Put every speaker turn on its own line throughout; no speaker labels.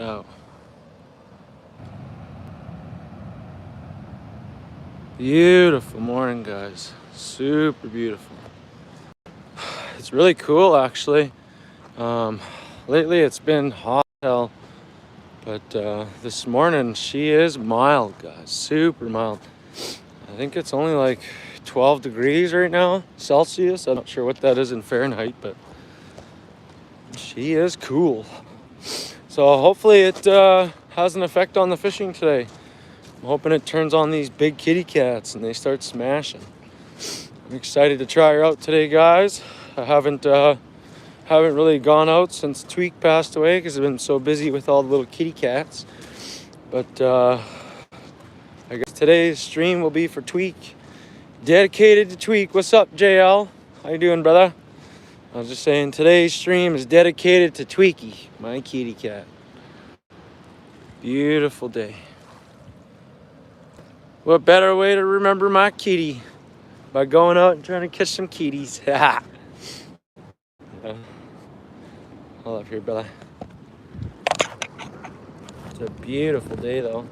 out. Beautiful morning, guys. Super beautiful. It's really cool, actually. Lately it's been hot hell, but this morning she is mild, guys. Super mild. I think it's only like 12 degrees right now, Celsius. I'm not sure what that is in Fahrenheit, but she is cool. So hopefully it has an effect on the fishing today. I'm hoping it turns on these big kitty cats and they start smashing. I'm excited to try her out today, guys. I haven't really gone out since Tweak passed away because I've been so busy with all the little kitty cats. But I guess today's stream will be for Tweak, dedicated to Tweak. What's up, JL? How you doing, brother? I was just saying today's stream is dedicated to Tweaky, my kitty cat. Beautiful day. What better way to remember my kitty by going out and trying to catch some kitties? Hold up here, brother. It's a beautiful day, though.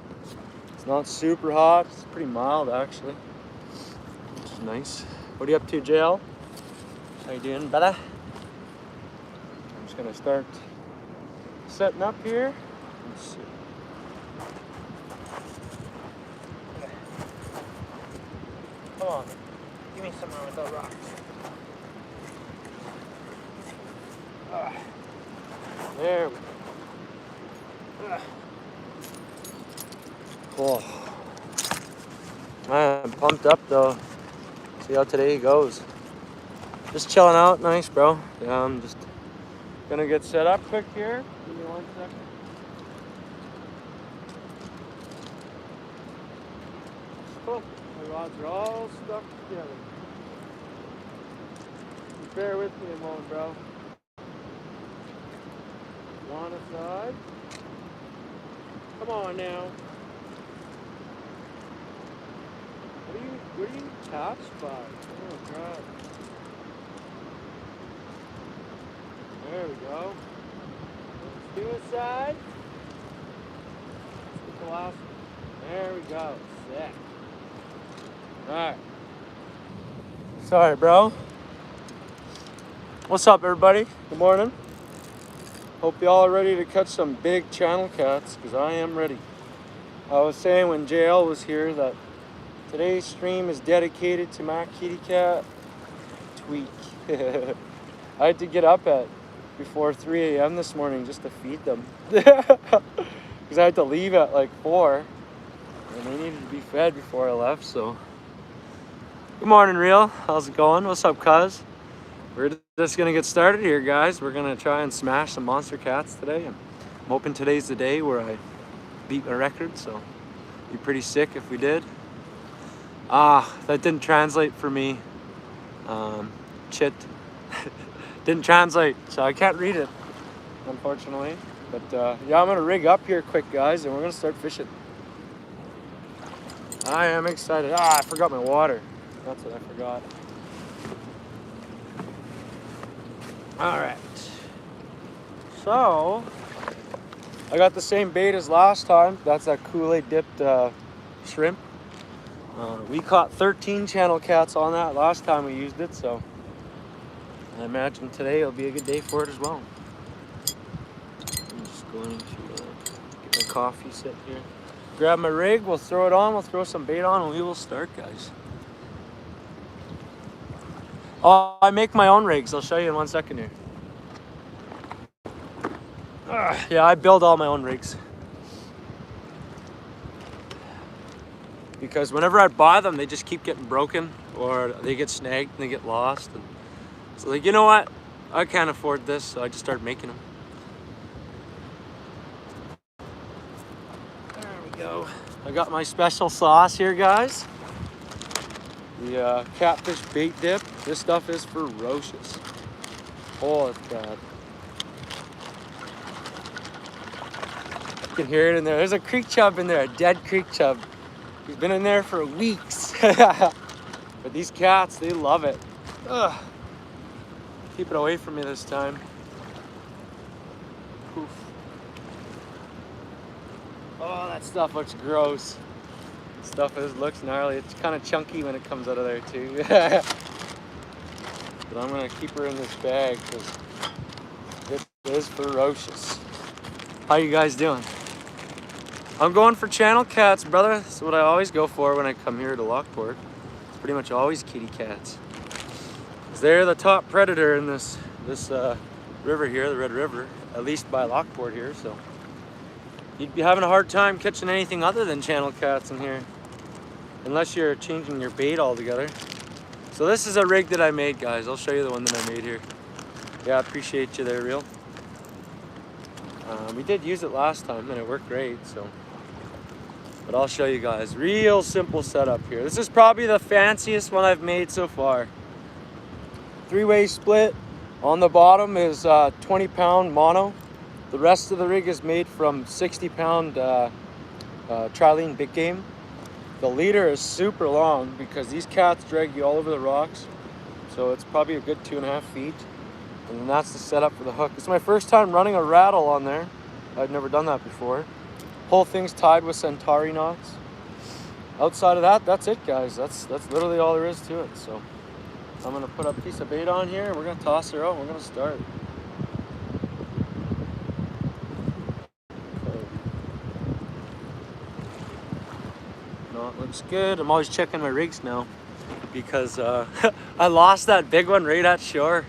It's not super hot. It's pretty mild, actually. It's nice. What are you up to, JL? How you doing, brother? I'm just gonna start setting up here. Let's see. Come on, give me some with those rocks. There we go. Cool. Man, I'm pumped up though. See how today goes. Just chilling out, nice, bro. Yeah, I'm just gonna get set up quick here. Give me 1 second. Cool. My rods are all stuck together. Just bear with me a moment, bro. One aside. Come on now. What are you attached by? Oh god. There we go. Let's do a side. Let's get the last one. There we go. Sick. Alright. Sorry, bro. What's up, everybody? Good morning. Hope y'all are ready to catch some big channel cats, because I am ready. I was saying when JL was here that today's stream is dedicated to my kitty cat, Tweak. I had to get up at before 3 a.m. this morning just to feed them. Because I had to leave at like 4. And they needed to be fed before I left, so. Good morning, Real. How's it going? What's up, cuz? We're just gonna get started here, guys. We're gonna try and smash some monster cats today. I'm hoping today's the day where I beat my record, so it'd be pretty sick if we did. That didn't translate for me. Chit. Didn't translate, so I can't read it, unfortunately. But yeah, I'm gonna rig up here quick, guys, and we're gonna start fishing. I am excited. I forgot my water. That's what I forgot. All right. So, I got the same bait as last time. That's that Kool-Aid dipped shrimp. We caught 13 channel cats on that last time we used it, so I imagine today will be a good day for it as well. I'm just going to get my coffee set here. Grab my rig, we'll throw it on, we'll throw some bait on, and we will start, guys. Oh, I make my own rigs. I'll show you in 1 second here. Yeah, I build all my own rigs. Because whenever I buy them, they just keep getting broken, or they get snagged and they get lost. And so like, you know what? I can't afford this, so I just started making them. There we go. I got my special sauce here, guys. The catfish bait dip. This stuff is ferocious. Oh, it's bad. You can hear it in there. There's a creek chub in there, a dead creek chub. He's been in there for weeks. But these cats, they love it. Ugh. Keep it away from me this time. Poof. Oh, that stuff looks gross. Looks gnarly. It's kind of chunky when it comes out of there too. But I'm gonna keep her in this bag because it is ferocious. How you guys doing? I'm going for channel cats, brother. That's what I always go for when I come here to Lockport. It's pretty much always kitty cats. They're the top predator in this river here, the Red River, at least by Lockport here. So you'd be having a hard time catching anything other than channel cats in here, unless you're changing your bait altogether. So this is a rig that I made, guys. I'll show you the one that I made here. Yeah, I appreciate you there, Real. We did use it last time and it worked great, so. But I'll show you guys. Real simple setup here. This is probably the fanciest one I've made so far. 3-way split. On the bottom is 20-pound mono. The rest of the rig is made from 60-pound trilene big game. The leader is super long because these cats drag you all over the rocks. So it's probably a good 2.5 feet. And then that's the setup for the hook. It's my first time running a rattle on there. I've never done that before. Whole thing's tied with Centauri knots. Outside of that, that's it, guys. That's literally all there is to it. So I'm gonna put a piece of bait on here and we're gonna toss her out and we're gonna start. Okay. No, it looks good. I'm always checking my rigs now because I lost that big one right at shore.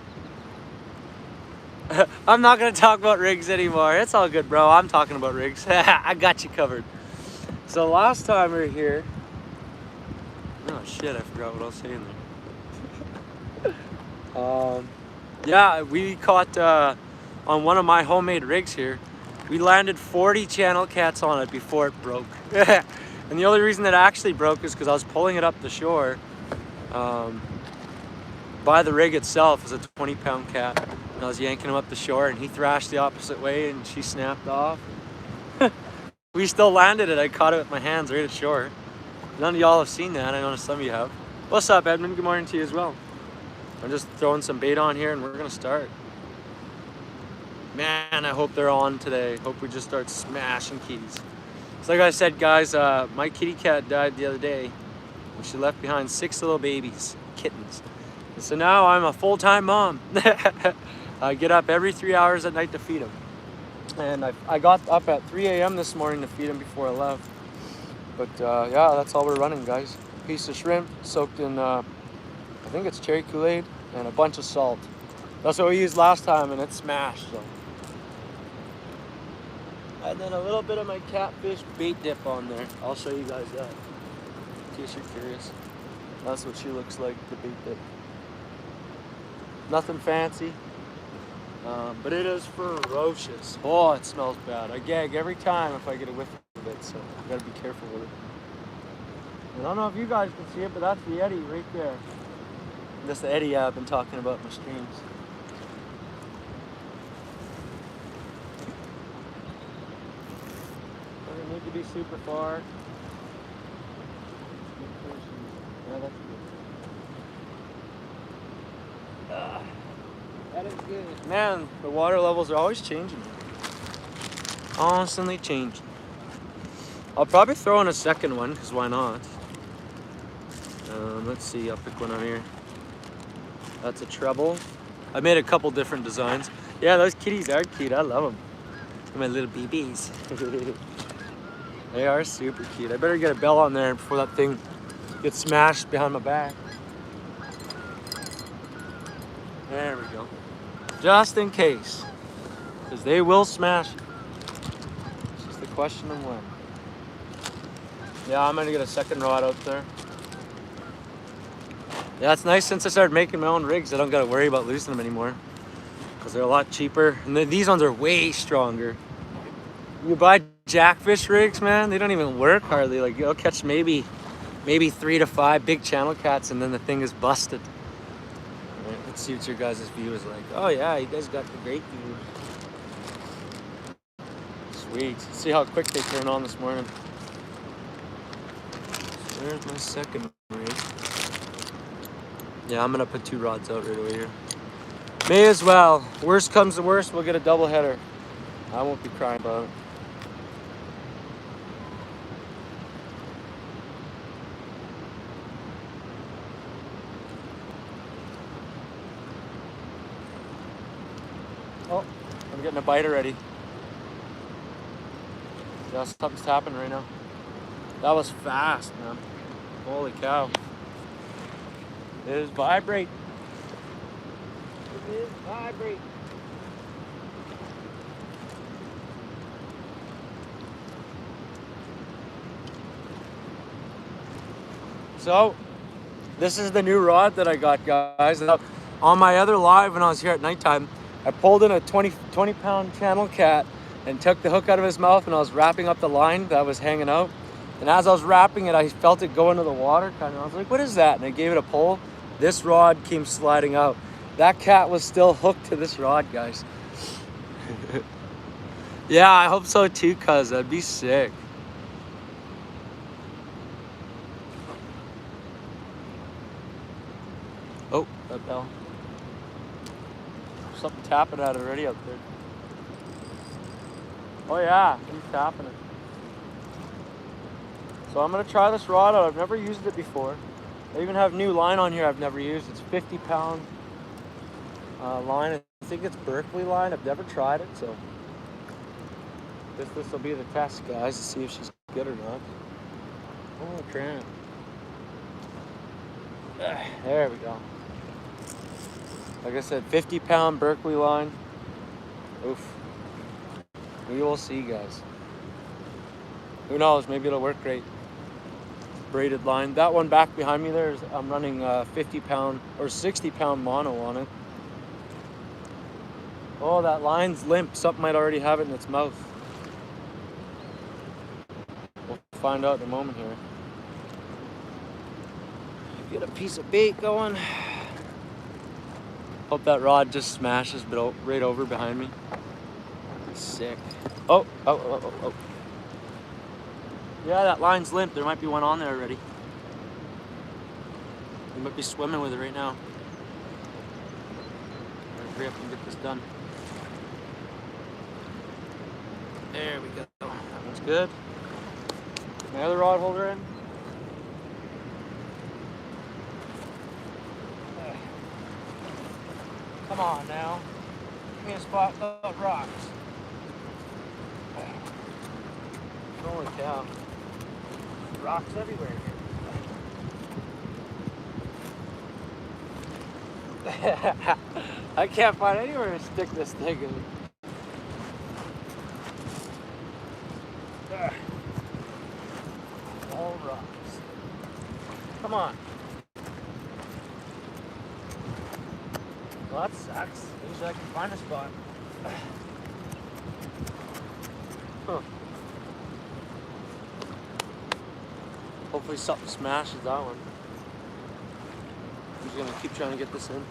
I'm not gonna talk about rigs anymore. It's all good, bro. I'm talking about rigs. I got you covered. So last time we were here, oh shit, I forgot what I was saying there. Yeah, we caught on one of my homemade rigs here. We landed 40 channel cats on it before it broke. And the only reason that it actually broke is because I was pulling it up the shore. By the rig itself is a 20-pound cat. And I was yanking him up the shore and he thrashed the opposite way and she snapped off. We still landed it. I caught it with my hands right at shore. None of y'all have seen that. I know some of you have. What's up, Edmund? Good morning to you as well. I'm just throwing some bait on here and we're gonna start. Man, I hope they're on today. Hope we just start smashing kitties. So like I said, guys, my kitty cat died the other day. And she left behind 6 little babies, kittens. And so now I'm a full-time mom. I get up every 3 hours at night to feed them. And I got up at 3 a.m. this morning to feed them before I left. But yeah, that's all we're running, guys. Piece of shrimp soaked in, I think it's cherry Kool-Aid, and a bunch of salt. That's what we used last time, and it smashed. So. And then a little bit of my catfish bait dip on there. I'll show you guys that, in case you're curious. That's what she looks like, the bait dip. Nothing fancy. But it is ferocious. Oh, it smells bad. I gag every time if I get a whiff of it, so you gotta be careful with it. And I don't know if you guys can see it, but that's the eddy right there. That's the eddy I've been talking about in my streams. Doesn't need to be super far. Yeah, that's good. That is good. Man, the water levels are always changing. Constantly changing. I'll probably throw in a second one, because why not? Let's see, I'll pick one on here. That's a treble. I made a couple different designs. Yeah, those kitties are cute. I love them. My little BBs. They are super cute. I better get a bell on there before that thing gets smashed behind my back. There we go. Just in case. Because they will smash it. It's just the question of when. Yeah, I'm gonna get a second rod out there. Yeah, it's nice since I started making my own rigs. I don't gotta worry about losing them anymore. Because they're a lot cheaper. And these ones are way stronger. You buy jackfish rigs, man, they don't even work hardly. Like, you'll catch maybe 3 to 5 big channel cats and then the thing is busted. Let's see what your guys' view is like. Oh yeah, you guys got the great view. Sweet. See how quick they turn on this morning. So there's my second rig. Yeah, I'm gonna put 2 rods out right over here. May as well. Worst comes to worst, we'll get a double header. I won't be crying about it. I'm getting a bite already. Yeah, something's happening right now. That was fast, man. Holy cow. It is vibrate. It is vibrate. So, this is the new rod that I got, guys. On my other live when I was here at nighttime, I pulled in a 20 pound channel cat and took the hook out of his mouth, and I was wrapping up the line that was hanging out. And as I was wrapping it, I felt it go into the water kind of. I was like, what is that? And I gave it a pull. This rod came sliding out. That cat was still hooked to this rod, guys. Yeah, I hope so too, cuz that'd be sick. Oh, that bell. Something tapping at it already up there. Oh yeah, he's tapping it. So I'm gonna try this rod out. I've never used it before. I even have new line on here I've never used. It's 50 pound line. I think it's Berkeley line. I've never tried it, so this will be the test, guys, to see if she's good or not. Oh crap. There we go. Like I said, 50 pound Berkeley line. Oof. We will see, guys. Who knows? Maybe it'll work great. Braided line. That one back behind me there is, I'm running 50 pound or 60 pound mono on it. Oh, that line's limp. Something might already have it in its mouth. We'll find out in a moment here. Get a piece of bait going. Hope that rod just smashes right over behind me. Sick. Oh. Yeah, that line's limp. There might be one on there already. You might be swimming with it right now. Hurry up and get this done. There we go. That one's good. Get my other rod holder in. Come on now. Give me a spot of rocks. Holy cow. Rocks everywhere here. I can't find anywhere to stick this thing in. All rocks. Come on. Well, that sucks. Usually I can find a spot. Huh. Hopefully something smashes that one. I'm just gonna keep trying to get this in.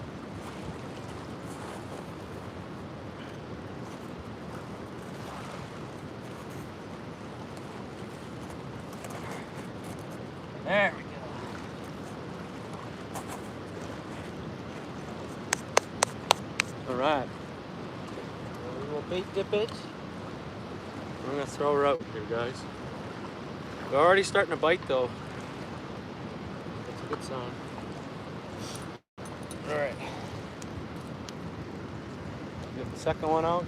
There we go. All right. A little bait dip it. I'm gonna throw her out here, guys. We're already starting to bite though. That's a good sign. Alright. Get the second one out.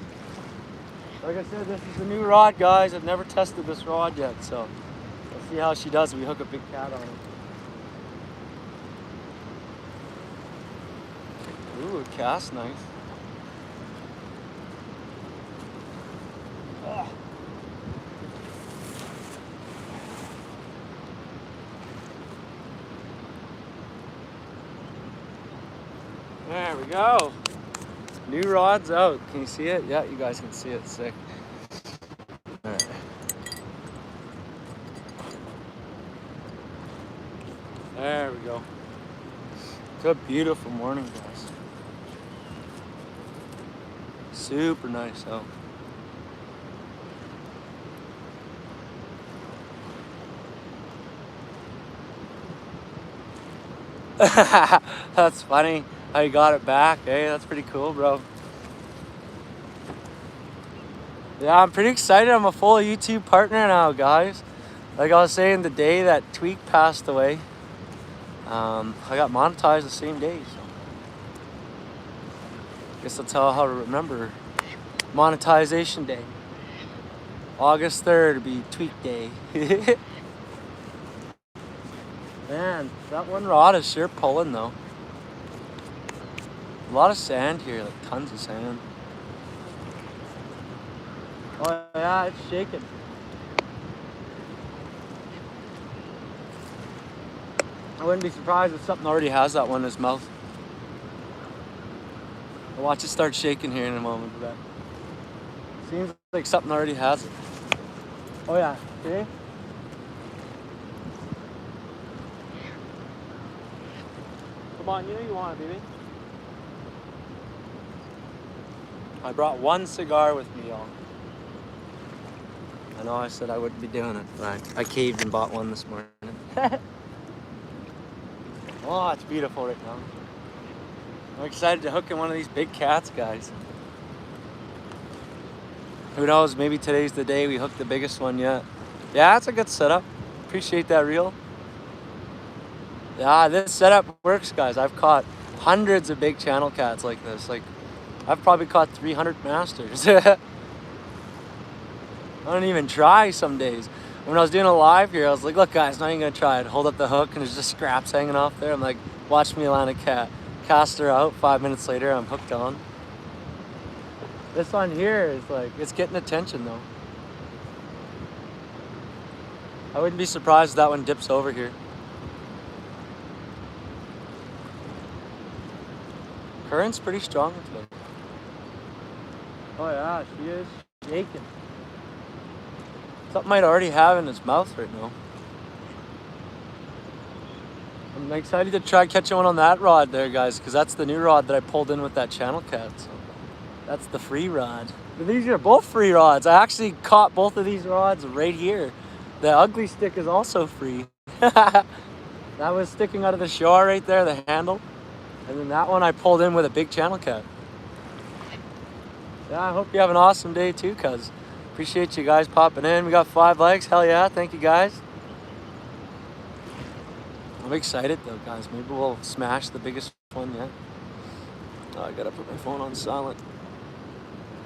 Like I said, this is a new rod, guys. I've never tested this rod yet, so let's see how she does when we hook a big cat on it. Ooh, it casts nice. There we go. New rod's out. Can you see it? Yeah, you guys can see it. Sick. All right. There we go. It's a beautiful morning, guys. Super nice out. That's funny how you got it back. Hey, that's pretty cool, bro. Yeah, I'm pretty excited. I'm a full YouTube partner now, guys. Like I was saying, the day that Tweak passed away, I got monetized the same day. So guess that's how to remember monetization day. August 3rd will be tweak day. Man, that one rod is sure pulling though. A lot of sand here, like tons of sand. Oh yeah, it's shaking. I wouldn't be surprised if something already has that one in its mouth. I'll watch it start shaking here in a moment. But seems like something already has it. Oh yeah, see? Come on, you know you want it, baby. I brought one cigar with me, y'all. I know I said I wouldn't be doing it, but I caved and bought one this morning. Oh, it's beautiful right now. I'm excited to hook in one of these big cats, guys. Who knows, maybe today's the day we hook the biggest one yet. Yeah, that's a good setup. Appreciate that reel. Yeah, this setup works, guys. I've caught hundreds of big channel cats like this. Like, I've probably caught 300 masters. I don't even try some days. When I was doing a live here, I was like, look guys, not even gonna try it. Hold up the hook and there's just scraps hanging off there. I'm like, watch me land a cat. Cast her out, 5 minutes later, I'm hooked on. This one here is like, it's getting attention though. I wouldn't be surprised if that one dips over here. Current's pretty strong today. Oh yeah, she is shaking. Something might already have in its mouth right now. I'm excited to try catching one on that rod there, guys, because that's the new rod that I pulled in with that channel cat. So that's the free rod. But these are both free rods. I actually caught both of these rods right here. The ugly stick is also free. That was sticking out of the shore right there, the handle. And then that one I pulled in with a big channel cat. Yeah, I hope you have an awesome day too, cuz. Appreciate you guys popping in. We got 5 likes. Hell yeah, thank you guys. I'm excited though, guys. Maybe we'll smash the biggest one yet. Oh, I gotta put my phone on silent.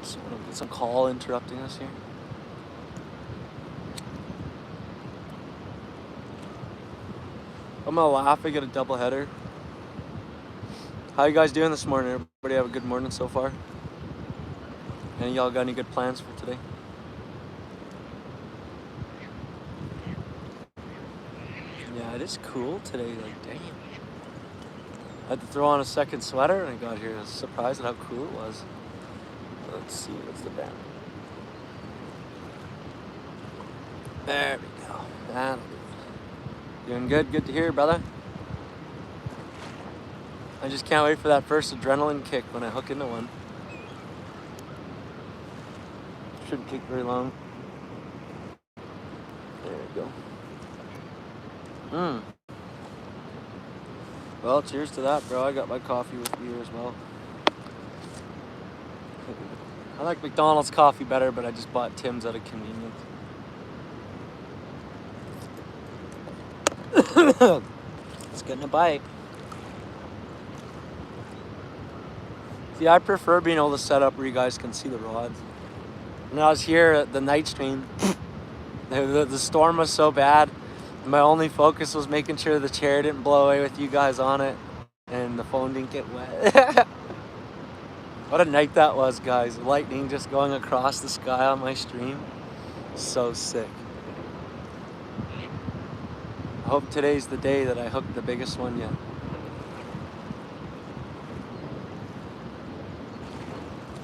Get some call interrupting us here. I'm gonna laugh. I get a double header. How you guys doing this morning? Everybody have a good morning so far? Any of y'all got any good plans for today? Yeah, it is cool today. Like, damn. I had to throw on a second sweater when I got here. I was surprised at how cool it was. Let's see, what's the band? There we go. That'll do it. Doing good? Good to hear, brother. I just can't wait for that first adrenaline kick when I hook into one. Shouldn't take very long. There we go. Well, cheers to that, bro. I got my coffee with you as well. I like McDonald's coffee better, but I just bought Tim's out of convenience. It's getting a bite. See, I prefer being able to set up where you guys can see the rods. When I was here at the night stream, the storm was so bad. My only focus was making sure the chair didn't blow away with you guys on it and the phone didn't get wet. What a night that was, guys. Lightning just going across the sky on my stream. So sick. I hope today's the day that I hook the biggest one yet.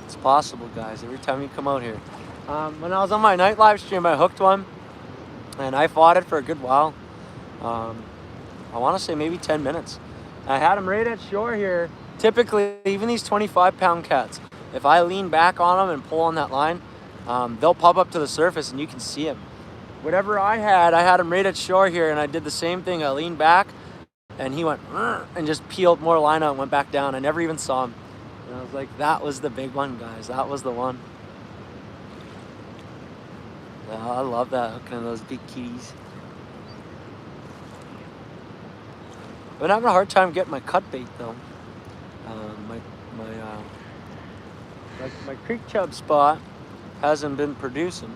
It's possible, guys, every time you come out here. When I was on my night live stream, I hooked one and I fought it for a good while. I want to say maybe 10 minutes. I had him right at shore here. Typically, even these 25-pound cats, if I lean back on them and pull on that line, they'll pop up to the surface and you can see them. Whatever I had him right at shore here, and I did the same thing. I leaned back and he went and just peeled more line out and went back down. I never even saw him. And I was like, that was the big one, guys. That was the one. Yeah, I love that, hooking in those big kitties. I've been having a hard time getting my cut bait though. Like my creek chub spot hasn't been producing.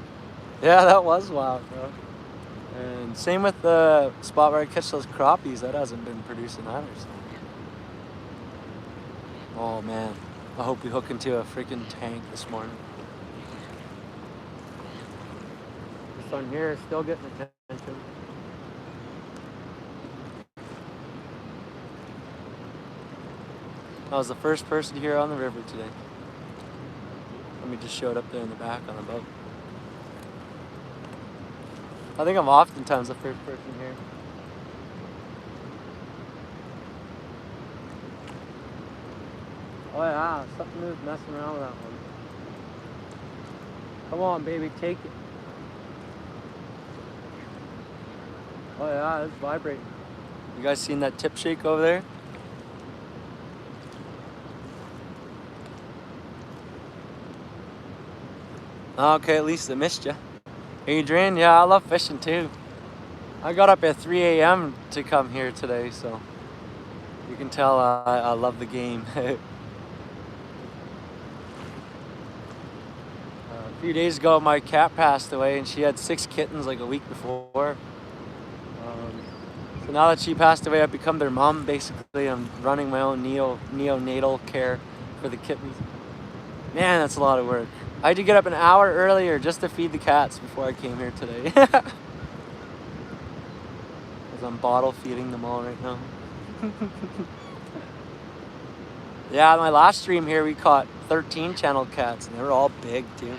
Yeah, that was wild, bro. And same with the spot where I catch those crappies, that hasn't been producing either. So. Oh man, I hope we hook into a freaking tank this morning. This one here is still getting attention. I was the first person here on the river today. Somebody just showed up there in the back on a boat. I think I'm oftentimes the first person here. Oh yeah, something is messing around with that one. Come on, baby, take it. Oh yeah, it's vibrating. You guys seen that tip shake over there? Okay, at least I missed you. Adrian, yeah, I love fishing too. I got up at 3 a.m. to come here today, so you can tell I love the game. A few days ago, my cat passed away, and she had 6 kittens like a week before. So now that she passed away, I've become their mom, basically. I'm running my own neonatal care for the kittens. Man, that's a lot of work. I had to get up an hour earlier just to feed the cats before I came here today. Because I'm bottle feeding them all right now. Yeah, my last stream here, we caught 13 channel cats, and they were all big too.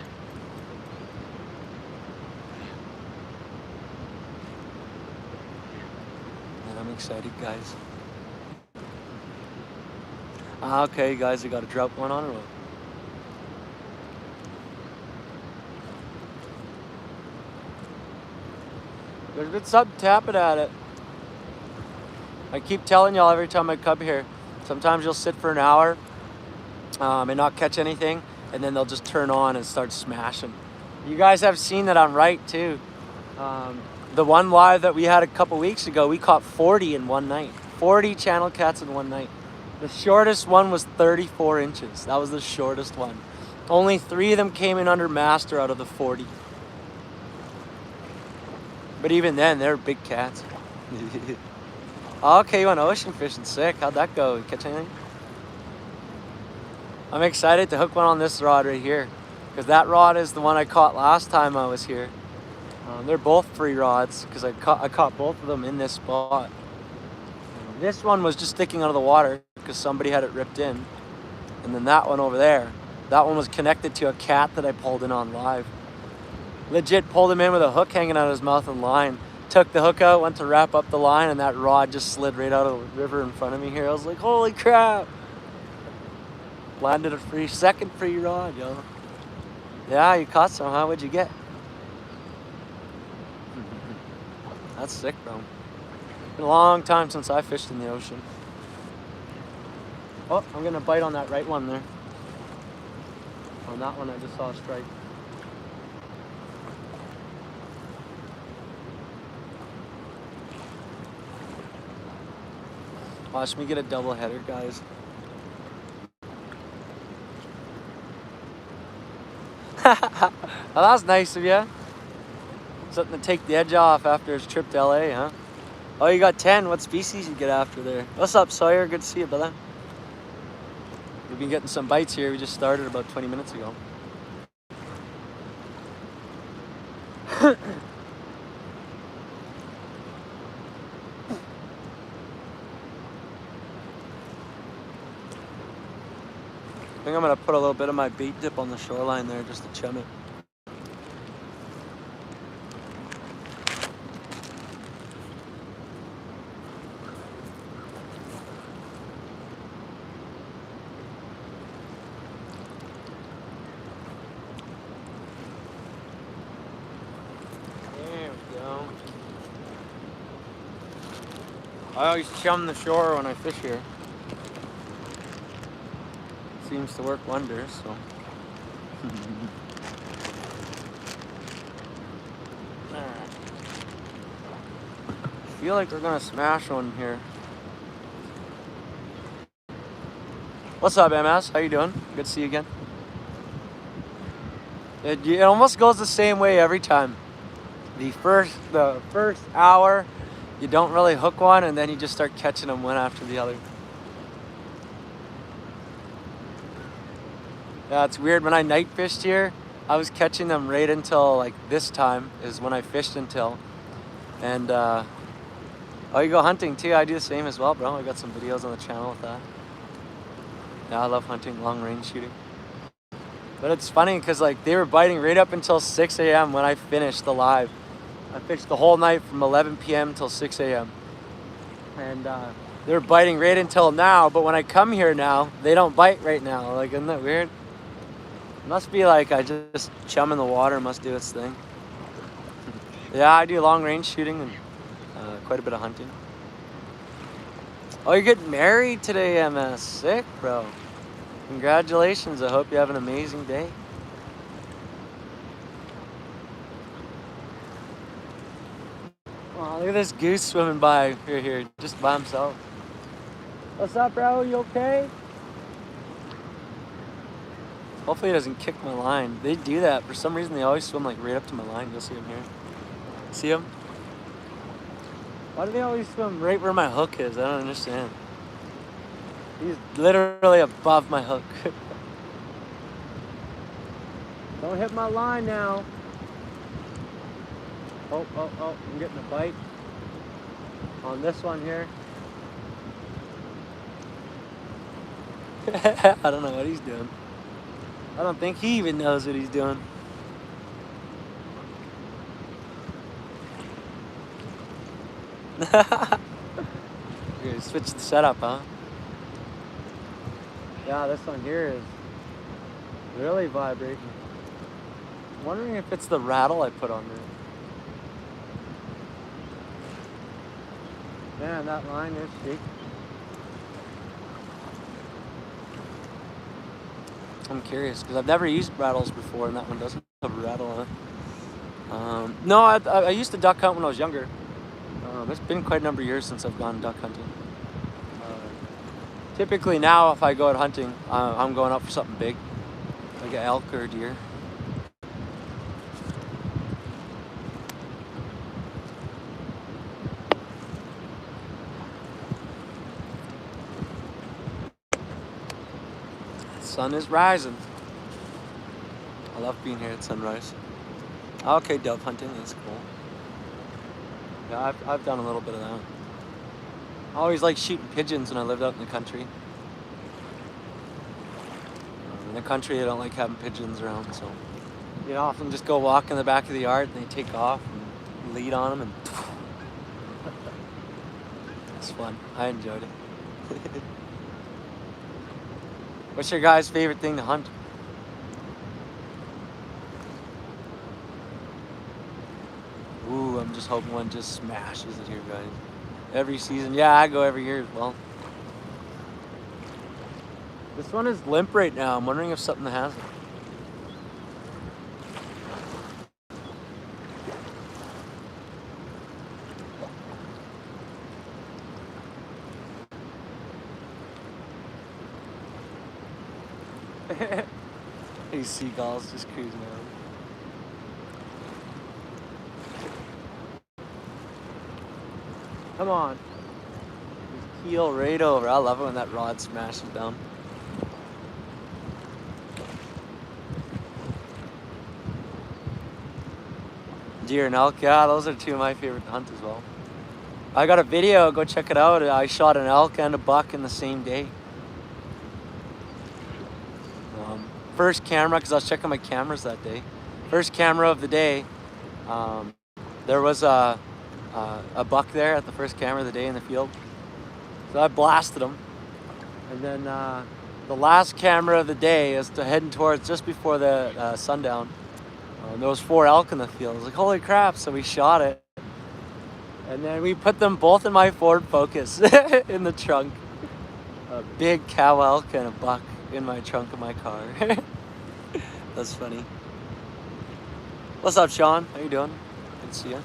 And I'm excited, guys. Okay, you guys, we got a drought going on or what? There's been something tapping at it. I keep telling y'all every time I come here, sometimes you'll sit for an hour and not catch anything, and then they'll just turn on and start smashing. You guys have seen that I'm right too. The one live that we had a couple weeks ago, we caught 40 in one night. 40 channel cats in one night. The shortest one was 34 inches. That was the shortest one. Only 3 of them came in under master out of the 40. But even then, they're big cats. Okay, you went ocean fishing. Sick. How'd that go? Catch anything? I'm excited to hook one on this rod right here, because that rod is the one I caught last time I was here. They're both free rods because I caught both of them in this spot. This one was just sticking out of the water because somebody had it ripped in. And then that one over there, that one was connected to a cat that I pulled in on live. Legit pulled him in with a hook hanging out of his mouth and line. Took the hook out, went to wrap up the line, and that rod just slid right out of the river in front of me here. I was like, holy crap. Landed a second free rod, yo. Yeah, you caught some, huh? What'd you get? That's sick, bro. Been a long time since I fished in the ocean. Oh, I'm gonna bite on that right one there. On that one, I just saw a strike. Watch me get a double header, guys. Well, that's nice of you. Something to take the edge off after his trip to LA, huh? Oh, you got 10. What species you get after there? What's up, Sawyer? Good to see you, brother. We've been getting some bites here. We just started about 20 minutes ago. I think I'm gonna put a little bit of my bait dip on the shoreline there just to chum it. There we go. I always chum the shore when I fish here. Seems to work wonders, so. I feel like we're gonna smash one here. What's up, MS? How you doing? Good to see you again. It almost goes the same way every time. The first hour, you don't really hook one, and then you just start catching them one after the other. Yeah, it's weird. When I night fished here, I was catching them right until like this time is when I fished until. And oh, you go hunting too? I do the same as well, bro. I got some videos on the channel with that. Yeah, I love hunting, long range shooting. But it's funny because like they were biting right up until 6 a.m. when I finished the live. I fished the whole night from 11 p.m. till 6 a.m. And they were biting right until now. But when I come here now, they don't bite right now. Like, isn't that weird? Must be like I just chum in the water must do its thing. Yeah, I do long range shooting and quite a bit of hunting. Oh, you're getting married today, MS. Sick, bro. Congratulations. I hope you have an amazing day. Oh, look at this goose swimming by here, just by himself. What's up, bro? You okay? Hopefully he doesn't kick my line. They do that. For some reason, they always swim like right up to my line. You'll see him here. See him? Why do they always swim right where my hook is? I don't understand. He's literally above my hook. Don't hit my line now. Oh, I'm getting a bite on this one here. I don't know what he's doing. I don't think he even knows what he's doing. Okay, switch the setup, huh? Yeah, this one here is really vibrating. I'm wondering if it's the rattle I put on there. Man, that line is shaky. I'm curious because I've never used rattles before, and that one doesn't have a rattle on it. No, I used to duck hunt when I was younger. It's been quite a number of years since I've gone duck hunting. Typically now, if I go out hunting, I'm going out for something big, like an elk or a deer. The sun is rising. I love being here at sunrise. Okay, dove hunting, that's cool. Yeah, I've done a little bit of that. I always liked shooting pigeons when I lived out in the country. In the country, I don't like having pigeons around, so you often just go walk in the back of the yard and they take off and lead on them, and it's fun. I enjoyed it. What's your guys' favorite thing to hunt? Ooh, I'm just hoping one just smashes it here, guys. Every season. Yeah, I go every year as well. This one is limp right now. I'm wondering if something has it. These seagulls just cruising around. Come on. Just keel right over. I love it when that rod smashes down. Deer and elk, yeah, those are two of my favorite hunts as well. I got a video, go check it out. I shot an elk and a buck in the same day. First camera, because I was checking my cameras that day. First camera of the day. There was a buck there at the first camera of the day in the field. So I blasted him. And then the last camera of the day is heading towards just before the sundown. There was 4 elk in the field. I was like, holy crap, so we shot it. And then we put them both in my Ford Focus in the trunk. A big cow elk and a buck in my trunk of my car. That's funny. What's up, Sean? How you doing? Good to see you.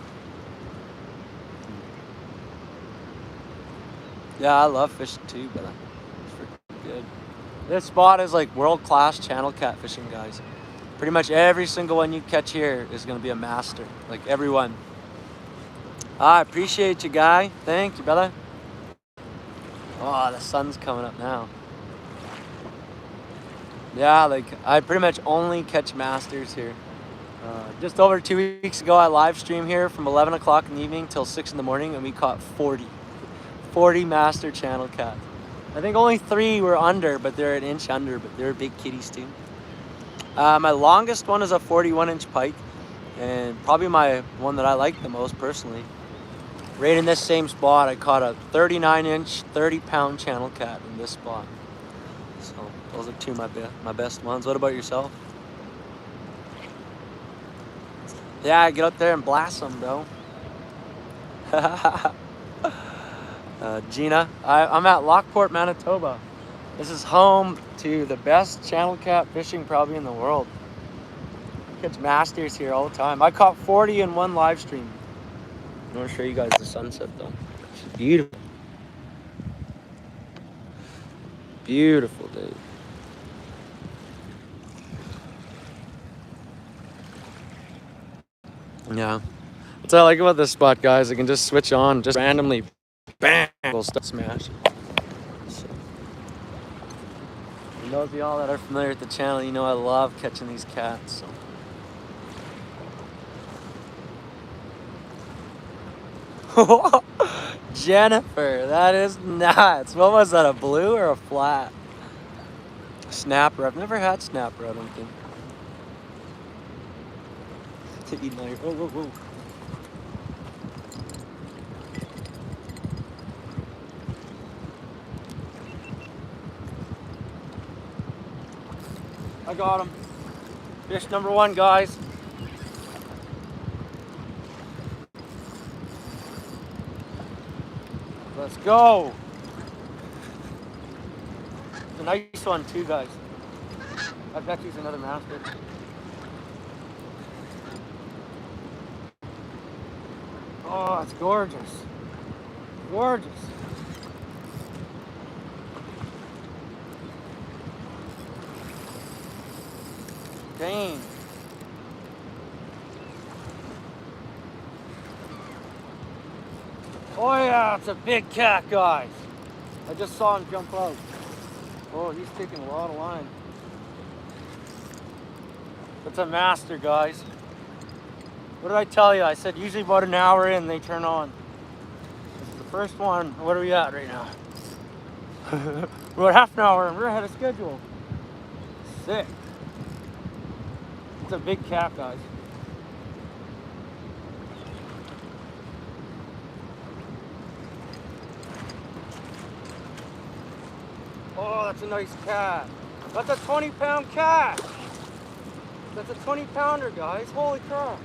Yeah, I love fishing too, but it's freaking good. This spot is like world-class channel catfishing, guys. Pretty much every single one you catch here is gonna be a master, like everyone. I appreciate you, Guy. Thank you, brother. Oh, the sun's coming up now. Yeah, like I pretty much only catch masters here. Just over 2 weeks ago, I live streamed here from 11 o'clock in the evening till 6 in the morning, and we caught 40 master channel cats. I think only 3 were under, but they're an inch under, but they're big kitties too. My longest one is a 41-inch pike, and probably my one that I like the most personally. Right in this same spot, I caught a 39-inch, 30-pound channel cat in this spot. So those are two of my best ones. What about yourself? Yeah, get up there and blast them, bro. Gina, I'm at Lockport, Manitoba. This is home to the best channel cat fishing probably in the world. Catch masters here all the time. I caught 40 in one live stream. I want to show you guys the sunset though. It's beautiful. Beautiful day. Yeah. That's what I like about this spot, guys. I can just switch on, just randomly, bam, we'll start smashing. So, for those of y'all that are familiar with the channel, you know I love catching these cats. So. Jennifer, that is nuts. What was that, a blue or a flat? Snapper. I've never had snapper, I don't think. To eat my, whoa, whoa, whoa. I got him. Fish number 1, guys. Let's go. It's a nice one too, guys. I bet he's another master. Oh, it's gorgeous. Gorgeous. Dang. Oh yeah, it's a big cat, guys. I just saw him jump out. Oh, he's taking a lot of line. It's a master, guys. What did I tell you? I said usually about an hour in they turn on. This is the first one. What are we at right now? We're at half an hour and we're ahead of schedule. Sick. It's a big cat, guys. Oh, that's a nice cat. That's a 20-pound cat. That's a 20-pounder, guys. Holy crap.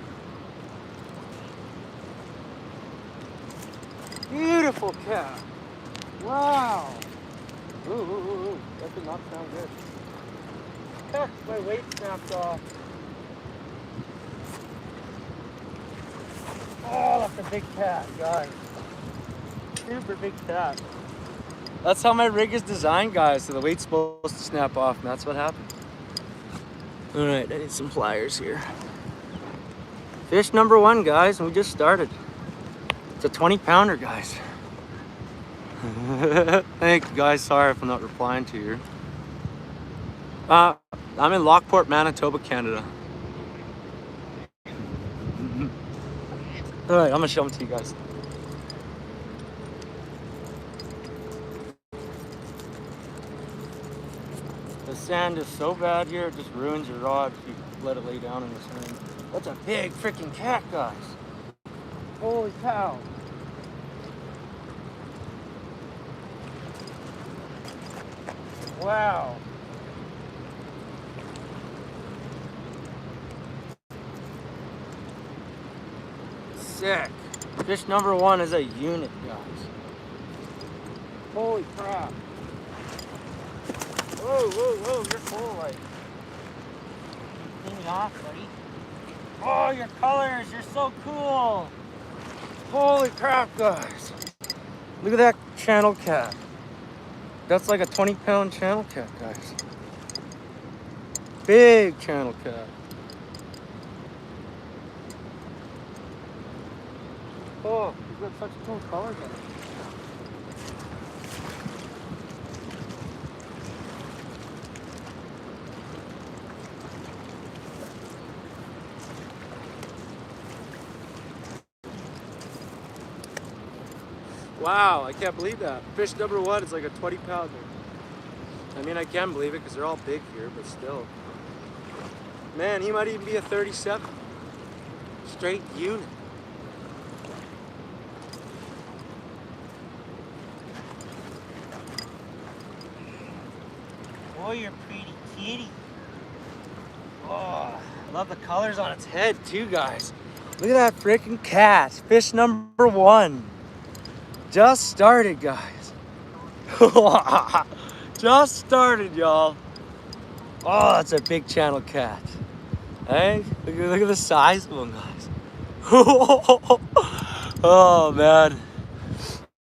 Beautiful cat. Wow. Ooh, ooh, ooh, ooh. That did not sound good. Heck, my weight snapped off. Oh, that's a big cat, guys. Super big cat. That's how my rig is designed, guys. So the weight's supposed to snap off, and that's what happened. All right, I need some pliers here. Fish number 1, guys, and we just started. It's a 20-pounder, guys. Thank you, guys. Sorry if I'm not replying to you. I'm in Lockport, Manitoba, Canada. All right, I'm gonna show them to you guys. The sand is so bad here, it just ruins your rod if you let it lay down in the sand. That's a big freaking cat, guys. Holy cow. Wow. Sick. Fish number 1 is a unit, guys. Holy crap. Whoa, whoa, whoa, you're full like. Clean me off, buddy. Oh, your colors, you're so cool. Holy crap, guys. Look at that channel cat. That's like a 20-pound channel cat, guys. Big channel cat. Oh, he's got such cool colors on it. Wow, I can't believe that. Fish number one is like a 20-pounder. I mean, I can believe it because they're all big here, but still. Man, he might even be a 37. Straight unit. Boy, you're pretty kitty. Oh, I love the colors on its head too, guys. Look at that freaking cat. Fish number one. Just started, guys. Just started, y'all. Oh, that's a big channel cat. Hey, look at the size of them, guys. Oh, man.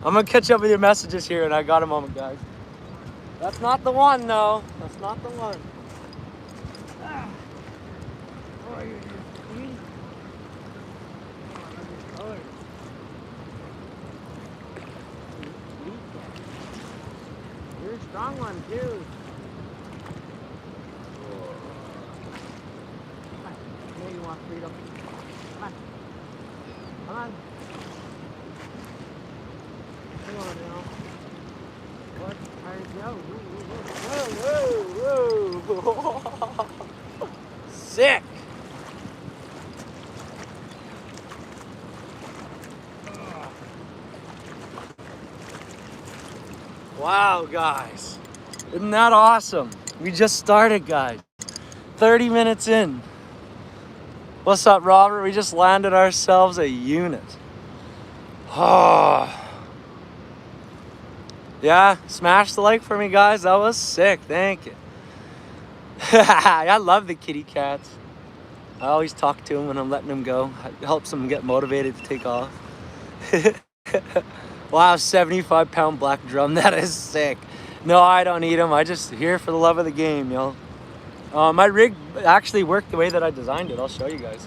I'm gonna catch up with your messages here, and I got a moment, guys. That's not the one, though. That's not the one. Ah. Oh, you're sweet. Oh, you're a strong one, too. You want freedom. Come on. Come on. Come on now. What? Whoa, whoa, whoa. Sick. Wow, guys. Isn't that awesome? We just started, guys. 30 minutes in. What's up, Robert? We just landed ourselves a unit. Oh. Yeah, smash the like for me, guys. That was sick. Thank you. I love the kitty cats. I always talk to them when I'm letting them go. It helps them get motivated to take off. Wow, 75-pound black drum. That is sick. No, I don't eat them. I just here for the love of the game, yo. My rig actually worked the way that I designed it. I'll show you guys.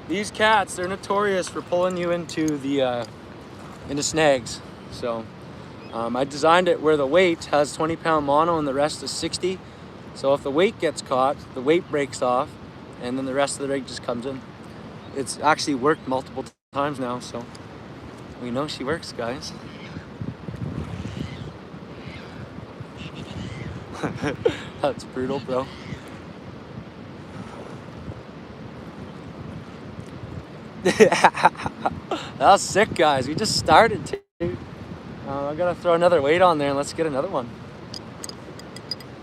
These cats, they're notorious for pulling you into snags. So I designed it where the weight has 20-pound mono and the rest is 60. So if the weight gets caught, the weight breaks off, and then the rest of the rig just comes in. It's actually worked multiple times now, so we know she works, guys. That's brutal, bro. That was sick, guys. We just started too. I gotta throw another weight on there and let's get another one.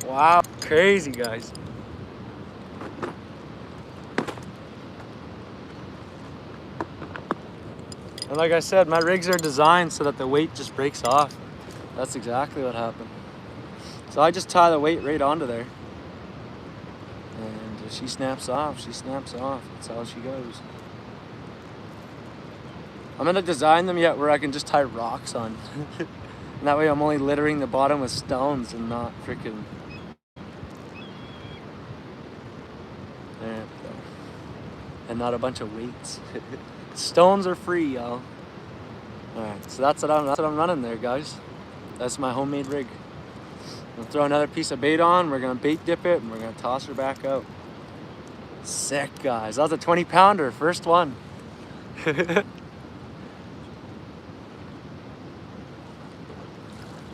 Wow, crazy, guys. And like I said, my rigs are designed so that the weight just breaks off. That's exactly what happened. So I just tie the weight right onto there. And she snaps off, she snaps off. That's how she goes. I'm gonna design them yet where I can just tie rocks on. And that way I'm only littering the bottom with stones and not freaking... There we go. And not a bunch of weights. Stones are free, y'all. Alright, so that's what I'm running there, guys. That's my homemade rig. We'll throw another piece of bait on, we're gonna bait dip it, and we're gonna toss her back out. Sick, guys. That was a 20-pounder, first one.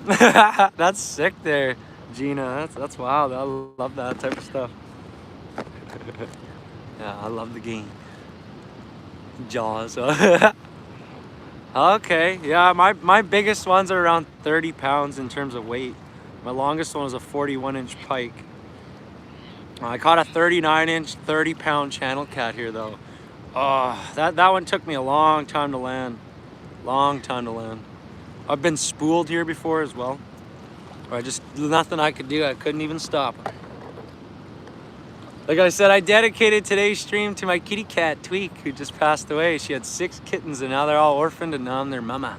That's sick there, Gina. That's wild. I love that type of stuff. Yeah, I love the game. Jaws. Okay, yeah, my biggest ones are around 30 pounds in terms of weight. My longest one was a 41-inch pike. I caught a 39-inch, 30-pound channel cat here, though. Oh, that one took me a long time to land. Long time to land. I've been spooled here before as well. Nothing I could do. I couldn't even stop. Like I said, I dedicated today's stream to my kitty cat, Tweak, who just passed away. She had 6 kittens, and now they're all orphaned, and now I'm their mama.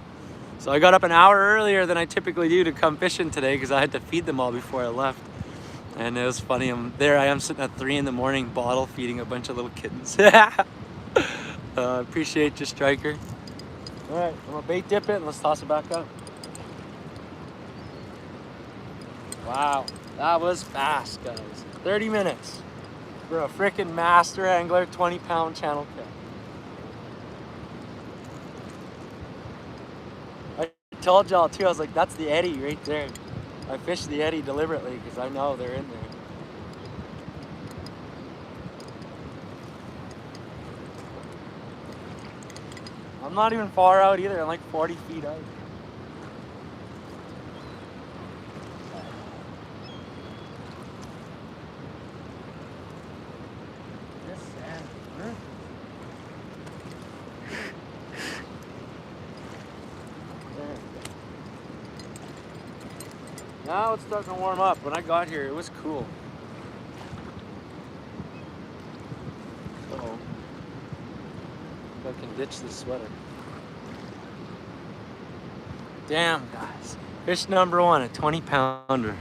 So I got up an hour earlier than I typically do to come fishing today because I had to feed them all before I left. And it was funny. I am sitting at 3 in the morning, bottle feeding a bunch of little kittens. Appreciate you, Striker. All right, I'm gonna bait dip it and let's toss it back up. Wow, that was fast, guys. 30 minutes for a freaking master angler 20-pound channel cat. I told y'all too, I was like, that's the eddy right there. I fished the eddy deliberately because I know they're in there. I'm not even far out either, I'm like 40 feet out. This sand is perfect. Now it's starting to warm up. When I got here, it was cool. Uh-oh. I can ditch this sweater. Damn, guys. Fish number one, a 20-pounder.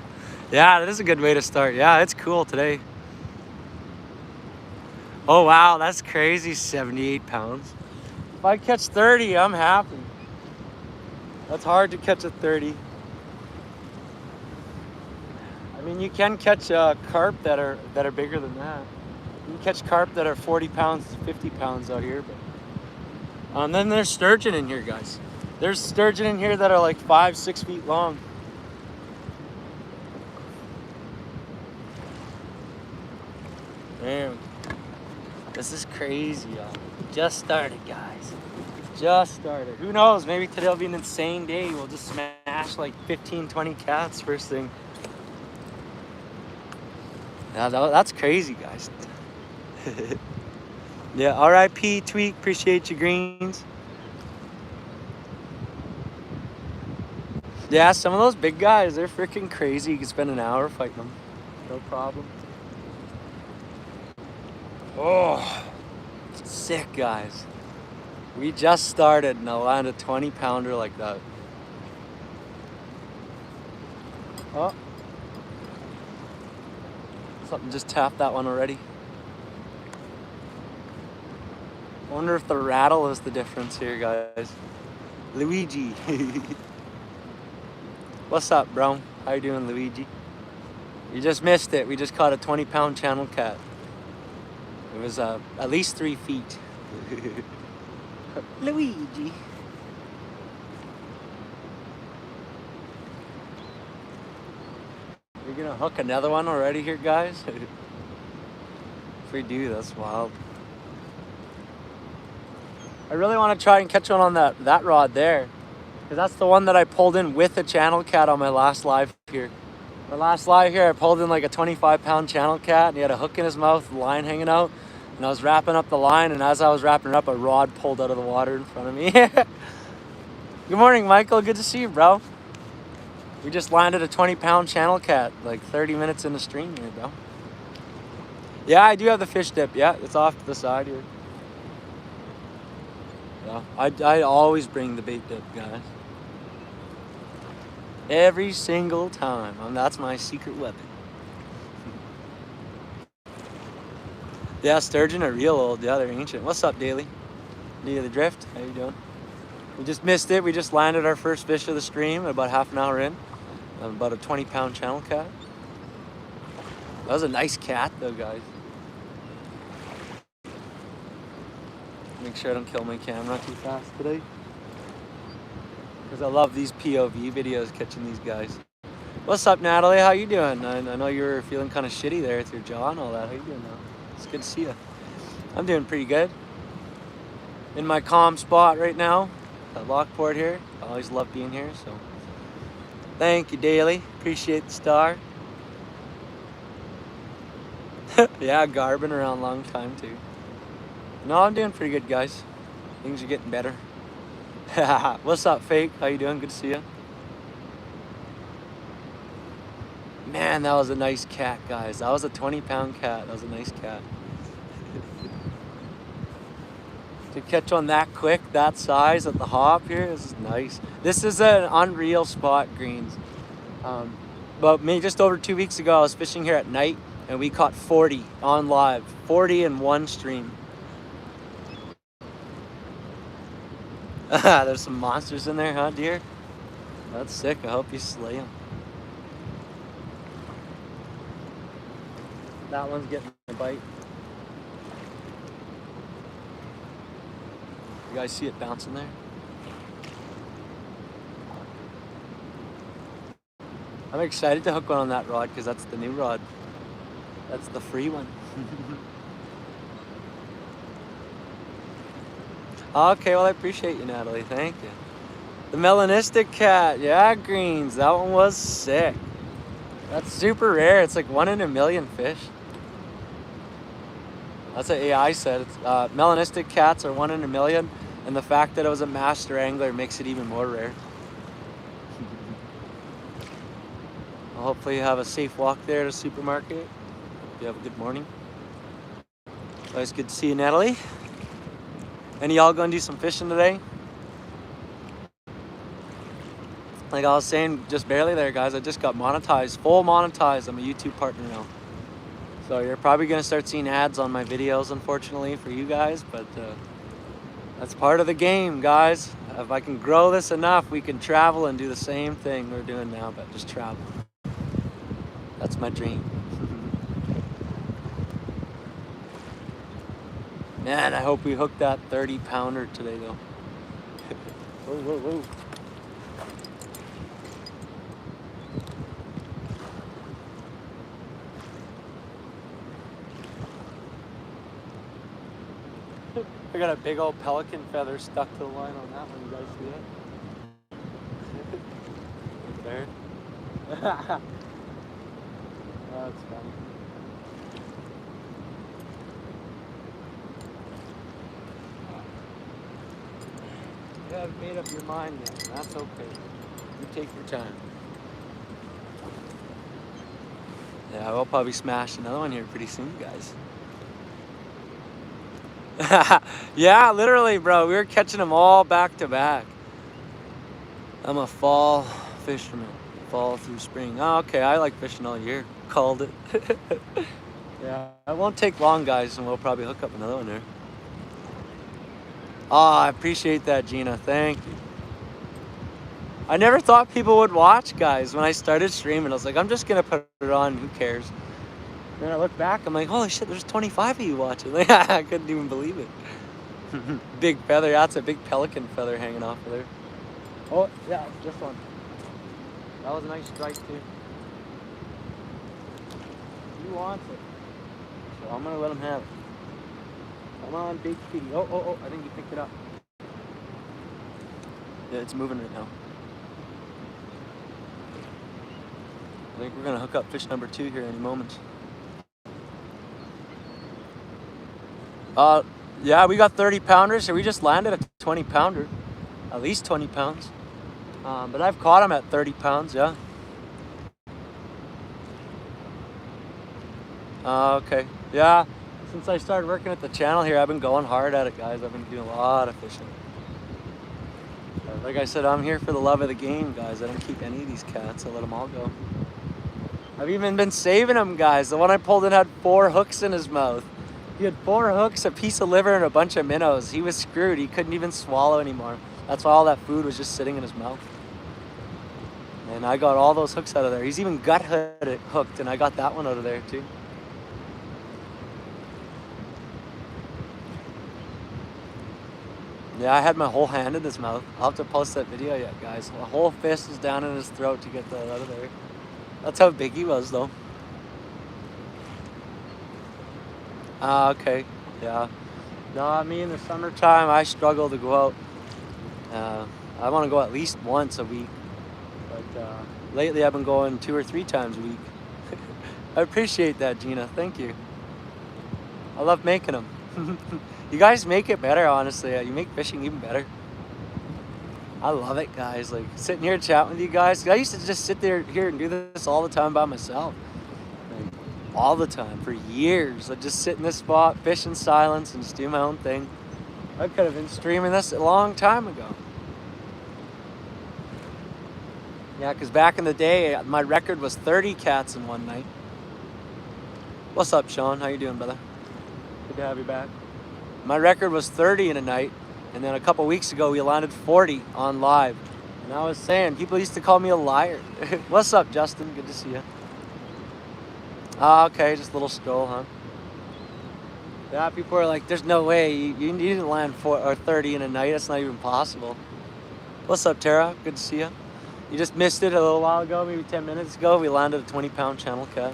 Yeah, that is a good way to start. Yeah, it's cool today. Oh, wow, that's crazy, 78 pounds. If I catch 30, I'm happy. That's hard to catch a 30. I mean, you can catch carp that are bigger than that. You can catch carp that are 40 pounds to 50 pounds out here. But then there's sturgeon in here, guys. There's sturgeon in here that are like 5-6 feet long. Damn. This is crazy, y'all. Just started, guys. Just started. Who knows? Maybe today will be an insane day. We'll just smash like 15, 20 cats first thing. Yeah, that's crazy, guys. Yeah, R.I.P. Tweak. Appreciate you, greens. Yeah, some of those big guys, they're freaking crazy. You can spend an hour fighting them. No problem. Oh, sick, guys. We just started and I landed a 20-pounder like that. Oh. Something just tapped that one already. I wonder if the rattle is the difference here, guys. Luigi. What's up, bro? How you doing, Luigi? You just missed it. We just caught a 20-pound channel cat. It was at least 3 feet. Luigi. You're gonna hook another one already here, guys? If we do, that's wild. I really want to try and catch one on that rod there. Because that's the one that I pulled in with a channel cat on my last live here. My last live here, I pulled in like a 25-pound channel cat and he had a hook in his mouth, the line hanging out. And I was wrapping up the line, and as I was wrapping it up, a rod pulled out of the water in front of me. Good morning, Michael. Good to see you, bro. We just landed a 20-pound channel cat like 30 minutes in the stream here, bro. Yeah, I do have the fish dip. Yeah, it's off to the side here. Yeah, I always bring the bait dip, guys. Every single time. That's my secret weapon. Yeah, sturgeon are real old. Yeah, they're ancient. What's up, Daily? Near the drift. How you doing? We just missed it. We just landed our first fish of the stream about half an hour in. About a 20-pound channel cat. That was a nice cat, though, guys. Make sure I don't kill my camera too fast today. Because I love these POV videos, catching these guys. What's up, Natalie? How you doing? I know you were feeling kind of shitty there with your jaw and all that. How you doing now? It's good to see you. I'm doing pretty good. In my calm spot right now at Lockport here. I always love being here, so thank you, Daily. Appreciate the star. Yeah, Gar been around a long time too. No, I'm doing pretty good, guys. Things are getting better. What's up, Fake? How you doing? Good to see you. Man, that was a nice cat, guys. That was a 20-pound cat. That was a nice cat. To catch one that quick, that size at the hop here, this is nice. This is an unreal spot, greens. But maybe just over 2 weeks ago, I was fishing here at night and we caught 40 on live. 40 in one stream. There's some monsters in there, huh, dear? That's sick. I hope you slay them. That one's getting a bite. You guys see it bouncing there? I'm excited to hook one on that rod because that's the new rod. That's the free one. Okay, well, I appreciate you, Natalie. Thank you. The melanistic cat. Yeah, greens. That one was sick. That's super rare. It's like 1 in a million fish. That's what AI said. It's, melanistic cats are 1 in a million, and the fact that it was a master angler makes it even more rare. Well, hopefully you have a safe walk there to the supermarket. You have a good morning. Always good to see you, Natalie. Any y'all gonna do some fishing today? Like I was saying just barely there, guys, I just got monetized, full monetized. I'm a YouTube partner now. So you're probably gonna start seeing ads on my videos, unfortunately, for you guys, but that's part of the game, guys. If I can grow this enough, we can travel and do the same thing we're doing now, but just travel. That's my dream. Man, I hope we hook that 30-pounder today, though. Whoa, whoa, whoa. I got a big old pelican feather stuck to the line on that one. You guys see that? There. That's funny. You haven't made up your mind yet. That's okay. You take your time. Yeah, we'll probably smash another one here pretty soon, guys. Yeah, literally, bro. We were catching them all back to back. I'm a fall fisherman. Fall through spring. Oh, okay. I like fishing all year. Called it. Yeah, it won't take long, guys, and we'll probably hook up another one there. Oh, I appreciate that, Gina. Thank you. I never thought people would watch, guys. When I started streaming, I was like, I'm just gonna put it on. Who cares? Then I look back, I'm like, holy shit, there's 25 of you watching. Like, I couldn't even believe it. Big feather, that's a big pelican feather hanging off of there. Oh, yeah, just one. That was a nice strike, too. He wants it. So I'm gonna let him have it. Come on, big kitty. Oh, oh, oh, I think he picked it up. Yeah, it's moving right now. I think we're gonna hook up fish number 2 here any moment. Yeah, we got 30-pounders, so we just landed a 20-pounder, at least 20 pounds. But I've caught them at 30 pounds, yeah. Okay, yeah. Since I started working at the channel here, I've been going hard at it, guys. I've been doing a lot of fishing. Like I said, I'm here for the love of the game, guys. I don't keep any of these cats. I let them all go. I've even been saving them, guys. The one I pulled in had 4 hooks in his mouth. He had 4 hooks, a piece of liver, and a bunch of minnows. He was screwed. He couldn't even swallow anymore. That's why all that food was just sitting in his mouth. And I got all those hooks out of there. He's even gut hooked, and I got that one out of there too. Yeah, I had my whole hand in his mouth. I'll have to post that video yet, guys. The whole fist was down in his throat to get that out of there. That's how big he was, though. Okay, yeah. No, me in the summertime, I struggle to go out. I want to go at least once a week. But lately I've been going 2 or 3 times a week. I appreciate that, Gina. Thank you. I love making them. You guys make it better, honestly. You make fishing even better. I love it, guys. Like, sitting here chatting with you guys. I used to just sit here and do this all the time by myself. Like, all the time, for years. I'd just sit in this spot, fish in silence, and just do my own thing. I could have been streaming this a long time ago. Yeah, because back in the day, my record was 30 cats in one night. What's up, Sean? How you doing, brother? Good to have you back. My record was 30 in a night,
And then a couple weeks ago, we landed 40 on live. And I was saying, people used to call me a liar. What's up, Justin? Good to see you. Ah, okay, just a little stroll, huh? Yeah, people are like, there's no way. You didn't land 30 in a night. That's not even possible. What's up, Tara? Good to see you. You just missed it a little while ago, maybe 10 minutes ago. We landed a 20-pound channel cat.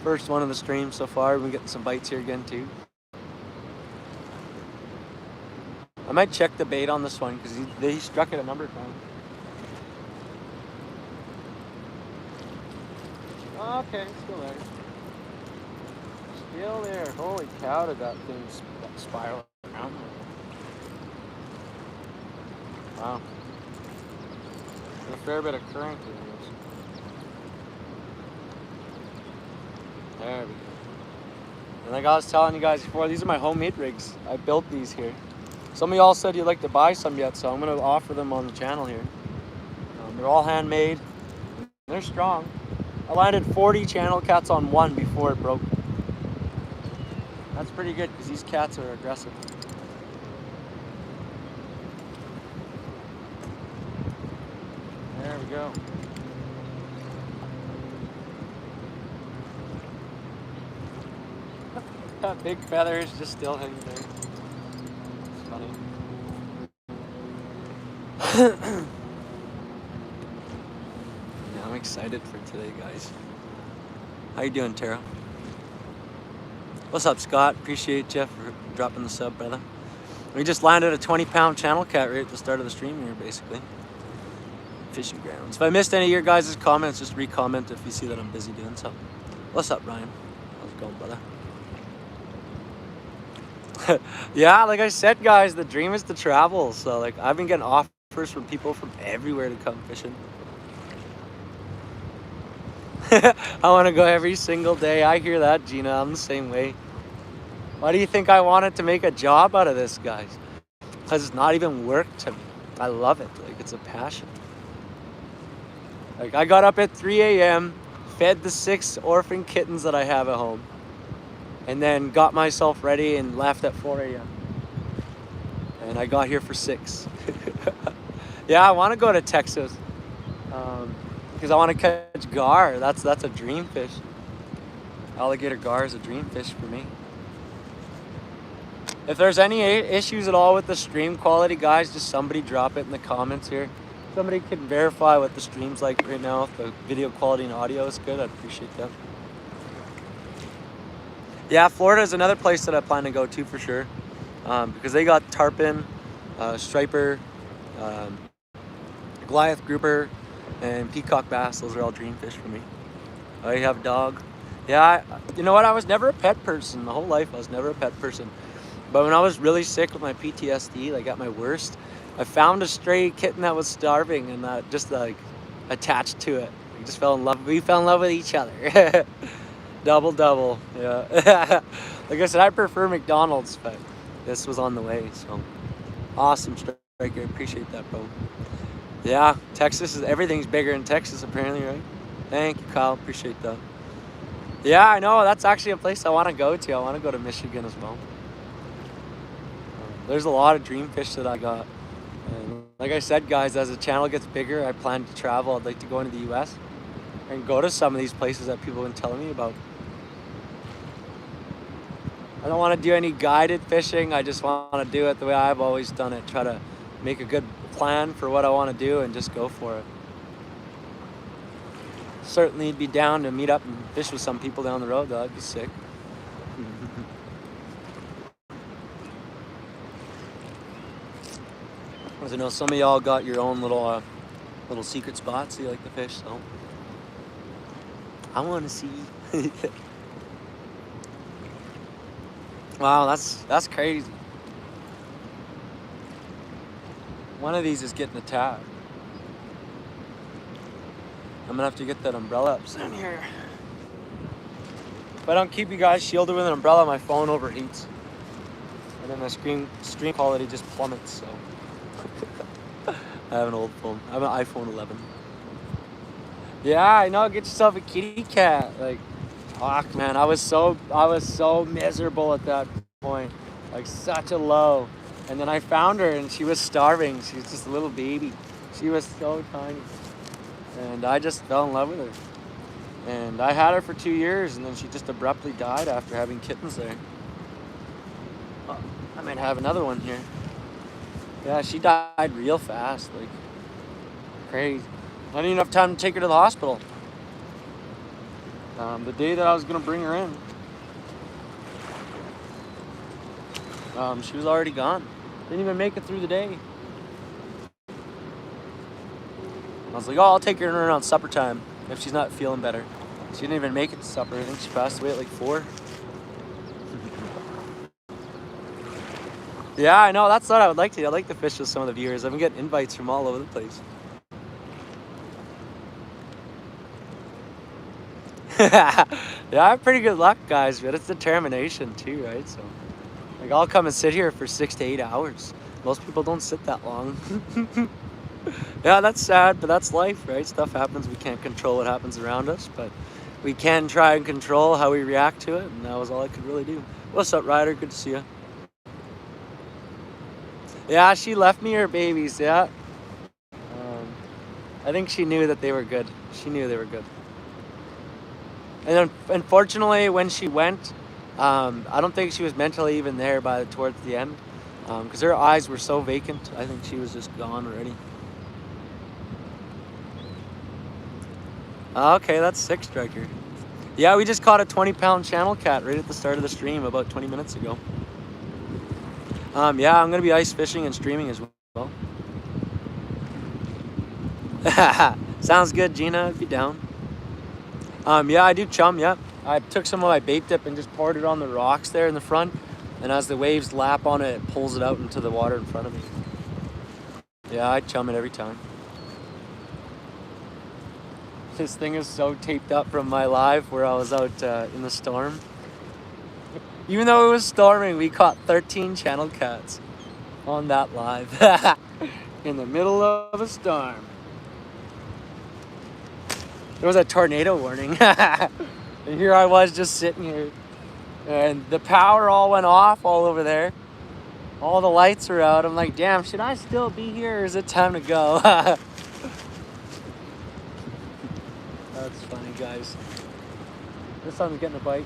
First one of the stream so far. We've been getting some bites here again, too. I might check the bait on this one because he struck it a number of times. Oh, okay, still there. Still there. Holy cow, did that thing spiral around? Wow. There's a fair bit of current in this. There we go. And like I was telling you guys before, these are my homemade rigs. I built these here. Some of y'all said you'd like to buy some yet, so I'm going to offer them on the channel here. They're all handmade. They're strong. I landed 40 channel cats on one before it broke. That's pretty good because these cats are aggressive. There we go. That big feather is just still hanging there. It's funny. Yeah, I'm excited for today, guys. How you doing, Tara? What's up, Scott? Appreciate you for dropping the sub, brother. We just landed a 20-pound channel cat right at the start of the stream here, basically. Fishing grounds. If I missed any of your guys' comments, just re-comment if you see that I'm busy doing something. What's up, Ryan? How's it going, brother? Yeah, like I said, guys, the dream is to travel. So, like, I've been getting offers from people from everywhere to come fishing. I want to go every single day. I hear that, Gina. I'm the same way. Why do you think I wanted to make a job out of this, guys? Because it's not even work to me. I love it. Like, it's a passion. Like, I got up at 3 a.m., fed the 6 orphan kittens that I have at home, and then got myself ready and left at 4 a.m. And I got here for 6. Yeah, I want to go to Texas because I want to catch gar. That's a dream fish. Alligator gar is a dream fish for me. If there's any issues at all with the stream quality, guys, just somebody drop it in the comments here. Somebody can verify what the stream's like right now. If the video quality and audio is good, I'd appreciate that. Yeah, Florida is another place that I plan to go to for sure, because they got tarpon, striper, Goliath grouper, and peacock bass. Those are all dream fish for me. I have a dog. Yeah, you know what? I was never a pet person. My whole life, I was never a pet person. But when I was really sick with my PTSD, like at my worst, I found a stray kitten that was starving, and just like attached to it. We just fell in love. We fell in love with each other. Double, yeah. Like I said, I prefer McDonald's, but this was on the way, so awesome striker. Appreciate that, bro. Yeah, everything's bigger in Texas apparently, right? Thank you, Kyle. Appreciate that. Yeah, I know. That's actually a place I want to go to. I want to go to Michigan as well. There's a lot of dream fish that I got. And like I said, guys, as the channel gets bigger, I plan to travel. I'd like to go into the U.S. and go to some of these places that people have been telling me about. I don't want to do any guided fishing. I just want to do it the way I've always done it. Try to make a good plan for what I want to do and just go for it. Certainly be down to meet up and fish with some people down the road, though. That'd be sick. As I know, some of y'all got your own little secret spots you like to fish, so I want to see. Wow, that's crazy. One of these is getting attacked. I'm gonna have to get that umbrella up soon here. If I don't keep you guys shielded with an umbrella, my phone overheats. And then the stream quality just plummets, so. I have an old phone. I have an iPhone 11. Yeah, I know. Get yourself a kitty cat. Like, fuck, man. I was so miserable at that point. Like, such a low. And then I found her and she was starving. She was just a little baby. She was so tiny. And I just fell in love with her. And I had her for 2 years, and then she just abruptly died after having kittens there. Oh, I might have another one here. Yeah, she died real fast, like crazy. I didn't even have time to take her to the hospital. The day that I was gonna bring her in, she was already gone. Didn't even make it through the day. I was like, oh, I'll take her in around supper time if she's not feeling better. She didn't even make it to supper. I think she passed away at like 4. Yeah, I know. That's what I would like to do. I'd like to fish with some of the viewers. I've been getting invites from all over the place. Yeah, I have pretty good luck, guys, but it's determination too, right? So, like, I'll come and sit here for 6 to 8 hours. Most people don't sit that long. Yeah, that's sad, but that's life, right? Stuff happens. We can't control what happens around us, but we can try and control how we react to it, and that was all I could really do. What's up, Ryder? Good to see you. Yeah, she left me her babies, yeah. I think she knew that they were good. She knew they were good. And then, unfortunately, when she went, I don't think she was mentally even there towards the end, because her eyes were so vacant. I think she was just gone already. Okay, that's 6 striker. Yeah, we just caught a 20-pound channel cat right at the start of the stream about 20 minutes ago. Yeah, I'm gonna be ice fishing and streaming as well. Sounds good, Gina. I'd be down. Yeah, I do chum. Yeah, I took some of my bait dip and just poured it on the rocks there in the front, and as the waves lap on it, it pulls it out into the water in front of me. Yeah, I chum it every time. This thing is so taped up from my live where I was out in the storm. Even though it was storming, we caught 13 channel cats on that live in the middle of a storm. There was a tornado warning. And here I was just sitting here. And the power all went off all over there. All the lights are out. I'm like, damn, should I still be here or is it time to go? That's funny, guys. This one's getting a bite.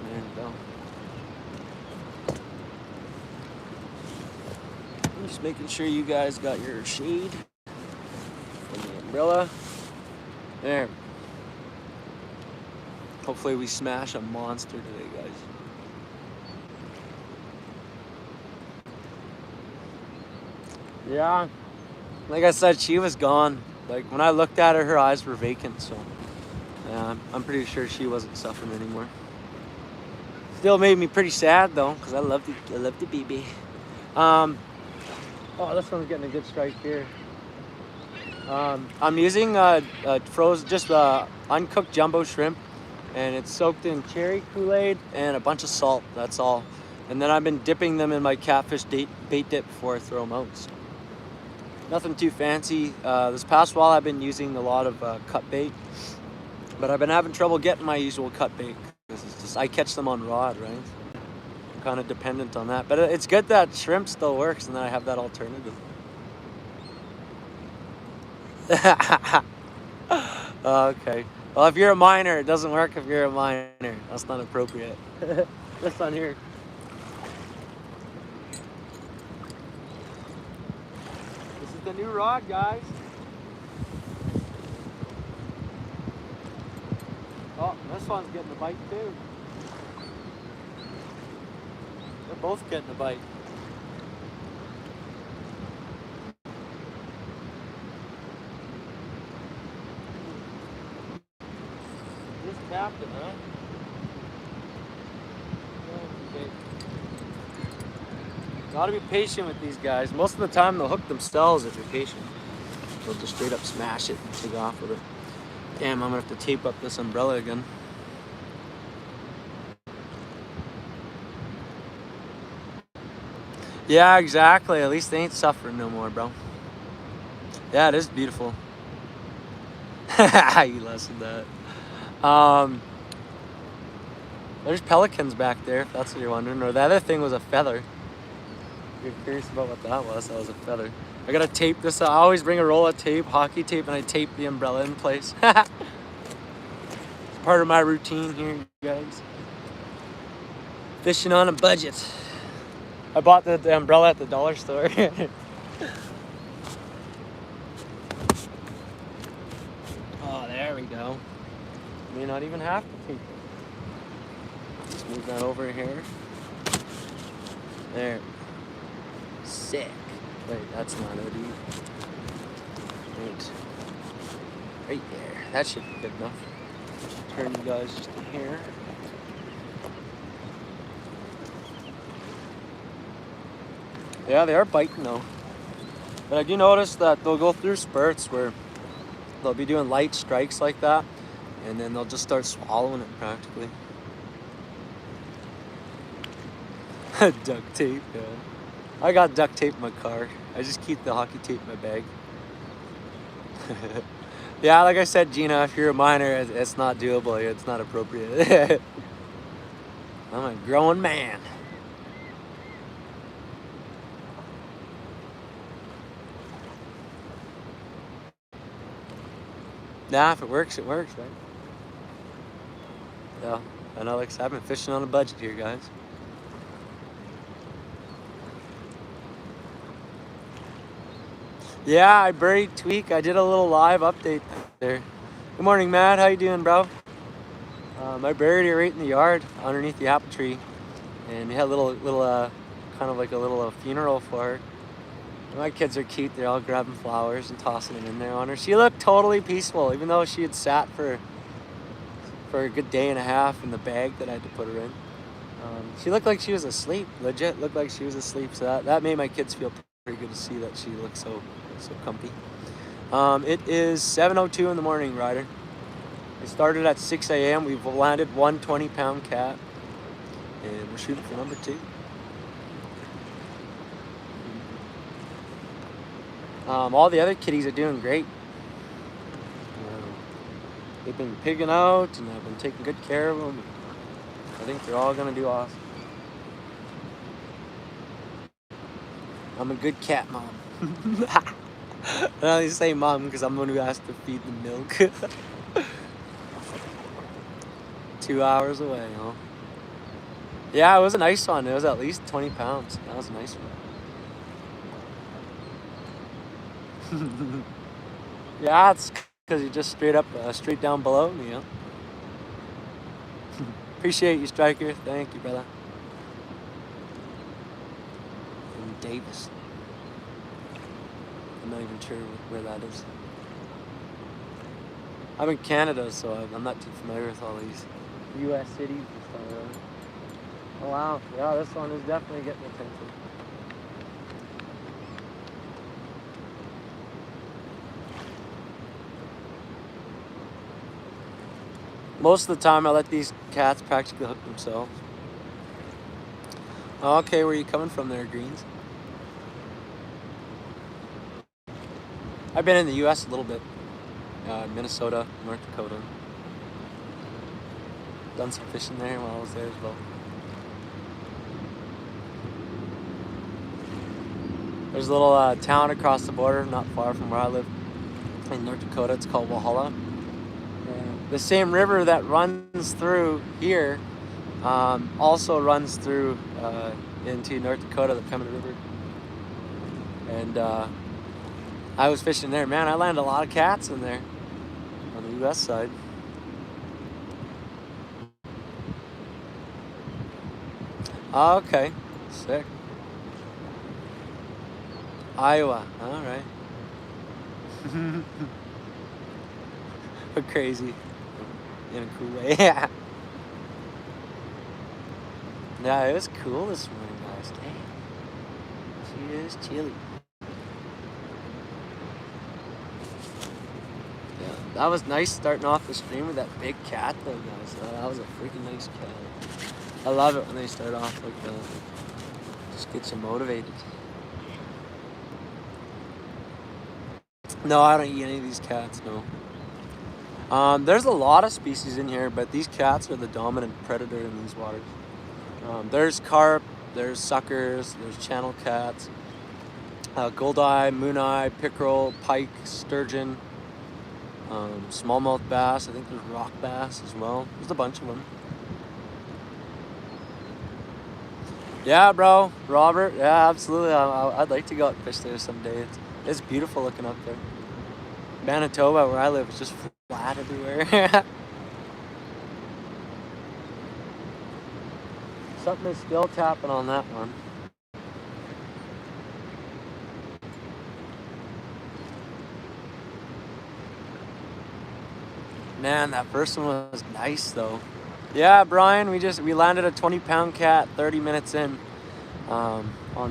There you go. I'm just making sure you guys got your shade and the umbrella. There. Hopefully we smash a monster today, guys. Yeah. Like I said, she was gone. Like, when I looked at her, her eyes were vacant, so yeah, I'm pretty sure she wasn't suffering anymore. Still made me pretty sad, though, because I love the baby. Oh, this one's getting a good strike here. I'm using frozen, just uncooked jumbo shrimp, and it's soaked in cherry Kool-Aid and a bunch of salt, that's all. And then I've been dipping them in my catfish bait dip before I throw them out. So. Nothing too fancy. This past while I've been using a lot of cut bait, but I've been having trouble getting my usual cut bait because it's just, I catch them on rod, right? I'm kind of dependent on that, but it's good that shrimp still works, and then I have that alternative. Okay. Well, if you're a minor, it doesn't work if you're a minor. That's not appropriate. This one here. The new rod, guys. Oh, this one's getting a bite too. They're both getting a bite. Just tapped it, huh? Okay. Gotta be patient with these guys. Most of the time they'll hook themselves if you're patient. They'll just straight up smash it and take off with it. Damn, I'm gonna have to tape up this umbrella again. Yeah, exactly. At least they ain't suffering no more, bro. Yeah, it is beautiful. You lessened that. There's pelicans back there, if that's what you're wondering. Or the other thing was a feather. If you're curious about what that was a feather. I gotta tape this. I always bring a roll of tape, hockey tape, and I tape the umbrella in place. It's part of my routine here, you guys. Fishing on a budget. I bought the umbrella at the dollar store. Oh, there we go. May not even have to tape it. Just move that over here. There. Sick. Wait, that's not it either. Right there. That should be good enough. Turn you guys just to here. Yeah, they are biting though. But I do notice that they'll go through spurts where they'll be doing light strikes like that, and then they'll just start swallowing it practically. Duct tape, yeah. I got duct tape in my car. I just keep the hockey tape in my bag. Yeah, like I said, Gina, if you're a minor, it's not doable. It's not appropriate. I'm a grown man. Nah, if it works, right? Yeah, I know, like I said, I've been fishing on a budget here, guys. Yeah, I buried Tweak. I did a little live update there. Good morning, Matt. How you doing, bro? I buried her right in the yard underneath the apple tree, and we had a little kind of like a little funeral for her. And my kids are cute. They're all grabbing flowers and tossing them in there on her. She looked totally peaceful, even though she had sat for a good day and a half in the bag that I had to put her in. She looked like she was asleep. Legit looked like she was asleep. So that made my kids feel pretty good to see that she looked so comfy. It is 7:02 in the morning, Ryder. It started at 6 a.m. We've landed one 20-pound cat, and we're shooting for number 2. All the other kitties are doing great. They've been pigging out, and I've been taking good care of them. I think they're all gonna do awesome. I'm a good cat mom. I only say mom because I'm the one who has to feed the milk. 2 hours away, huh? Yeah, it was a nice one. It was at least 20 pounds. That was a nice one. Yeah, it's because you're just straight down below me, huh? Appreciate you, Striker. Thank you, brother. And Davis. I'm not even sure where that is. I'm in Canada, so I'm not too familiar with all these U.S. cities and stuff like that. Oh wow, yeah, this one is definitely getting attention. Most of the time I let these cats practically hook themselves. Okay, where are you coming from there, Greens? I've been in the U.S. a little bit. Minnesota, North Dakota. Done some fishing there while I was there as well. There's a little town across the border, not far from where I live, in North Dakota. It's called Walhalla. The same river that runs through here also runs through into North Dakota, the Pembina River. And I was fishing there. Man, I landed a lot of cats in there on the U.S. side. Okay, sick. Iowa, all right. But crazy in a cool way. Yeah. Yeah, it was cool this morning, guys. Dang. She is chilly. Yeah, that was nice starting off the stream with that big cat though, guys. That was a freaking nice cat. I love it when they start off like that. Just gets you motivated. No, I don't eat any of these cats, no. There's a lot of species in here, but these cats are the dominant predator in these waters. There's carp, there's suckers, there's channel cats, goldeye, mooneye, pickerel, pike, sturgeon, smallmouth bass. I think there's rock bass as well. There's a bunch of them. Yeah, bro, Robert. Yeah, absolutely. I'd like to go out and fish there someday. It's beautiful looking up there. Manitoba, where I live, is just flat everywhere. Something is still tapping on that one. Man, that first one was nice though. Yeah, Brian, we landed a 20-pound cat 30 minutes in on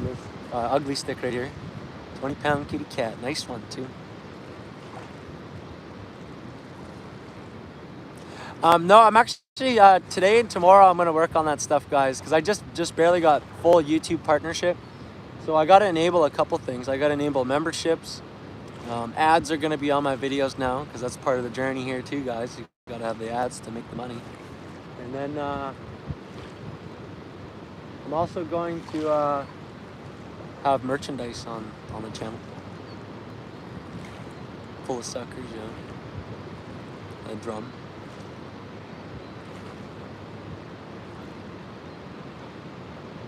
this ugly stick right here. 20-pound kitty cat. Nice one too. No, I'm actually today and tomorrow I'm gonna work on that stuff, guys, because I just barely got full YouTube partnership. So I gotta enable a couple things. I gotta enable memberships. Ads are gonna be on my videos now because that's part of the journey here too, guys. You gotta have the ads to make the money. And then I'm also going to have merchandise on the channel, full of suckers, a drum.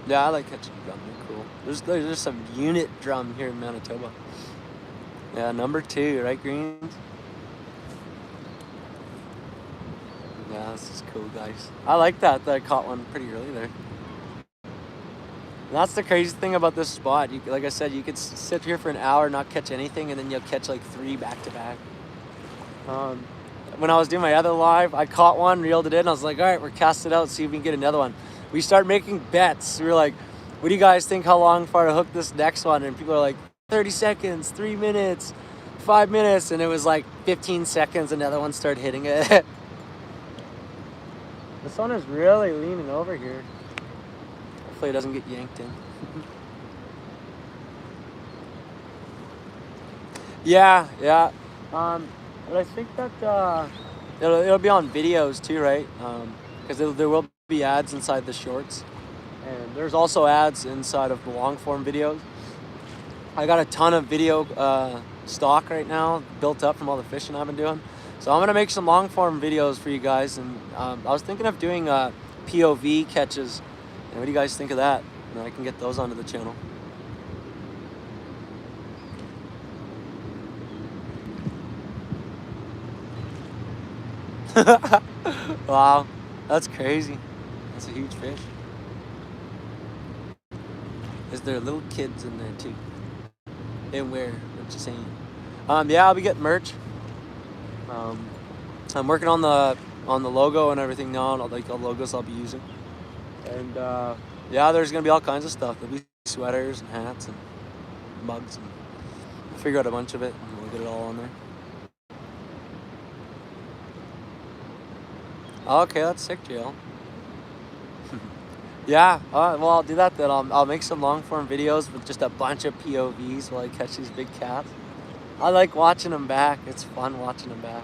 Yeah, I like catching drum. They're cool. There's some unit drum here in Manitoba. Yeah, number 2, right, Greens? Yeah, this is cool, guys. I like that I caught one pretty early there. And that's the crazy thing about this spot. Like I said, you could sit here for an hour, not catch anything, and then you'll catch like 3 back to back. When I was doing my other live, I caught one, reeled it in. I was like, all right, we're casting it out, see if we can get another one. We started making bets. We were like, what do you guys think how long for to hook this next one? And people are like, 30 seconds, 3 minutes, 5 minutes. And it was like 15 seconds, another one started hitting it. The sun is really leaning over here. Hopefully it doesn't get yanked in. Yeah. But I think that it'll be on videos too, right? Because there will be ads inside the shorts. And there's also ads inside of the long form videos. I got a ton of video stock right now built up from all the fishing I've been doing. So I'm going to make some long form videos for you guys. And I was thinking of doing POV catches. And what do you guys think of that? And I can get those onto the channel. Wow, that's crazy. That's a huge fish. Is there little kids in there too? And where? What you saying? Yeah, I'll be getting merch. I'm working on the logo and everything now, and all the logos I'll be using. And yeah, there's gonna be all kinds of stuff. There'll be sweaters and hats and mugs, and we'll figure out a bunch of it, and we'll get it all on there. Okay, that's sick, JL. Yeah, well, I'll do that then. I'll make some long form videos with just a bunch of POVs while I catch these big cats. I like watching them back. It's fun watching them back.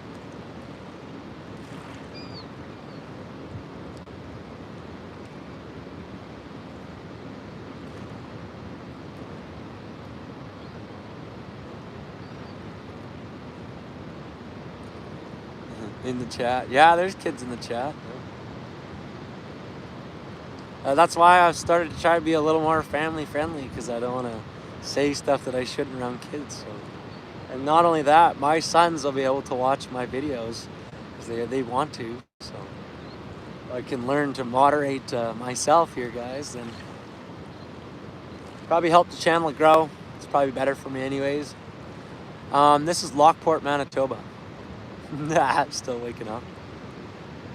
In the chat. Yeah, there's kids in the chat. That's why I've started to try to be a little more family friendly, because I don't want to say stuff that I shouldn't around kids. So. And not only that, my sons will be able to watch my videos because they want to. So I can learn to moderate myself here, guys, and probably help the channel grow. It's probably better for me anyways. This is Lockport, Manitoba. I'm still waking up.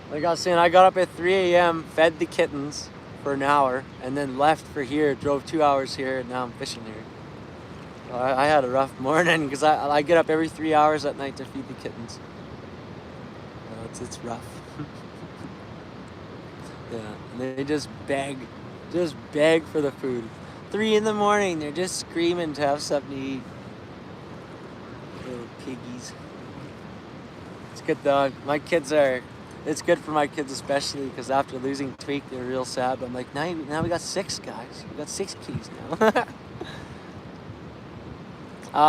Like I was saying, I got up at 3 a.m., fed the kittens for an hour, and then left for here, drove 2 hours here, and now I'm fishing here. I had a rough morning because I get up every 3 hours at night to feed the kittens. It's rough. Yeah, and they just beg for the food. 3 in the morning, they're just screaming to have something to eat. Little piggies. It's good dog. It's good for my kids especially because after losing Tweak, they're real sad. But I'm like, now we got 6 guys. We got 6 kitties now.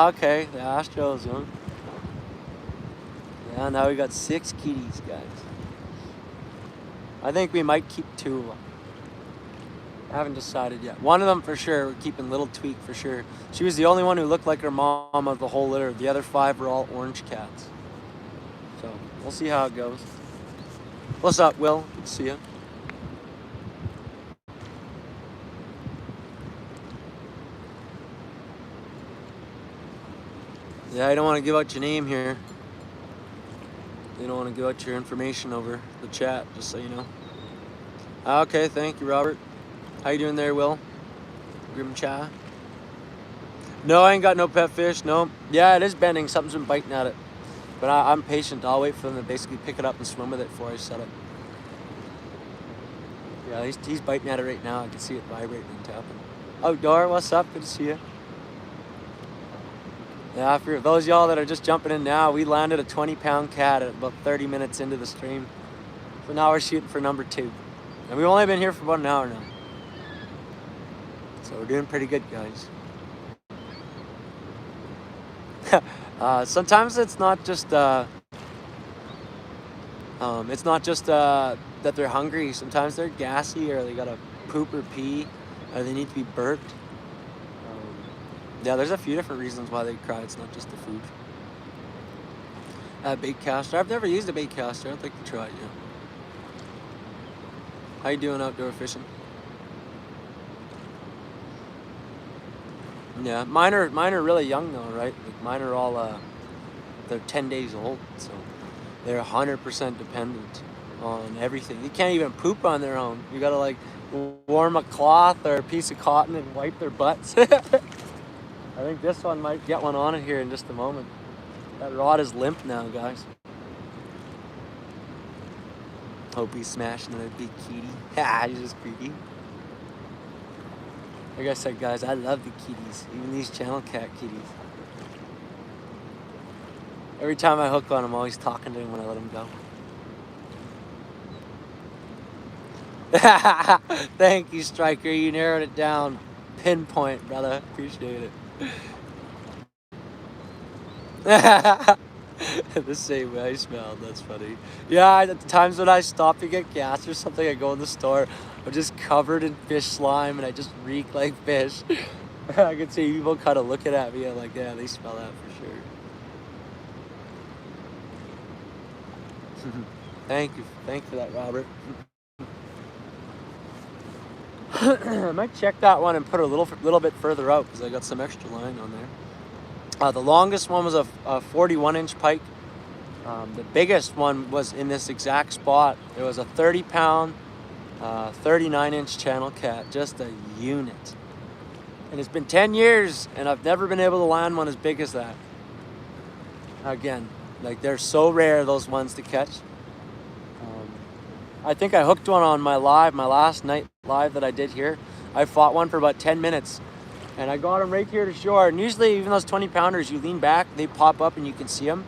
Okay, the Astros, huh? Yeah, now we got 6 kitties, guys. I think we might keep 2 of them. I haven't decided yet. One of them for sure. We're keeping Little Tweak for sure. She was the only one who looked like her mom of the whole litter. The other 5 were all orange cats. So we'll see how it goes. What's up, Will? Good to see you. Yeah, I don't want to give out your name here. You don't want to give out your information over the chat, just so you know. Okay, thank you, Robert. How you doing there, Will? Grim Cha? No, I ain't got no pet fish, no. Yeah, it is bending. Something's been biting at it. But I'm patient. I'll wait for them to basically pick it up and swim with it before I set it. Yeah, he's biting at it right now. I can see it vibrating and tapping. Oh, Dora, what's up? Good to see you. Yeah, for those of y'all that are just jumping in now, we landed a 20-pound cat at about 30 minutes into the stream. So now we're shooting for number 2. And we've only been here for about an hour now. So we're doing pretty good, guys. Sometimes it's not just that they're hungry. Sometimes they're gassy, or they gotta poop or pee, or they need to be burped. Yeah, there's a few different reasons why they cry. It's not just the food. Bait caster. I've never used a bait caster. I'd like to try it, yeah. How you doing outdoor fishing? Yeah, mine are really young though, right? Like mine are all they're 10 days old, so they're 100% dependent on everything. You can't even poop on their own. You gotta like warm a cloth or a piece of cotton and wipe their butts. I think this one might get one on it here in just a moment. That rod is limp now, guys. Hope he's smashing another big kitty. Ha, he's just creepy. Like I said, guys, I love the kitties. Even these channel cat kitties. Every time I hook on, I'm always talking to him when I let him go. Thank you, Striker. You narrowed it down. Pinpoint, brother. Appreciate it. The same way I smelled. That's funny. Yeah, at the times when I stop to get gas or something, I go in the store, I'm just covered in fish slime and I just reek like fish. I can see people kind of looking at me. I'm like, yeah, they smell that for sure. Thank you for that, Robert. I might check that one and put it a little bit further out because I got some extra line on there. The longest one was a 41-inch pike. The biggest one was in this exact spot. It was a 30-pound, 39-inch channel cat, just a unit. And it's been 10 years, and I've never been able to land one as big as that. Again, like they're so rare, those ones to catch. I think I hooked one on my last night live that I did here. I fought one for about 10 minutes. And I got him right here to shore. And usually, even those 20-pounders, you lean back, they pop up and you can see them.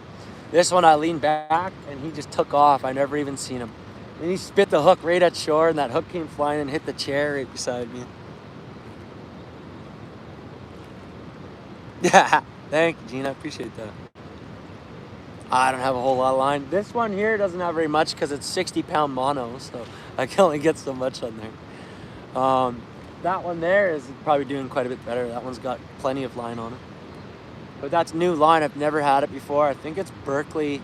This one, I leaned back and he just took off. I never even seen him. And he spit the hook right at shore, and that hook came flying and hit the chair right beside me. Yeah, thank you, Gina. I appreciate that. I don't have a whole lot of line. This one here doesn't have very much because it's 60-pound mono, so I can only get so much on there. That one there is probably doing quite a bit better. That one's got plenty of line on it. But that's new line. I've never had it before. I think it's Berkeley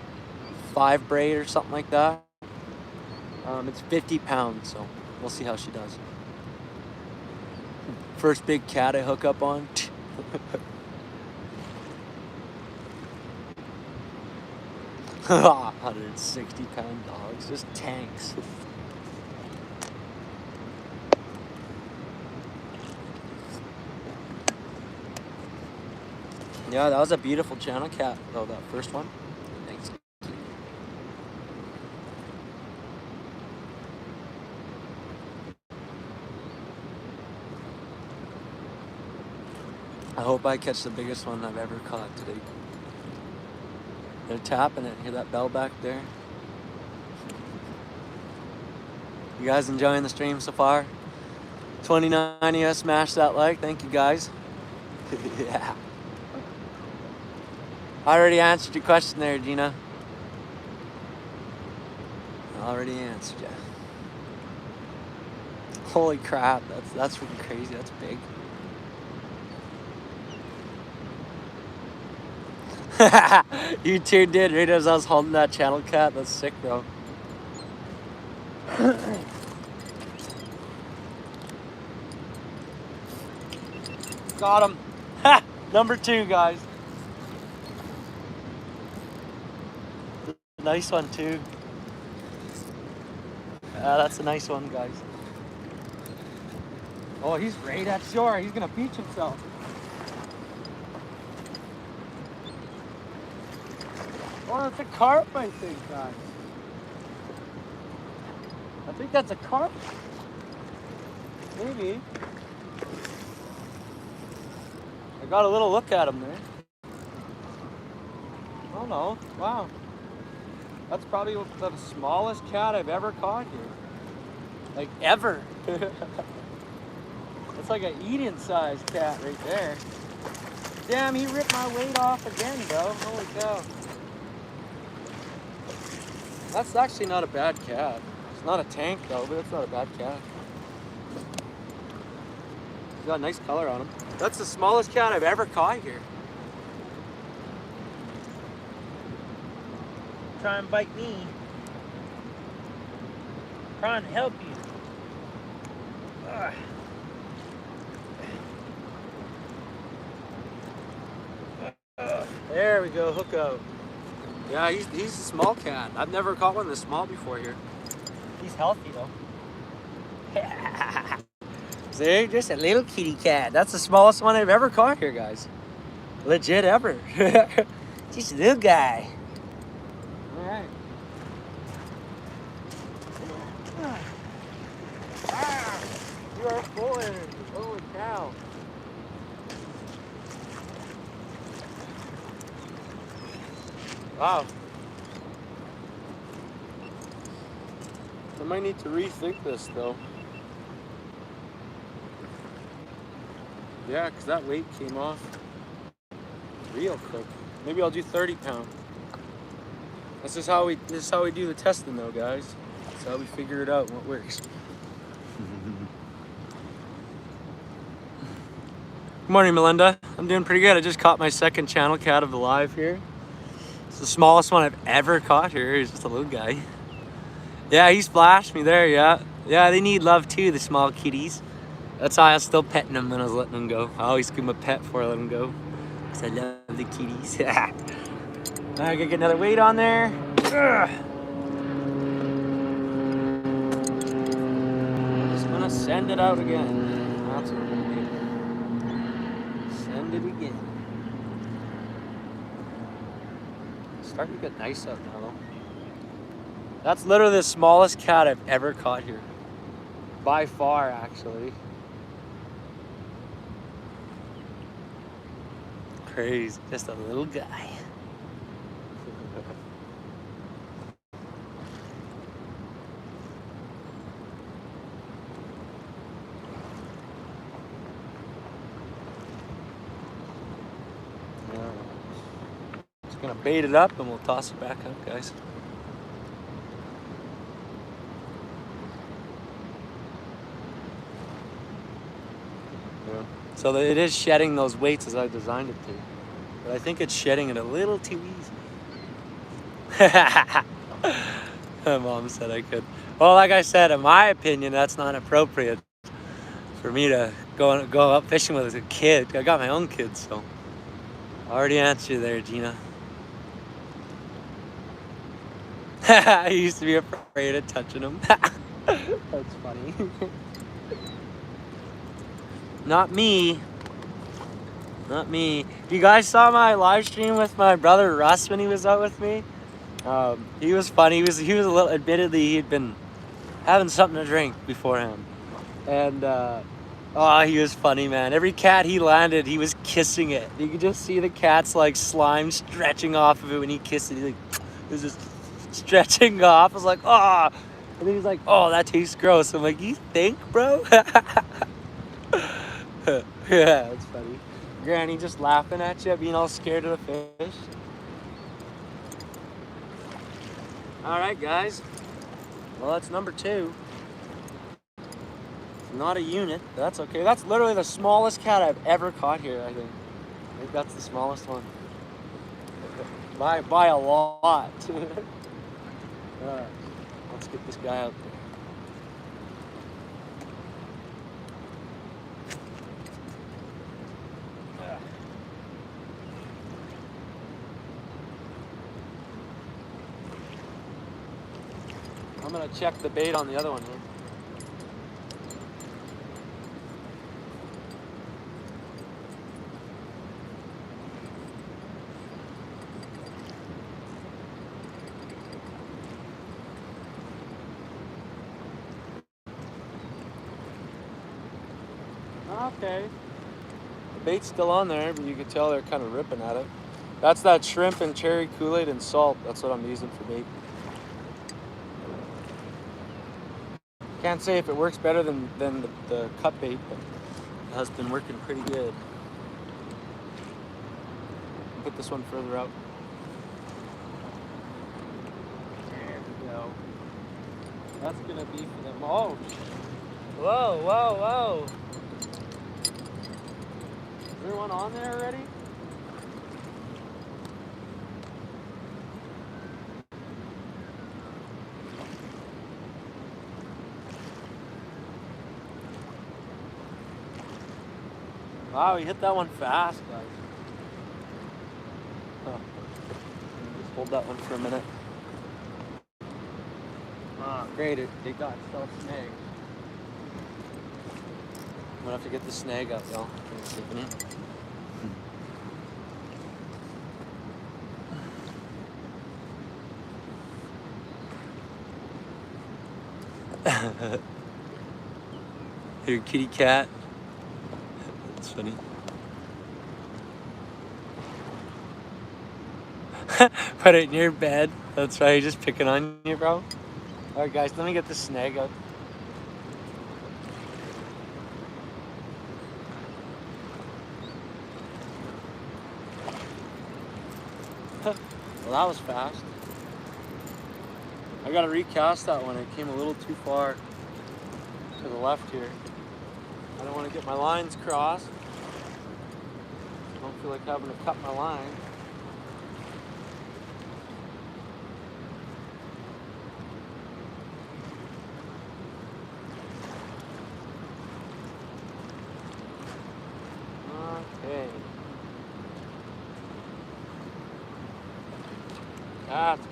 5 braid or something like that. It's 50 pounds, so we'll see how she does. First big cat I hook up on. 160-pound dogs, just tanks. Yeah, that was a beautiful channel cat, though, that first one. Thanks. I hope I catch the biggest one I've ever caught today. They're tapping it. Hear that bell back there? You guys enjoying the stream so far? 29 US, smash that like. Thank you guys. Yeah. I already answered your question there, Gina. I already answered you. Holy crap, that's freaking crazy. That's big. You tuned in right as I was holding that channel cat. That's sick, bro. Got him. Ha! Number 2, guys. Nice one, too. That's a nice one, guys. Oh, he's right at shore. He's gonna beach himself. Oh, that's a carp, I think, guys. I think that's a carp. Maybe. I got a little look at him there. Oh no, wow. That's probably the smallest cat I've ever caught here. Like, ever. It's like an eating-sized cat right there. Damn, he ripped my weight off again, bro. Holy cow. That's actually not a bad cat. It's not a tank, though, but it's not a bad cat. He's got a nice color on him. That's the smallest cat I've ever caught here.
Try and bite me. Trying to help you. Ugh.
There we go, hook out. Yeah, he's a small cat. I've never caught one this small before here.
He's healthy though.
See, just a little kitty cat. That's the smallest one I've ever caught here, guys. Legit ever. Just a little guy. All right. You are full energy. Holy cow. Wow.
I might need to rethink this though. Yeah, because that weight came off real quick. Maybe I'll do 30 pound. This is how we do the testing though, guys. That's how we figure it out what works.
Good morning, Melinda. I'm doing pretty good. I just caught my second channel cat of the live here. It's the smallest one I've ever caught here. He's just a little guy. Yeah, he splashed me there, yeah. Yeah, they need love too, the small kitties. That's why I was still petting them when I was letting them go. I always give them a pet before I let them go. Because I love the kitties. I gotta get another weight on there. Ugh. I'm just gonna send it out again. That's what we're gonna do. Send it again. It's starting to get nice out now though. That's literally the smallest cat I've ever caught here. By far, actually. Crazy. Just a little guy. Just gonna bait it up and we'll toss it back up, guys. So it is shedding those weights as I designed it to. But I think it's shedding it a little too easy. My mom said I could. Well, like I said, in my opinion, that's not appropriate for me to go out fishing with a kid. I got my own kids, so I already answered you there, Gina. I used to be afraid of touching them. That's funny. Not me. Not me. You guys saw my live stream with my brother Russ when he was out with me? He was funny. He was a little, admittedly, he'd been having something to drink beforehand. And Oh, he was funny, man. Every cat he landed, he was kissing it. You could just see the cat's like slime stretching off of it when he kissed it. He like, it was just stretching off. I was like, oh. And then he's like, oh, that tastes gross. I'm like, you think, bro? Yeah, that's funny. Granny just laughing at you, being all scared of the fish. All right, guys. Well, that's number 2. Not a unit. That's okay. That's literally the smallest cat I've ever caught here, I think. I think that's the smallest one. By a lot. Let's get this guy out there. I'm gonna check the bait on the other one here. Okay. The bait's still on there, but you can tell they're kind of ripping at it. That's that shrimp and cherry Kool-Aid and salt. That's what I'm using for bait. Can't say if it works better than the cut bait, but it has been working pretty good. Put this one further out. There we go. That's gonna be for them. Oh,
Whoa, whoa, whoa.
is there one on there already? Wow, he hit that one fast, guys. Huh. Just hold that one for a minute. Ah, great, it got self-snagged. I'm gonna have to get the snag out, y'all. It's slipping in. Here, kitty cat. That's funny. Put it in your bed. That's right, he's just picking on you, bro. Alright, guys, let me get the snag out. Well, that was fast. I gotta recast that one. It came a little too far to the left here. I don't want to get my lines crossed. I don't feel like having to cut my line. Okay. That's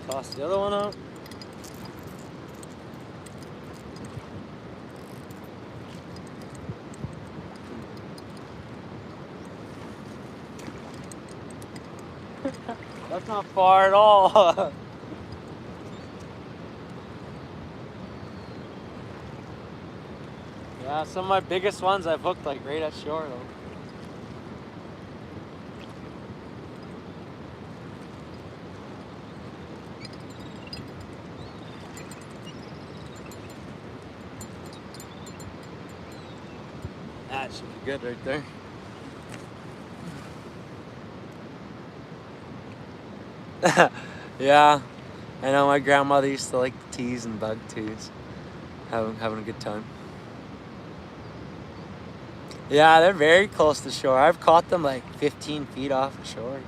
toss the other one out. That's not far at all. Yeah, some of my biggest ones I've hooked like right at shore though. That should be good right there. Yeah, I know my grandmother used to like to tease and bug tease. Having a good time. Yeah, they're very close to shore. I've caught them like 15 feet off the shore.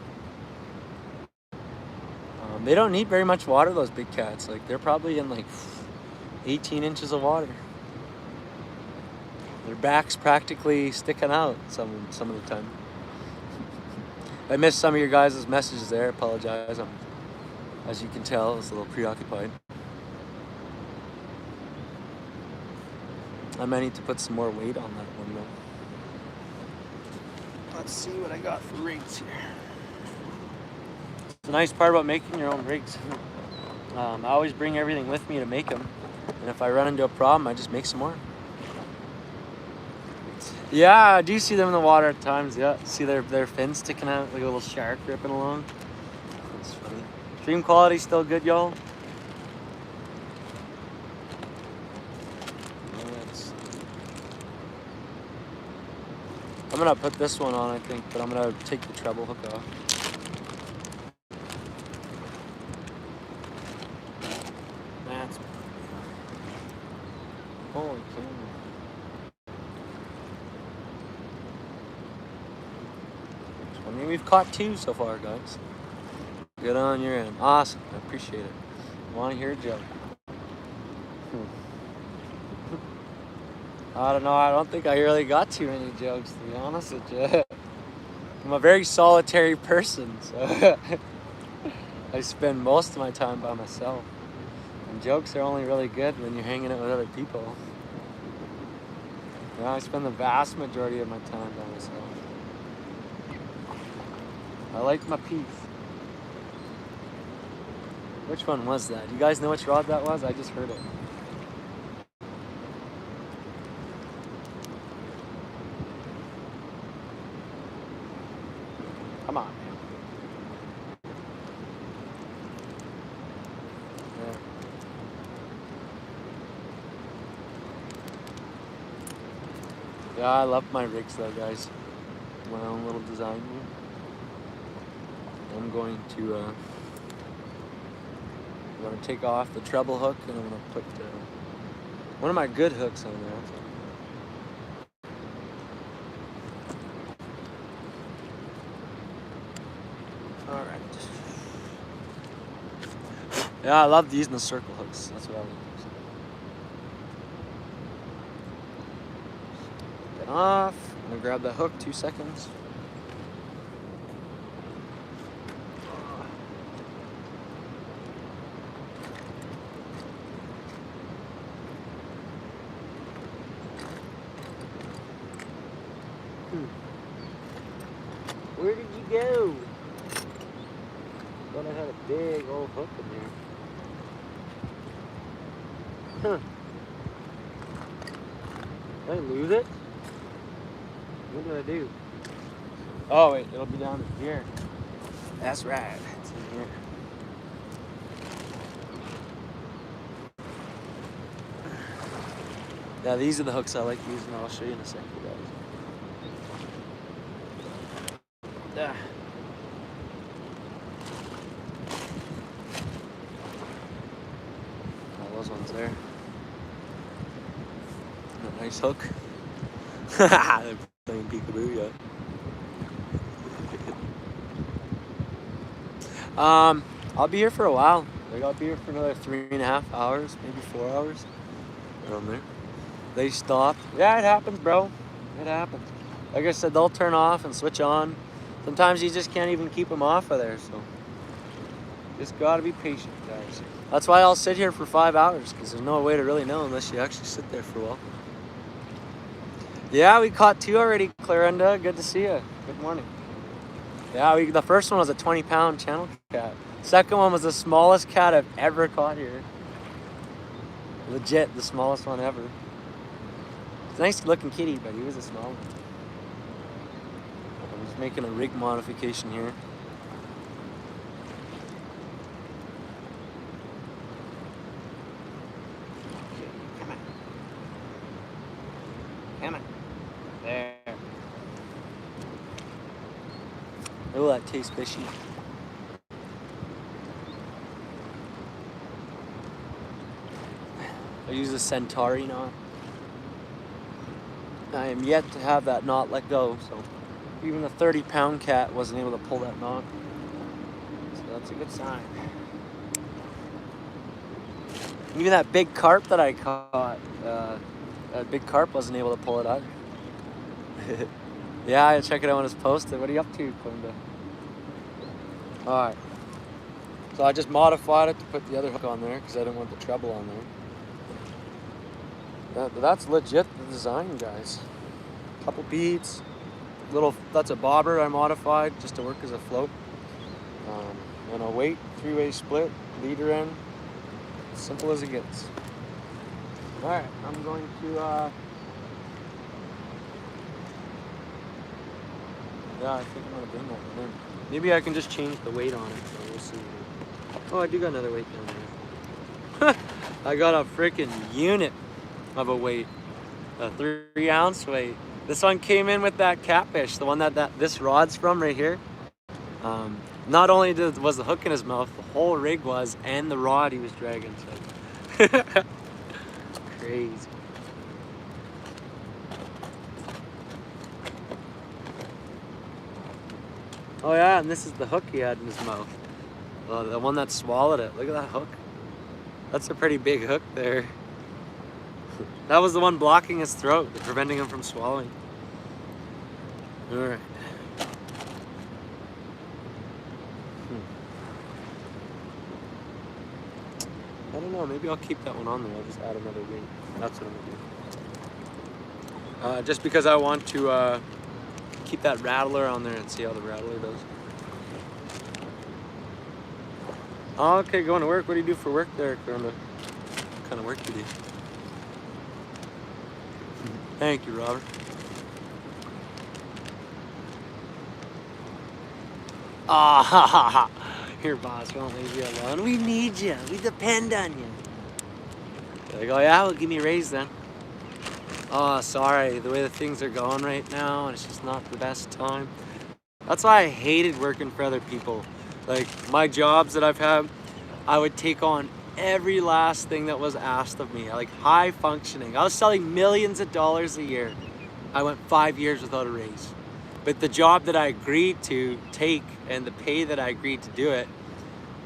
They don't need very much water, those big cats. Like they're probably in like 18 inches of water. Their back's practically sticking out some of the time. I missed some of your guys' messages there. I apologize. As you can tell, I was a little preoccupied. I might need to put some more weight on that one though. Let's see what I got for rigs here. The nice part about making your own rigs, I always bring everything with me to make them, and if I run into a problem, I just make some more. Yeah, I do see them in the water at times. Yeah, see their fins sticking out like a little shark ripping along. That's funny. Stream quality still good, y'all. I'm gonna put this one on, I think, but I'm gonna take the treble hook off. That's holy cow. I mean, we've caught 2 so far, guys. Good on your end. Awesome. I appreciate it. Want to hear a joke? I don't know. I don't think I really got too many jokes, to be honest with you. I'm a very solitary person, so I spend most of my time by myself. And jokes are only really good when you're hanging out with other people. Yeah, I spend the vast majority of my time by myself. I like my peace. Which one was that? You guys know which rod that was? I just heard it. Come on, man. Yeah, I love my rigs though, guys. My own little design here. I'm going to take off the treble hook and I'm going to put one of my good hooks on there. Alright. Yeah, I love using the circle hooks. That's what I like. Get off. I'm going to grab that hook, 2 seconds. Where did you go? Thought I had a big old hook in there. Huh. Did I lose it? What did I do? Oh wait, it'll be down here. That's right. It's in here. Yeah, these are the hooks I like using. I'll show you in a second, guys. Yeah. Oh, those ones there. A nice hook. They're playing peekaboo, yeah. I'll be here for a while. Like, I'll be here for another 3.5 hours, maybe 4 hours. Around there. They stop. Yeah, it happens, bro. It happens. Like I said, they'll turn off and switch on. Sometimes you just can't even keep them off of there, so just gotta be patient, guys. That's why I'll sit here for 5 hours, because there's no way to really know unless you actually sit there for a while. Yeah, we caught 2 already, Clarenda. Good to see you. Good morning. Yeah, the first one was a 20-pound channel cat. Second one was the smallest cat I've ever caught here. Legit, the smallest one ever. It's a nice looking kitty, but he was a small one. I'm just making a rig modification here. Come on. Come on. There. Oh, that tastes fishy. I use a Centauri knot. I am yet to have that knot let go, so even the 30-pound cat wasn't able to pull that knot. So that's a good sign. Even that big carp that I caught, that big carp wasn't able to pull it either. Yeah, I check it out when it's posted. What are you up to, Quinda? Alright. So I just modified it to put the other hook on there because I didn't want the treble on there. That's legit the design, guys. Couple beads, that's a bobber I modified just to work as a float. And a weight, 3-way split, leader end, simple as it gets. All right, I'm going to, yeah, I think I'm gonna bring that one in. Maybe I can just change the weight on it, so we'll see. Oh, I do got another weight down there. I got a freaking unit of a weight, a 3-ounce weight. This one came in with that catfish, the one that this rod's from right here. Not only was the hook in his mouth, the whole rig was, and the rod he was dragging. So. Crazy. Oh yeah, and this is the hook he had in his mouth. The one that swallowed it. Look at that hook. That's a pretty big hook there. That was the one blocking his throat, preventing him from swallowing. All right. I don't know, maybe I'll keep that one on there. I'll just add another weight. That's what I'm gonna do. Just because I want to keep that rattler on there and see how the rattler does. Oh, okay, going to work. What do you do for work there, Kermit? What kind of work do you do? Thank you, Robert. Ah, your boss won't leave you alone. We need you. We depend on you. They go, yeah, well, give me a raise then. Oh, sorry, the way the things are going right now, and it's just not the best time. That's why I hated working for other people. Like, my jobs that I've had, I would take on every last thing that was asked of me. Like, high functioning. I was selling millions of dollars a year. I went 5 years without a raise. But the job that I agreed to take and the pay that I agreed to do it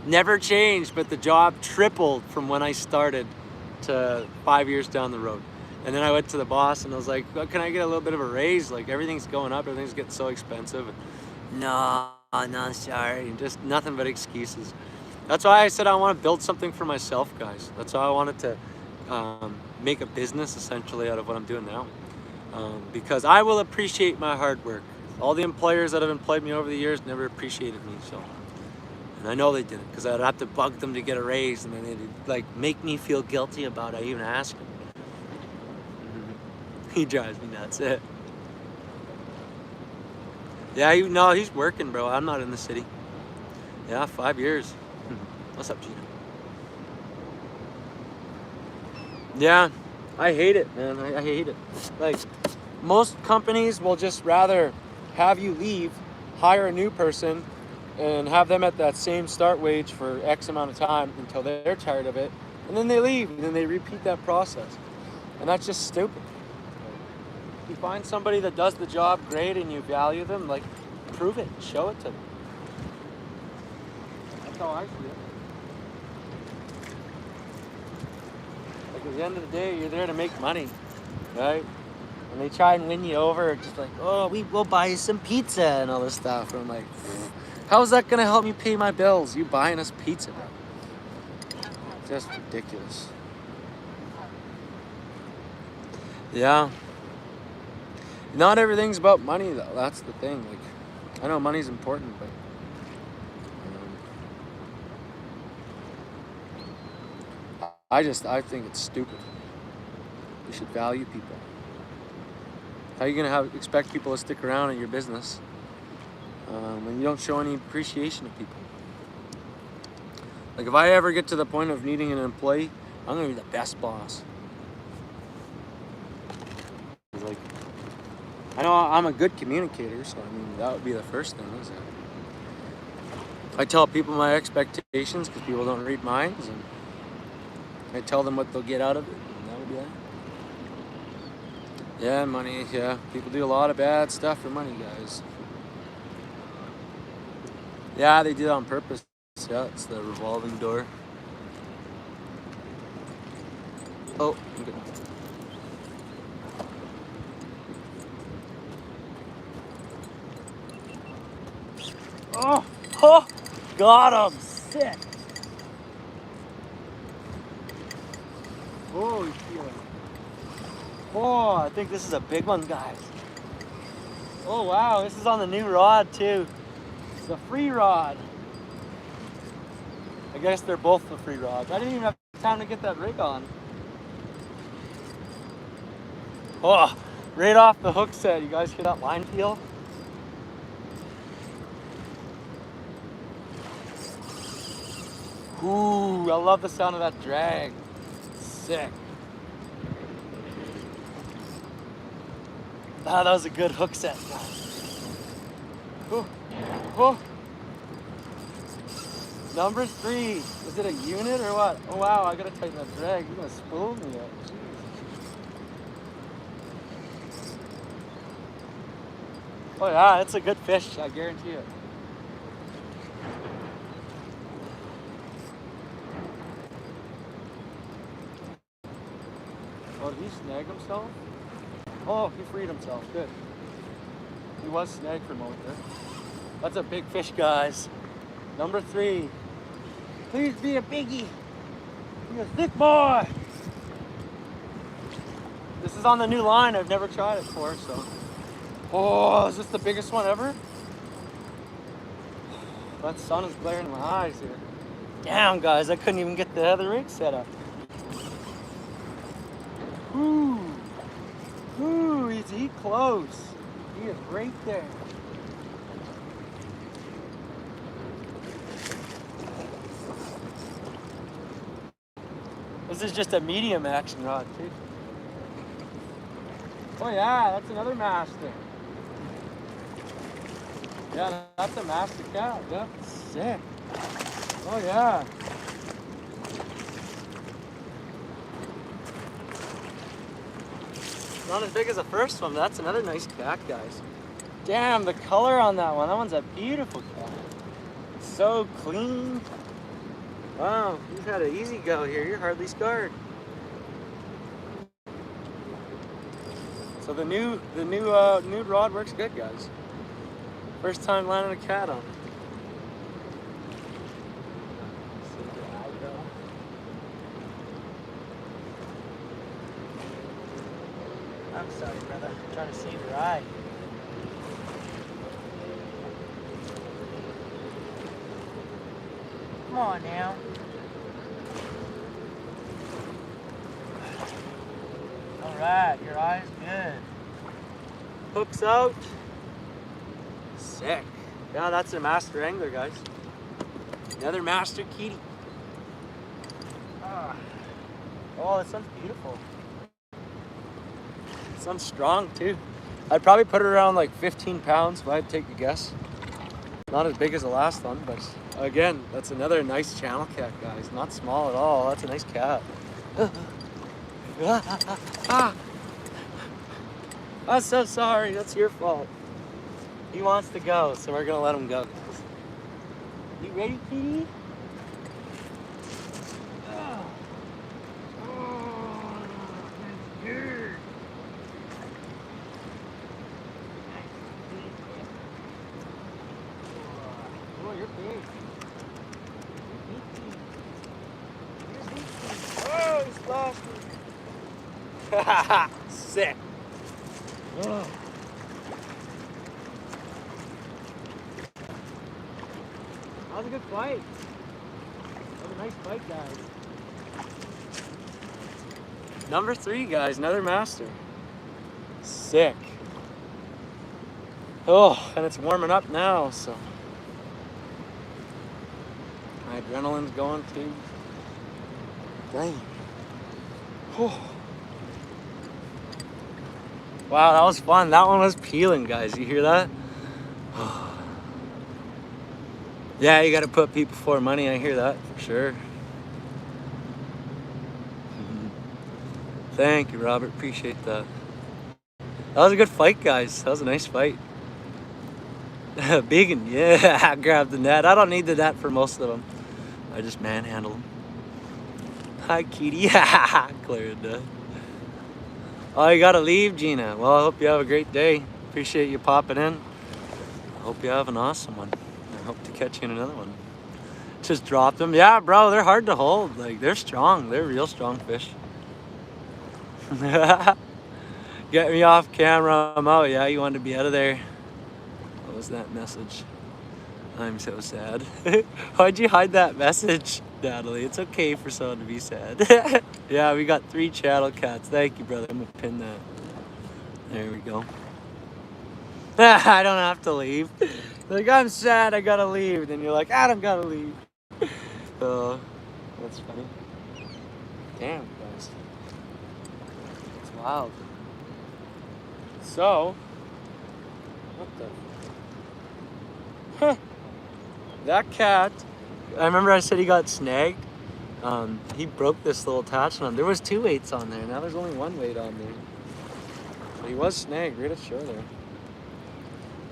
never changed, but the job tripled from when I started to 5 years down the road. And then I went to the boss and I was like, well, can I get a little bit of a raise? Like, everything's going up, everything's getting so expensive. No, sorry, just nothing but excuses. That's why I said I want to build something for myself, guys. That's why I wanted to make a business essentially out of what I'm doing now. Because I will appreciate my hard work. All the employers that have employed me over the years never appreciated me, so. And I know they didn't, because I'd have to bug them to get a raise, and then they'd like make me feel guilty about it. I even ask him. He drives me nuts. Yeah, no, he's working, bro. I'm not in the city. Yeah, 5 years. What's up, Gina? Yeah, I hate it, man. I hate it. Like, most companies will just rather have you leave, hire a new person, and have them at that same start wage for X amount of time until they're tired of it, and then they leave, and then they repeat that process. And that's just stupid. If you find somebody that does the job great and you value them, like, prove it, show it to them. That's how I see it. Like, at the end of the day, you're there to make money, right? And they try and win you over, just like, oh, we'll buy you some pizza and all this stuff. And I'm like, how's that gonna help me pay my bills? You buying us pizza, bro? Just ridiculous. Yeah. Not everything's about money, though. That's the thing. Like, I know money's important, but I think it's stupid. You should value people. How are you gonna expect people to stick around in your business when you don't show any appreciation of people? Like, if I ever get to the point of needing an employee, I'm gonna be the best boss. Like, I know I'm a good communicator, so I mean that would be the first thing, is it? I tell people my expectations because people don't read minds, and I tell them what they'll get out of it, and that would be that. Yeah, money, yeah. People do a lot of bad stuff for money, guys. Yeah, they do it on purpose. Yeah, it's the revolving door. Oh, I'm good. Oh, got him. Sick. Holy shit. Oh, I think this is a big one, guys. Oh, wow, this is on the new rod, too. It's a free rod. I guess they're both the free rods. I didn't even have time to get that rig on. Oh, right off the hook set. You guys hear that line feel? Ooh, I love the sound of that drag. Sick. Ah, that was a good hook set, guys. Oh, oh. Number 3. Is it a unit or what? Oh wow, I gotta tighten that drag. You're gonna spool me up. Jeez. Oh yeah, it's a good fish, I guarantee it. Oh, did he snag himself? Oh, he freed himself. Good. He was snagged for a moment there. That's a big fish, guys. Number 3. Please be a biggie. Be a thick boy. This is on the new line. I've never tried it before, so. Oh, is this the biggest one ever? That sun is glaring in my eyes here. Damn, guys, I couldn't even get the other rig set up. Ooh. Ooh, is he close? He is right there. This is just a medium action rod, too. Oh yeah, that's another master. Yeah, that's a master cat. Yep, sick. Oh yeah. Not as big as the first one, but that's another nice cat, guys. Damn, the color on that one. That one's a beautiful cat. So clean. Wow, you've had an easy go here. You're hardly scarred. So the new rod works good, guys. First time landing a cat on it. I'm sorry, brother. I'm trying to save your eye. Come on now. Alright, your eye's good. Hooks out. Sick. Yeah, that's a master angler, guys. Another master kitty. Ah. Oh, this one's beautiful. This one's strong too. I'd probably put it around like 15 pounds if I'd take a guess. Not as big as the last one, but again, that's another nice channel cat, guys. Not small at all. That's a nice cat. I'm so sorry. That's your fault. He wants to go, so we're gonna let him go. You ready, kitty? Sick. Oh. That was a good fight. That was a nice fight, guys. Number 3, guys, another master. Sick. Oh, and it's warming up now, so my adrenaline's going too. Dang. Oh. Wow, that was fun. That one was peeling, guys. You hear that? Yeah, you gotta put people before money. I hear that for sure. Thank you, Robert. Appreciate that. That was a good fight, guys. That was a nice fight. Big one, yeah. I grabbed the net. I don't need the net for most of them. I just manhandle them. Hi, kitty. Yeah, cleared that. Oh, you gotta leave, Gina. Well, I hope you have a great day. Appreciate you popping in. I hope you have an awesome one. I hope to catch you in another one. Just dropped them. Yeah, bro, they're hard to hold. Like, they're strong. They're real strong fish. Get me off camera, I'm out. Yeah, you wanted to be out of there. What was that message? I'm so sad. Why'd you hide that message, Natalie? It's okay for someone to be sad. Yeah, we got 3 channel cats. Thank you, brother. I'm gonna pin that. There we go. I don't have to leave. Like, I'm sad, I gotta leave. Then you're like, Adam gotta leave. That's funny. Damn, guys. It's wild. So, what the? Huh. That cat, I remember I said he got snagged. He broke this little attachment. There was 2 weights on there. Now there's only 1 weight on there. But he was snagged right ashore there.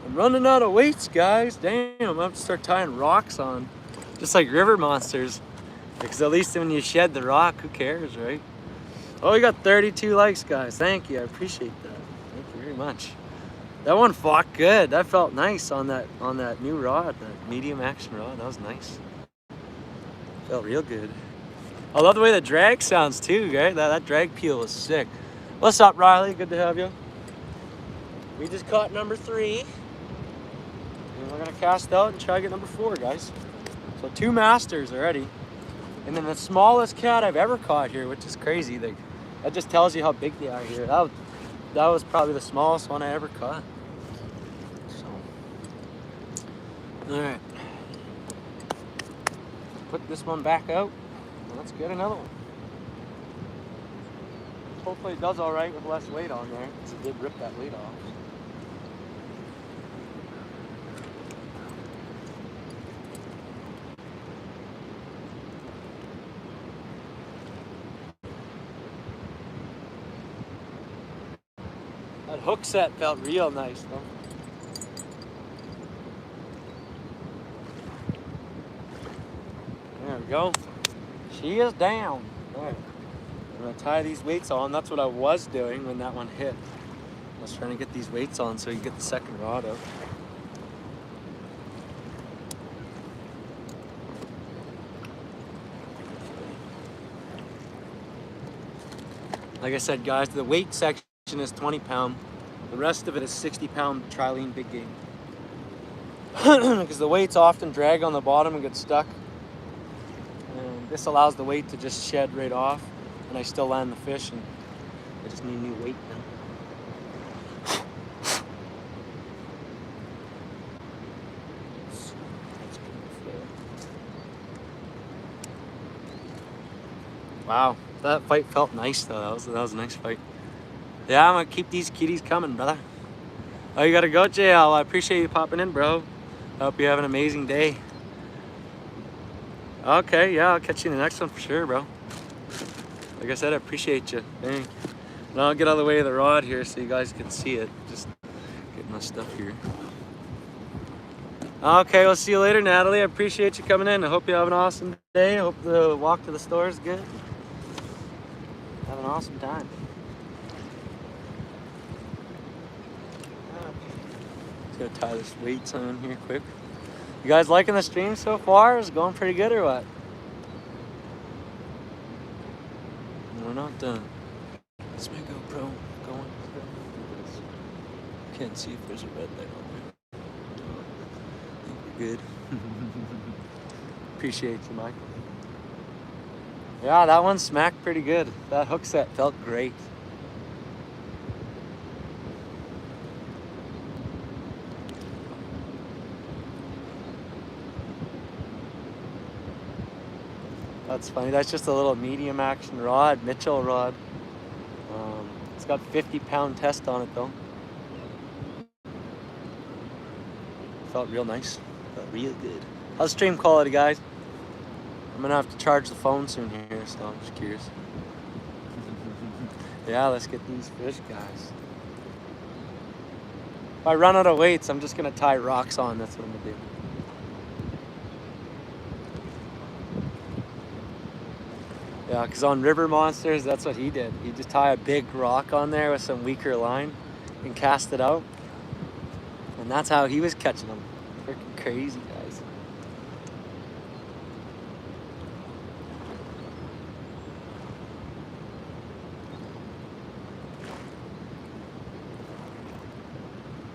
I'm running out of weights, guys. Damn, I'm gonna have to start tying rocks on. Just like river monsters. Because at least when you shed the rock, who cares, right? Oh, we got 32 likes, guys. Thank you, I appreciate that. Thank you very much. That one fought good. That felt nice on that new rod, that medium action rod. That was nice. Felt real good. I love the way the drag sounds too, right? That drag peel was sick. What's up, Riley? Good to have you. We just caught number 3. And we're gonna cast out and try to get number 4, guys. So 2 masters already. And then the smallest cat I've ever caught here, which is crazy. Like, that just tells you how big they are here. That was probably the smallest one I ever caught. So, all right. Put this one back out. And let's get another one. Hopefully it does all right with less weight on there, because it did rip that weight off. That hook set felt real nice though. There we go. She is down. All right. I'm gonna tie these weights on. That's what I was doing when that one hit. I was trying to get these weights on so you get the second rod out. Like I said, guys, the weight section is 20 pound. The rest of it is 60 pound trilene big game. Because the weights often drag on the bottom and get stuck. And this allows the weight to just shed right off. And I still land the fish, and I just need new weight now. Wow, that fight felt nice though. That was a nice fight. Yeah, I'm gonna keep these kitties coming, brother. Oh, you gotta go, JL. I appreciate you popping in, bro. I hope you have an amazing day. Okay, yeah, I'll catch you in the next one for sure, bro. Like I said, I appreciate you. Thank you. Now I'll get out of the way of the rod here so you guys can see it. Just getting my stuff here. Okay, we'll see you later, Natalie. I appreciate you coming in. I hope you have an awesome day. I hope the walk to the store is good. Have an awesome time. Just gonna tie this weights on here quick. You guys liking the stream so far? Is it going pretty good or what? We're not done. It's my GoPro going. Can't see if there's a red light on there. I think we're good. Appreciate you, Mike. Yeah, that one smacked pretty good. That hook set felt great. That's funny. That's just a little medium action rod, Mitchell rod. It's got 50 pound test on it though. Felt real nice. Felt real good. How's stream quality, guys? I'm gonna have to charge the phone soon here, so I'm just curious. Yeah, let's get these fish, guys. If I run out of weights, I'm just gonna tie rocks on. That's what I'm gonna do. Yeah, because on River Monsters, that's what he did. He just tie a big rock on there with some weaker line and cast it out. And that's how he was catching them. Freaking crazy, guys.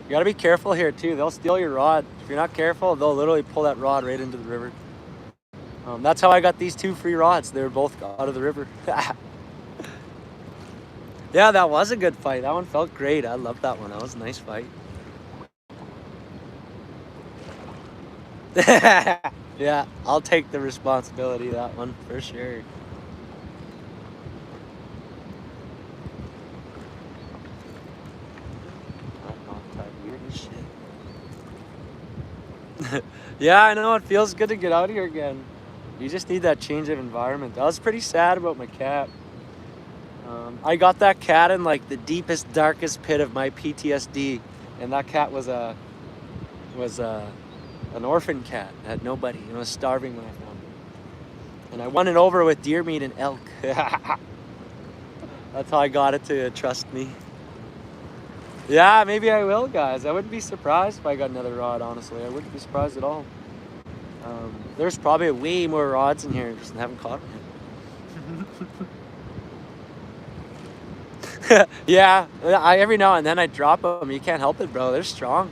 You gotta be careful here too. They'll steal your rod. If you're not careful, they'll literally pull that rod right into the river. That's how I got these 2 free rods. They were both out of the river. Yeah, that was a good fight. That one felt great. I loved that one. That was a nice fight. Yeah, I'll take the responsibility of that one for sure. Yeah, I know. It feels good to get out here again. You just need that change of environment. I was pretty sad about my cat. I got that cat in like the deepest, darkest pit of my PTSD, and that cat was an orphan cat. It had nobody. It was starving when I found it, and I won it over with deer meat and elk. That's how I got it to trust me. Yeah, maybe I will, guys. I wouldn't be surprised if I got another rod. Honestly, I wouldn't be surprised at all. There's probably way more rods in here, just haven't caught them yet. Yeah, every now and then I drop them. You can't help it, bro. They're strong.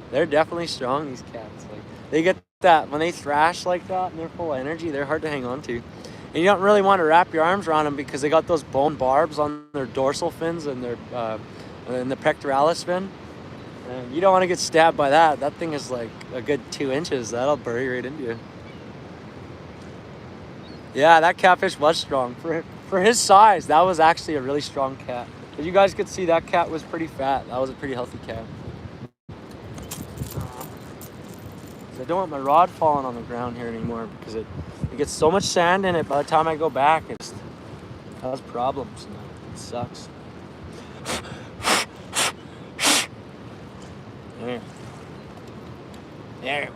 They're definitely strong, these cats. Like, they get that, when they thrash like that and they're full of energy, they're hard to hang on to. And you don't really want to wrap your arms around them because they got those bone barbs on their dorsal fins and their and the pectoralis fin. And you don't want to get stabbed by that. That thing is like a good 2 inches. That'll bury right into you. Yeah, that catfish was strong. For his size, that was actually a really strong cat. As you guys could see, that cat was pretty fat. That was a pretty healthy cat. I don't want my rod falling on the ground here anymore because it gets so much sand in it. By the time I go back, it has problems. It sucks. There. There we go.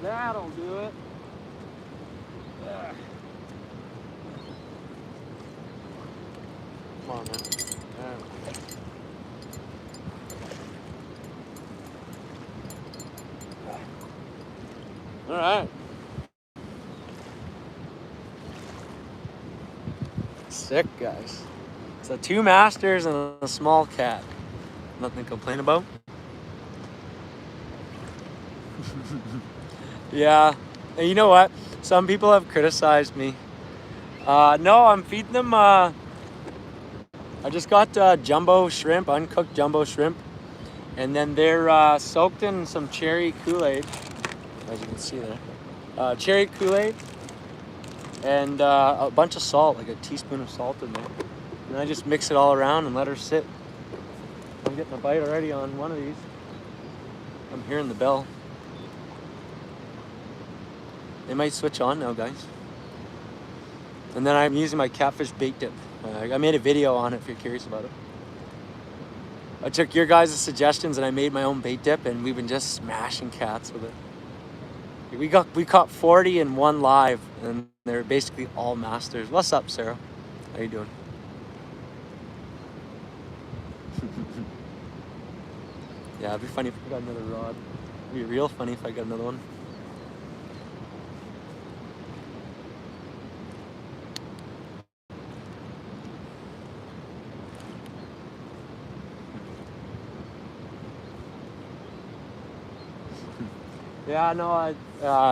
That'll do it. Ugh. Come on, man. All right. Sick, guys. So 2 masters and a small cat. Nothing to complain about. Yeah, and you know what? Some people have criticized me. No, I'm feeding them. I just got jumbo shrimp, uncooked jumbo shrimp, and then they're soaked in some cherry Kool-Aid, as you can see there. Cherry Kool-Aid and a bunch of salt, like a teaspoon of salt in there. And I just mix it all around and let her sit. I'm getting a bite already on one of these. I'm hearing the bell. They might switch on now, guys. And then I'm using my catfish bait dip. I made a video on it if you're curious about it. I took your guys' suggestions and I made my own bait dip, and we've been just smashing cats with it. We caught 40 in one live, and they're basically all masters. What's up, Sarah? How you doing? Yeah, it'd be funny if I got another rod. It'd be real funny if I got another one. Yeah, no,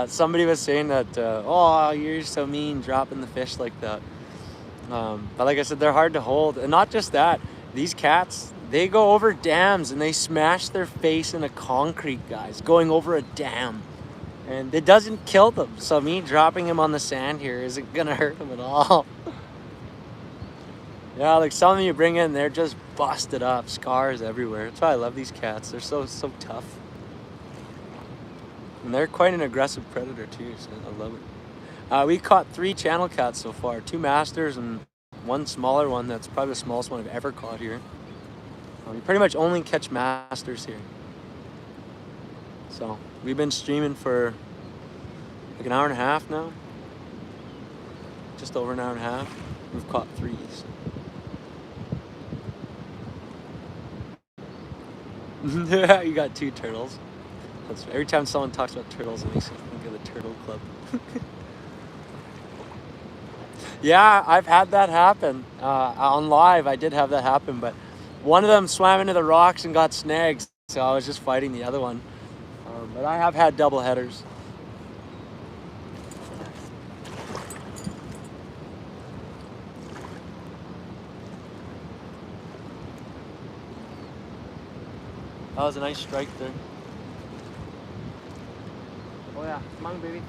somebody was saying that, oh, you're so mean dropping the fish like that. But like I said, they're hard to hold. And not just that, these cats, they go over dams and they smash their face into concrete, guys, going over a dam. And it doesn't kill them. So me dropping them on the sand here isn't going to hurt them at all. Yeah, like some of you bring in, they're just busted up, scars everywhere. That's why I love these cats. They're so tough. And they're quite an aggressive predator too, so I love it. We caught 3 channel cats so far, 2 masters and 1 smaller one. That's probably the smallest one I've ever caught here. You pretty much only catch masters here. So we've been streaming for like an hour and a half now. Just over an hour and a half. We've caught 3. So. You got 2 turtles. Every time someone talks about turtles, it makes me think of the Turtle Club. Yeah, I've had that happen. On live, I did have that happen, but one of them swam into the rocks and got snagged, so I was just fighting the other one. But I have had double headers. That was a nice strike there. Oh yeah, come on, baby.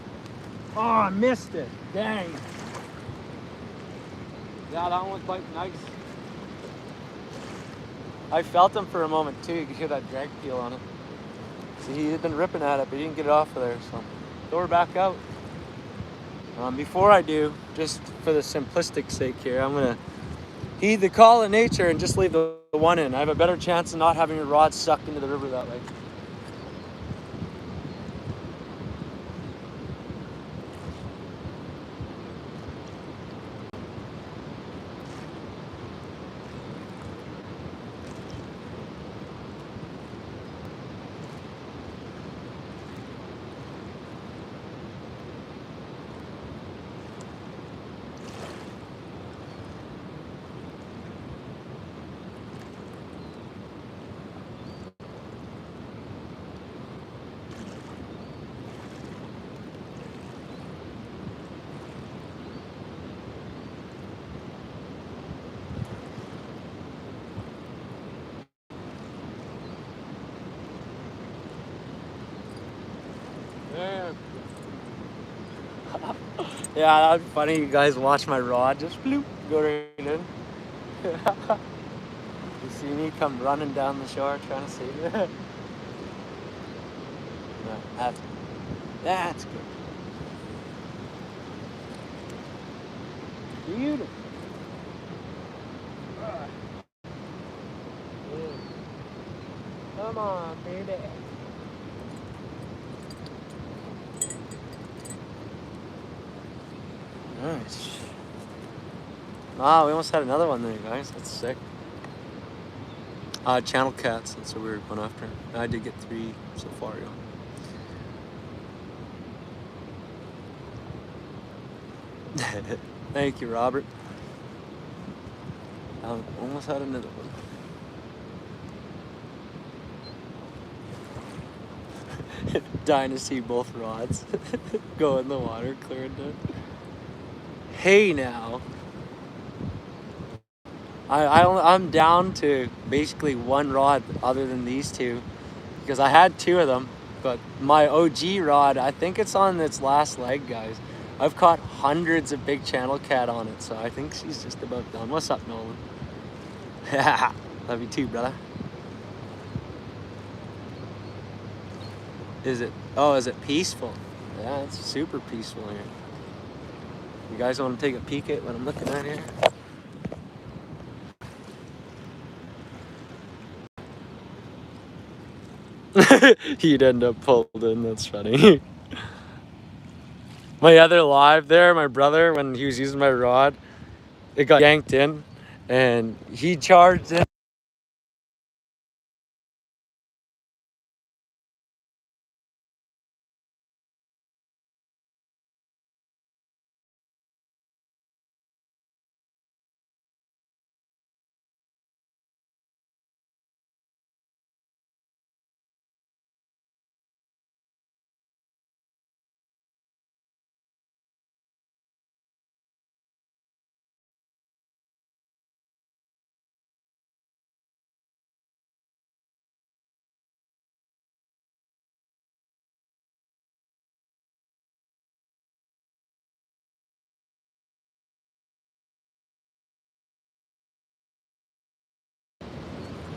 Oh, I missed it. Dang. Yeah, that one was quite nice. I felt him for a moment too. You could hear that drag feel on it. See, he had been ripping at it, but he didn't get it off of there, so throw her back out. Before I do, just for the simplistic sake here, I'm gonna heed the call of nature and just leave the one in. I have a better chance of not having your rod sucked into the river that way. Yeah, that'd be funny. You guys watch my rod just bloop, go right in. You see me come running down the shore trying to save you. No, that's good. Beautiful. Come on, baby. Nice. Wow, we almost had another one there, guys. That's sick. Channel cats, that's what we were going after. I did get 3 so far, yeah. Thank you, Robert. I almost had another one. Dying to see both rods go in the water, clearing it. Hey now. I'm down to basically 1 rod other than these 2 because I had 2 of them, but my OG rod, I think it's on its last leg, guys. I've caught hundreds of big channel cat on it, so I think she's just about done. What's up, Nolan? Love you too, brother. Is it peaceful? Yeah, it's super peaceful here. You guys want to take a peek at what I'm looking at here? He'd end up pulled in, that's funny. My other live there, my brother, when he was using my rod, it got yanked in and he charged in.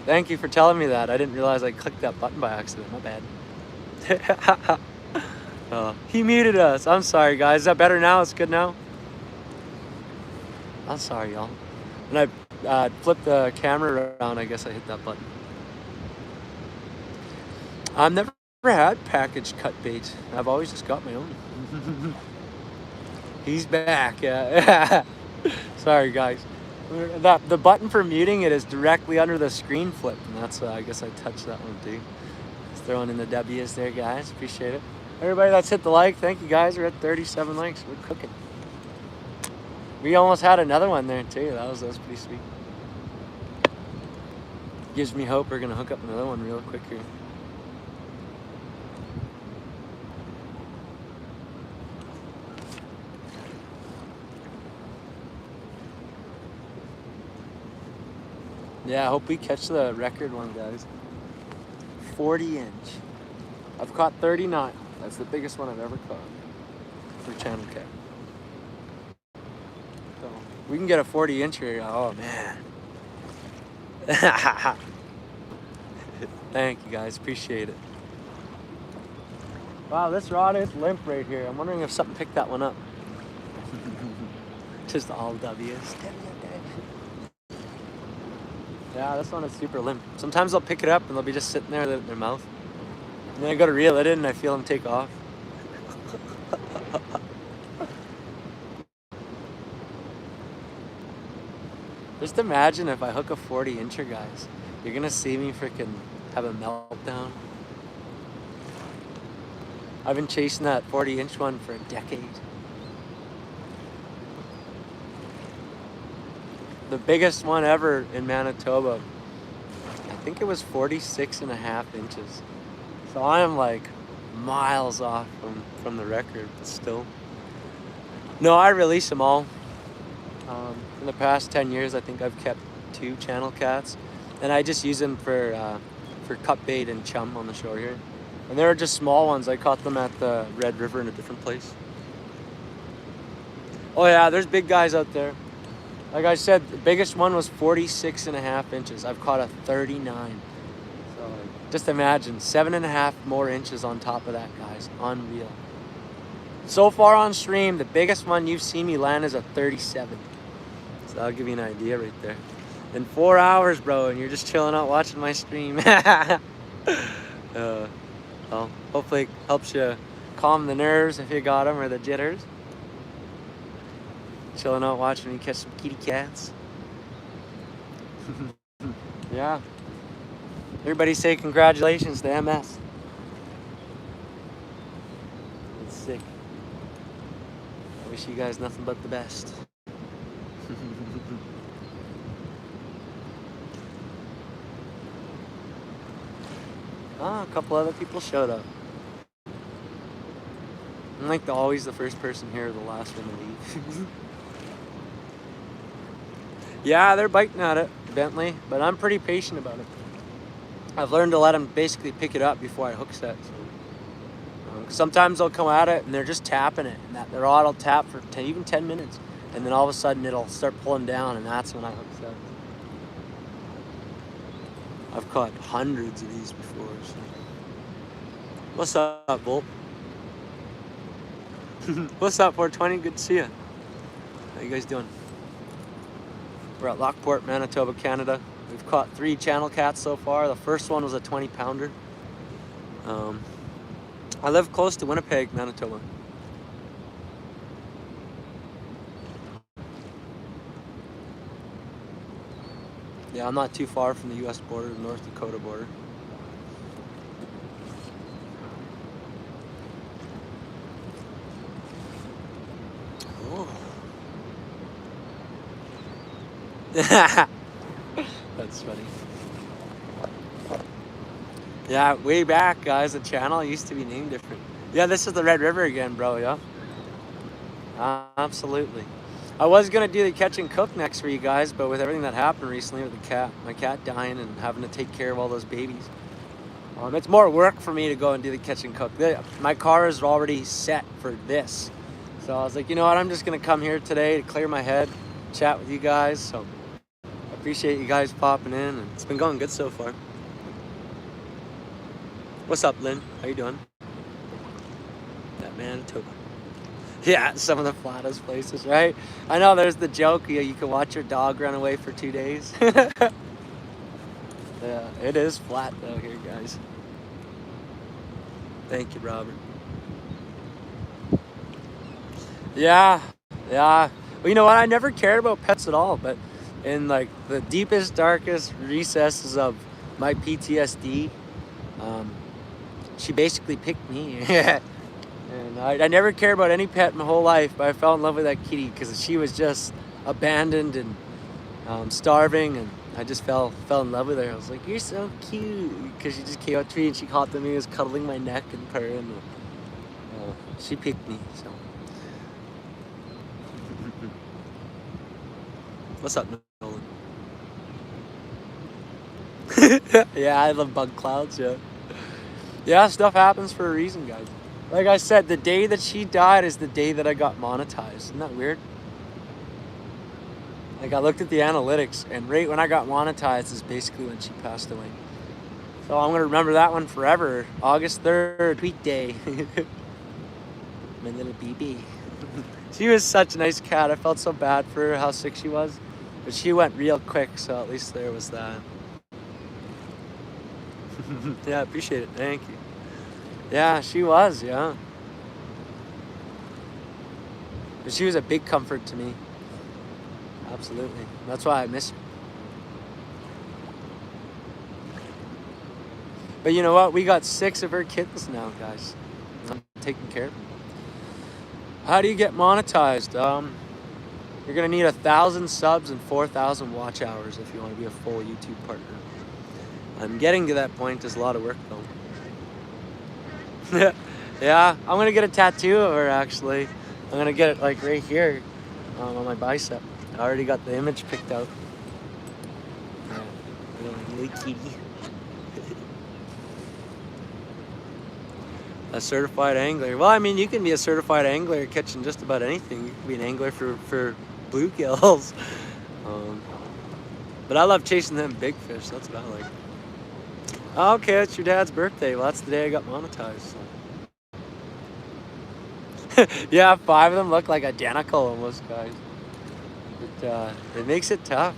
Thank you for telling me that. I didn't realize I clicked that button by accident. My bad. He muted us. I'm sorry, guys. Is that better now? It's good now? I'm sorry, y'all. When I flipped the camera around, I guess I hit that button. I've never had packaged cut bait. I've always just got my own. He's back. Yeah. Sorry, guys. The button for muting it is directly under the screen flip, and that's I guess I touched that one too. Just throwing in the W's there, guys. Appreciate it. Everybody that's hit the like, thank you guys. We're at 37 likes. We're cooking. We almost had another one there too. That was pretty sweet. Gives me hope we're gonna hook up another one real quick here. Yeah, I hope we catch the record one, guys. 40 inch. I've caught 39. That's the biggest one I've ever caught for channel cat. So we can get a 40 incher. Oh man. Thank you guys, appreciate it. Wow, this rod is limp right here. I'm wondering if something picked that one up. Just all W's. Yeah, this one is super limp. Sometimes they'll pick it up and they'll be just sitting there in their mouth. And then I go to reel it in and I feel them take off. Just imagine if I hook a 40 incher, guys. You're gonna see me freaking have a meltdown. I've been chasing that 40 inch one for a decade. The biggest one ever in Manitoba, I think it was 46.5 inches. So I am like miles off from the record, but still. No, I release them all. In the past 10 years, I think I've kept 2 channel cats, and I just use them for cut bait and chum on the shore here. And they were just small ones. I caught them at the Red River in a different place. Oh yeah, there's big guys out there. Like I said, the biggest one was 46.5 inches. I've caught a 39. So just imagine, 7.5 more inches on top of that, guys. Unreal. So far on stream, the biggest one you've seen me land is a 37. So that'll give you an idea right there. In 4 hours, bro, and you're just chilling out watching my stream. Well, hopefully it helps you calm the nerves if you got them, or the jitters. Chilling out watching me catch some kitty cats. Yeah. Everybody say congratulations to MS. It's sick. I wish you guys nothing but the best. A couple other people showed up. I'm like always the first person here, the last one to leave. Yeah, they're biting at it, Bentley, but I'm pretty patient about it. I've learned to let them basically pick it up before I hook set. So, sometimes they'll come at it and they're just tapping it, and that their rod will tap for even 10 minutes, and then all of a sudden it'll start pulling down, and that's when I hook set. I've caught hundreds of these before. So. What's up, Volt? What's up, 420? Good to see you. How you guys doing? We're at Lockport, Manitoba, Canada. We've caught 3 channel cats so far. The first one was a 20-pounder. I live close to Winnipeg, Manitoba. Yeah, I'm not too far from the U.S. border, the North Dakota border. Oh. That's funny. Yeah, way back, guys, the channel used to be named different. Yeah, this is the Red River again, bro, yeah? Absolutely. I was going to do the catch and cook next for you guys, but with everything that happened recently with the cat, my cat dying and having to take care of all those babies, it's more work for me to go and do the catch and cook. My car is already set for this. So I was like, you know what, I'm just going to come here today to clear my head, chat with you guys. So I appreciate you guys popping in, and it's been going good so far. What's up, Lynn? How you doing? That Manitoba. Yeah, some of the flattest places, right? I know there's the joke, you can watch your dog run away for 2 days. Yeah, it is flat though here, guys. Thank you, Robert. Yeah. Well, you know what? I never cared about pets at all, but in like the deepest, darkest recesses of my PTSD, she basically picked me. And I never cared about any pet my whole life, but I fell in love with that kitty because she was just abandoned and starving, and I just fell in love with her. I was like, "You're so cute," because she just came up to me and she hopped on me, was cuddling my neck and purring. She picked me. So, what's up, Nolan? Yeah, I love bug clouds. Yeah, stuff happens for a reason, guys. Like I said, the day that she died is the day that I got monetized. Isn't that weird? Like, I looked at the analytics, and right when I got monetized is basically when she passed away. So I'm going to remember that one forever. August 3rd, tweet day. My little BB. She was such a nice cat. I felt so bad for her, how sick she was. But she went real quick, so at least there was that. Yeah, I appreciate it. Thank you. Yeah, she was, yeah. But she was a big comfort to me. Absolutely. That's why I miss her. But you know what? We got 6 of her kittens now, guys. I'm taking care of them. How do you get monetized? You're going to need 1,000 subs and 4,000 watch hours if you want to be a full YouTube partner. I'm getting to that point. There's a lot of work, though. Yeah, I'm going to get a tattoo of her, actually. I'm going to get it, like, right here on my bicep. I already got the image picked out. Yeah, little kitty. A certified angler. Well, I mean, you can be a certified angler catching just about anything. You can be an angler for bluegills. But I love chasing them big fish. That's what I like. Okay, it's your dad's birthday. Well, that's the day I got monetized. So. Yeah, 5 of them look like identical almost, guys. It makes it tough.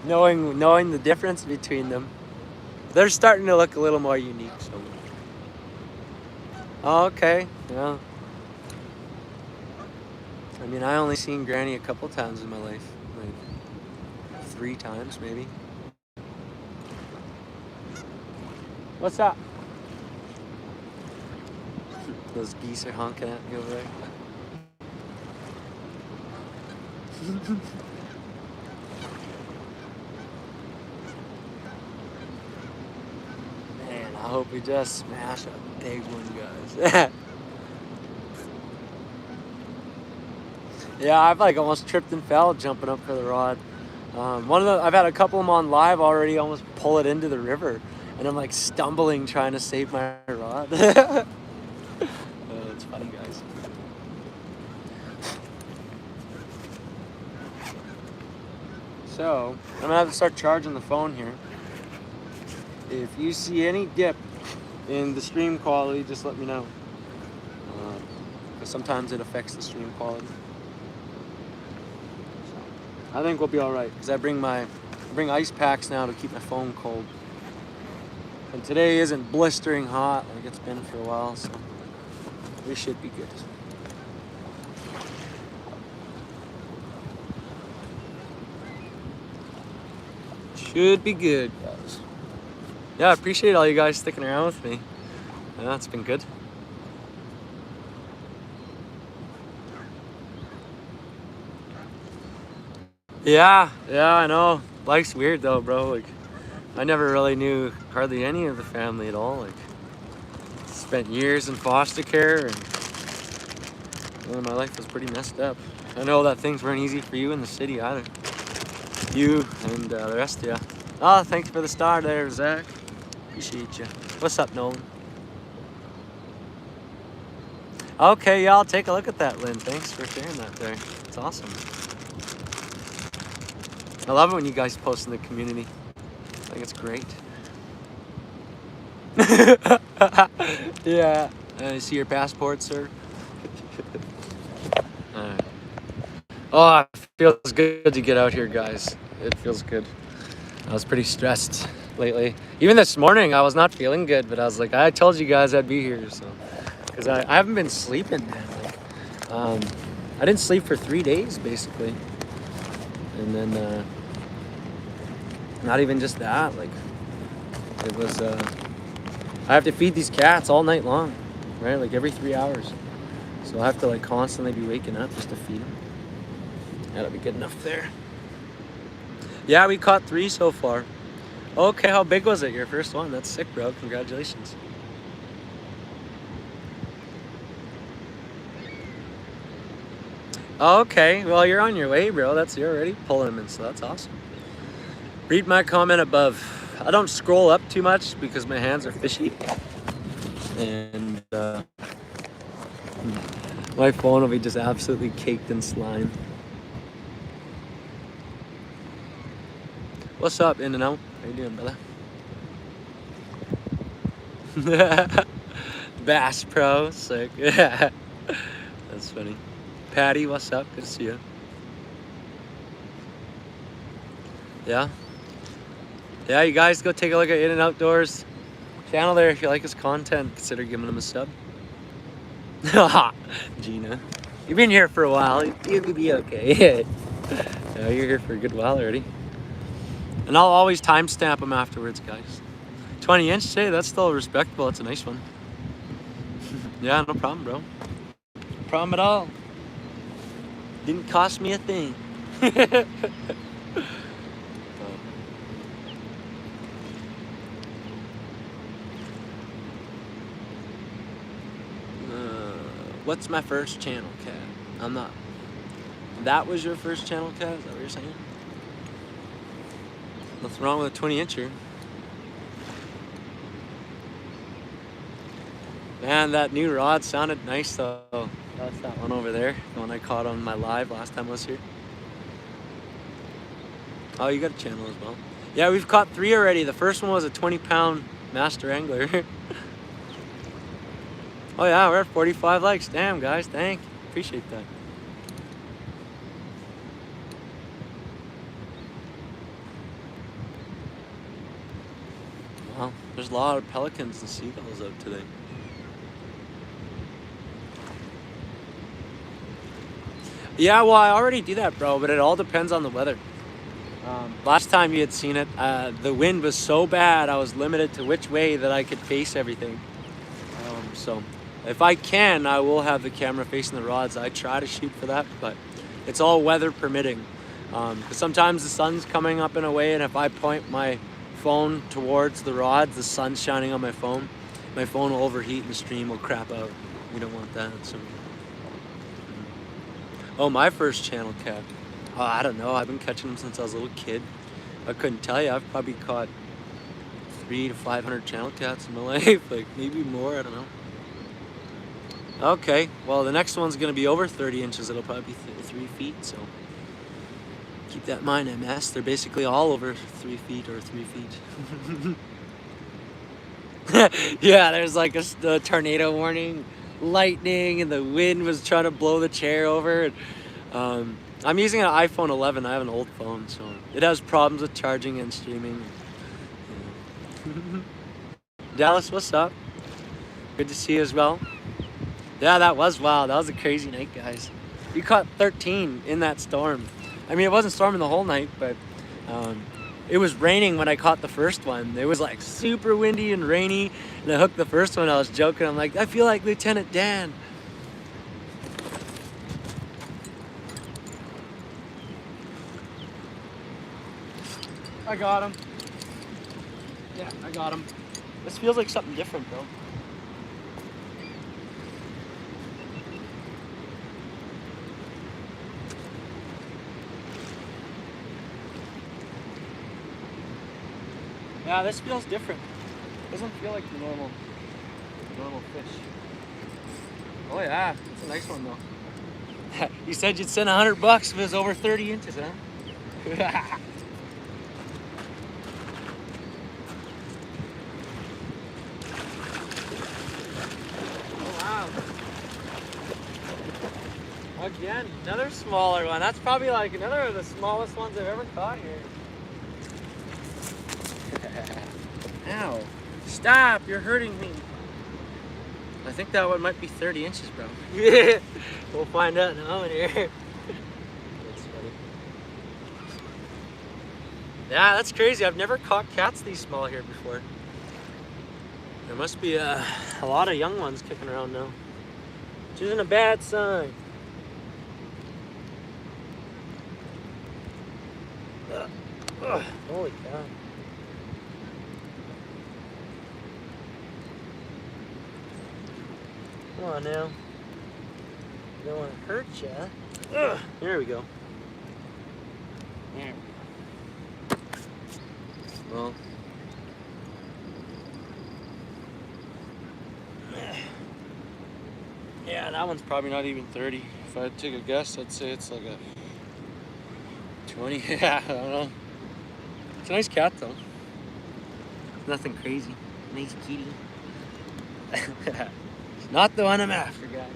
Knowing the difference between them. They're starting to look a little more unique. So. Oh, okay, yeah. I mean, I only seen Granny a couple times in my life. Like 3 times, maybe. What's up? Those geese are honking at me over there. Man, I hope we just smash a big one, guys. Yeah, I've like almost tripped and fell jumping up for the rod. I've had a couple of them on live already almost pull it into the river, and I'm like stumbling trying to save my rod. It's funny, guys. So, I'm gonna have to start charging the phone here. If you see any dip in the stream quality, just let me know. Because sometimes it affects the stream quality. So, I think we'll be all right. Because I bring ice packs now to keep my phone cold. And today isn't blistering hot like it's been for a while, so we should be good. Should be good, guys. Yeah, I appreciate all you guys sticking around with me. Yeah, it's been good. Yeah, I know. Life's weird though, bro. Like, I never really knew hardly any of the family at all. Like, spent years in foster care, and my life was pretty messed up. I know that things weren't easy for you in the city either. You and the rest of you. Oh, thanks for the star there, Zach. Appreciate you. What's up, Nolan? Okay, yeah, I'll take a look at that, Lynn. Thanks for sharing that there. It's awesome. I love it when you guys post in the community. I think it's great. Yeah. I see your passport, sir. Alright. Oh, it feels good to get out here, guys. It feels good. I was pretty stressed lately. Even this morning, I was not feeling good, but I was like, I told you guys I'd be here, so. Because I haven't been sleeping, man. Like, I didn't sleep for 3 days, basically. And then not even just that, like it was I have to feed these cats all night long, right? Like every 3 hours. So I have to like constantly be waking up just to feed them. That'll be good enough there. Yeah, we caught 3 so far. Okay, how big was it? Your first one? That's sick, bro. Congratulations. Okay, well, you're on your way, bro. You're already pulling them in, so that's awesome. Read my comment above. I don't scroll up too much because my hands are fishy. And my phone will be just absolutely caked in slime. What's up, In and Out? How you doing, brother? Bass Pro, sick. That's funny. Patty, what's up? Good to see you. Yeah? Yeah, you guys go take a look at In and Outdoors channel there. If you like his content, consider giving him a sub. Gina. You've been here for a while. You could be okay. Yeah, you're here for a good while already. And I'll always timestamp them afterwards, guys. 20 inch today, that's still respectable. It's a nice one. Yeah, no problem, bro. No problem at all. Didn't cost me a thing. What's my first channel, Cat? I'm not. That was your first channel, Cat? Is that what you're saying? Nothing wrong with a 20 incher. Man, that new rod sounded nice though. That's that one over there, the one I caught on my live last time I was here. Oh, you got a channel as well. Yeah, we've caught 3 already. The first one was a 20-pound master angler. Oh yeah, we're at 45 likes. Damn, guys, thank you. Appreciate that. Wow, there's a lot of pelicans and seagulls out today. Yeah, well, I already do that, bro, but it all depends on the weather. Last time you had seen it, the wind was so bad, I was limited to which way that I could face everything. So if I can, I will have the camera facing the rods. I try to shoot for that, but it's all weather permitting. Because sometimes the sun's coming up in a way, and if I point my phone towards the rods, the sun's shining on my phone will overheat and the stream will crap out. We don't want that. So. Oh, my first channel cat. Oh, I don't know. I've been catching them since I was a little kid. I couldn't tell you. I've probably caught 300 to 500 channel cats in my life. Like maybe more. I don't know. Okay. Well, the next one's going to be over 30 inches. It'll probably be 3 feet. So keep that in mind, MS. They're basically all over 3 feet or 3 feet. Yeah, there's like a tornado warning. Lightning and the wind was trying to blow the chair over. I'm using an iPhone 11. I have an old phone, so it has problems with charging and streaming. Yeah. Dallas, what's up? Good to see you as well. Yeah, that was wild. That was a crazy night, guys. You caught 13 in that storm. I mean, it wasn't storming the whole night, but it was raining when I caught the first one. It was like super windy and rainy. And I hooked the first one. I was joking. I'm like, I feel like Lieutenant Dan. I got him. Yeah, I got him. This feels like something different, bro. Yeah, this feels different. Doesn't feel like the normal fish. Oh yeah, it's a nice one though. You said you'd send $100 if it was over 30 inches, huh? Oh wow. Again, another smaller one. That's probably like another of the smallest ones I've ever caught here. Ow. Stop, you're hurting me. I think that one might be 30 inches, bro. We'll find out in a moment here. That's funny. Yeah, that's crazy. I've never caught cats these small here before. There must be a lot of young ones kicking around now, which isn't a bad sign. Holy cow. Come on now. Don't want to hurt ya. There we go. There. Well. Yeah, that one's probably not even 30.
If I had to take a guess, I'd say it's like a 20. Yeah, I don't know.
It's a nice cat though. Nothing crazy. Nice kitty. It's not the one I'm after, guys.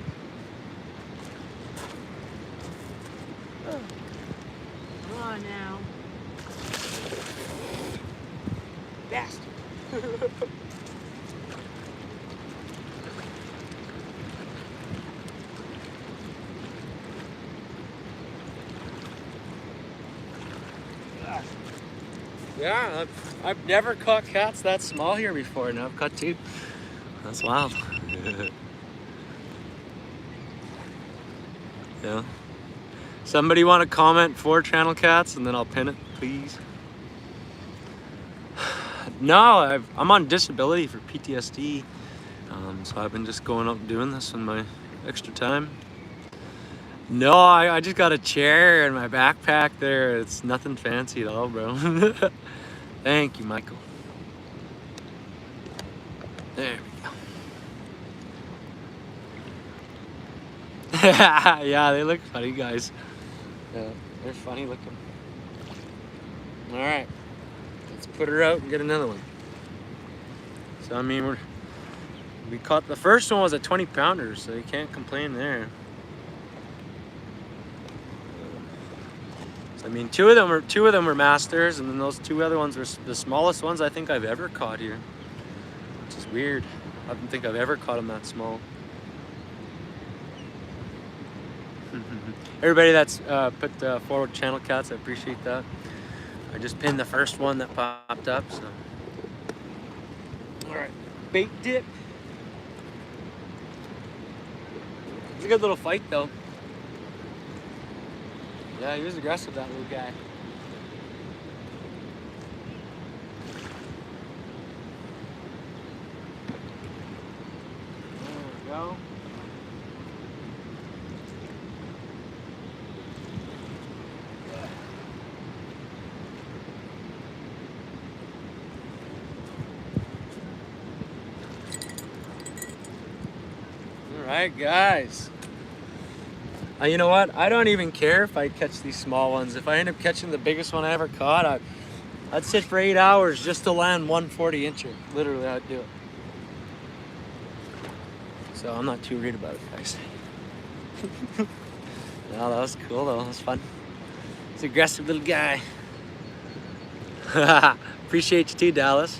Come on now. Bastard. Yeah, I've never caught cats that small here before, and I've caught two. That's wild. Yeah. Somebody want to comment for channel cats, and then I'll pin it, please. No, I'm on disability for PTSD, so I've been just going up and doing this in my extra time. No, I just got a chair and my backpack there. It's nothing fancy at all, bro. Thank you, Michael. There we go. Yeah, they look funny, guys. Yeah, they're funny looking. All right, let's put her out and get another one. So, I mean, we caught, the first one was a 20-pounder, so you can't complain there. So, I mean, two of them were masters, and then those two other ones were the smallest ones I think I've ever caught here, which is weird. I don't think I've ever caught them that small. Everybody that's put forward channel cats, I appreciate that. I just pinned the first one that popped up, so. All right, bait dip. It's a good little fight though. Yeah, he was aggressive, that little guy. There we go. All right, guys. You know what? I don't even care if I catch these small ones. If I end up catching the biggest one I ever caught, I'd sit for 8 hours just to land 140 incher. Literally, I'd do it. So I'm not too worried about it, guys. No, that was cool though. That was fun. It's an aggressive little guy. Appreciate you too, Dallas.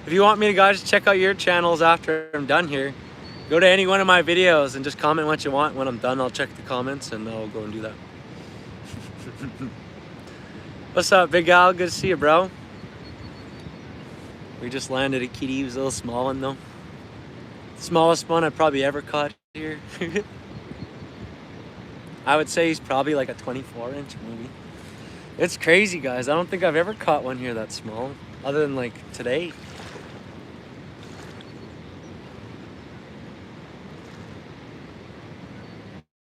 If you want me to, guys, check out your channels after I'm done here, go to any one of my videos and just comment what you want. When I'm done, I'll check the comments and I'll go and do that. What's up, Big Al? Good to see you, bro. We just landed a kitty. He was a little small one, though. Smallest one I've probably ever caught here. I would say he's probably like a 24-inch maybe. It's crazy, guys. I don't think I've ever caught one here that small, other than like today.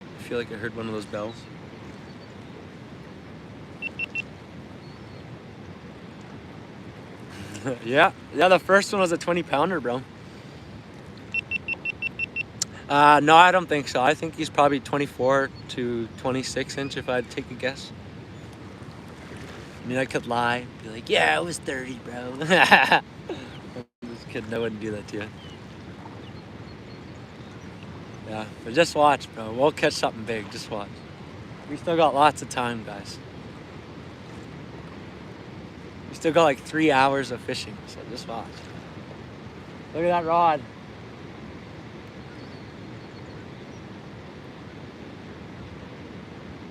I feel like I heard one of those bells. Yeah, the first one was a 20-pounder, bro. No, I don't think so. I think he's probably 24 to 26 inch if I'd take a guess. I mean, I could lie, be like, yeah, it was 30, bro. I'm just kidding, I wouldn't do that to you. Yeah, but just watch, bro. We'll catch something big, just watch. We still got lots of time, guys. We still got like 3 hours of fishing, so just watch. Look at that rod.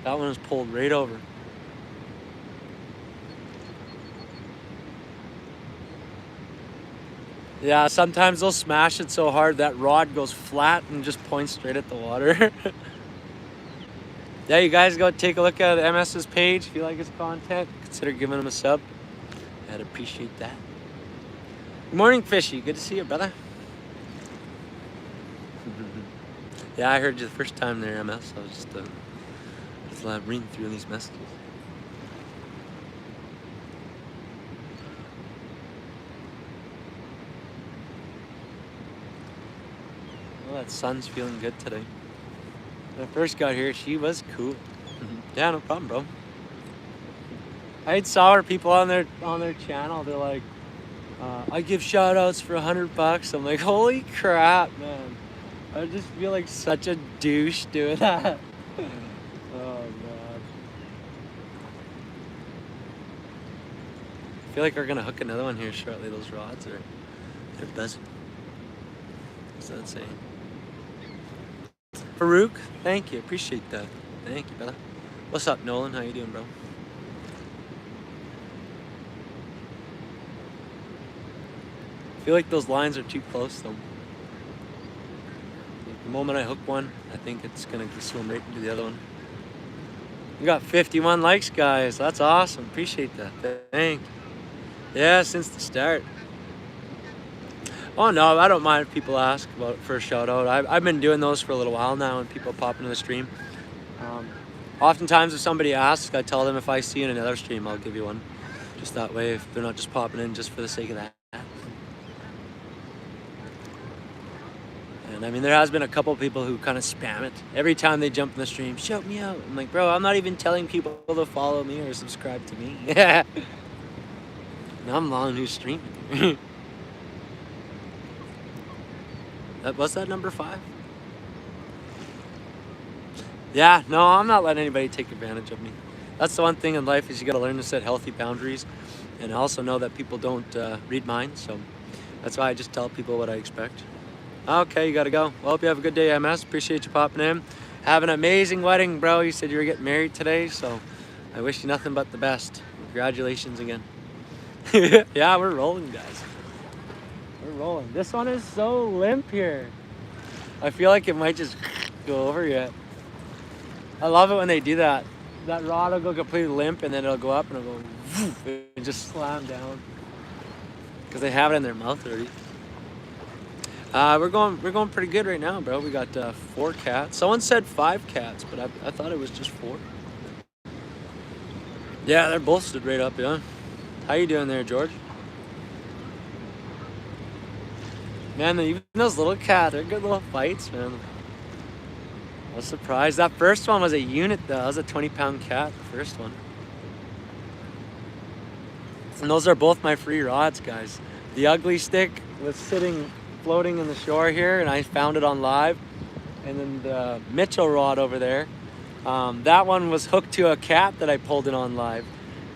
That one was pulled right over. Yeah, sometimes they'll smash it so hard that rod goes flat and just points straight at the water. Yeah, you guys go take a look at MS's page. If you like his content, consider giving him a sub. I'd appreciate that. Good morning, Fishy. Good to see you, brother. Yeah, I heard you the first time there, MS. I was just reading through these messages. Well, that sun's feeling good today. When I first got here, she was cool. Yeah, no problem, bro. I saw her people on their channel. They're like, I give shout outs for $100. I'm like, holy crap, man. I just feel like such a douche doing that. Oh, man. I feel like we're gonna hook another one here shortly. Those rods they're buzzing. What's that saying? Farouk, thank you. Appreciate that. Thank you, brother. What's up, Nolan? How you doing, bro? I feel like those lines are too close, though. The moment I hook one, I think it's gonna swim right into the other one. We got 51 likes, guys. That's awesome. Appreciate that. Thank you. Yeah, since the start. Oh no, I don't mind if people ask about it for a shout out. I've been doing those for a little while now, and people pop into the stream. Oftentimes, if somebody asks, I tell them if I see in another stream, I'll give you one. Just that way, if they're not just popping in just for the sake of that. And I mean, there has been a couple people who kind of spam it every time they jump in the stream. Shout me out. I'm like, bro, I'm not even telling people to follow me or subscribe to me. Yeah. Now I'm the one who's streaming. What's that, number 5? Yeah, no, I'm not letting anybody take advantage of me. That's the one thing in life is you got to learn to set healthy boundaries, and also know that people don't read minds. So that's why I just tell people what I expect. Okay, you got to go. Well, hope you have a good day, MS. Appreciate you popping in. Have an amazing wedding, bro. You said you were getting married today, so I wish you nothing but the best. Congratulations again. Yeah, we're rolling, guys. We're rolling. This one is so limp here. I feel like it might just go over yet. I love it when they do that. That rod will go completely limp, and then it'll go up and it'll go and just slam down because they have it in their mouth already. We're going pretty good right now, bro. We got 4 cats. Someone said 5 cats, but I thought it was just 4. Yeah, they're both stood right up, yeah. How you doing there, George? Man, even those little cats, they're good little fights, man. I was surprised. That first one was a unit, though. That was a 20-pound cat, the first one. And those are both my free rods, guys. The ugly stick was floating in the shore here, and I found it on live. And then the Mitchell rod over there, that one was hooked to a cat that I pulled in on live.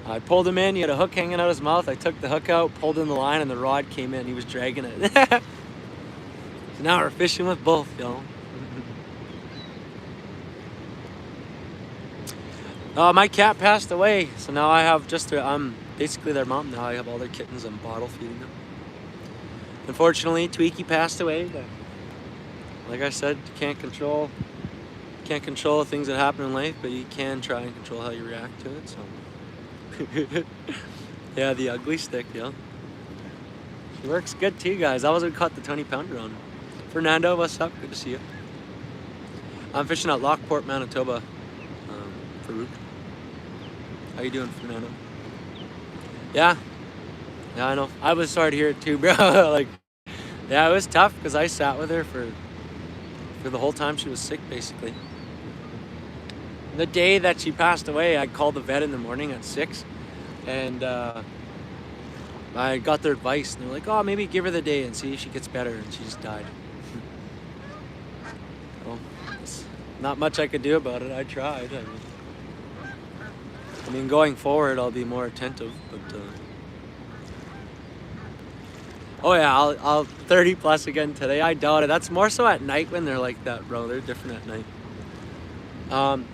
I pulled him in, he had a hook hanging out his mouth. I took the hook out, pulled in the line, and the rod came in. He was dragging it. So now we're fishing with both, y'all. My cat passed away, so now I have just I'm basically their mom now. I have all their kittens. I'm bottle feeding them. Unfortunately, Tweaky passed away, but like I said, you can't control things that happen in life, but you can try and control how you react to it. So yeah, the ugly stick, yeah. She works good too, guys. That was what we caught the 20-pounder on. Fernando, what's up? Good to see you. I'm fishing at Lockport, Manitoba. Farouk. How you doing, Fernando? Yeah, I know. I was sorry to hear it too, bro. Like, yeah, it was tough because I sat with her for the whole time she was sick, basically. The day that she passed away, I called the vet in the morning at 6, and I got their advice, and they're like, "Oh, maybe give her the day and see if she gets better," and she just died. Well, there's not much I could do about it. I tried. I mean, going forward, I'll be more attentive, but oh yeah, I'll 30 plus again today. I doubt it. That's more so at night when they're like that, bro. They're different at night.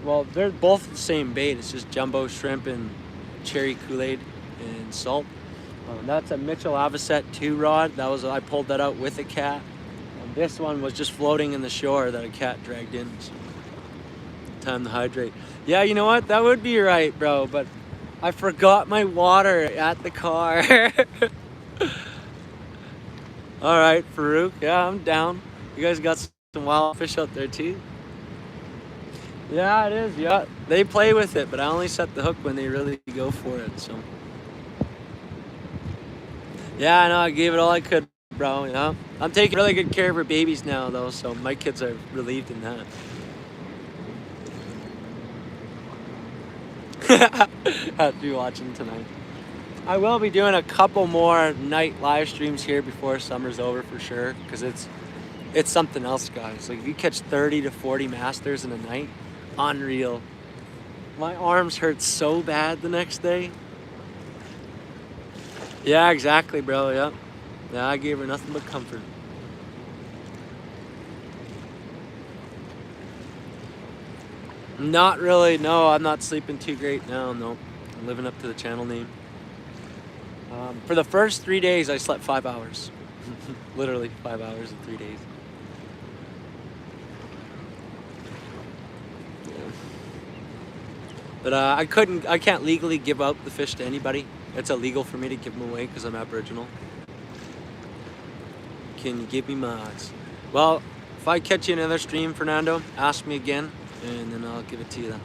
Well, they're both the same bait. It's just jumbo shrimp and cherry Kool-Aid and salt. That's a Mitchell Avocet 2 rod. I pulled that out with a cat. And this one was just floating in the shore that a cat dragged in. So, time to hydrate. Yeah, you know what? That would be right, bro. But I forgot my water at the car. All right, Farouk. Yeah, I'm down. You guys got some wild fish out there too? Yeah, it is. Yeah, they play with it, but I only set the hook when they really go for it. So. Yeah, I know. I gave it all I could, bro. You know, I'm taking really good care of her babies now, though. So my kids are relieved in that. Have to be watching tonight. I will be doing a couple more night live streams here before summer's over for sure, because it's something else, guys. Like if you catch 30 to 40 masters in a night, unreal. My arms hurt so bad the next day. Yeah, exactly, bro. Yep. Yeah, I gave her nothing but comfort. Not really. No, I'm not sleeping too great now. No, I'm living up to the channel name. For the first 3 days, I slept 5 hours. Literally 5 hours in 3 days. Yeah. But I can't legally give out the fish to anybody. It's illegal for me to give them away because I'm Aboriginal. Can you give me mods? Well, if I catch you in another stream, Fernando, ask me again, and then I'll give it to you then.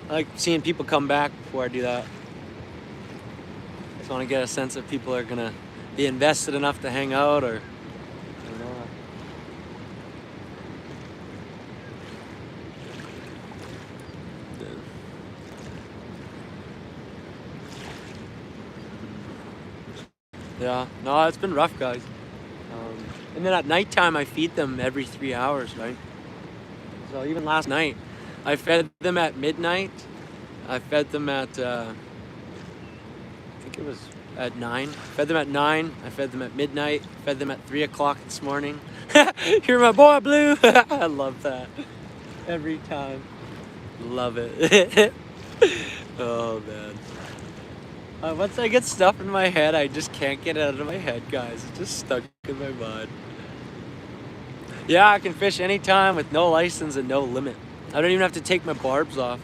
I like seeing people come back before I do that. I just want to get a sense if people are going to be invested enough to hang out or not. Yeah, no, it's been rough, guys. And then at nighttime, I feed them every 3 hours, right? So even last night, I fed them at midnight. I fed them at, I think it was at 9. Fed them at 9. I fed them at midnight. Fed them at 3 o'clock this morning. You're my boy, Blue. I love that. Every time. Love it. Oh, man. Once I get stuff in my head, I just can't get it out of my head, guys. It's just stuck in my mind. Yeah, I can fish anytime with no license and no limit. I don't even have to take my barbs off.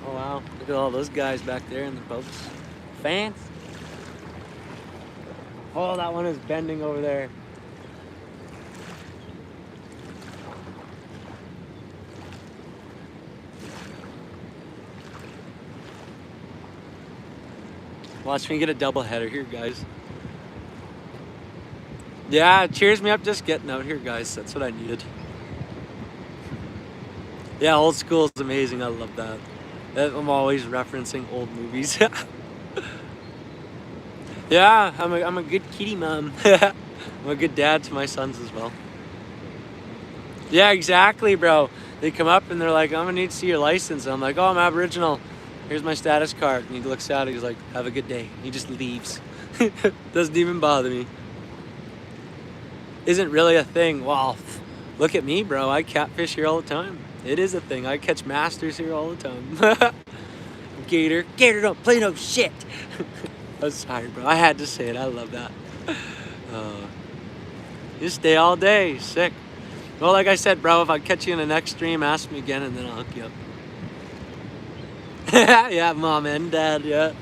Oh, wow. Look at all those guys back there in the boats. Fancy. Oh, that one is bending over there. Watch me get a double header here, guys. Yeah, it cheers me up just getting out here, guys. That's what I needed. Yeah, old school is amazing. I love that. I'm always referencing old movies. Yeah, I'm a good kitty mom. I'm a good dad to my sons as well. Yeah, exactly, bro. They come up and they're like, I'm gonna need to see your license. And I'm like, oh, I'm Aboriginal. Here's my status card. And he looks at it, he's like, have a good day. He just leaves. Doesn't even bother me. Isn't really a thing. Well, look at me, bro. I catfish here all the time. It is a thing. I catch masters here all the time. Gator don't play no shit. I'm sorry, bro. I had to say it. I love that. You stay all day. Sick. Well, like I said, bro, if I catch you in the next stream, ask me again and then I'll hook you up. Yeah, mom and dad, yeah.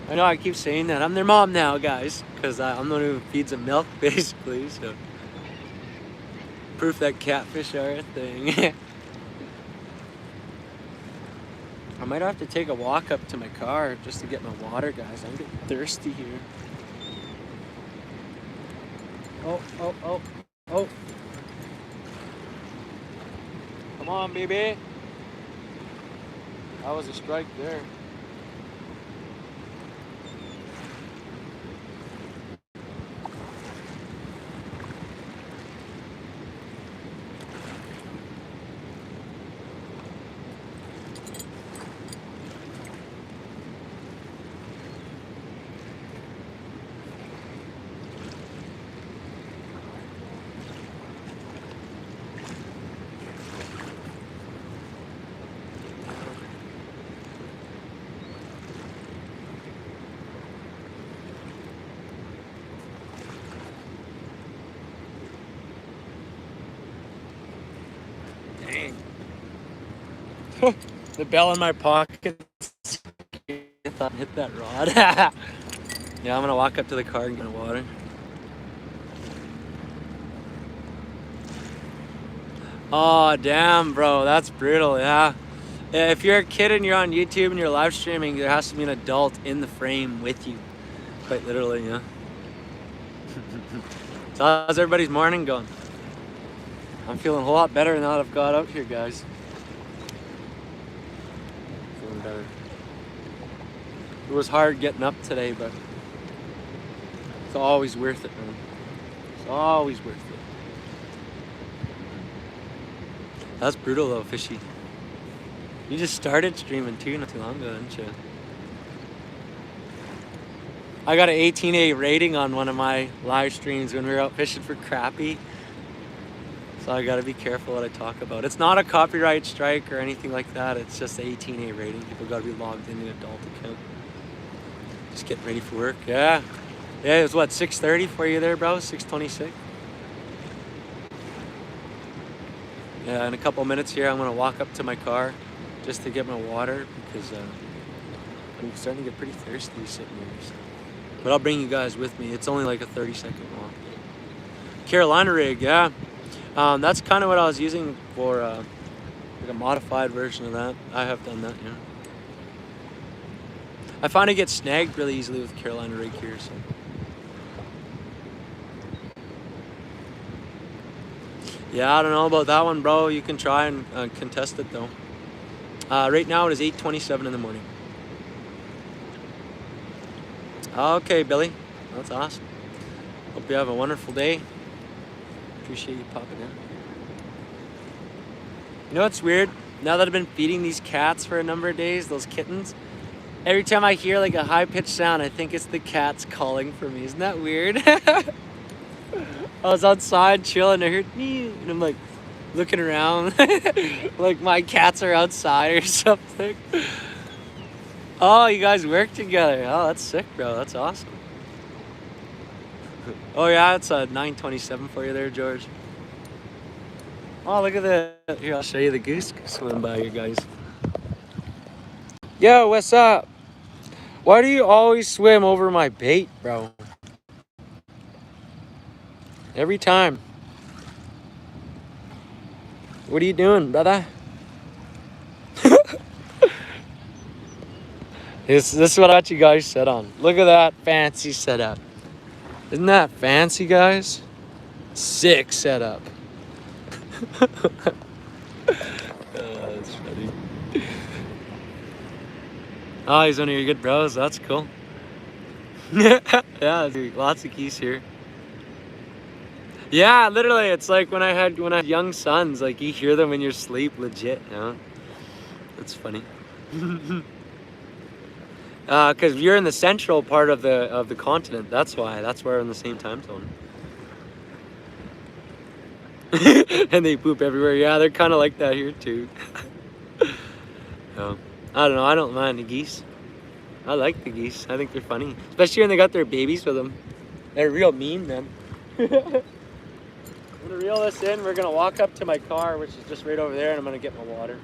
I know I keep saying that. I'm their mom now, guys, because I'm the one who feeds them milk, basically, so. Proof that catfish are a thing. I might have to take a walk up to my car just to get my water, guys. I'm getting thirsty here. Oh. Come on, baby. That was a strike there. The bell in my pocket. I thought hit that rod. Yeah, I'm gonna walk up to the car and get water. Oh damn, bro, that's brutal. Yeah. If you're a kid and you're on YouTube and you're live streaming, there has to be an adult in the frame with you. Quite literally, yeah. So how's everybody's morning going? I'm feeling a whole lot better now that I've got out here, guys. Feeling better. It was hard getting up today, but it's always worth it, man. It's always worth it. That's brutal though, Fishy. You just started streaming too not too long ago, didn't you? I got an 18A rating on one of my live streams when we were out fishing for crappie. So I gotta be careful what I talk about. It's not a copyright strike or anything like that. It's just an 18A rating. People gotta be logged into an adult account. Just getting ready for work. Yeah. Yeah, it was what, 6:30 for you there, bro? 6:26? Yeah, in a couple minutes here, I'm gonna walk up to my car just to get my water because I'm starting to get pretty thirsty sitting here. So. But I'll bring you guys with me. It's only like a 30-second walk. Carolina rig, yeah. That's kind of what I was using for like a modified version of that. I have done that, yeah. I find I get snagged really easily with Carolina rig here, so. Yeah, I don't know about that one, bro. You can try and contest it, though. Right now, it is 8:27 in the morning. Okay, Billy. That's awesome. Hope you have a wonderful day. Appreciate you popping in. You know what's weird? Now that I've been feeding these cats for a number of days, those kittens, every time I hear like a high-pitched sound, I think it's the cats calling for me. Isn't that weird? I was outside chilling, I heard me, and I'm like looking around like my cats are outside or something. Oh, you guys work together. Oh, that's sick, bro. That's awesome. Oh yeah, it's a 9:27 for you there, George. Oh, look at that. Here, I'll show you the goose swimming by you guys. Yo, what's up? Why do you always swim over my bait, bro? Every time. What are you doing, brother? This is what I got you guys set on. Look at that fancy setup. Isn't that fancy, guys? Sick setup. That's funny. Oh, he's one of your good bros. That's cool. Yeah, dude, lots of geese here. Yeah, literally, it's like when I had young sons. Like you hear them in your sleep, legit. You know? That's funny. Because you're in the central part of the continent. That's why. That's why we're in the same time zone. And they poop everywhere. Yeah, they're kind of like that here too. So, I don't know. I don't mind the geese. I like the geese. I think they're funny, especially when they got their babies with them. They're real mean, man. I'm gonna reel this in. We're gonna walk up to my car, which is just right over there, and I'm gonna get my water.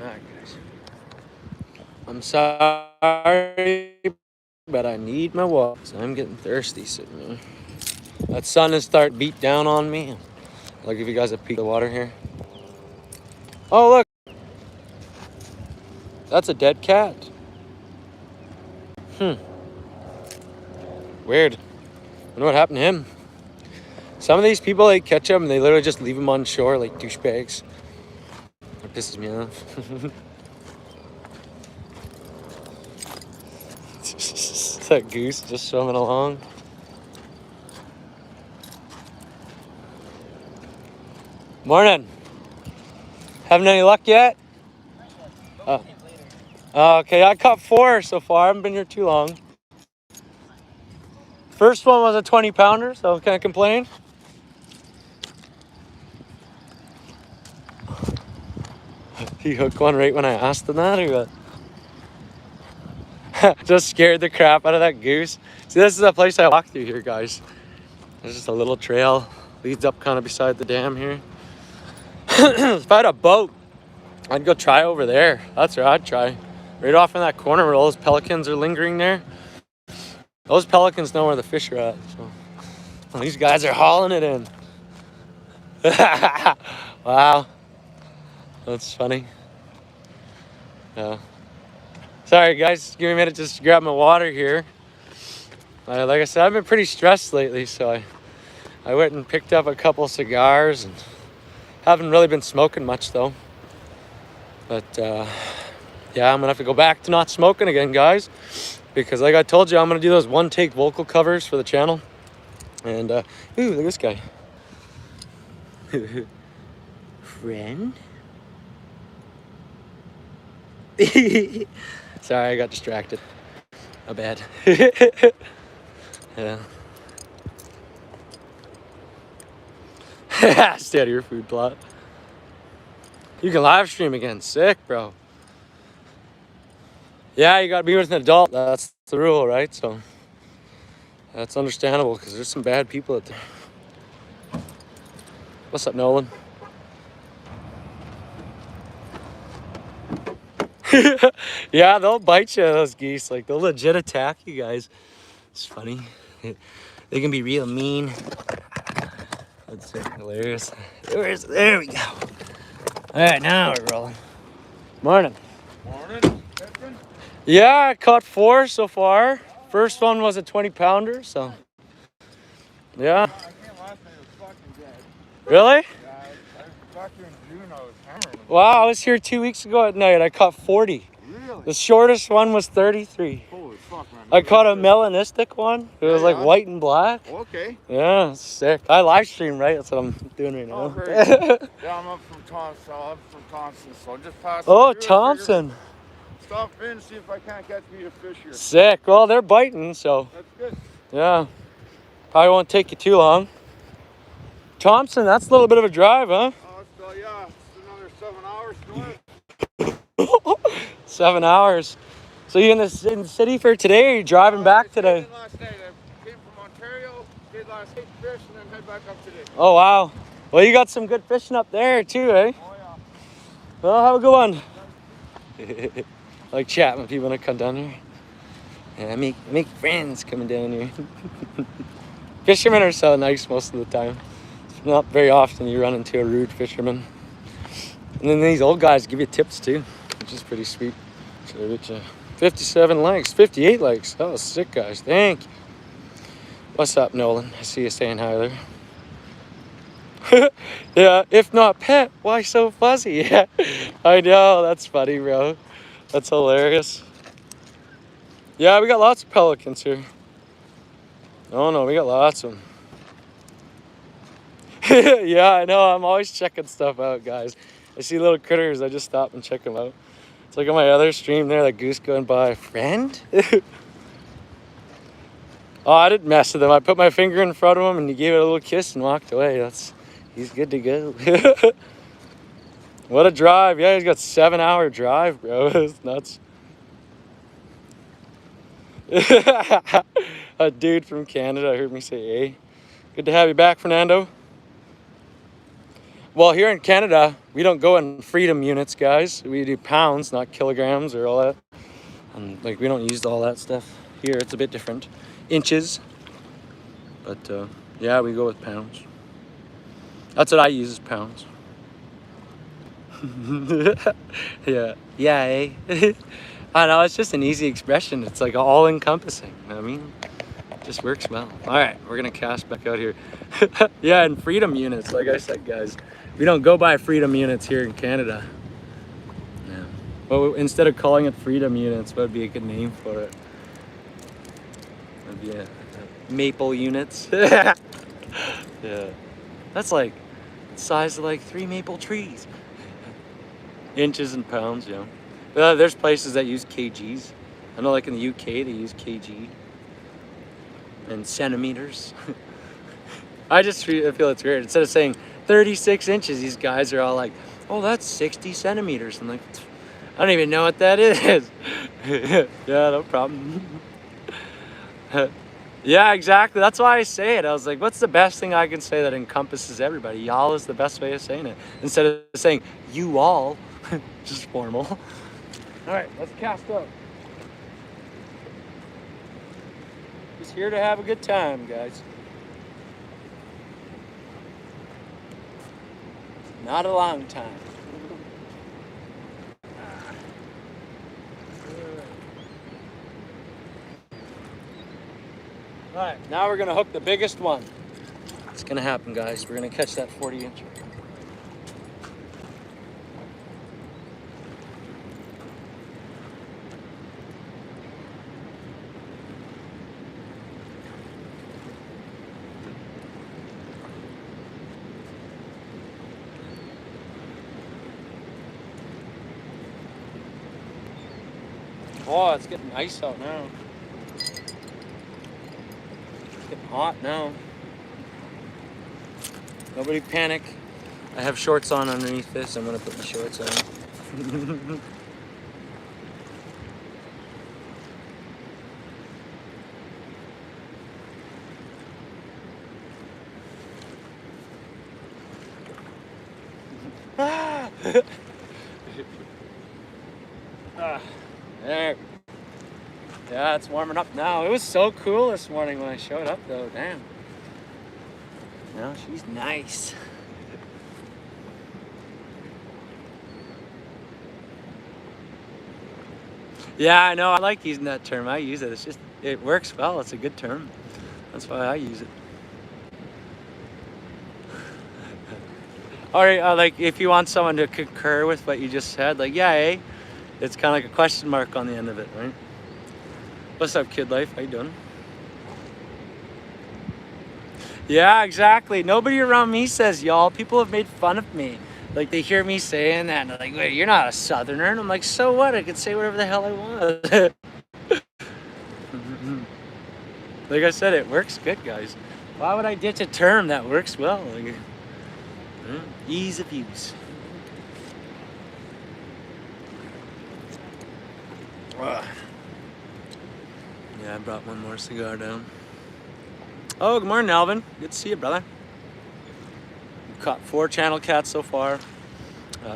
Alright, guys. I'm sorry, but I need my water. So I'm getting thirsty sitting there. That sun is starting to beat down on me. I'll give you guys a peek of the water here. Oh, look. That's a dead cat. Weird. I wonder what happened to him. Some of these people, they catch them and they literally just leave them on shore like douchebags. It pisses me off. That goose just swimming along. Morning. Having any luck yet? Oh. Okay, I caught 4 so far. I haven't been here too long. First one was a 20-pounder, so can I complain?
He hooked one right when I asked him that, or what? Just scared the crap out of that goose. See, this is a place I walk through here, guys. There's just a little trail, leads up kind of beside the dam here. If I had a boat, I'd go try over there. That's where I'd try. Right off in that corner where all those pelicans are lingering there. Those pelicans know where the fish are at. So. Well, these guys are hauling it in. Wow. That's funny. Yeah. Sorry guys, give me a minute just to grab my water here. Like I said, I've been pretty stressed lately, so I went and picked up a couple cigars and haven't really been smoking much though. But yeah, I'm gonna have to go back to not smoking again, guys, because like I told you, I'm gonna do those one-take vocal covers for the channel. And ooh, look at this guy. Friend? Sorry, I got distracted. My bad. Yeah. Stay out of your food plot. You can live stream again. Sick, bro. Yeah, you gotta be with an adult. That's the rule, right? So that's understandable because there's some bad people out there. What's up, Nolan? Yeah, they'll bite you, those geese. Like, they'll legit attack you guys. It's funny. They can be real mean. That's hilarious. There we go. All right, now we're rolling. Morning.
Morning.
Yeah, I caught 4 so far. First one was a 20-pounder, so. Yeah.
I came last night, it was fucking dead.
Really?
Yeah, I was back here in June, I was hammering them.
Wow, I was here 2 weeks ago at night. I caught 40.
Really?
The shortest one was 33.
Holy fuck, man.
I caught a melanistic one. It was like white and black.
Okay.
Yeah, it's sick. I live stream, right? That's what I'm doing right now.
Oh, very good. Yeah, I'm up from Thompson. So I'm just passing
Oh,
through.
Thompson.
Stop in, see if I can't catch me a fish here.
Sick. Well, they're biting, so
That's good.
yeah. Probably won't take you too long. Thompson, that's a little bit of a drive, huh?
Oh, so yeah, it's another 7 hours north.
7 hours. So you in the city for today, or are you driving back today?
I last night. I came from Ontario, did last night fish, and then head back up today.
Oh, wow. Well, you got some good fishing up there, too, eh?
Oh, yeah.
Well, have a good one. I like chatting with people when I come down here. Yeah, I make friends coming down here. Fishermen are so nice most of the time. It's not very often you run into a rude fisherman. And then these old guys give you tips too, which is pretty sweet. So they get you 57 likes, 58 likes. Oh, sick, guys. Thank you. What's up, Nolan? I see you saying hi there. Yeah, if not pet, why so fuzzy? Yeah, I know. That's funny, bro. That's hilarious. Yeah, we got lots of pelicans here. Oh no, we got lots of them. Yeah, I know. I'm always checking stuff out, guys. I see little critters, I just stop and check them out. It's like on my other stream there, that goose going by. Friend? Oh, I didn't mess with him. I put my finger in front of him and he gave it a little kiss and walked away. He's good to go. What a drive. Yeah, he's got 7-hour drive, bro. It's nuts. A dude from Canada heard me say, hey. Good to have you back, Fernando. Well, here in Canada, we don't go in freedom units, guys. We do pounds, not kilograms or all that. And like, we don't use all that stuff. Here, it's a bit different. Inches. But yeah, we go with pounds. That's what I use, is pounds. Yeah. Yeah, eh? I know, it's just an easy expression. It's like all encompassing. I mean, it just works well. All right, we're gonna cast back out here. Yeah, and freedom units, like I said, guys. We don't go by freedom units here in Canada. Yeah. Well, instead of calling it freedom units, what would be a good name for it? That'd be maple units. Yeah. That's like the size of like 3 maple trees. Inches and pounds, yeah. There's places that use kgs. I know, like in the UK, they use kg and centimeters. I just feel it's weird. Instead of saying 36 inches, these guys are all like
oh, that's 60 centimeters. I'm like, I don't even know what that is. Yeah, no problem. Yeah, exactly. That's why I say it. I was like, what's the best thing I can say that encompasses everybody? Y'all is the best way of saying it. Instead of saying you all, just formal. All right, let's cast up. Just here to have a good time, guys. Not a long time. All right, now we're gonna hook the biggest one. It's gonna happen, guys. We're gonna catch that 40-incher. Oh, it's getting nice out now. It's getting hot now. Nobody panic. I have shorts on underneath this. I'm gonna put my shorts on. There. Yeah, it's warming up now. It was so cool this morning when I showed up, though. Damn. No, she's nice. Yeah, I know. I like using that term. I use it. It's just, it works well. It's a good term. That's why I use it. Or like, if you want someone to concur with what you just said, like, yeah, eh? It's kind of like a question mark on the end of it, right? What's up, kid life? How you doing? Yeah, exactly. Nobody around me says y'all. People have made fun of me. Like, they hear me saying that, and they're like, wait, you're not a southerner. And I'm like, so what? I can say whatever the hell I want. Like I said, it works good, guys. Why would I ditch a term that works well? Like, ease of use. Yeah, I brought one more cigar down. Oh, good morning, Alvin. Good to see you, brother. We've caught 4 channel cats so far.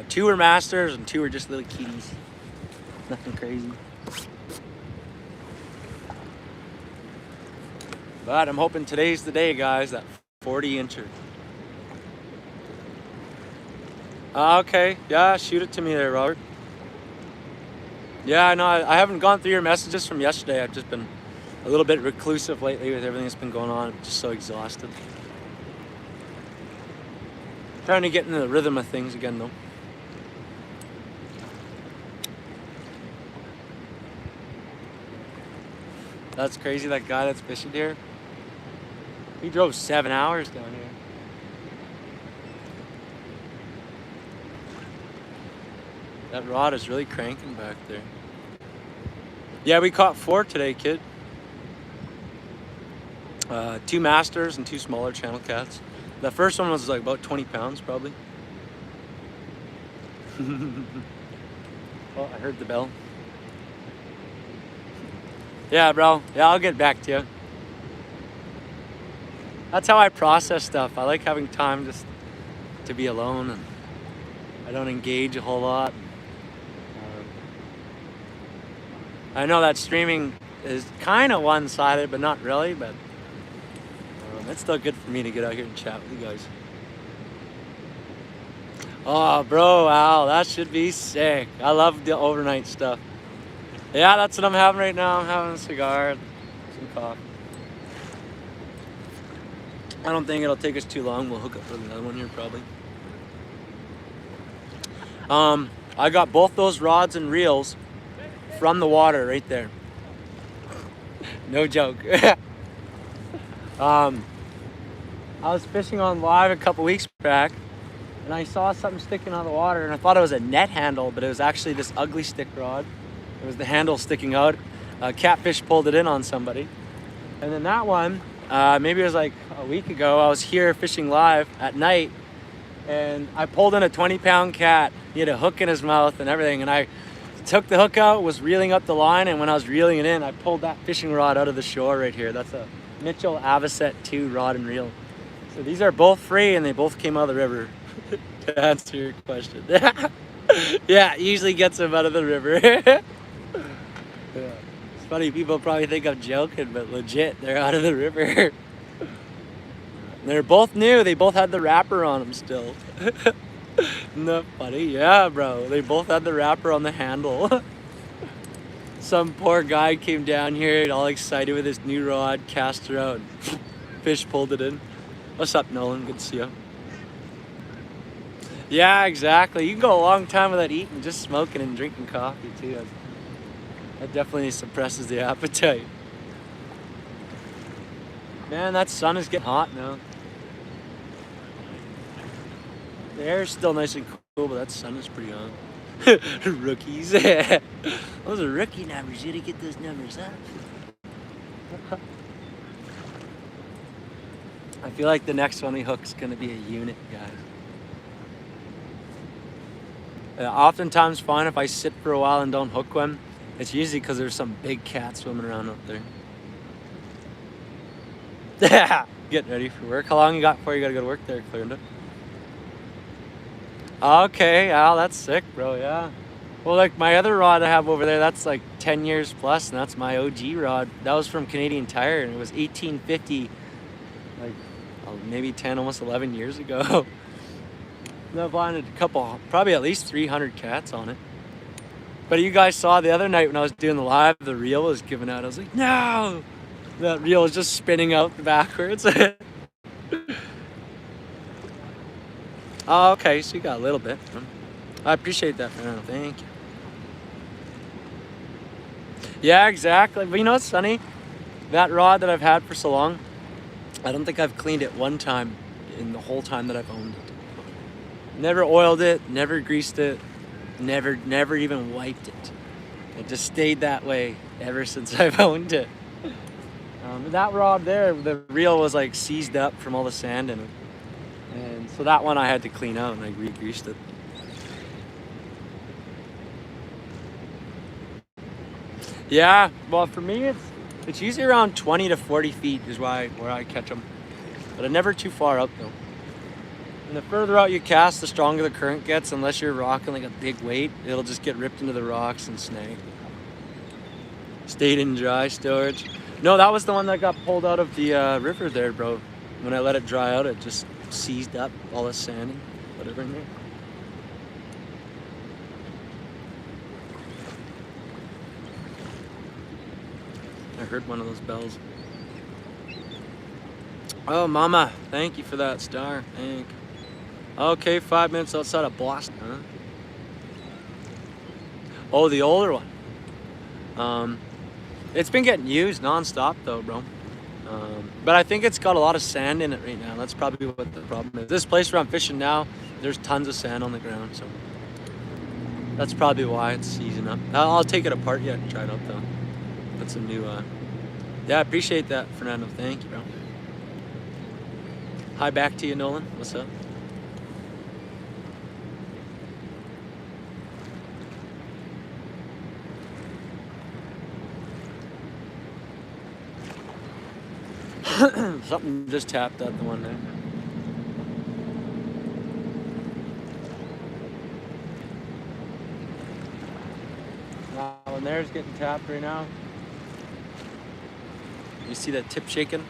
2 are masters and 2 are just little kitties. Nothing crazy. But I'm hoping today's the day, guys, that 40-incher. Okay, yeah, shoot it to me there, Robert. Yeah, I know. I haven't gone through your messages from yesterday. I've just been a little bit reclusive lately with everything that's been going on. I'm just so exhausted. Trying to get into the rhythm of things again, though. That's crazy, that guy that's fishing here. He drove 7 hours down here. That rod is really cranking back there. Yeah, we caught 4 today, kid. 2 masters and 2 smaller channel cats. The first one was like about 20 pounds, probably. Oh, I heard the bell. Yeah, bro. Yeah, I'll get back to you. That's how I process stuff. I like having time just to be alone, and I don't engage a whole lot. I know that streaming is kind of one-sided, but not really, but it's still good for me to get out here and chat with you guys. Oh, bro, Al, that should be sick. I love the overnight stuff. Yeah, that's what I'm having right now. I'm having a cigar, some coffee. I don't think it'll take us too long. We'll hook up with another one here, probably. I got both those rods and reels from the water right there. No joke. I was fishing on live a couple weeks back, and I saw something sticking out of the water, and I thought it was a net handle, but it was actually this ugly stick rod. It was the handle sticking out. Catfish pulled it in on somebody. And then that one, maybe it was like a week ago, I was here fishing live at night, and I pulled in a 20-pound cat. He had a hook in his mouth and everything, and I took the hook out, was reeling up the line, and when I was reeling it in, I pulled that fishing rod out of the shore right here. That's a Mitchell Avocet 2 rod and reel. So these are both free, and they both came out of the river. To answer your question. Yeah, it usually gets them out of the river. Yeah. It's funny, people probably think I'm joking, but legit, they're out of the river. They're both new. They both had the wrapper on them still. Isn't that funny? Yeah, bro. They both had the wrapper on the handle. Some poor guy came down here all excited with his new rod, cast her out, and fish pulled it in. What's up, Nolan? Good to see you. Yeah, exactly. You can go a long time without eating, just smoking and drinking coffee too. That definitely suppresses the appetite. Man, that sun is getting hot now. The air's still nice and cool, but that sun is pretty hot. Rookies. Those are rookie numbers. You gotta get those numbers up. I feel like the next one we hook is gonna be a unit, guys. Oftentimes fine if I sit for a while and don't hook one. It's usually because there's some big cat swimming around up there. Getting ready for work. How long you got before you gotta go to work there, Clarendon? Okay, Al, that's sick, bro, yeah. Well, like my other rod I have over there, that's like 10 years plus, and that's my OG rod. That was from Canadian Tire, and it was 1850, like maybe 10, almost 11 years ago. And I've landed a couple, probably at least 300 cats on it. But you guys saw the other night when I was doing the live, the reel was giving out. I was like, no! That reel was just spinning out backwards. Oh, okay, so you got a little bit. I appreciate that, Fernando. Thank you. Yeah, exactly. But you know what's funny? That rod that I've had for so long, I don't think I've cleaned it one time in the whole time that I've owned it. Never oiled it, never greased it, never even wiped it. It just stayed that way ever since I've owned it. That rod there, the reel was like seized up from all the sand in it. And so that one I had to clean out and I re-greased it. Yeah, well for me it's usually around 20 to 40 feet is where I catch them. But I'm never too far out though. And the further out you cast, the stronger the current gets. Unless you're rocking like a big weight, it'll just get ripped into the rocks and snag. Stayed in dry storage. No, that was the one that got pulled out of the river there, bro. When I let it dry out, it just seized up all the sand and whatever in there. I heard one of those bells. Oh, mama, thank you for that star. Thank you. Okay, 5 minutes outside of Boston, huh? Oh, the older one. It's been getting used non-stop though, bro. But I think it's got a lot of sand in it right now. That's probably what the problem is. This place where I'm fishing now, there's tons of sand on the ground, so that's probably why it's seizing up. I'll take it apart yet and try it out though. That's a new, yeah, I appreciate that, Fernando. Thank you, bro. Hi back to you, Nolan. What's up? Something just tapped out the one there. That one there's getting tapped right now. You see that tip shaking?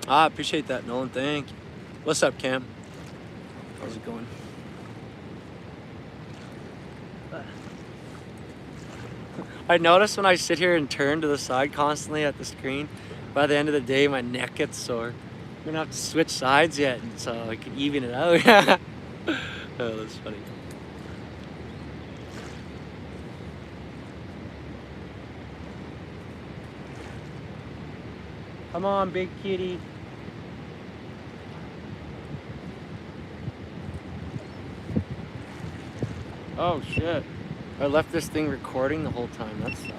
I appreciate that, Nolan. Thank you. What's up, Cam? How's it going? I notice when I sit here and turn to the side constantly at the screen, by the end of the day, my neck gets sore. I'm gonna have to switch sides yet, so I can even it out. Oh, that's funny. Come on, big kitty. Oh shit. I left this thing recording the whole time. That sucks.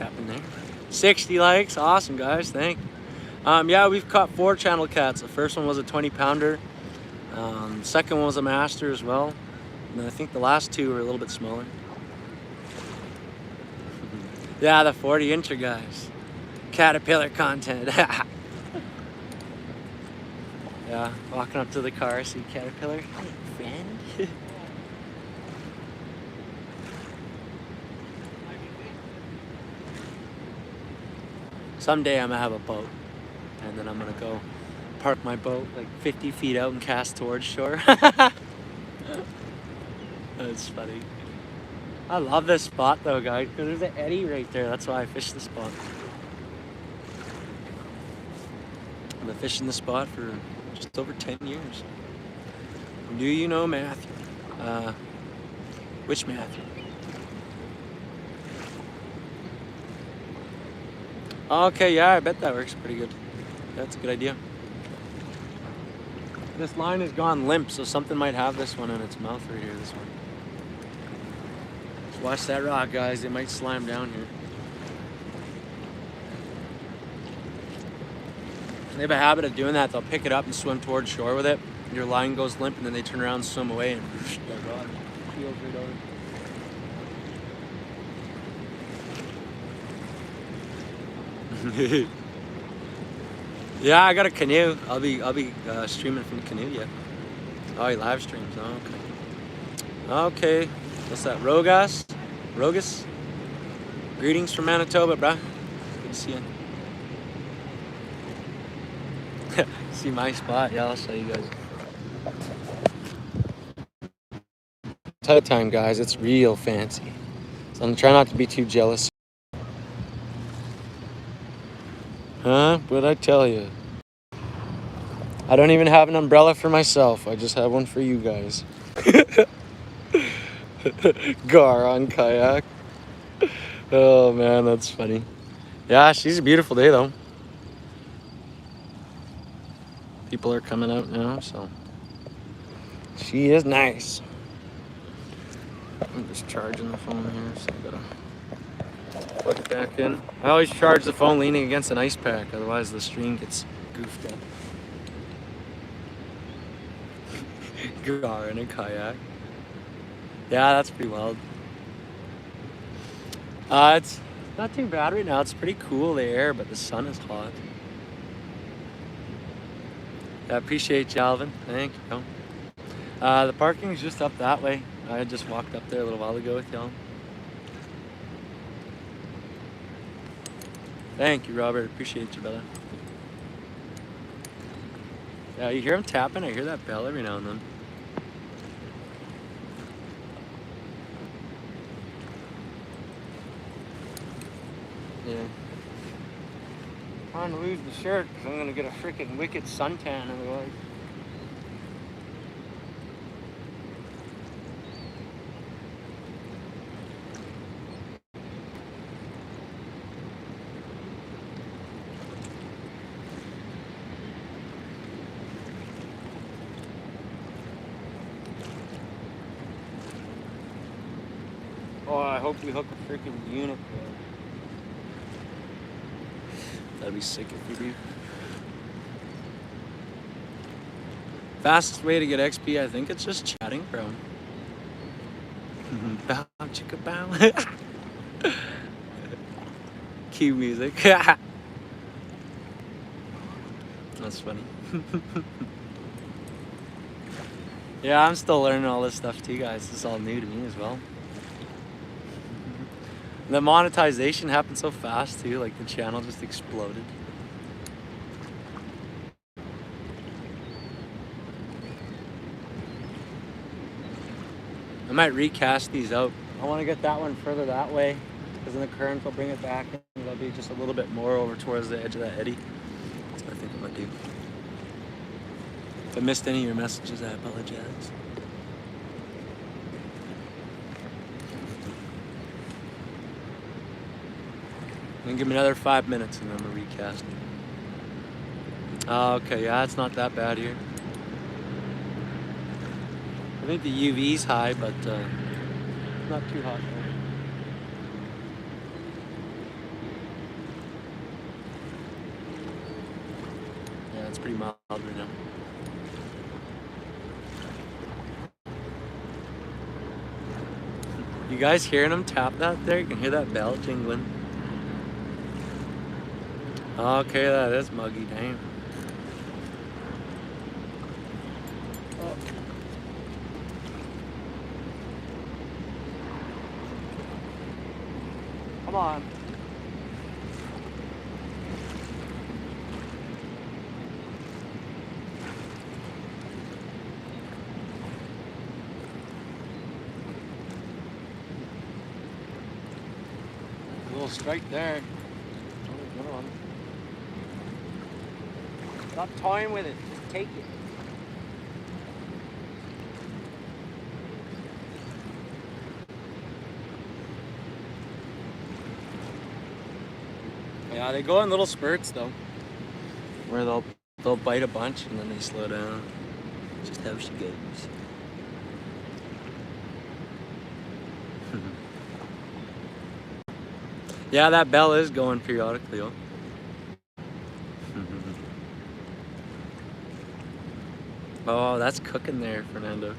happened there. 60 likes, awesome guys, thank you. Yeah, we've caught 4 channel cats. The first one was a 20-pounder. The second one was a master as well. And I think the last 2 were a little bit smaller. Yeah, the 40-incher guys. Caterpillar content. Yeah, walking up to the car, see Caterpillar. Hey, friend. Someday I'm gonna have a boat, and then I'm gonna go park my boat like 50 feet out and cast towards shore. That's funny. I love this spot though, guys, because there's an eddy right there. That's why I fish this spot. I've been fishing this spot for just over 10 years. Do you know Matthew? Which Matthew? Okay, yeah, I bet that works pretty good. That's a good idea. This line has gone limp, so something might have this one in its mouth right here, this one. Just watch that rock, guys. It might slime down here. They have a habit of doing that. They'll pick it up and swim towards shore with it. Your line goes limp, and then they turn around and swim away, and that rod peels right over. Yeah, I got a canoe. I'll be streaming from the canoe. Yeah. Oh, he live streams. Oh, okay. Okay. What's that? Rogus. Greetings from Manitoba, bruh. Good to see you. See my spot? Yeah, I'll show you guys. Tight time, guys. It's real fancy. So I'm trying not to be too jealous. Huh? What'd I tell you? I don't even have an umbrella for myself. I just have one for you guys. Gar on kayak. Oh man, that's funny. Yeah, she's a beautiful day though. People are coming out now, so she is nice. I'm just charging the phone here, so I gotta plug it back in. I always charge the phone leaning against an ice pack, otherwise the stream gets goofed up. Gar in a kayak. Yeah, that's pretty wild. It's not too bad right now. It's pretty cool, the air, but the sun is hot. I appreciate you, Alvin. Thank you. The parking is just up that way. I just walked up there a little while ago with y'all. Thank you, Robert. Appreciate you, Bella. Yeah, you hear him tapping? I hear that bell every now and then. Yeah. Trying to lose the shirt because I'm going to get a freaking wicked suntan otherwise. Oh, I hope we hook a freaking unit there. That'd be sick if we do. Fastest way to get XP, I think it's just chatting, bro. Bow, chicka bow. Cue music. That's funny. Yeah, I'm still learning all this stuff too, guys. This is all new to me as well. The monetization happened so fast too, like the channel just exploded. I might recast these out. I want to get that one further that way, because then the current will bring it back and it'll be just a little bit more over towards the edge of that eddy. That's what I think I might do. If I missed any of your messages, I apologize. And give me another 5 minutes and then I'm gonna recast it. Okay, yeah, it's not that bad here. I think the UV's high, but not too hot. pretty mild right now. You guys hearing them tap that there? You can hear that bell jingling. Okay, that is muggy, damn. Oh. Come on. A little strike there. Oh, good one. Stop toying with it, just take it. Yeah, they go in little spurts though, where they'll bite a bunch and then they slow down. Just how she goes. Yeah, that bell is going periodically. Oh. Oh, that's cooking there, Fernando.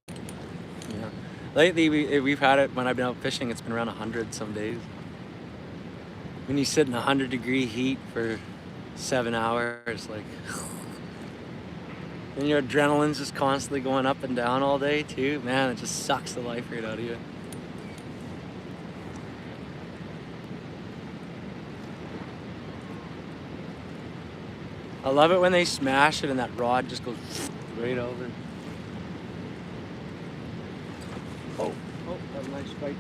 Yeah. Lately, we've had it when I've been out fishing. It's been around 100 some days. When you sit in 100-degree heat for 7 hours, like, and your adrenaline's just constantly going up and down all day too. Man, it just sucks the life right out of you. I love it when they smash it and that rod just goes right over. Oh, that was a nice strike.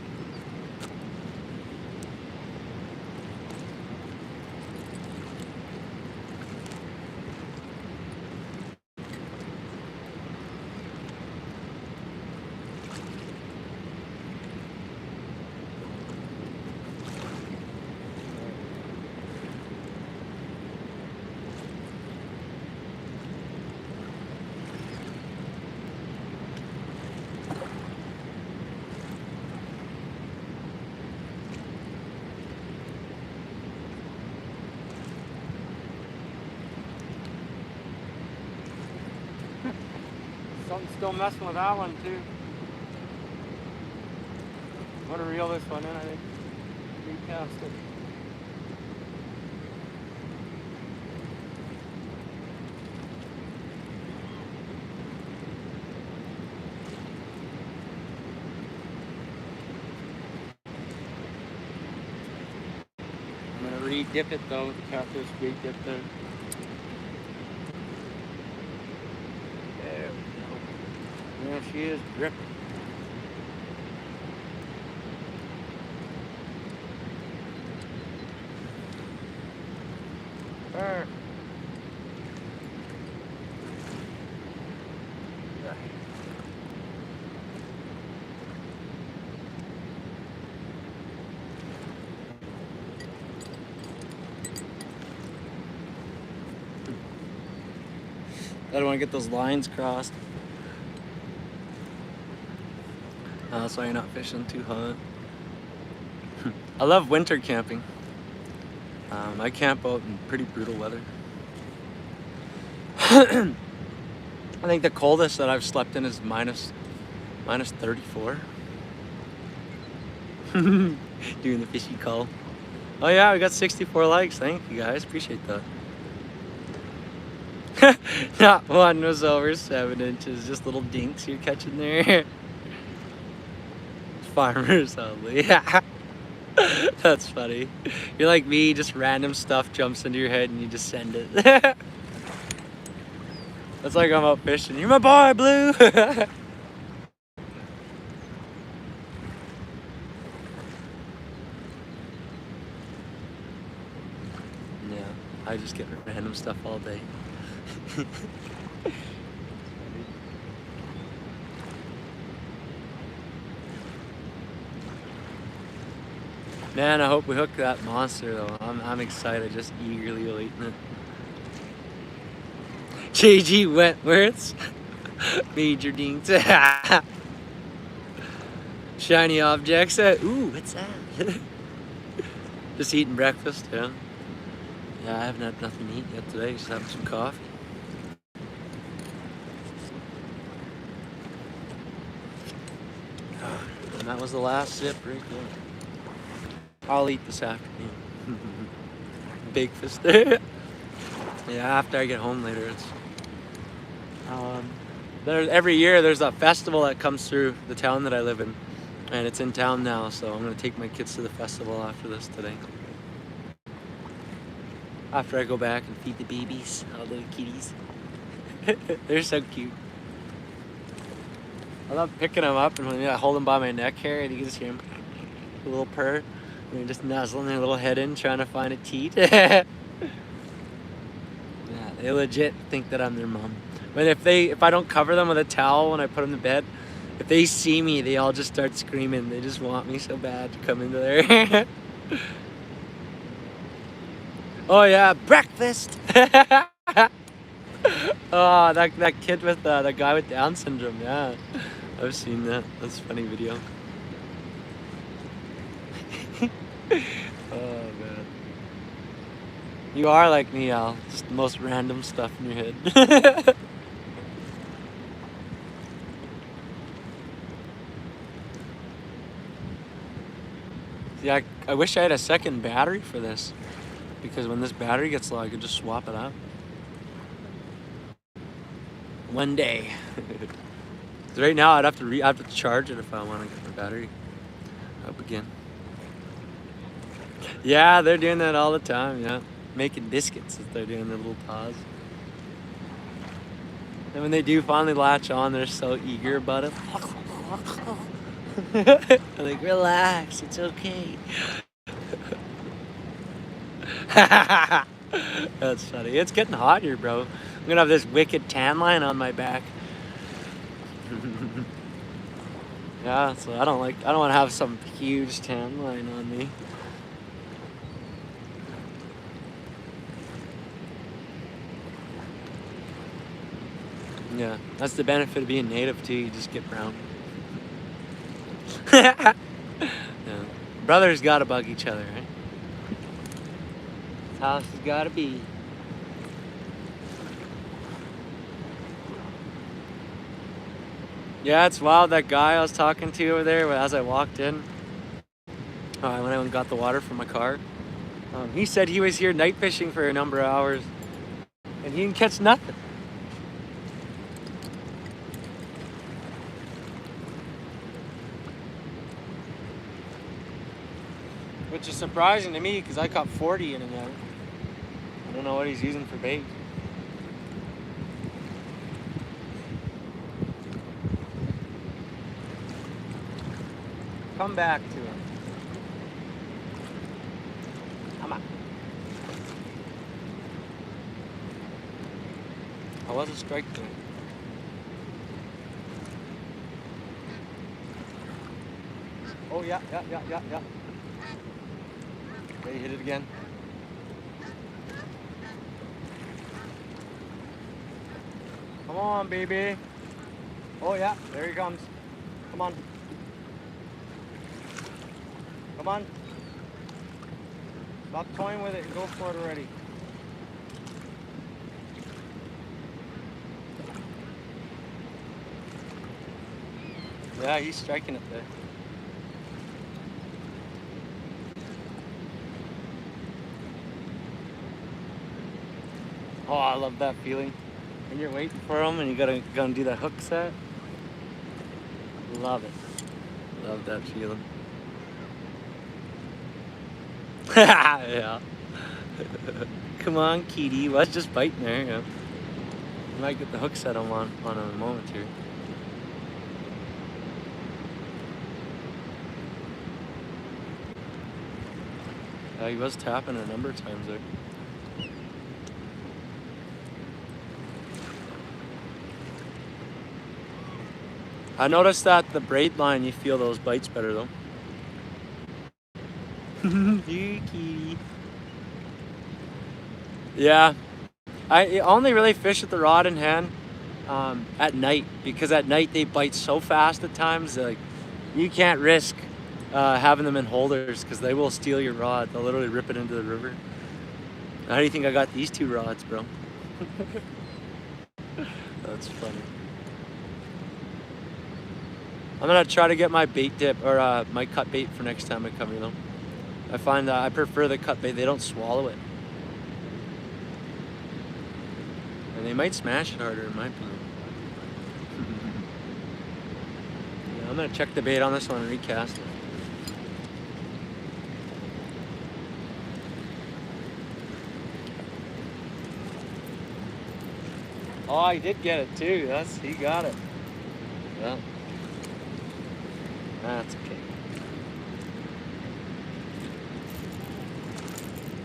Something's still messing with that one too. I'm gonna reel this one in, I think. Recast it. I'm gonna re-dip it though, the catfish re-dip there. There we go. There she is, dripping. There. I don't want to get those lines crossed. That's why you're not fishing too hot. I love winter camping. I camp out in pretty brutal weather. I think the coldest that I've slept in is minus 34. Doing the fishy call. Oh yeah, we got 64 likes. Thank you guys, appreciate that. Not one was over 7 inches, just little dinks you're catching there. Farmers only. That's funny. You're like me, just random stuff jumps into your head and you just send it. That's like I'm out fishing. You're my boy, Blue. Yeah, I just get random stuff all day. Man, I hope we hook that monster though. I'm excited, just eagerly awaiting it. JG Wentworth's Major Dinks. Shiny objects. Ooh, what's that? Just eating breakfast, yeah. Yeah, I haven't had nothing to eat yet today, just having some coffee. And that was the last sip right there. I'll eat this afternoon. Big fist. Yeah, after I get home later. It's every year there's a festival that comes through the town that I live in, and it's in town now, so I'm gonna take my kids to the festival after this today. After I go back and feed the babies, all the kitties. They're so cute. I love picking them up and when I hold them by my neck here, and you can just hear them, a little purr, and they're just nuzzling their little head in, trying to find a teat. Yeah, they legit think that I'm their mom. But if I don't cover them with a towel when I put them to bed, if they see me, they all just start screaming. They just want me so bad to come into there. Oh yeah, breakfast. Oh, that kid with the guy with Down syndrome. Yeah, I've seen that. That's a funny video. Oh man, you are like me, Al. Just the most random stuff in your head. Yeah, I wish I had a second battery for this, because when this battery gets low, I could just swap it out. One day. 'Cause right now, I have to charge it if I want to get the battery up again. Yeah, they're doing that all the time. Yeah, making biscuits as they're doing their little paws. And when they do finally latch on, they're so eager about it. They're like, relax, it's okay. That's funny. It's getting hot here, bro. I'm gonna have this wicked tan line on my back. Yeah, so I don't want to have some huge tan line on me. Yeah, that's the benefit of being native too. You just get brown. Yeah. Brothers gotta bug each other, right? This house has gotta be. Yeah, it's wild. That guy I was talking to over there as I walked in, when I went and got the water from my car, he said he was here night fishing for a number of hours and he didn't catch nothing. Which is surprising to me because I caught 40 in a night. I don't know what he's using for bait. Come back to him. Come on. I wasn't strike to him. Oh yeah. Okay, hit it again. Come on, baby. Oh yeah, there he comes. Come on. Come on. Stop toying with it and go for it already. Yeah, he's striking it there. Oh, I love that feeling. When you're waiting for him and you gotta go and do that hook set. Love it. Love that feeling. Yeah. Come on, Kitty. Let's just biting there. Yeah. I might get the hook set on in a moment here. He was tapping a number of times there. I noticed that the braid line, you feel those bites better though. Kitty. Yeah, I only really fish with the rod in hand at night, because at night they bite so fast at times. Like, you can't risk having them in holders because they will steal your rod. They'll literally rip it into the river. How do you think I got these 2 rods, bro? That's funny. I'm gonna try to get my bait dip or my cut bait for next time I come, you know. I find that I prefer the cut bait. They don't swallow it. And they might smash it harder in my opinion. Yeah, I'm gonna check the bait on this one and recast it. Oh, I did get it too. He got it. Yeah. That's okay.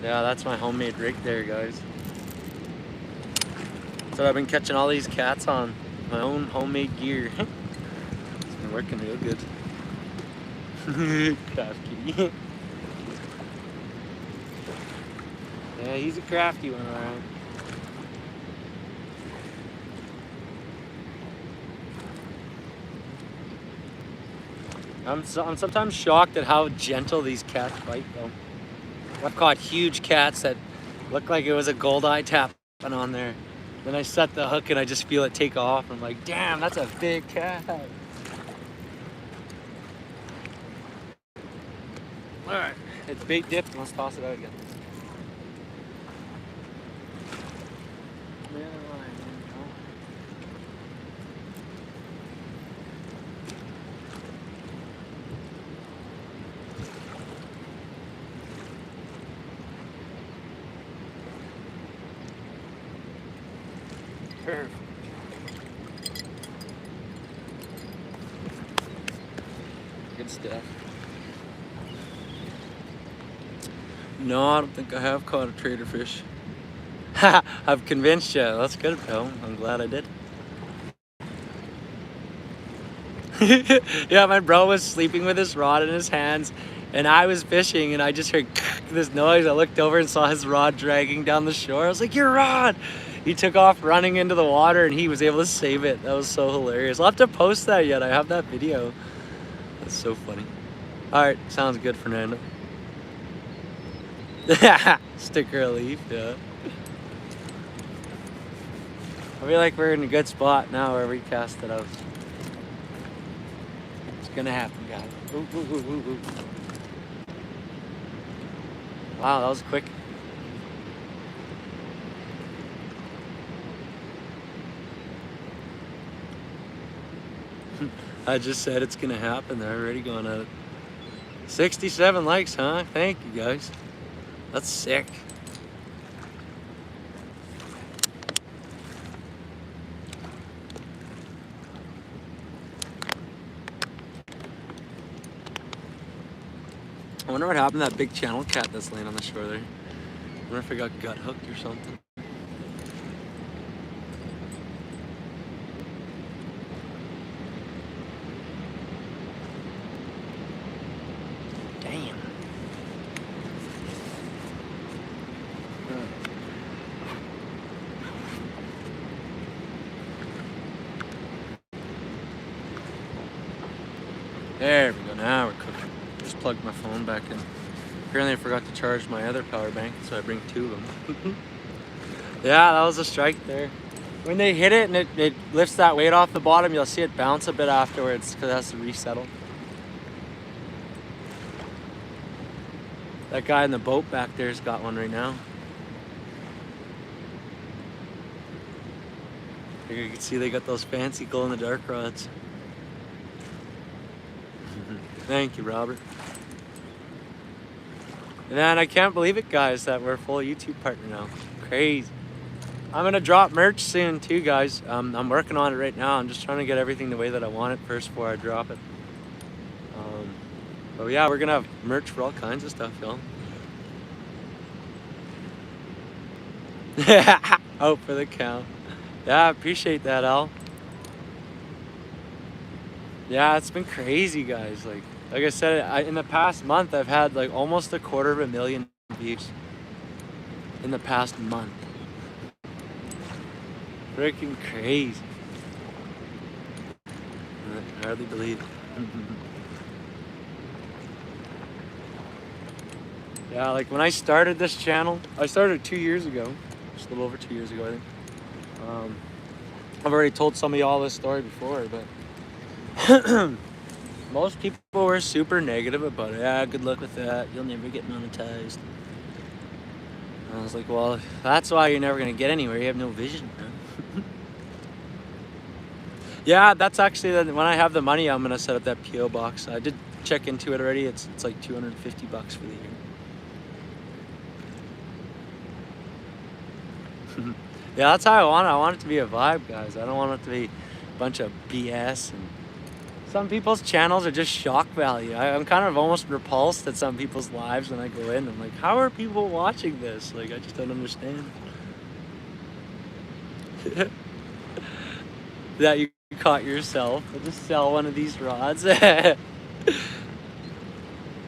Yeah, that's my homemade rig there, guys. So I've been catching all these cats on my own homemade gear. It's been working real good. Craft kitty. Yeah, he's a crafty one, alright. I'm sometimes shocked at how gentle these cats bite, though. I've caught huge cats that look like it was a goldeye tapping on there. Then I set the hook and I just feel it take off. I'm like, damn, that's a big cat. All right, it's bait dipped. Let's toss it out again. Perfect. Good stuff. No, I don't think I have caught a trader fish. I've convinced you. That's good, pal. I'm glad I did. Yeah, my bro was sleeping with his rod in his hands, and I was fishing, and I just heard this noise. I looked over and saw his rod dragging down the shore. I was like, your rod! He took off running into the water, and he was able to save it. That was so hilarious. I'll have to post that yet. I have that video. That's so funny. All right, sounds good, Fernando. Sticker a leaf, yeah. I feel like we're in a good spot now where we cast it out. It's gonna happen, guys. Ooh, ooh, ooh, ooh, ooh. Wow, that was quick. I just said it's gonna happen. They're already going at it. 67 likes, huh? Thank you, guys. That's sick. I wonder what happened to that big channel cat that's laying on the shore there. I wonder if it got gut hooked or something. Damn. There we go, now we're cooking. Just plugged my phone back in. Apparently I forgot to charge my other power bank, so I bring 2 of them. Yeah, that was a strike there. When they hit it and it lifts that weight off the bottom, you'll see it bounce a bit afterwards because it has to resettle. That guy in the boat back there's got one right now. You can see they got those fancy glow-in-the-dark rods. Thank you, Robert. And I can't believe it, guys, that we're a full YouTube partner now. Crazy. I'm gonna drop merch soon too, guys. I'm working on it right now. I'm just trying to get everything the way that I want it first before I drop it. But yeah, we're gonna have merch for all kinds of stuff, y'all. Out for the count. Yeah, I appreciate that, Al. Yeah, it's been crazy, guys. Like I said, in the past month, I've had like almost 250,000 views. In the past month. Freaking crazy. I hardly believe it. Yeah, like when I started this channel, I started 2 years ago, just a little over 2 years ago, I think. I've already told some of y'all this story before, but most people were super negative about it. Yeah, good luck with that. You'll never get monetized. And I was like, well, that's why you're never gonna get anywhere. You have no vision, man. Yeah, that's actually when I have the money, I'm gonna set up that PO box. I did check into it already. It's like $250 for the year. Yeah, that's how I want it. I want it to be a vibe, guys. I don't want it to be a bunch of BS. And some people's channels are just shock value. I'm kind of almost repulsed at some people's lives when I go in. I'm like, how are people watching this? Like, I just don't understand. That you caught yourself. I'll just sell one of these rods. Yeah,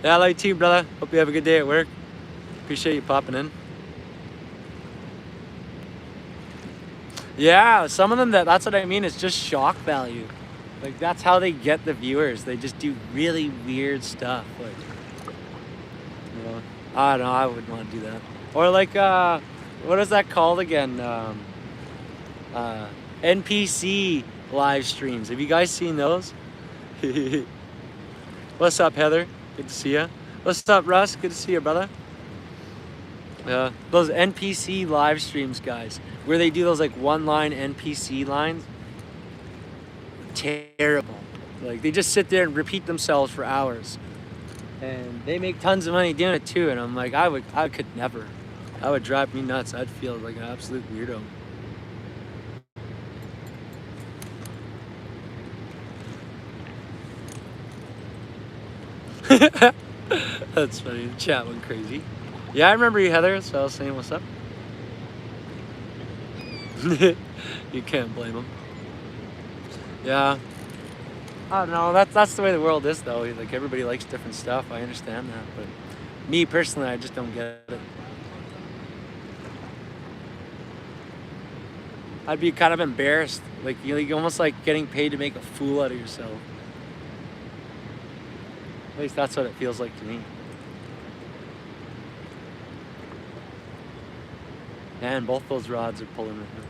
I like you, brother. Hope you have a good day at work. Appreciate you popping in. Yeah, some of them, that's what I mean. It's just shock value. Like, that's how they get the viewers. They just do really weird stuff. Like, you know, I don't know. I wouldn't want to do that. Or like, what is that called again? NPC live streams. Have you guys seen those? What's up, Heather? Good to see ya. What's up, Russ? Good to see you, brother. Those NPC live streams, guys, where they do those like one-line NPC lines. Terrible. Like, they just sit there and repeat themselves for hours, and they make tons of money doing it too. And I'm like, I could never. That would drive me nuts. I'd feel like an absolute weirdo. That's funny. The chat went crazy. Yeah, I remember you, Heather, so I was saying what's up. You can't blame them. Yeah. I don't know. That's the way the world is, though. Like, everybody likes different stuff. I understand that. But me, personally, I just don't get it. I'd be kind of embarrassed. Like, you're almost like getting paid to make a fool out of yourself. At least that's what it feels like to me. And both those rods are pulling right now.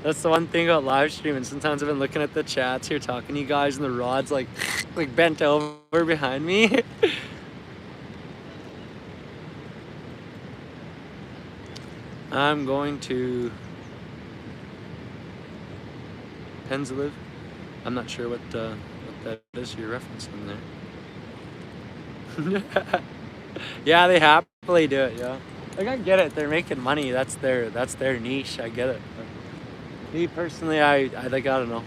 That's the one thing about live streaming. Sometimes I've been looking at the chats here, talking to you guys, and the rod's like bent over behind me. I'm going to Penzalive. I'm not sure what that is you're referencing there. Yeah, they happily do it. Yeah, like, I get it. They're making money. That's their niche. I get it. But me personally, I don't know.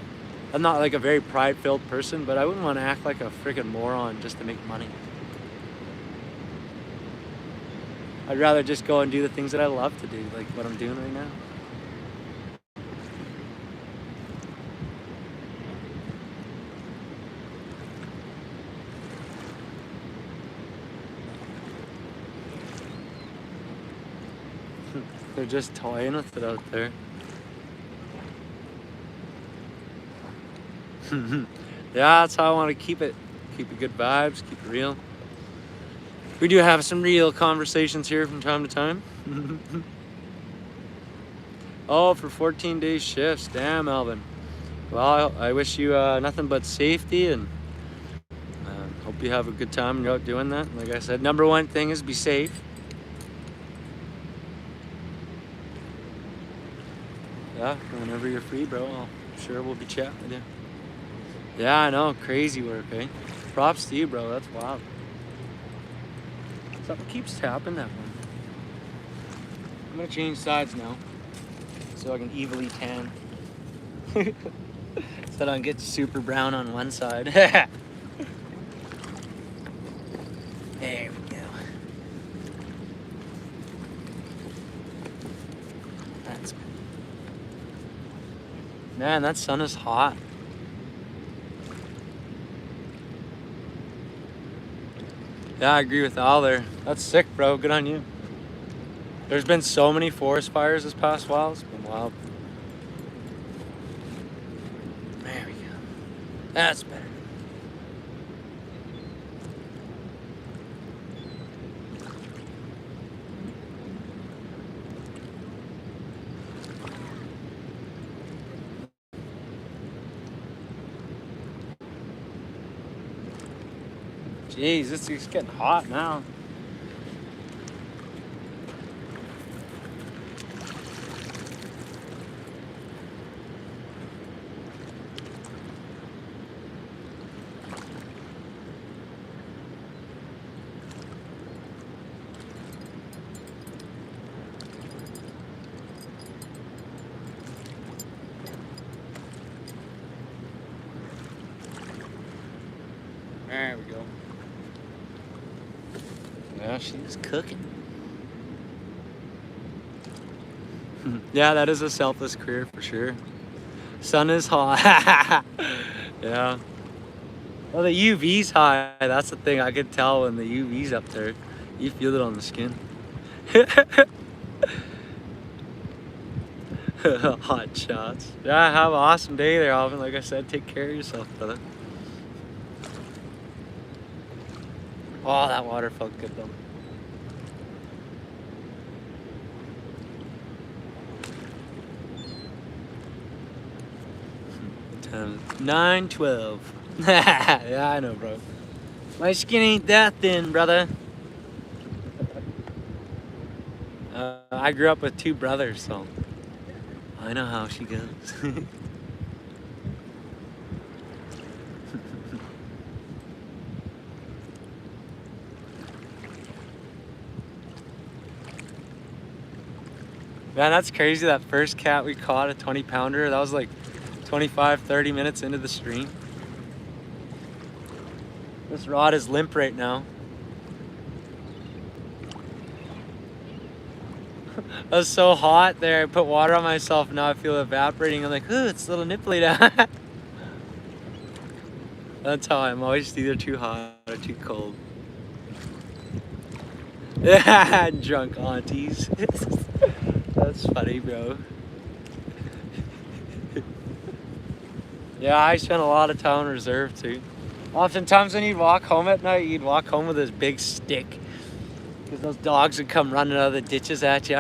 I'm not like a very pride-filled person, but I wouldn't want to act like a freaking moron just to make money. I'd rather just go and do the things that I love to do, like what I'm doing right now. They're just toying with it out there. Yeah, that's how I want to keep it. Keep it good vibes, keep it real. We do have some real conversations here from time to time. Oh, for 14-day shifts. Damn, Alvin. Well, I wish you nothing but safety, and hope you have a good time when you're out doing that. Like I said, number one thing is be safe. Yeah, whenever you're free, bro, I'm sure we'll be chatting with you. Yeah, I know. Crazy work, eh? Props to you, bro. That's wild. Something keeps tapping that one. I'm gonna change sides now, so I can evenly tan. So I don't get super brown on one side. There we go. That's good. Man, that sun is hot. Yeah, I agree with Al there. That's sick, bro. Good on you. There's been so many forest fires this past while. It's been wild. That's better.
Jeez, this is getting hot now. There we go. Yeah, she's cooking.
Yeah, that is a selfless career for sure. Sun is hot. Yeah. Well, the UV's high. That's the thing. I could tell when the UV's up there. You feel it on the skin. Hot shots. Yeah, have an awesome day there, Alvin. Like I said, take care of yourself, brother. Oh, that water felt good though. Time 9:12. Yeah, I know, bro. My skin ain't that thin, brother. I grew up with 2 brothers, so I know how she goes. Man, that's crazy. That first cat we caught, a 20-pounder, that was like 25-30 minutes into the stream. This rod is limp right now. I was so hot there. I put water on myself and now I feel evaporating. I'm like, ooh, it's a little nipply down. That's how I'm always either too hot or too cold. Yeah, drunk aunties. That's funny, bro. Yeah, I spent a lot of time on reserve too. Oftentimes when you'd walk home at night, you'd walk home with this big stick. Because those dogs would come running out of the ditches at you.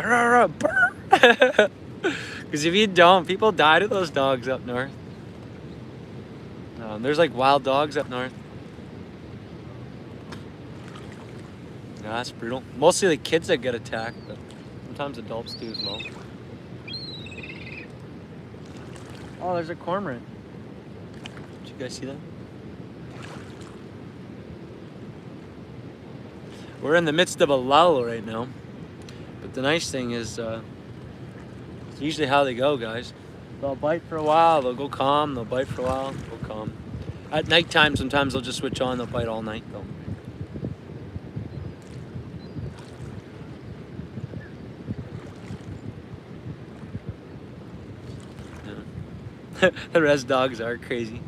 Because if you don't, people die to those dogs up north. There's like wild dogs up north. Yeah, that's brutal. Mostly the kids that get attacked, but sometimes adults do as well. Oh, there's a cormorant. Did you guys see that? We're in the midst of a lull right now. But the nice thing is, it's usually how they go, guys. They'll bite for a while, they'll go calm, they'll bite for a while, they'll go calm. At nighttime, sometimes they'll just switch on, they'll bite all night though. Yeah. The res dogs are crazy.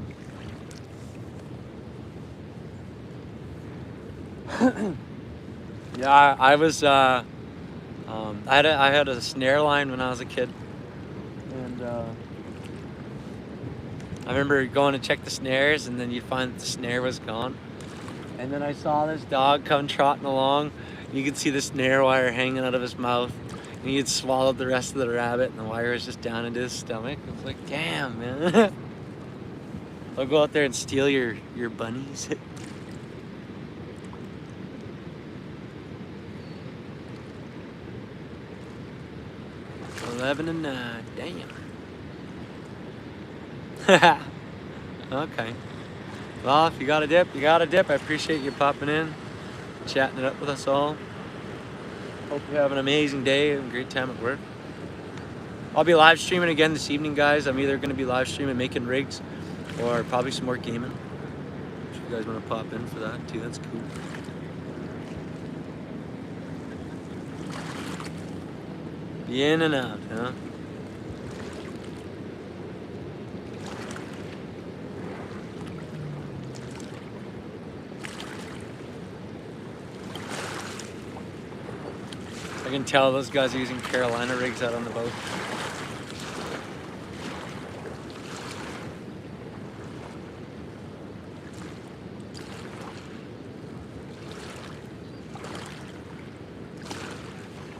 Yeah, I was, I had a snare line when I was a kid. And I remember going to check the snares and then you'd find that the snare was gone. And then I saw this dog come trotting along. You could see the snare wire hanging out of his mouth. And he had swallowed the rest of the rabbit and the wire was just down into his stomach. I was like, damn, man. I'll go out there and steal your bunnies. 11 and 9, damn. Okay. Well, if you got a dip, you got a dip. I appreciate you popping in, chatting it up with us all. Hope you have an amazing day and a great time at work. I'll be live streaming again this evening, guys. I'm either going to be live streaming making rigs or probably some more gaming. If you guys want to pop in for that too, that's cool. Be in and out, huh? I can tell those guys are using Carolina rigs out on the boat.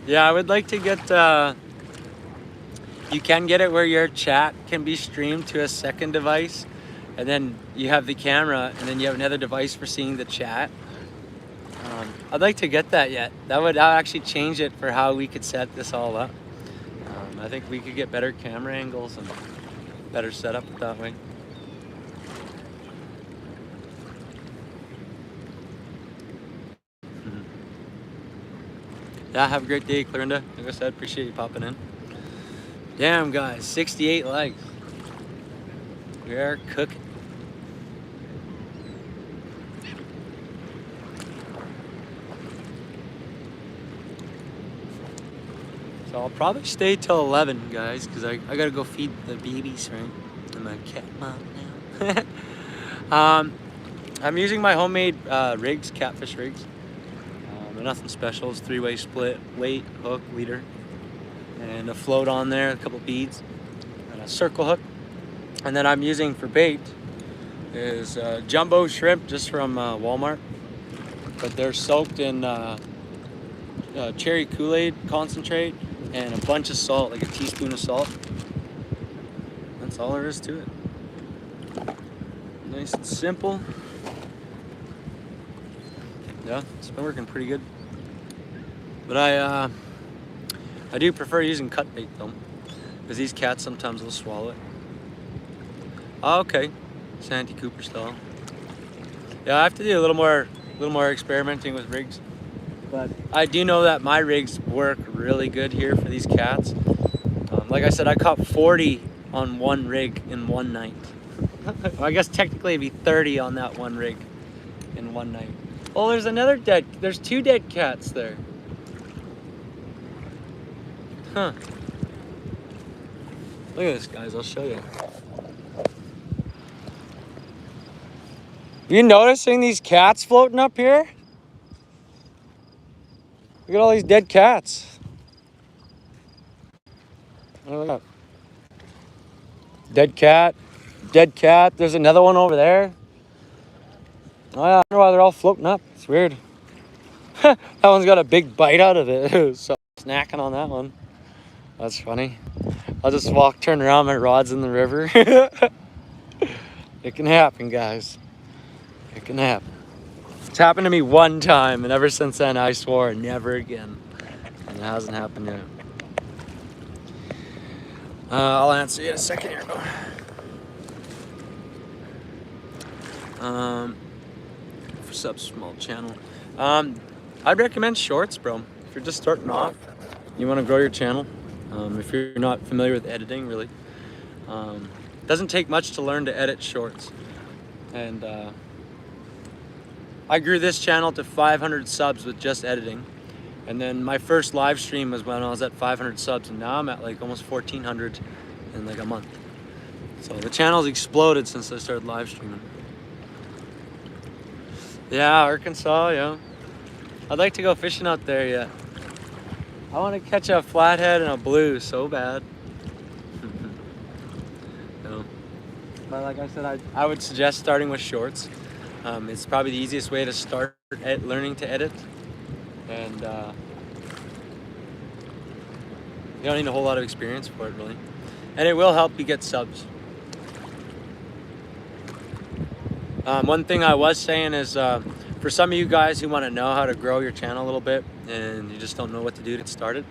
Yeah, I would like to get, you can get it where your chat can be streamed to a second device, and then you have the camera, and then you have another device for seeing the chat. I'd like to get that yet. That would actually change it for how we could set this all up. I think we could get better camera angles and better setup that way. Yeah, have a great day, Clarinda. Like I said, appreciate you popping in. Damn, guys, 68 likes. We are cooking. So I'll probably stay till 11, guys, because I gotta go feed the babies, right? I'm a cat mom now. I'm using my homemade rigs, catfish rigs. They're nothing special. It's 3-way split, weight, hook, leader, and a float on there, a couple beads, and a circle hook. And then I'm using for bait is jumbo shrimp just from Walmart, but they're soaked in cherry Kool-Aid concentrate and a bunch of salt, like a teaspoon of salt. That's all there is to it. Nice and simple. Yeah, it's been working pretty good. But I do prefer using cut bait though, because these cats sometimes will swallow it. Oh, okay, Santee Cooper style. Yeah, I have to do a little more experimenting with rigs. But I do know that my rigs work really good here for these cats. Like I said, I caught 40 on one rig in one night. Well, I guess technically it'd be 30 on that one rig in one night. Oh, there's 2 dead cats there. Huh. Look at this, guys, I'll show you. You noticing these cats floating up here? Look at all these dead cats. Look at that. Dead cat, dead cat. There's another one over there. Oh yeah, I wonder why they're all floating up. It's weird. That one's got a big bite out of it. So snacking on that one. That's funny. I'll just turn around, my rod's in the river. It can happen, guys. It can happen. It's happened to me one time, and ever since then I swore never again. And it hasn't happened yet. I'll answer you in a second here. For sub small channel. I'd recommend shorts, bro. If you're just starting off, you want to grow your channel. If you're not familiar with editing, really. It doesn't take much to learn to edit shorts. And I grew this channel to 500 subs with just editing. And then my first live stream was when I was at 500 subs, and now I'm at like almost 1,400 in like a month. So the channel's exploded since I started live streaming. Yeah, Arkansas, yeah. I'd like to go fishing out there yet. I want to catch a flathead and a blue so bad. No. But like I said, I would suggest starting with shorts. It's probably the easiest way to start learning to edit. And you don't need a whole lot of experience for it, really. And it will help you get subs. One thing I was saying is, for some of you guys who want to know how to grow your channel a little bit and you just don't know what to do to get started,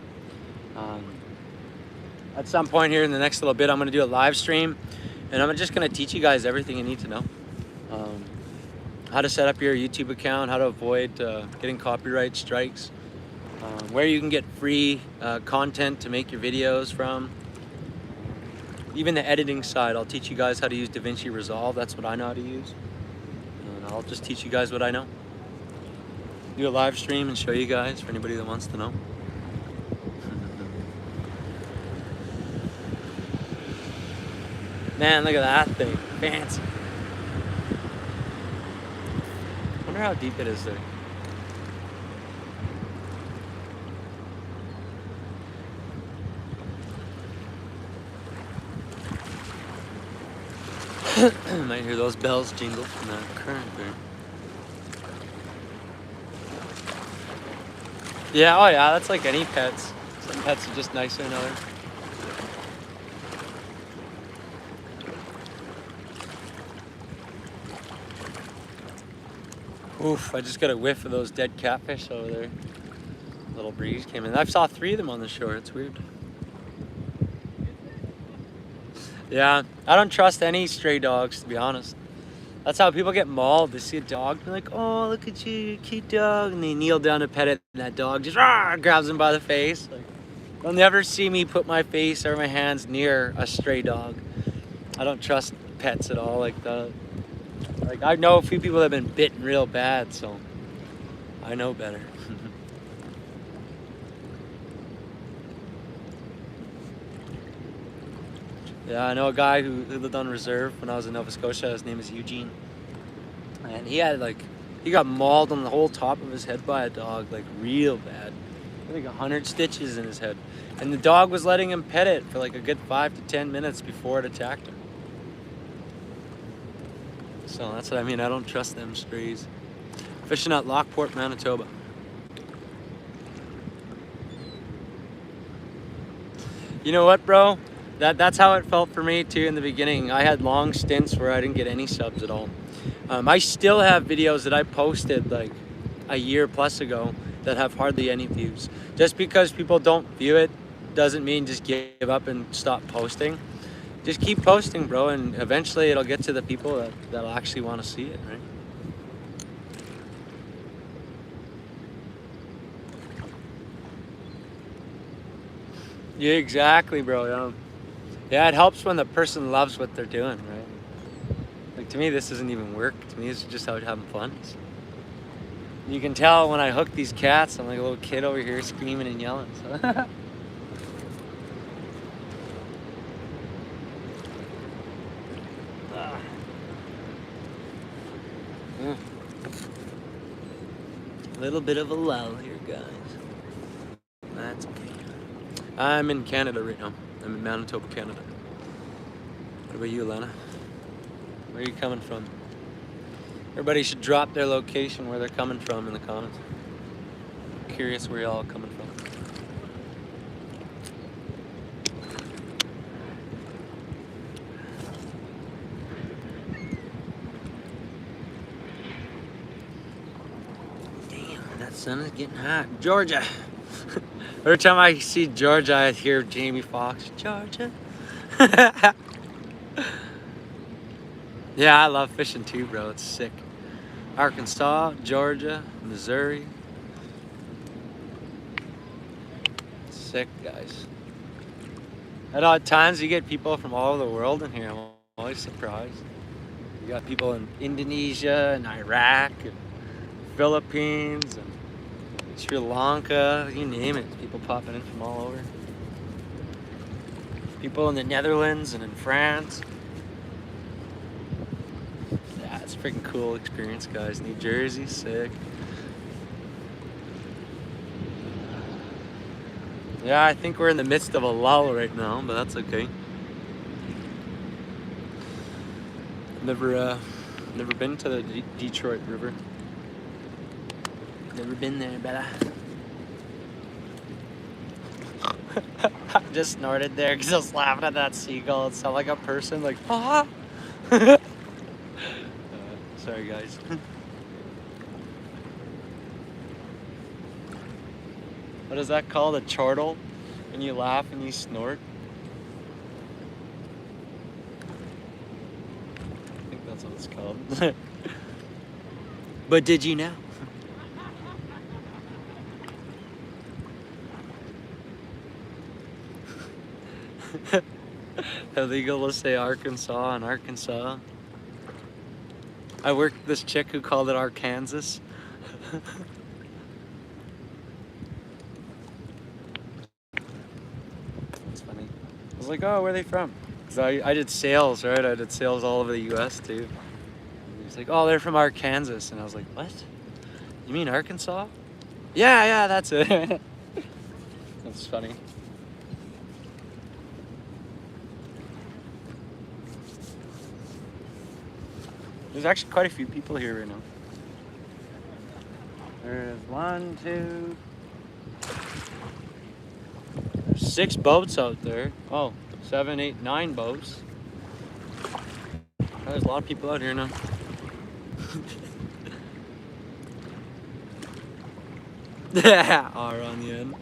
at some point here in the next little bit, I'm going to do a live stream, and I'm just going to teach you guys everything you need to know. How to set up your YouTube account, how to avoid getting copyright strikes, where you can get free content to make your videos from. Even the editing side, I'll teach you guys how to use DaVinci Resolve. That's what I know how to use. And I'll just teach you guys what I know. Do a live stream and show you guys for anybody that wants to know. Man, look at that thing. Fancy. I wonder how deep it is there. Might hear those bells jingle from that current there. Yeah, oh yeah, that's like any pets. Some pets are just nicer than others. Oof, I just got a whiff of those dead catfish over there. A little breeze came in. I saw 3 of them on the shore. It's weird. Yeah, I don't trust any stray dogs, to be honest. That's how people get mauled. They see a dog, they're like, oh, look at you, cute dog. And they kneel down to pet it, and that dog just grabs them by the face. Like, they'll never see me put my face or my hands near a stray dog. I don't trust pets at all like that. Like, I know a few people that have been bitten real bad, so I know better. Yeah, I know a guy who lived on reserve when I was in Nova Scotia. His name is Eugene. And he got mauled on the whole top of his head by a dog, like real bad. Like 100 stitches in his head. And the dog was letting him pet it for like a good 5 to 10 minutes before it attacked him. So that's what I mean. I don't trust them strays. Fishing at Lockport, Manitoba. You know what, bro? That's how it felt for me too in the beginning. I had long stints where I didn't get any subs at all. I still have videos that I posted like a year plus ago that have hardly any views. Just because people don't view it doesn't mean just give up and stop posting. Just keep posting, bro, and eventually it'll get to the people that'll actually want to see it, right? Yeah, exactly, bro. Yeah, it helps when the person loves what they're doing, right? Like, to me, this isn't even work. To me, it's just out having fun. You can tell when I hook these cats, I'm like a little kid over here screaming and yelling. So. A little bit of a lull here, guys. That's okay. I'm in Canada right now. I'm in Manitoba, Canada. What about you, Lana? Where are you coming from? Everybody should drop their location where they're coming from in the comments. I'm curious where y'all are coming from. Damn, that sun is getting hot. Georgia. Every time I see Georgia, I hear Jamie Foxx. Georgia. Yeah, I love fishing too, bro. It's sick. Arkansas, Georgia, Missouri. Sick, guys. At odd times, you get people from all over the world in here. I'm always surprised. You got people in Indonesia and Iraq and Philippines and Sri Lanka, you name it. People popping in from all over. People in the Netherlands and in France. Yeah, it's a freaking cool experience, guys. New Jersey, sick. Yeah, I think we're in the midst of a lull right now, but that's okay. Never been to the Detroit River. Never been there, Bella. Just snorted there because I was laughing at that seagull. It sounded like a person, like, ah! Sorry, guys. What is that called? A chortle? When you laugh and you snort? I think that's what it's called. But did you know? Illegal to say Arkansas in Arkansas. I worked with this chick who called it Arkansas. It's funny. I was like, oh, where are they from? Because I did sales, right? I did sales all over the US too. And he's like, oh, they're from Arkansas. And I was like, what? You mean Arkansas? Yeah, that's it. That's funny. There's actually quite a few people here right now. There's 1, 2, There's 6 boats out there. Oh, 7, 8, 9 boats. There's a lot of people out here now. R on the end.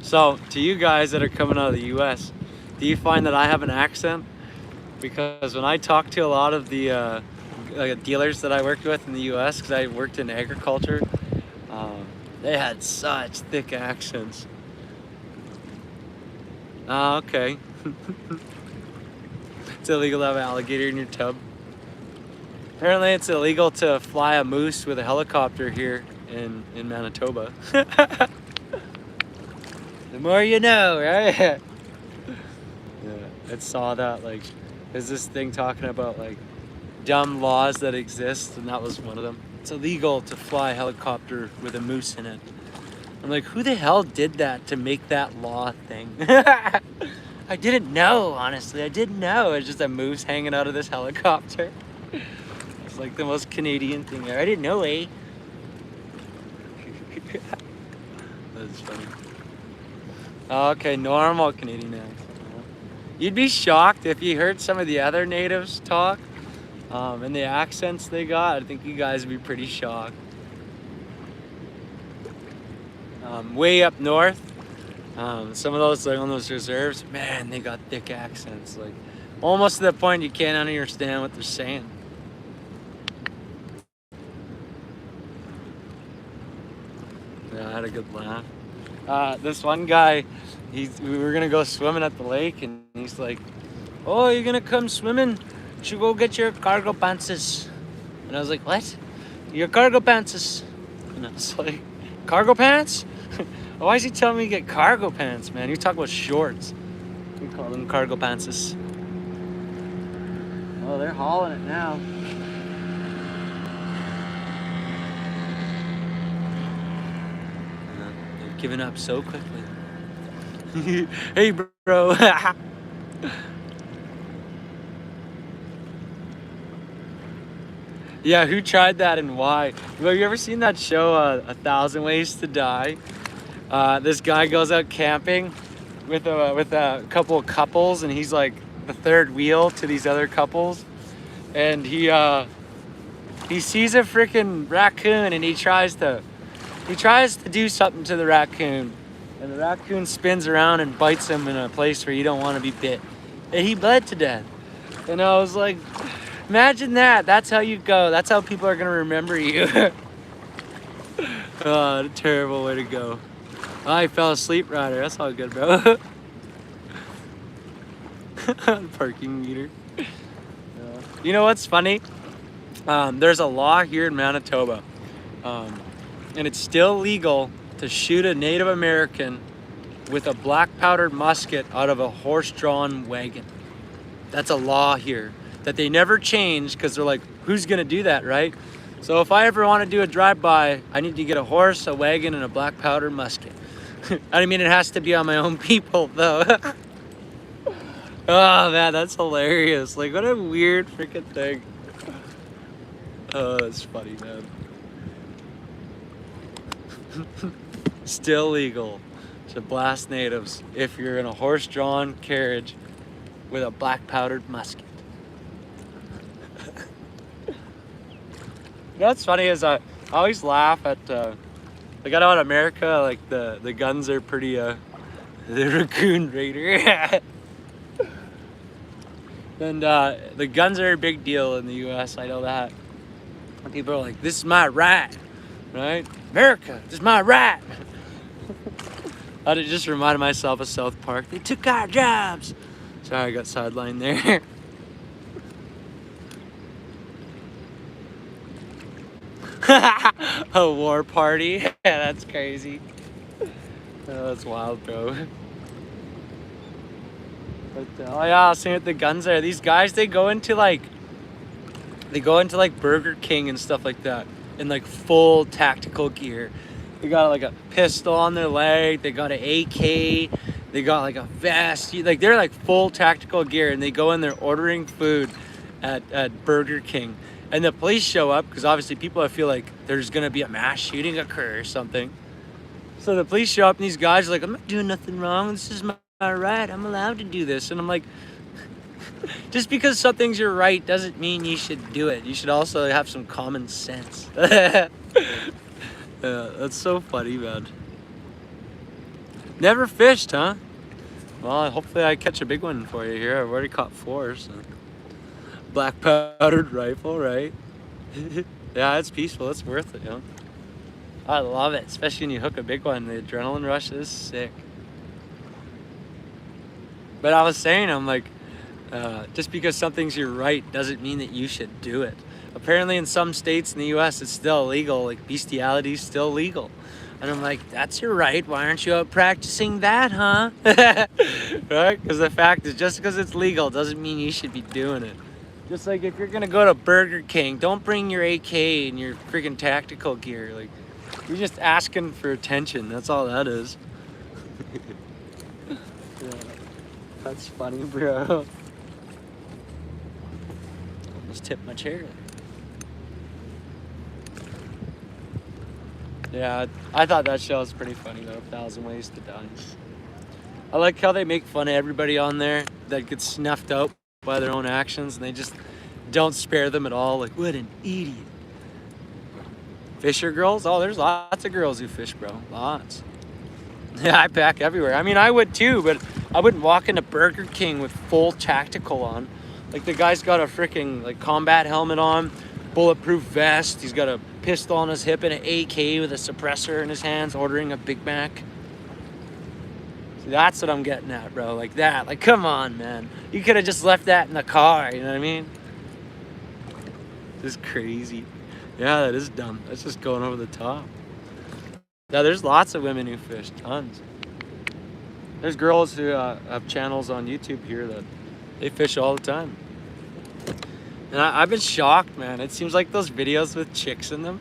So, to you guys that are coming out of the US, do you find that I have an accent? Because when I talk to a lot of the dealers that I worked with in the US, because I worked in agriculture, they had such thick accents. Oh, okay. It's illegal to have an alligator in your tub. Apparently it's illegal to fly a moose with a helicopter here in Manitoba. The more you know, right? Yeah, I saw that, like, there's this thing talking about, like, dumb laws that exist, and that was one of them. It's illegal to fly a helicopter with a moose in it. I'm like, who the hell did that to make that law thing? I didn't know, honestly. I didn't know. It's just a moose hanging out of this helicopter. It's like the most Canadian thing ever. I didn't know, eh? That's funny. Okay, normal Canadian accent. You'd be shocked if you heard some of the other natives talk and the accents they got. I think you guys would be pretty shocked. Way up north, some of those, like on those reserves, man, they got thick accents, like almost to the point you can't understand what they're saying. Yeah, I had a good laugh. This one guy, we were gonna go swimming at the lake, and he's like, "Oh, you're gonna come swimming? You should go get your cargo pantses." And I was like, "What? Your cargo pantses?" And I was like, "Cargo pants? Why is he telling me to get cargo pants, man? You're talking about shorts." We call them cargo pantses. Oh, they're hauling it now. They've given up so quickly. Hey, bro. Yeah, who tried that and why? Have you ever seen that show, 1,000 Ways to Die? This guy goes out camping with a couple of couples, and he's like the third wheel to these other couples, and he sees a freaking raccoon, and he tries to do something to the raccoon, and the raccoon spins around and bites him in a place where you don't want to be bit, and he bled to death. And I was like, imagine that. That's how you go. That's how people are gonna remember you. Oh, a terrible way to go. Oh, I fell asleep, Ryder. That's all good, bro. Parking meter. Yeah. You know what's funny? There's a law here in Manitoba, and it's still legal to shoot a Native American with a black powdered musket out of a horse-drawn wagon. That's a law here that they never change, because they're like, who's gonna do that, right? So if I ever want to do a drive-by, I need to get a horse, a wagon, and a black powder musket. I mean, it has to be on my own people, though. Oh, man, that's hilarious. Like, what a weird freaking thing. Oh, that's funny, man. Still legal to blast natives if you're in a horse-drawn carriage with a black powdered musket. You know what's funny is I always laugh at like, I know in America, like the guns are pretty the Raccoon Raider. And the guns are a big deal in the US, I know that. And people are like, this is my right, right? America, this is my right. I just reminded myself of South Park. They took our jobs. Sorry, I got sidelined there. A war party? Yeah, that's crazy. Oh, that's wild, bro. But oh yeah, I was saying with the guns there. These guys, they go into like Burger King and stuff like that in like full tactical gear. They got like a pistol on their leg. They got an AK. They got like a vest. Like, they're like full tactical gear, and they go in there ordering food at Burger King. And the police show up because obviously people feel like there's gonna be a mass shooting occur or something. So the police show up and these guys are like, I'm not doing nothing wrong. This is my right. I'm allowed to do this. And I'm like, just because something's your right doesn't mean you should do it. You should also have some common sense. Yeah, that's so funny, man. Never fished, huh? Well, hopefully I catch a big one for you here. I've already caught 4. So. Black powdered rifle, right? Yeah, it's peaceful. It's worth it, you know. I love it, especially when you hook a big one. The adrenaline rush is sick. But I was saying, I'm like, just because something's your right doesn't mean that you should do it. Apparently in some states in the US it's still illegal, like bestiality is still legal. And I'm like, that's your right, why aren't you out practicing that, huh? Right? Because the fact is, just because it's legal doesn't mean you should be doing it. Just like if you're gonna go to Burger King, don't bring your AK and your freaking tactical gear. Like, you're just asking for attention, that's all that is. Yeah, that's funny, bro. Almost tipped my chair. Yeah, I thought that show was pretty funny though, 1,000 Ways to Die. I like how they make fun of everybody on there that gets snuffed out by their own actions and they just don't spare them at all. Like, what an idiot. Fisher girls? Oh, there's lots of girls who fish, bro. Lots. Yeah, I pack everywhere. I mean, I would too, but I wouldn't walk into Burger King with full tactical on. Like, the guy's got a freaking like combat helmet on, bulletproof vest. He's got a pistol on his hip and an AK with a suppressor in his hands, ordering a Big Mac. See, that's what I'm getting at, bro. Like that. Like, come on, man. You could have just left that in the car. You know what I mean? This is crazy. Yeah, that is dumb. That's just going over the top. Yeah, there's lots of women who fish, tons. There's girls who have channels on YouTube here that they fish all the time. And I've been shocked, man. It seems like those videos with chicks in them.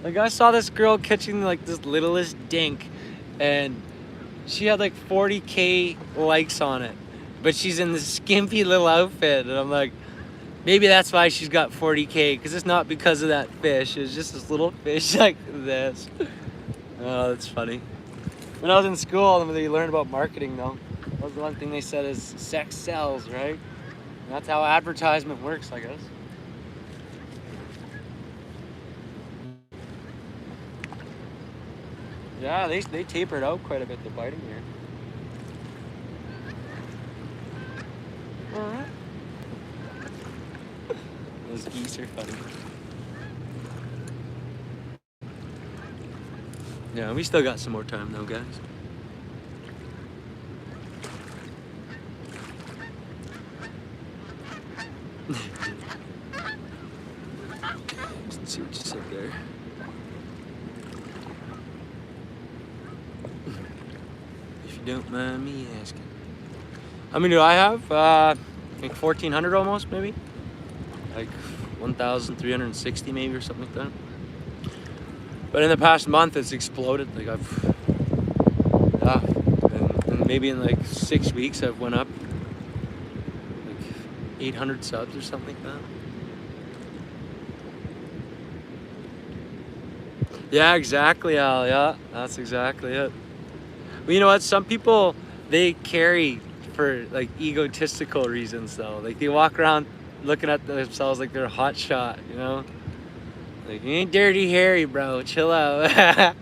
Like, I saw this girl catching like this littlest dink and she had like 40K likes on it. But she's in this skimpy little outfit and I'm like, maybe that's why she's got 40K, because it's not because of that fish. It's just this little fish like this. Oh, that's funny. When I was in school, they learned about marketing, though. That was the one thing they said is sex sells, right? And that's how advertisement works, I guess. Yeah, they tapered out quite a bit, the biting here. Alright. Those geese are funny. Yeah, we still got some more time though, guys. Let's see what you said there. If you don't mind me asking. How many do I have? I think 1,400 almost, maybe? Like 1,360 maybe or something like that. But in the past month, it's exploded. Like and maybe in like 6 weeks, I've went up like 800 subs or something like that. Yeah, exactly, Al. Yeah, that's exactly it. But you know what? Some people, they carry for like egotistical reasons though. Like they walk around looking at themselves like they're a hot shot, you know? Like, you ain't Dirty Harry, bro. Chill out.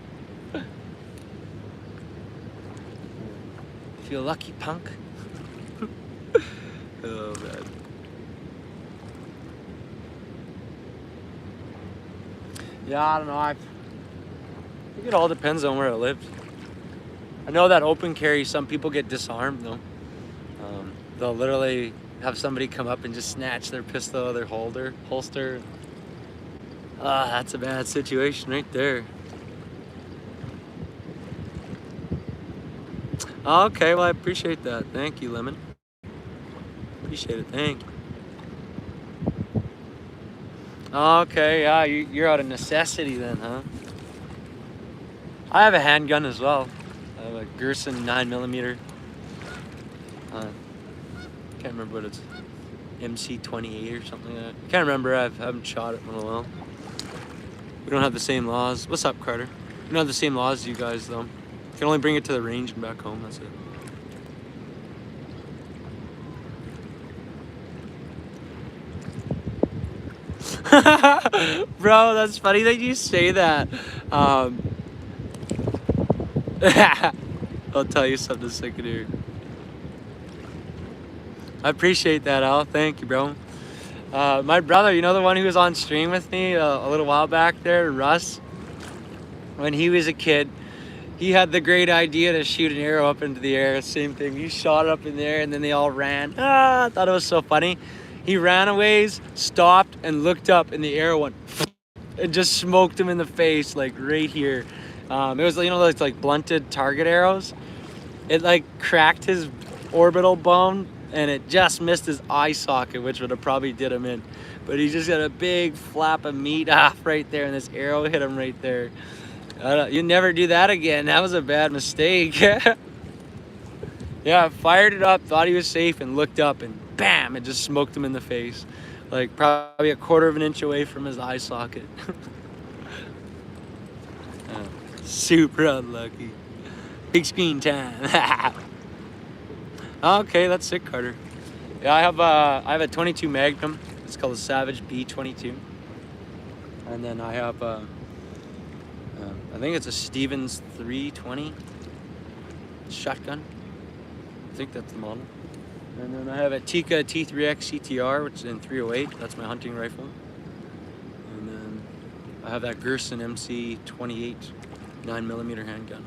Feel lucky, punk? Oh, man. Yeah, I don't know. I think it all depends on where it lives. I know that open carry, some people get disarmed, though. They'll literally have somebody come up and just snatch their pistol out of their holster. Ah, that's a bad situation right there. Okay, well, I appreciate that. Thank you, Lemon. Appreciate it. Thank you. Okay, yeah, you're out of necessity then, huh? I have a handgun as well. I have a Gerson 9mm. Can't remember what it's. MC-28 or something like that. I can't remember. I haven't shot it in a while. We don't have the same laws. What's up, Carter? We don't have the same laws as you guys, though. You can only bring it to the range and back home. That's it. Bro, that's funny that you say that. I'll tell you something second here. I appreciate that, Al. Thank you, bro. My brother, you know the one who was on stream with me a little while back there, Russ? When he was a kid, he had the great idea to shoot an arrow up into the air. Same thing. He shot it up in the air and then they all ran. I thought it was so funny. He ran a ways, stopped, and looked up, and the arrow went and just smoked him in the face, like right here. It was, you know, those like blunted target arrows. It like cracked his orbital bone, and it just missed his eye socket, which would have probably did him in. But he just got a big flap of meat off right there, and this arrow hit him right there. You never do that again. That was a bad mistake. Yeah, fired it up, thought he was safe, and looked up, and bam, it just smoked him in the face. Like probably a quarter of an inch away from his eye socket. Super unlucky. Big screen time. Okay, that's sick, Carter. Yeah, I have a 22 Magnum. It's called a Savage B22. And then I have I think it's a Stevens 320 shotgun. I think that's the model. And then I have a Tikka T3X CTR, which is in 308. That's my hunting rifle. And then I have that Gerson MC28 9mm handgun.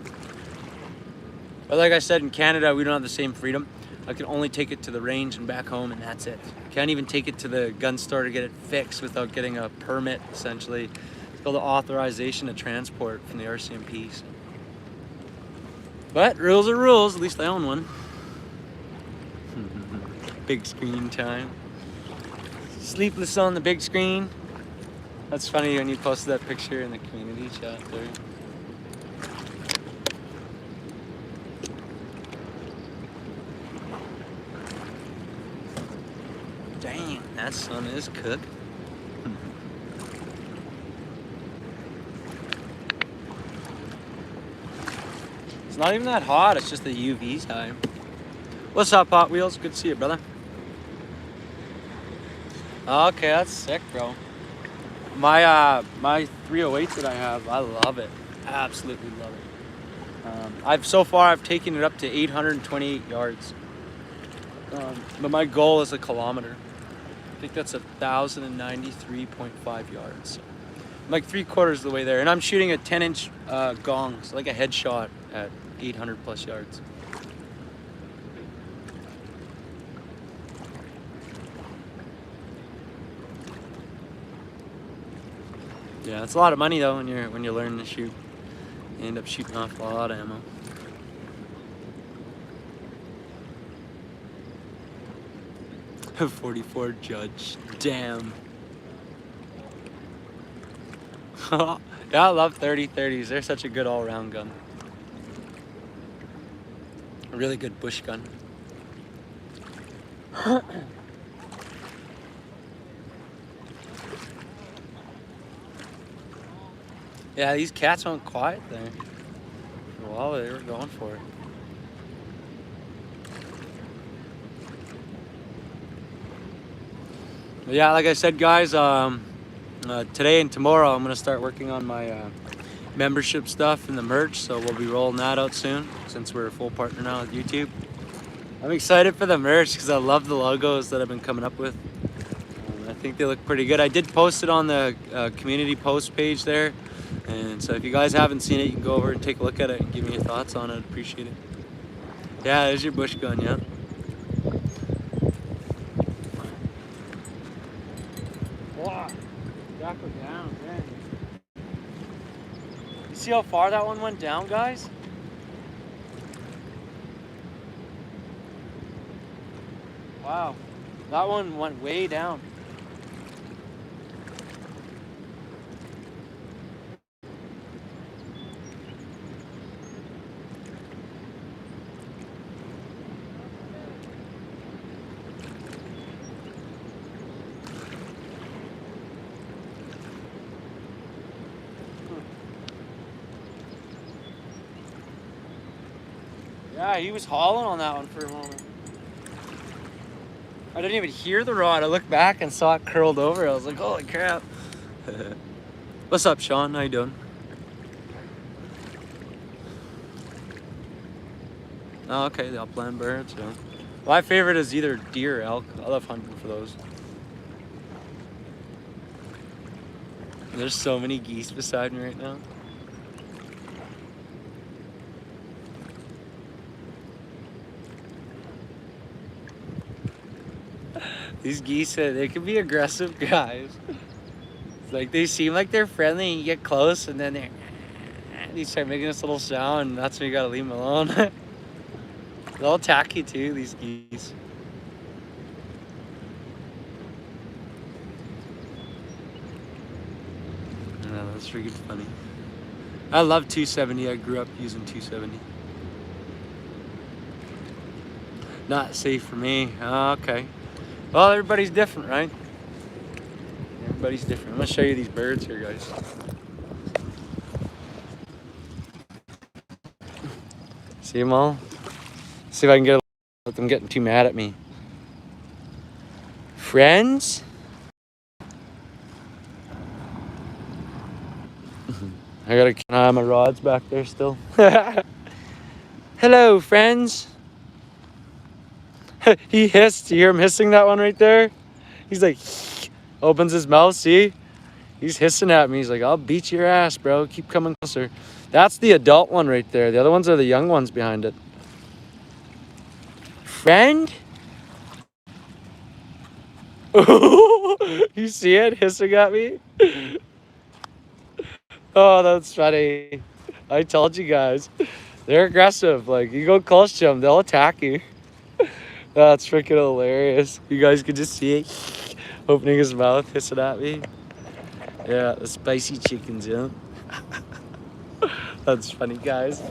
But like I said, in Canada, we don't have the same freedom. I can only take it to the range and back home, and that's it. Can't even take it to the gun store to get it fixed without getting a permit, essentially. It's called the authorization to transport from the RCMP. So. But rules are rules. At least I own one. Big screen time. Sleepless on the big screen. That's funny when you posted that picture in the community chat there. Dang, that sun is cooked. It's not even that hot, it's just the UV time. What's up, Hot Wheels? Good to see you, brother. Okay, that's sick, bro. My 308s that I have, I love it. Absolutely love it. So far I've taken it up to 828 yards. But my goal is a kilometer. I think that's 1,093.5 yards. I'm like 3/4 of the way there, and I'm shooting a 10-inch gong, so like a headshot at 800 plus yards. Yeah, it's a lot of money though when you're learning to shoot. You end up shooting off a lot of ammo. A 44 Judge. Damn. Yeah, I love 30-30s. They're such a good all-around gun. A really good bush gun. Yeah, these cats went quiet there. For a while they were going for it. But yeah, like I said, guys, today and tomorrow I'm gonna start working on my membership stuff and the merch, so we'll be rolling that out soon since we're a full partner now with YouTube. I'm excited for the merch because I love the logos that I've been coming up with. I think they look pretty good. I did post it on the community post page there, and so if you guys haven't seen it, you can go over and take a look at it and give me your thoughts on it. I'd appreciate it. Yeah, there's your bush gun, yeah. Wow, that go down, man. You see how far that one went down, guys? Wow, that one went way down. Yeah, he was hauling on that one for a moment. I didn't even hear the rod. I looked back and saw it curled over. I was like, holy crap. What's up, Sean? How you doing? Oh, okay, the upland birds, yeah. My favorite is either deer or elk. I love hunting for those. There's so many geese beside me right now. These geese, they can be aggressive, guys. It's like they seem like they're friendly and you get close and then they start making this little sound and that's when you gotta leave them alone. They'll attack you too, these geese. Yeah, that's freaking funny. I love 270. I grew up using 270. Not safe for me. Oh, okay. Well, everybody's different, right? Everybody's different. I'm gonna show you these birds here, guys. See them all? See if I can get without them getting too mad at me. Friends? I gotta keep an eye on my rods back there still. Hello, friends. He hissed. You hear him hissing that one right there? He's like, opens his mouth, see? He's hissing at me. He's like, I'll beat your ass, bro. Keep coming closer. That's the adult one right there. The other ones are the young ones behind it. Friend? You see it hissing at me? Oh, that's funny. I told you guys. They're aggressive. Like, you go close to them, they'll attack you. That's freaking hilarious. You guys could just see it opening his mouth, hissing at me. Yeah, the spicy chickens, yeah. That's funny, guys.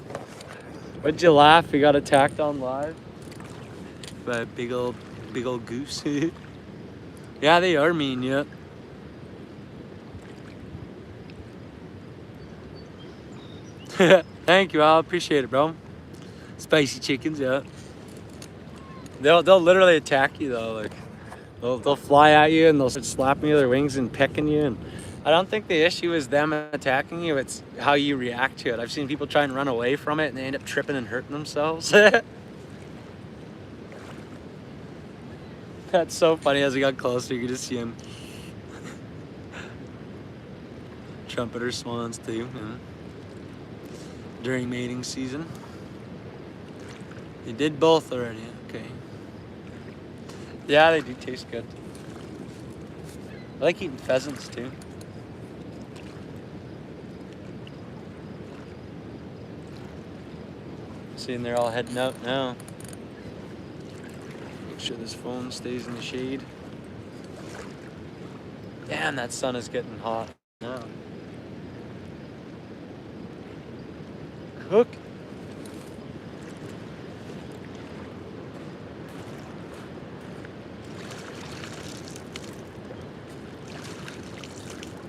Why'd you laugh? We got attacked on live by a big old goose. Yeah, they are mean, yeah. Thank you, I appreciate it, bro. Spicy chickens, yeah. They'll literally attack you though. Like they'll fly at you and they'll start slapping you with their wings and pecking you. And I don't think the issue is them attacking you. It's how you react to it. I've seen people try and run away from it and they end up tripping and hurting themselves. That's so funny. As we got closer, you could just see him. Trumpeter swans too. Yeah. During mating season. They did both already. Okay. Yeah, they do taste good. I like eating pheasants too. Seeing they're all heading out now. Make sure this phone stays in the shade. Damn, that sun is getting hot now. Cook.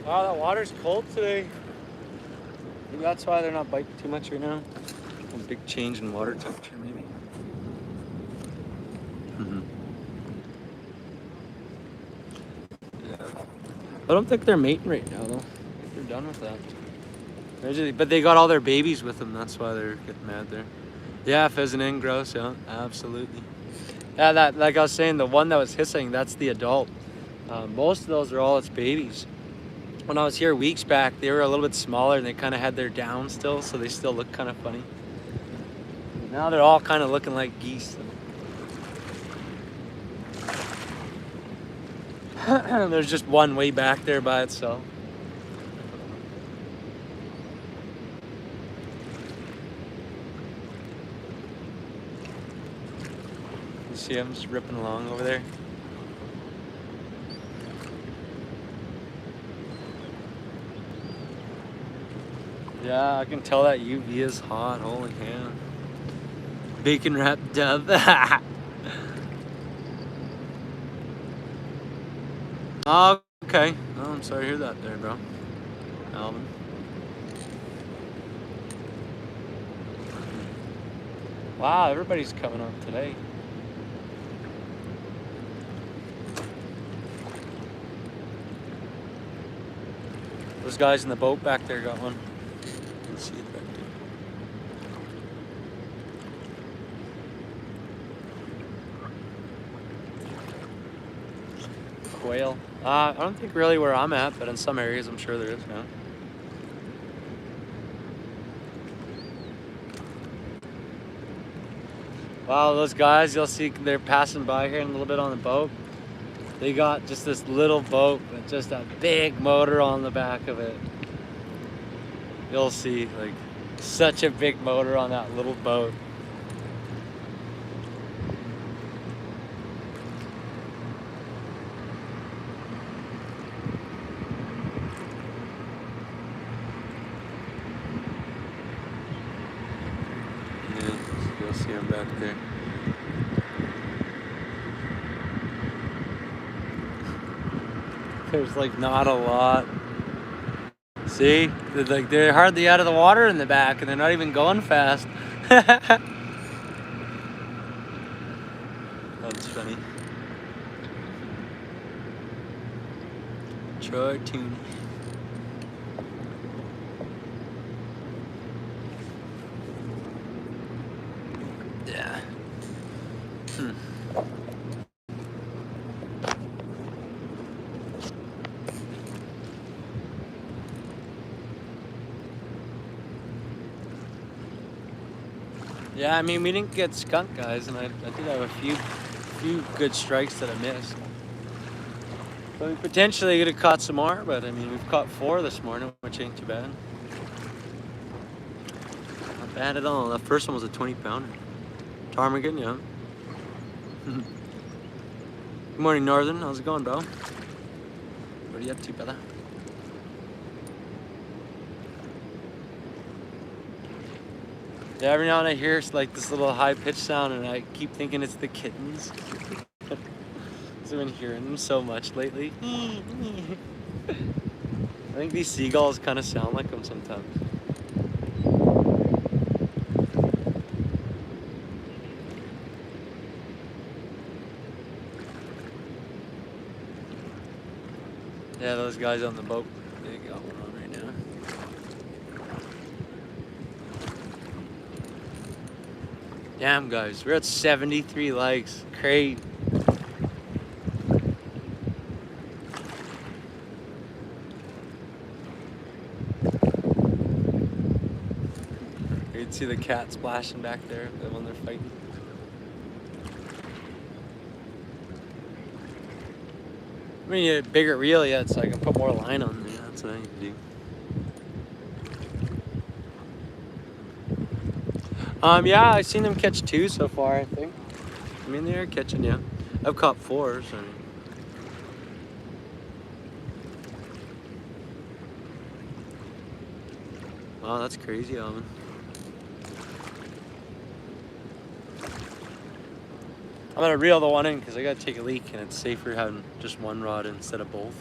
Wow, that water's cold today. Maybe that's why they're not biting too much right now. A big change in water temperature, maybe. Yeah. I don't think they're mating right now, though. I think they're done with that. But they got all their babies with them. That's why they're getting mad there. Yeah, pheasant in gross. Yeah, absolutely. Yeah, that like I was saying, the one that was hissing, that's the adult. Most of those are all its babies. When I was here weeks back, they were a little bit smaller and they kind of had their down still, so they still look kind of funny. Now they're all kind of looking like geese. There's just one way back there by itself. You see him just ripping along over there? Yeah, I can tell that UV is hot. Holy cow. Bacon wrapped dove. Oh, okay. Oh, I'm sorry to hear that there, bro. Alvin. Wow, everybody's coming on today. Those guys in the boat back there got one. You can see it back there. Quail. I don't think really where I'm at, but in some areas I'm sure there is now. Wow, those guys, you'll see they're passing by here in a little bit on the boat. They got just this little boat with just a big motor on the back of it. You'll see, like, such a big motor on that little boat. Yeah, you'll see them back there. There's like not a lot. See, they're hardly out of the water in the back, and they're not even going fast. That's funny. Troy Tooney. Yeah. Yeah, I mean, we didn't get skunk, guys, and I did have a few good strikes that I missed. So we potentially could have caught some more, but I mean, we've caught 4 this morning, which ain't too bad. Not bad at all. That first one was a 20-pounder. Ptarmigan, yeah. Good morning, Northern. How's it going, Bo? What are you up to, brother? Yeah, every now and then I hear like this little high-pitched sound, and I keep thinking it's the kittens. I've been hearing them so much lately. I think these seagulls kind of sound like them sometimes. Yeah, those guys on the boat, they got one on right now. Damn, guys, we're at 73 likes. Crazy. You can see the cat splashing back there when they're fighting. I mean, a bigger reel yet, so I can put more line on there. That's what I need to do. Yeah, I've seen them catch 2 so far, I think. I mean, they are catching, yeah. I've caught 4, so. Wow, that's crazy, Alvin. I'm gonna reel the one in because I gotta take a leak, and it's safer having just one rod instead of both.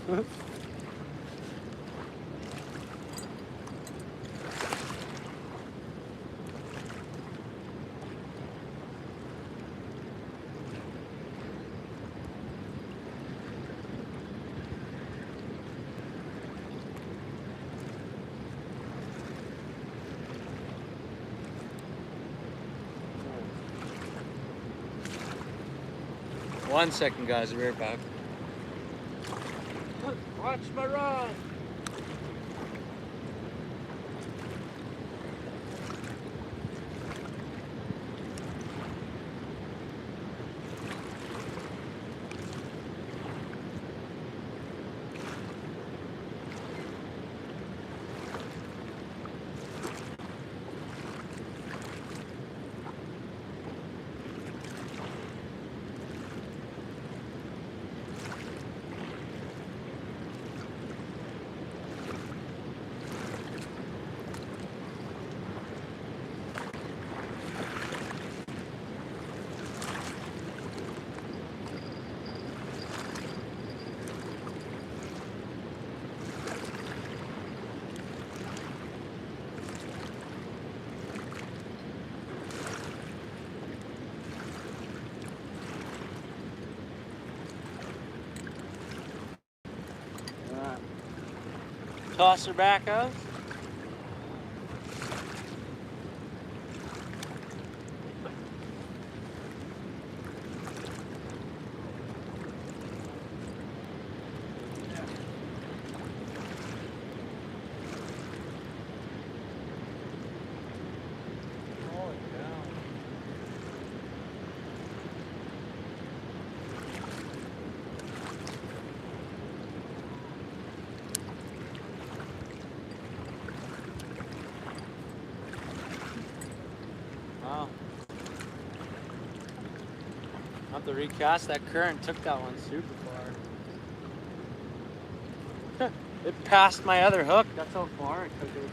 One second, guys, I'll be right back.
Watch my rod.
Toss her back out. Wow. I have to recast. That current took that one super far. It passed my other hook. That's how far it took it.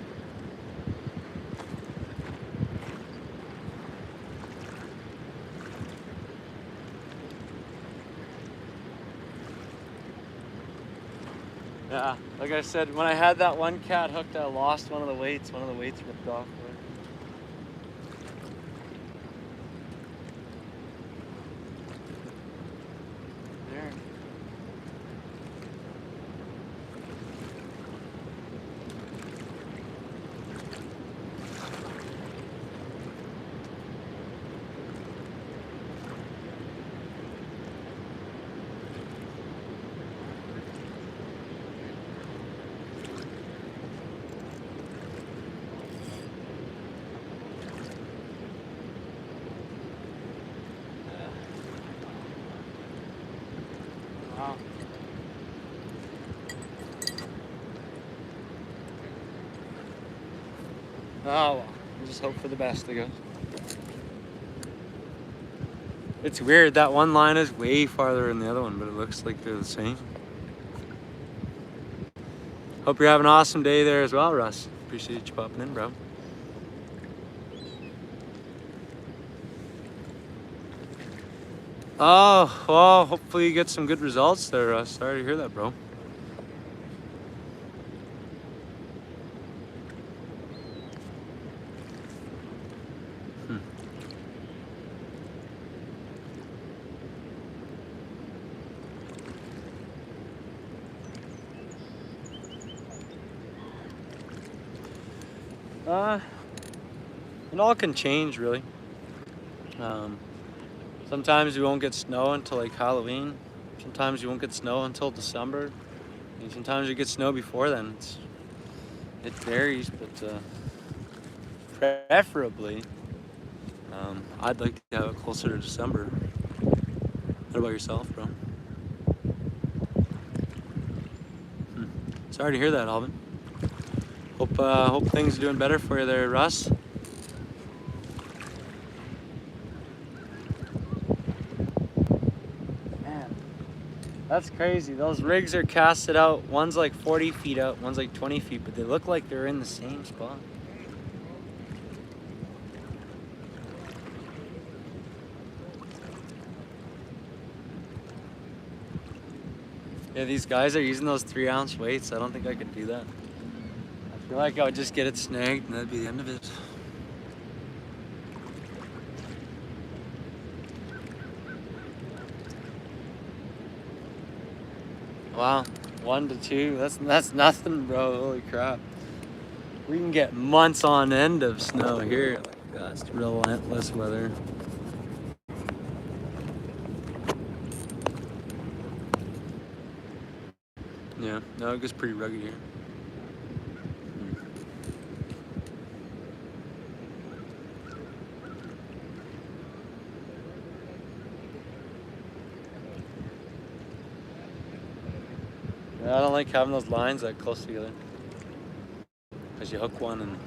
Yeah, like I said, when I had that one cat hooked, I lost one of the weights. One of the weights ripped off. There. Wow. Oh, well. We'll just hope for the best, I guess. It's weird. That one line is way farther than the other one, but it looks like they're the same. Hope you're having an awesome day there as well, Russ. Appreciate you popping in, bro. Oh, well, hopefully you get some good results there, Russ. Sorry to hear that, bro. It all can change, really. Sometimes you won't get snow until like Halloween. Sometimes you won't get snow until December. And sometimes you get snow before then. It varies, but preferably, I'd like to have it closer to December. What about yourself, bro? Sorry to hear that, Alvin. Hope things are doing better for you there, Russ. Man, that's crazy. Those rigs are casted out. One's like 40 feet out, one's like 20 feet, but they look like they're in the same spot. Yeah, these guys are using those 3-ounce weights. I don't think I could do that. I feel like I would just get it snagged and that'd be the end of it. Wow, 1 to 2. That's nothing, bro. Holy crap. We can get months on end of snow here. Like, that's relentless weather. Yeah, no, it gets pretty rugged here. Yeah, I don't like having those lines that close together. Because you hook one and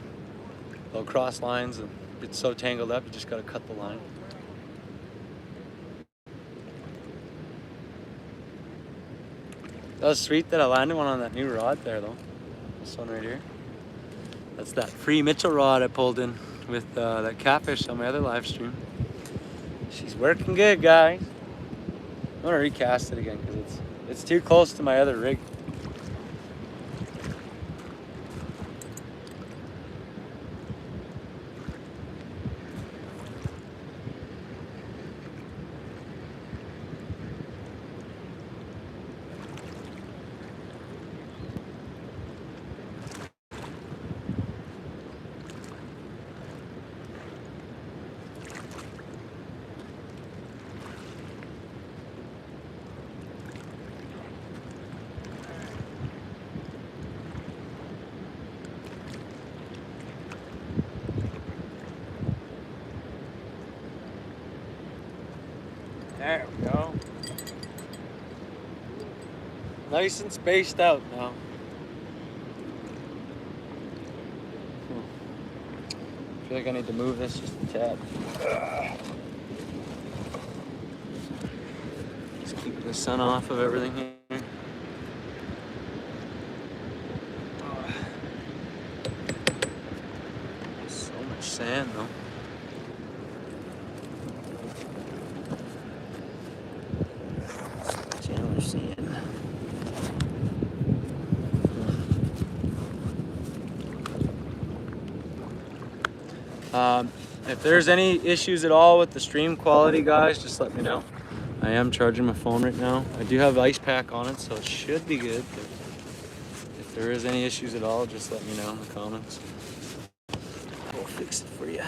they'll cross lines and it's so tangled up, you just gotta cut the line. That was sweet that I landed one on that new rod there though. This one right here. That's that free Mitchell rod I pulled in with that catfish on my other live stream. She's working good, guys. I'm gonna recast it again because it's too close to my other rig. There we go. Nice and spaced out now.
I feel like I need to move this just a tad.
Just keeping the sun off of everything here. So much sand though. Chandler sand. If there's any issues at all with the stream quality, guys, just let me know. I am charging my phone right now. I do have ice pack on it, so it should be good. But if there is any issues at all, just let me know in the comments. We'll fix it for you.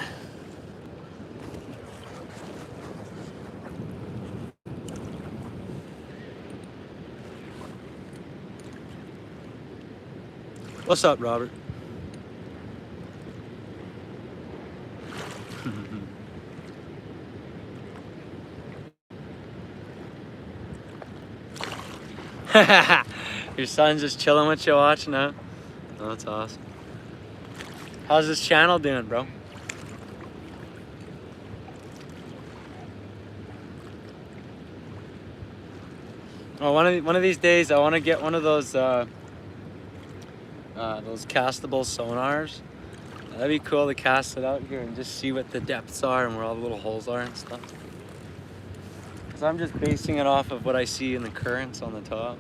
What's up, Robert? Your son's just chilling with you watching, huh? Oh, that's awesome. How's this channel doing, bro? Oh, one of these days, I want to get one of those castable sonars. That'd be cool to cast it out here and just see what the depths are and where all the little holes are and stuff. Because I'm just basing it off of what I see in the currents on the top.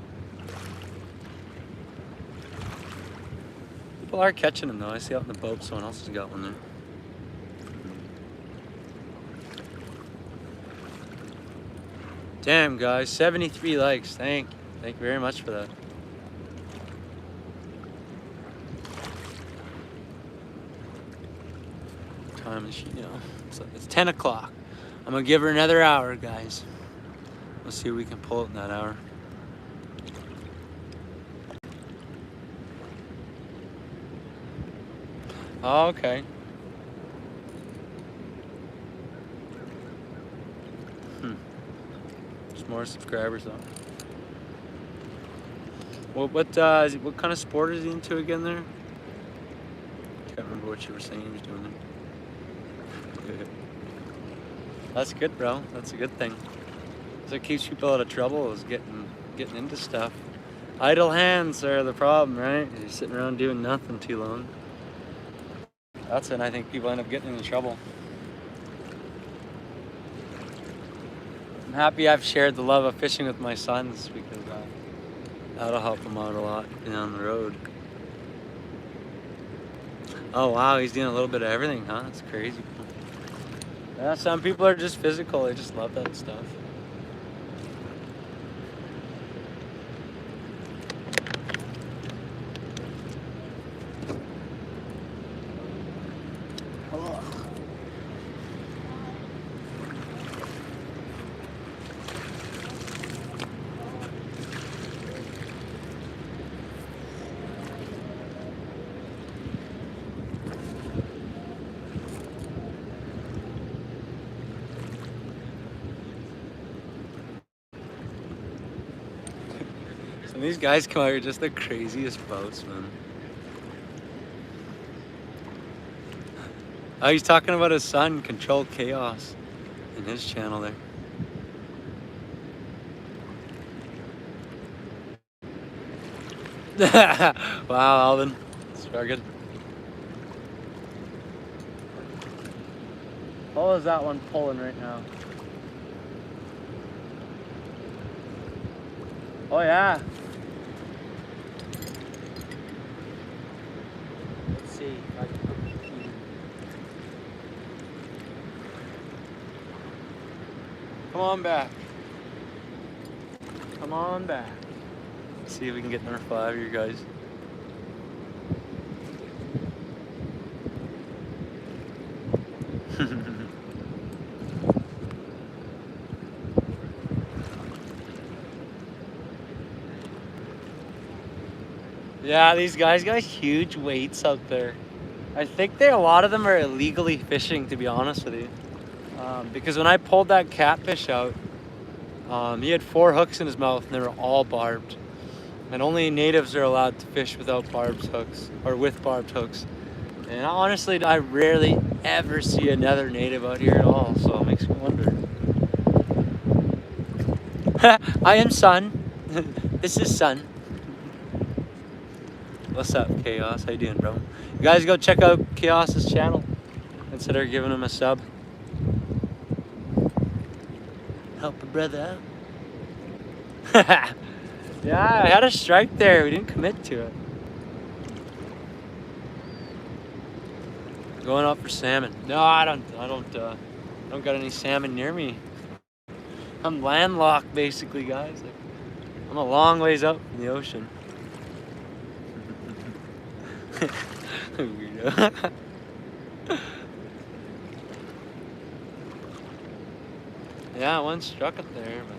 People are catching them though. I see out in the boat someone else has got one there. Damn guys, 73 likes. Thank you very much for that. Time is she, you know, it's 10 o'clock. I'm gonna give her another hour, guys. Let's see what we can pull out in that hour. Oh, okay. There's more subscribers though. What kind of sport is he into again there? Can't remember what you were saying he was doing there. That's good, bro. That's a good thing. So it keeps people out of trouble is getting into stuff. Idle hands are the problem, right? You're sitting around doing nothing too long. That's when I think people end up getting into trouble. I'm happy I've shared the love of fishing with my sons because that'll help them out a lot down the road. Oh wow, he's doing a little bit of everything, huh? That's crazy. Yeah, some people are just physical. They just love that stuff. And these guys come out here just the craziest boats, man. Oh, he's talking about his son, Control Chaos, in his channel there. Wow, Alvin. It's very good. What is that one pulling right now? Oh, yeah. Let's see. Come on back. Come on back. Let's see if we can get number 5 here, guys. Yeah, these guys got huge weights out there. I think a lot of them are illegally fishing, to be honest with you. Because when I pulled that catfish out, He had 4 hooks in his mouth and they were all barbed. And only natives are allowed to fish without barbed hooks, or with barbed hooks. And honestly, I rarely ever see another native out here at all, so it makes me wonder. I am Sun. This is Sun. What's up, Chaos? How you doing, bro? You guys go check out Chaos's channel. Consider giving him a sub. Help a brother out. Yeah, I had a strike there. We didn't commit to it. Going out for salmon. No, I don't got any salmon near me. I'm landlocked, basically, guys. Like, I'm a long ways out in the ocean. Weirdo. Yeah, one struck it there, but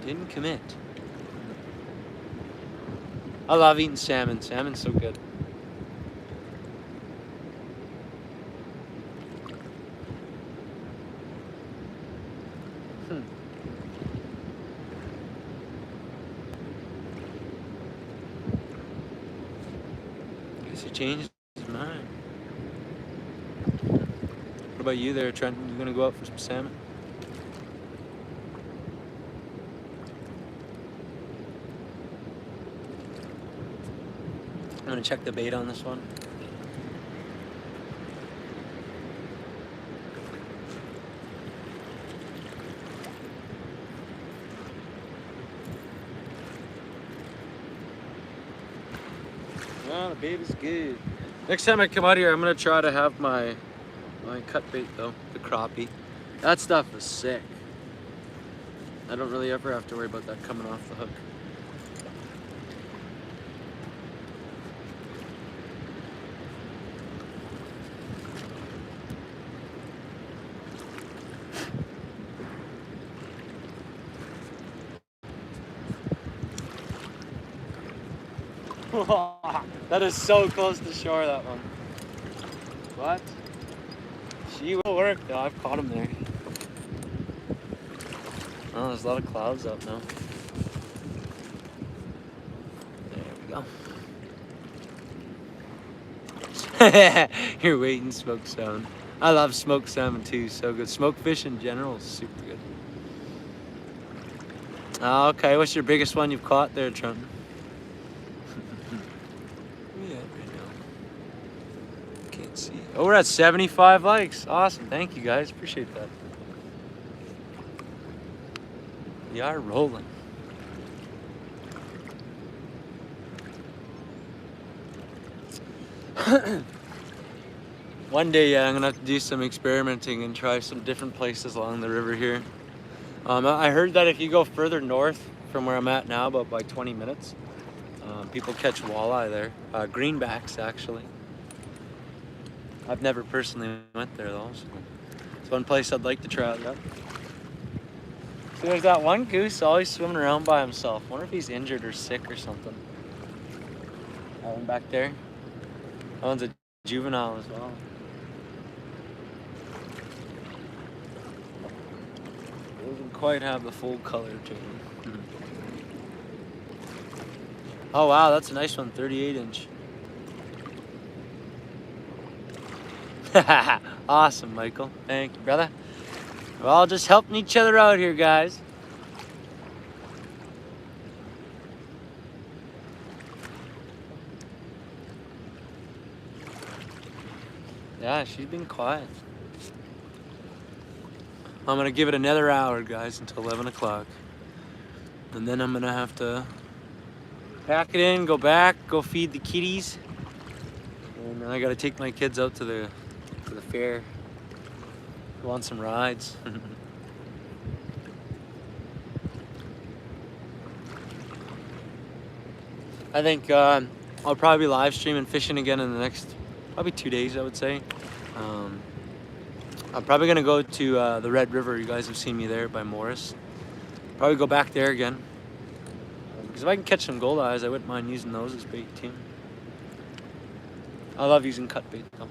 didn't commit. I love eating salmon. Salmon's so good. Guess he changed his mind. What about you there, Trent? You gonna go out for some salmon? I'm gonna check the bait on this one. Oh, the bait is good. Next time I come out here, I'm gonna try to have my cut bait though, the crappie. That stuff is sick. I don't really ever have to worry about that coming off the hook. That is so close to shore, that one. What? She will work though, I've caught him there. Oh, there's a lot of clouds up now. There we go. You're waiting, smoked salmon. I love smoked salmon too, so good. Smoked fish in general is super good. Okay, what's your biggest one you've caught there, Trenton? See. Oh, we're at 75 likes. Awesome. Thank you, guys. Appreciate that. We are rolling. One day, yeah, I'm going to have to do some experimenting and try some different places along the river here. I heard that if you go further north from where I'm at now, about by 20 minutes, people catch walleye there. Greenbacks, actually. I've never personally went there though, so it's one place I'd like to try out. Yep. So there's that one goose always swimming around by himself. Wonder if he's injured or sick or something. That one back there. That one's a juvenile as well. Doesn't quite have the full color to him. Oh wow, that's a nice one, 38-inch. Awesome, Michael. Thank you, brother. We're all just helping each other out here, guys. Yeah, she's been quiet. I'm gonna give it another hour, guys, until 11 o'clock. And then I'm gonna have to pack it in, go back, go feed the kitties. And then I gotta take my kids out to the fair. Go on some rides. I think I'll probably be live streaming fishing again in the next probably 2 days, I would say. I'm probably gonna go to the Red River. You guys have seen me there by Morris. Probably go back there again. Because if I can catch some goldeyes, I wouldn't mind using those as bait too. I love using cut bait though.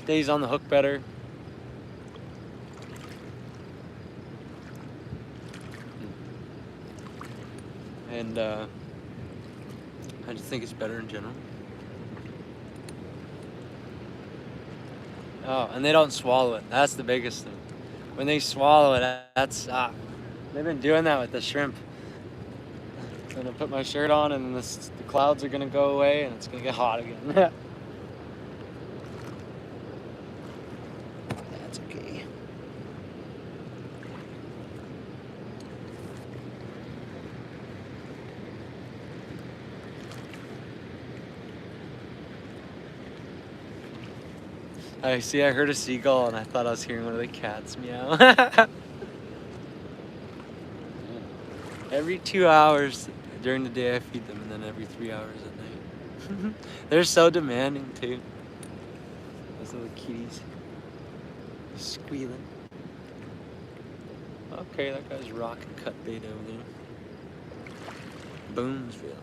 Stays on the hook better. and I just think it's better in general. Oh, and they don't swallow it. That's the biggest thing. When they swallow it, that's they've been doing that with the shrimp. I'm gonna put my shirt on, and the clouds are gonna go away, and it's gonna get hot again. That's okay. I see. I heard a seagull, and I thought I was hearing one of the cats meow. Every 2 hours during the day I feed them, and then every 3 hours at night. They're so demanding too. Those little kitties. Squealing. Okay, that guy's rocking cut bait over there. Boonesville.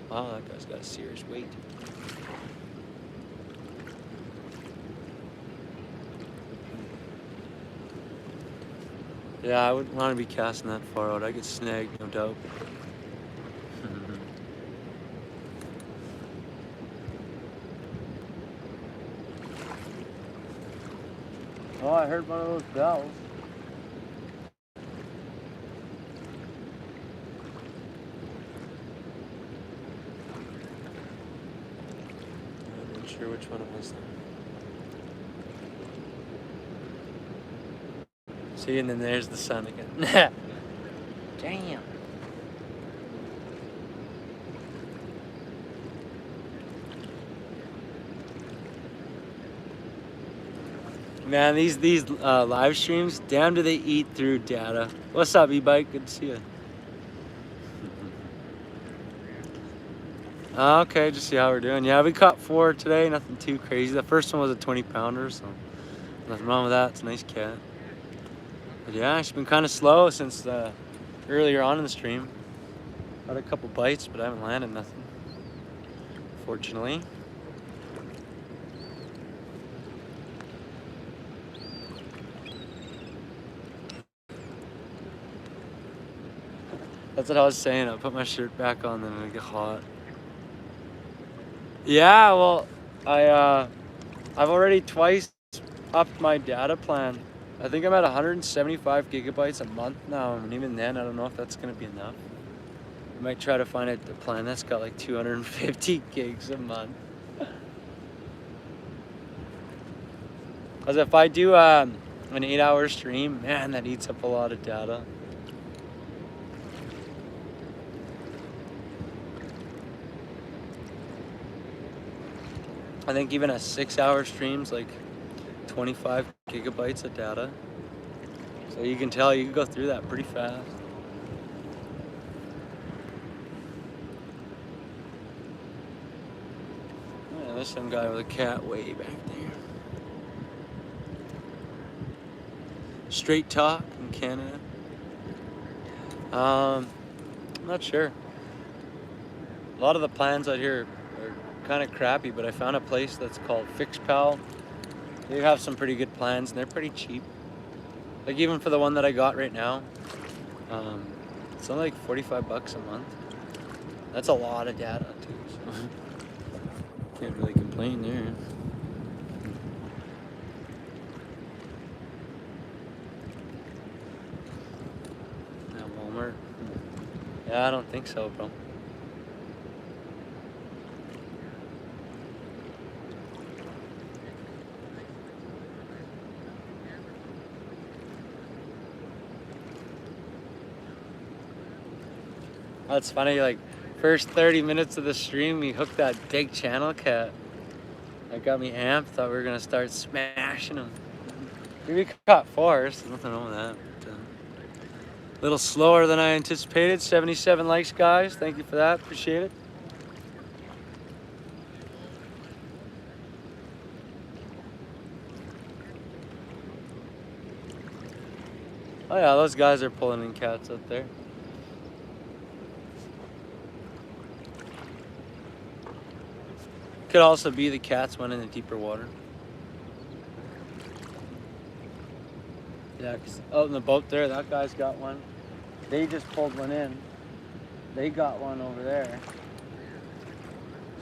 Wow, that guy's got a serious weight. Yeah, I wouldn't want to be casting that far out. I get snagged, no doubt. Oh, I heard one of those bells. I'm not sure which one it was. See, and then there's the sun again. Damn. Man, these live streams, damn do they eat through data. What's up, E-Bike? Good to see you. Okay, just see how we're doing. Yeah, we caught 4 today, nothing too crazy. The first one was a 20-pounder, so nothing wrong with that. It's a nice cat. But yeah, it's been kind of slow since earlier on in the stream. Had a couple bites, but I haven't landed nothing, fortunately. That's what I was saying. I'll put my shirt back on, then it'll get hot. Yeah, well, I've already twice upped my data plan. I think I'm at 175 gigabytes a month now, and even then, I don't know if that's gonna be enough. I might try to find a plan that's got like 250 gigs a month. Because if I do an 8-hour stream, man, that eats up a lot of data. I think even a 6-hour stream's like 25 gigabytes of data. So you can tell you can go through that pretty fast. Yeah, there's some guy with a cat way back there. Straight talk in Canada. I'm not sure. A lot of the plans out here are kind of crappy, but I found a place that's called FixPal. They have some pretty good plans, and they're pretty cheap. Like even for the one that I got right now, it's only like 45 bucks a month. That's a lot of data too, so can't really complain there. At Walmart? Yeah, I don't think so, bro. That's funny, like, first 30 minutes of the stream, we hooked that big channel cat. That got me amped, thought we were gonna start smashing him. We caught 4, so nothing wrong with that. But, a little slower than I anticipated. 77 likes, guys. Thank you for that, appreciate it. Oh yeah, those guys are pulling in cats out there. Could also be the cats went in the deeper water. Yeah, 'cause out in the boat there, that guy's got one. They just pulled one in. They got one over there.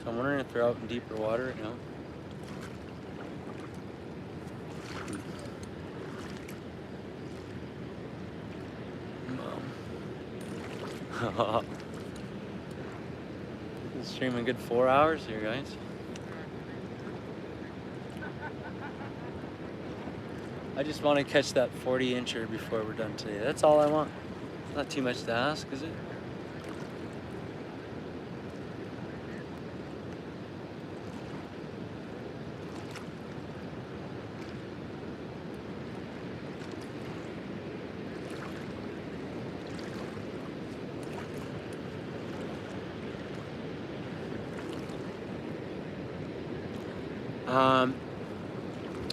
So I'm wondering if they're out in deeper water right now. Been streaming a good 4 hours here, guys. I just want to catch that 40-incher before we're done today. That's all I want. Not too much to ask, is it?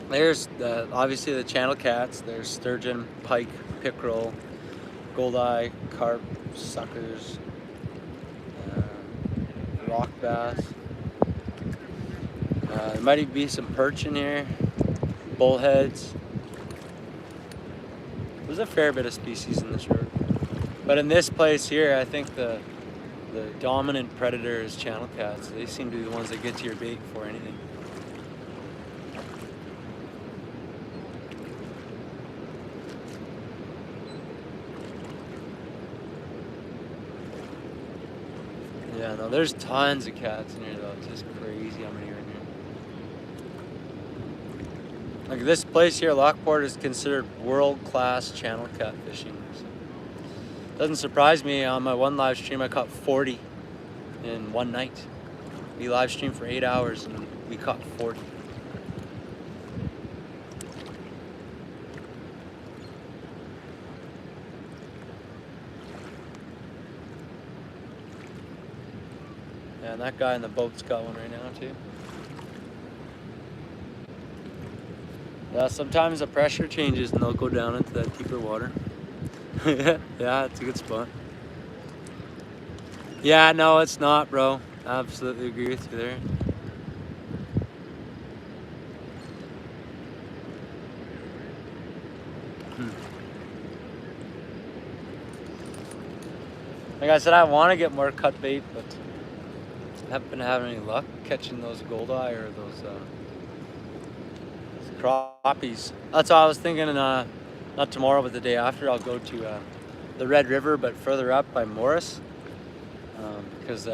There's obviously the channel cats. There's sturgeon, pike, pickerel, goldeye, carp, suckers, rock bass. There might even be some perch in here, bullheads. There's a fair bit of species in this river. But in this place here, I think the dominant predator is channel cats. They seem to be the ones that get to your bait before anything. Yeah, no, there's tons of cats in here though. It's just crazy how many are in here. Like this place here, Lockport, is considered world-class channel cat fishing. So doesn't surprise me. On my one live stream, I caught 40 in one night. We live streamed for 8 hours and we caught 40. Yeah, and that guy in the boat's got one right now too. Yeah, sometimes the pressure changes and they'll go down into that deeper water. Yeah, it's a good spot. Yeah, no, it's not, bro. I absolutely agree with you there. Like I said, I want to get more cut bait, but I haven't been having any luck catching those goldeye or those crappies. That's all I was thinking. Not tomorrow, but the day after, I'll go to the Red River, but further up by Morris, because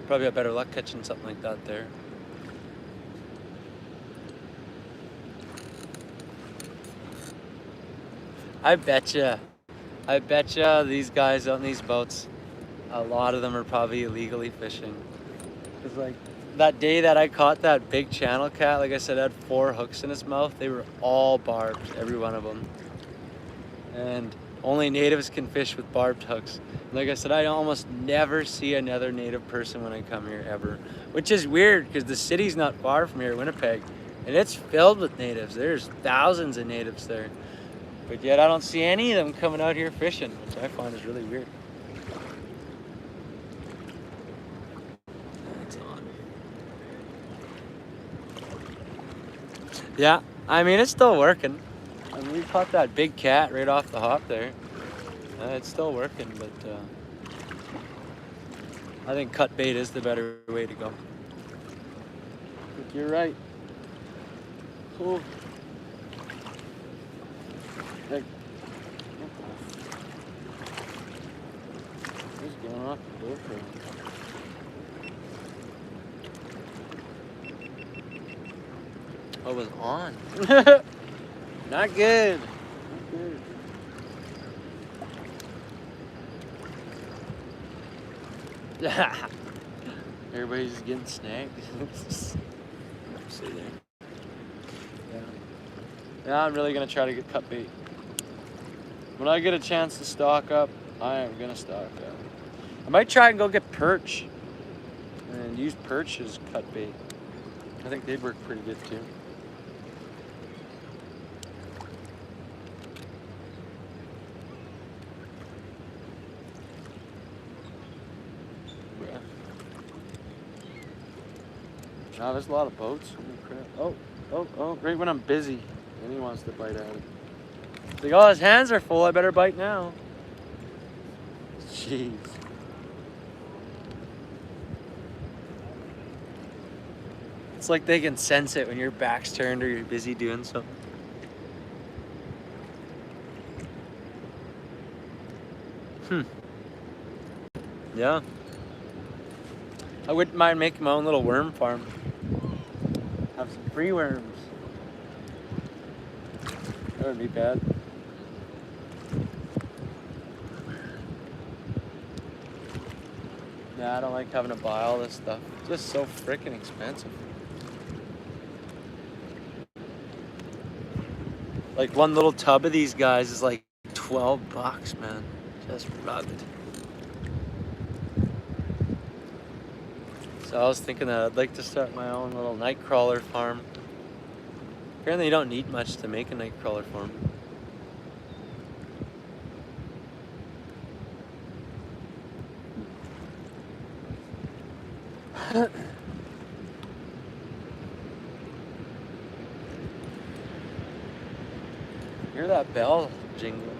probably have better luck catching something like that there. I betcha these guys on these boats, a lot of them are probably illegally fishing. Cause like that day that I caught that big channel cat, like I said, had 4 hooks in his mouth. They were all barbed, every one of them. And only natives can fish with barbed hooks. Like I said, I almost never see another native person when I come here ever, which is weird because the city's not far from here, Winnipeg, and it's filled with natives. There's thousands of natives there. But yet I don't see any of them coming out here fishing, which I find is really weird. It's on. Yeah, I mean, it's still working. I mean, we caught that big cat right off the hop there. It's still working, but I think cut bait is the better way to go. I think you're right. Cool. Like, what's going off the door for? Oh, it was on. Not good. Not good. Everybody's just getting snagged. See there. Yeah, I'm really gonna try to get cut bait. When I get a chance to stock up, I am gonna stock up. I might try and go get perch and use perch as cut bait. I think they'd work pretty good too. Yeah. Now there's a lot of boats. Holy crap. Oh, right when I'm busy. And he wants to bite at it. He's like, oh, his hands are full, I better bite now. Jeez. It's like they can sense it when your back's turned or you're busy doing something. Yeah. I wouldn't mind making my own little worm farm. Have some free worms. That wouldn't be bad. Yeah, I don't like having to buy all this stuff. It's just so freaking expensive. Like one little tub of these guys is like $12, man. Just rugged. So I was thinking that I'd like to start my own little night crawler farm. Apparently you don't need much to make a night crawler farm. Hear that bell jingling?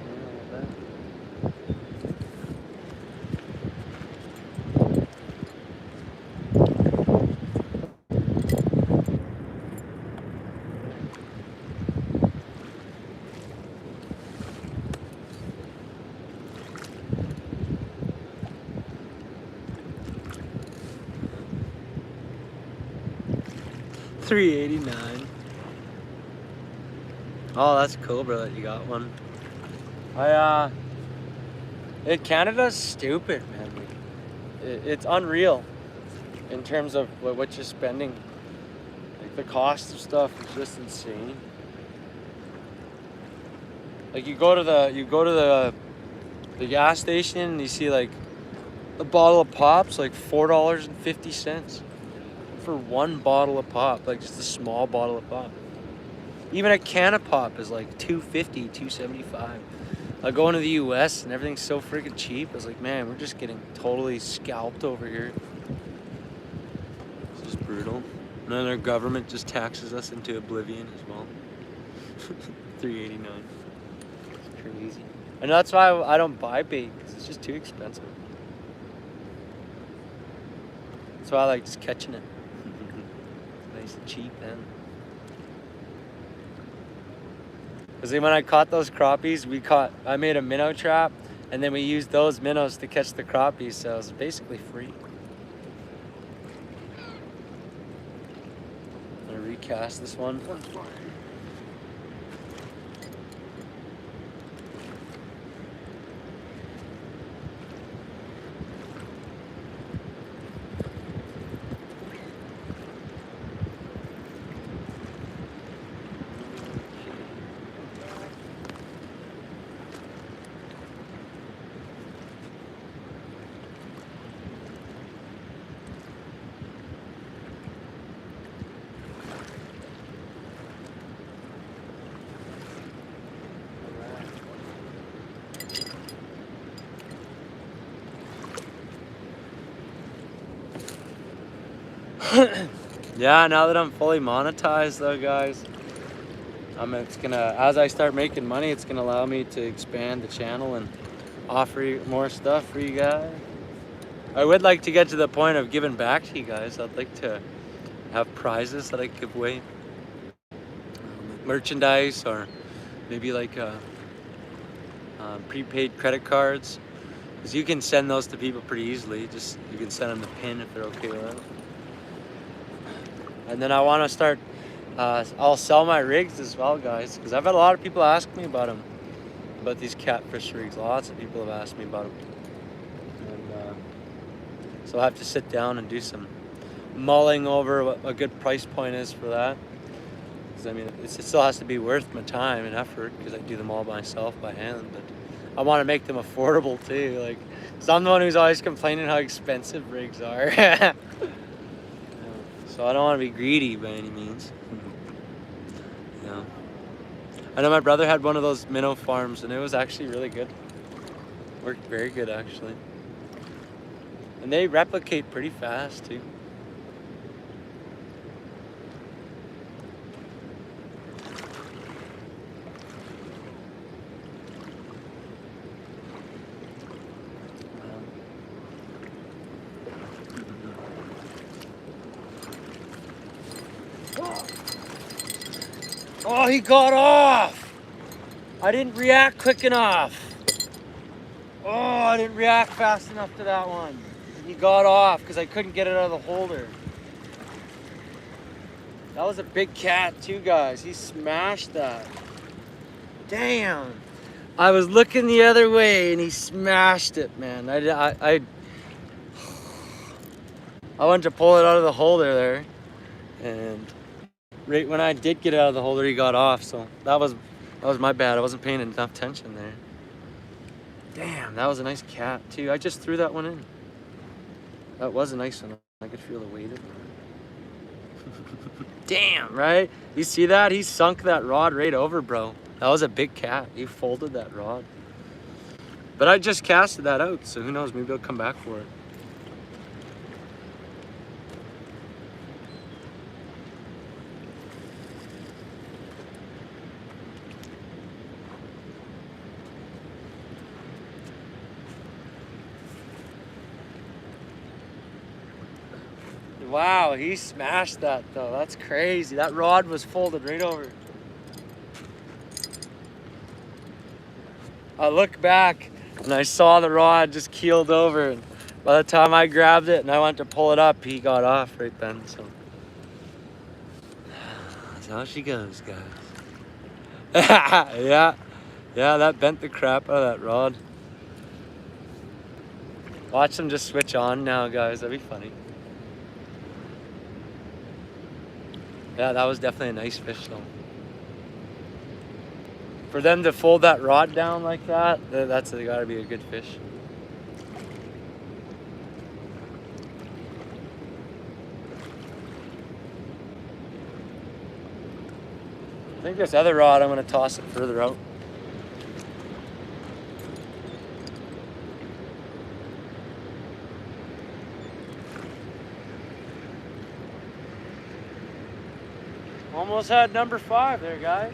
$3.89. Oh, that's cool, bro, that you got one. Canada's stupid, man. It's unreal in terms of what you're spending. Like the cost of stuff is just insane. Like you go to the gas station and you see like a bottle of pop's like $4.50 for one bottle of pop, like just a small bottle of pop. Even a can of pop is like $2.50, $2.75. I go into the US and everything's so freaking cheap. I was like, man, we're just getting totally scalped over here. It's just brutal. And then our government just taxes us into oblivion as well. $3.89. It's crazy. And that's why I don't buy bait, because it's just too expensive. That's why I like just catching it. Nice and cheap, man. Because when I caught those crappies, I made a minnow trap, and then we used those minnows to catch the crappies, so it was basically free. I'm gonna recast this one. Yeah, now that I'm fully monetized though, guys, as I start making money, it's gonna allow me to expand the channel and offer you more stuff for you guys. I would like to get to the point of giving back to you guys. I'd like to have prizes that I give away, like merchandise, or maybe like prepaid credit cards, because you can send those to people pretty easily. You can send them the pin if they're okay with it. And then I want to start, I'll sell my rigs as well, guys, because I've had a lot of people ask me about them, about these catfish rigs. Lots of people have asked me about them. And so I'll have to sit down and do some mulling over what a good price point is for that. Because I mean, it still has to be worth my time and effort, because I do them all myself by hand, but I want to make them affordable too. Like, because I'm the one who's always complaining how expensive rigs are. So I don't want to be greedy by any means. Yeah. I know my brother had one of those minnow farms, and it was actually really good. Worked very good, actually. And they replicate pretty fast too. Oh, he got off. I didn't react quick enough. Oh, I didn't react fast enough to that one. He got off because I couldn't get it out of the holder. That was a big cat too, guys. He smashed that. Damn. I was looking the other way and he smashed it, man. I wanted to pull it out of the holder there. And right when I did get it out of the holder, he got off. So that was my bad. I wasn't paying enough attention there. Damn, that was a nice cat too. I just threw that one in. That was a nice one. I could feel the weight of it. Damn, right? You see that? He sunk that rod right over, bro. That was a big cat. He folded that rod. But I just casted that out, so who knows? Maybe I'll come back for it. Wow, he smashed that though. That's crazy. That rod was folded right over. I looked back and I saw the rod just keeled over, and by the time I grabbed it and I went to pull it up, he got off right then. So that's how she goes, guys. Yeah, that bent the crap out of that rod. Watch them just switch on now, guys. That'd be funny. Yeah, that was definitely a nice fish though. For them to fold that rod down like that, that's gotta be a good fish. I think this other rod, I'm gonna toss it further out. Almost had number 5 there, guys.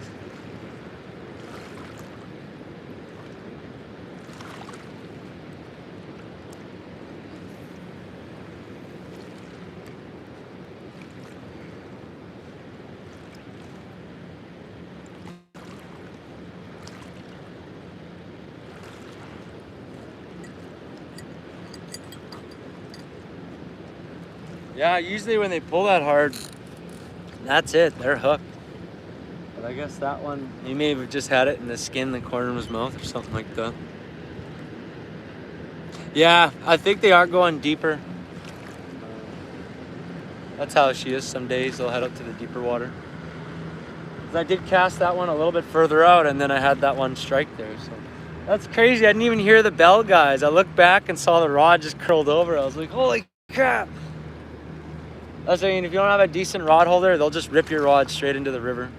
Yeah, usually when they pull that hard, that's it, they're hooked. But I guess that one, he may have just had it in the skin, the corner of his mouth or something like that. Yeah, I think they are going deeper. That's how she is. Some days they'll head up to the deeper water. I did cast that one a little bit further out, and then I had that one strike there. So that's crazy. I didn't even hear the bell, guys. I looked back and saw the rod just curled over. I was like, holy crap. That's what I mean. If you don't have a decent rod holder, they'll just rip your rod straight into the river.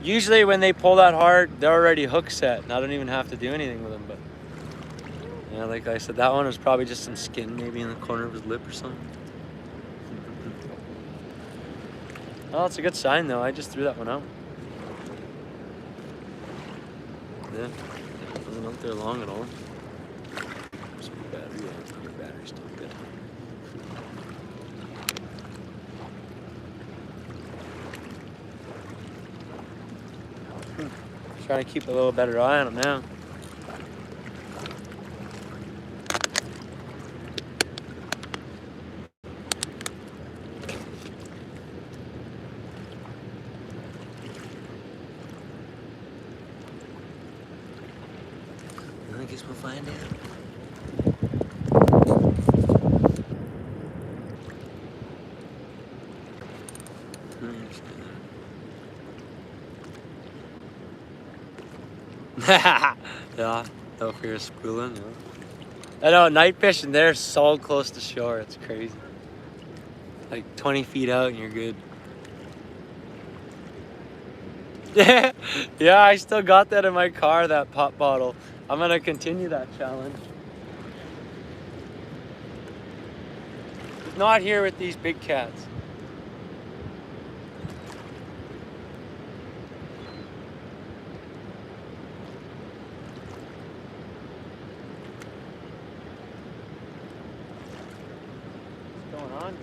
Usually when they pull that hard, they're already hook set, and I don't even have to do anything with them. But yeah, like I said, that one was probably just some skin maybe in the corner of his lip or something. Oh, it's a good sign though. I just threw that one out. Yeah, wasn't out there long at all. Some battery, yeah, your battery's still good. Trying to keep a little better eye on him now. I guess we'll find out. Yeah, no fear of spooling. Yeah. I know, night fishing, they're so close to shore, it's crazy. Like 20 feet out and you're good. Yeah, yeah, I still got that in my car, that pop bottle. I'm gonna continue that challenge. Not here with these big cats. What's going on?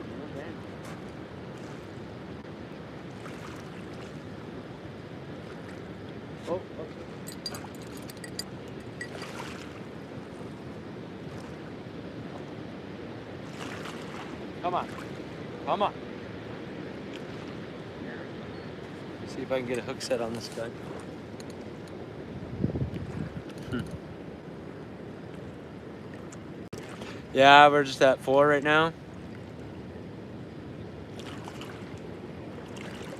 Come on. Come on. See if I can get a hook set on this guy. Yeah, we're just at 4 right now.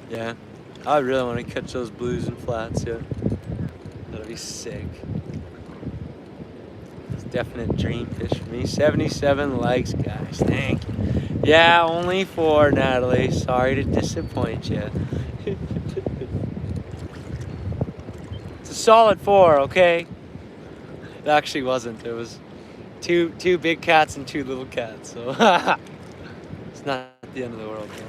Yeah. I really want to catch those blues and flats, yeah. That'll be sick. It's definite dream fish for me. 77 legs, guys. Thank you. Yeah, only 4, Natalie. Sorry to disappoint you. It's a solid 4, okay? It actually wasn't. It was two big cats and 2 little cats, so it's not the end of the world. Yeah.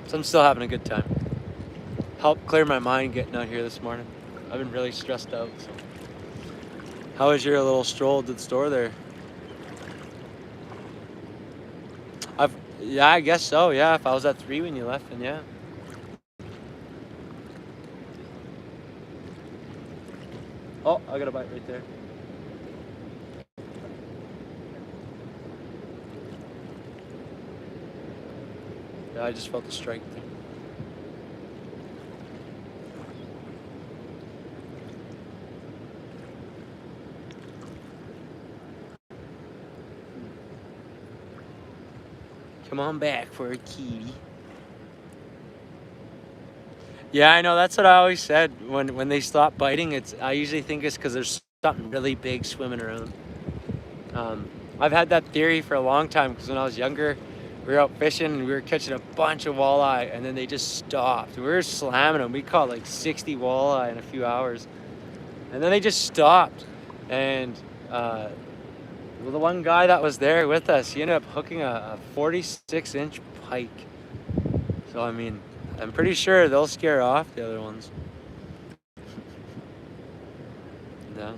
So I'm still having a good time. Helped clear my mind getting out here this morning. I've been really stressed out. So, how was your little stroll to the store there? Yeah, I guess so. Yeah, if I was at 3 when you left, then yeah. Oh, I got a bite right there. Yeah, I just felt the strike there. Come on back for a kitty. Yeah, I know. That's what I always said. When they stop biting, I usually think it's because there's something really big swimming around. I've had that theory for a long time because when I was younger, we were out fishing and we were catching a bunch of walleye, and then they just stopped. We were slamming them. We caught like 60 walleye in a few hours, and then they just stopped. And well, the one guy that was there with us, he ended up hooking a 46-inch pike. So I mean, I'm pretty sure they'll scare off the other ones. No.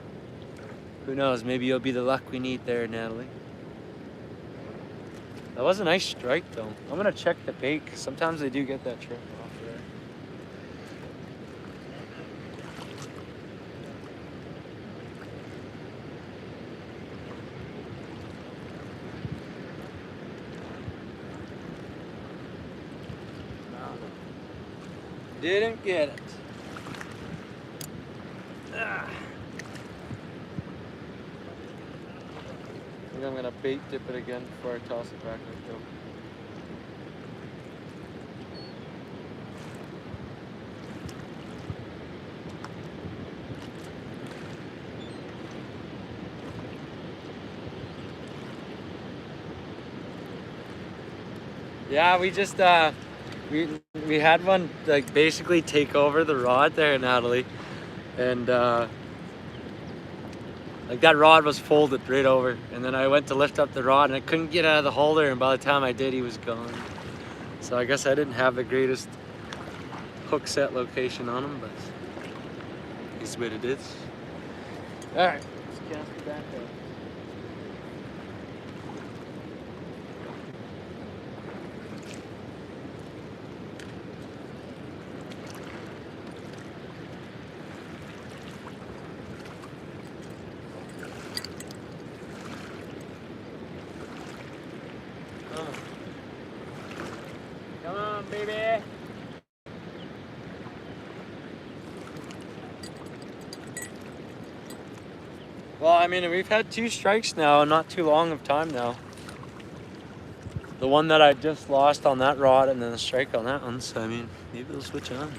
Who knows? Maybe you'll be the luck we need there, Natalie. That was a nice strike, though. I'm gonna check the bait, 'cause sometimes they do get that trick off there. Didn't get it. Ah. I think I'm gonna bait dip it again before I toss it back in the field. Yeah, we just we had one like basically take over the rod there, Natalie, and like that rod was folded right over, and then I went to lift up the rod and I couldn't get out of the holder, and by the time I did, he was gone. So I guess I didn't have the greatest hook set location on him, but it's what it is. All right, let's cast it back up. Come on, baby. Well, I mean, we've had 2 strikes now, not too long of time now. The one that I just lost on that rod, and then the strike on that one. So, I mean, maybe we'll switch on.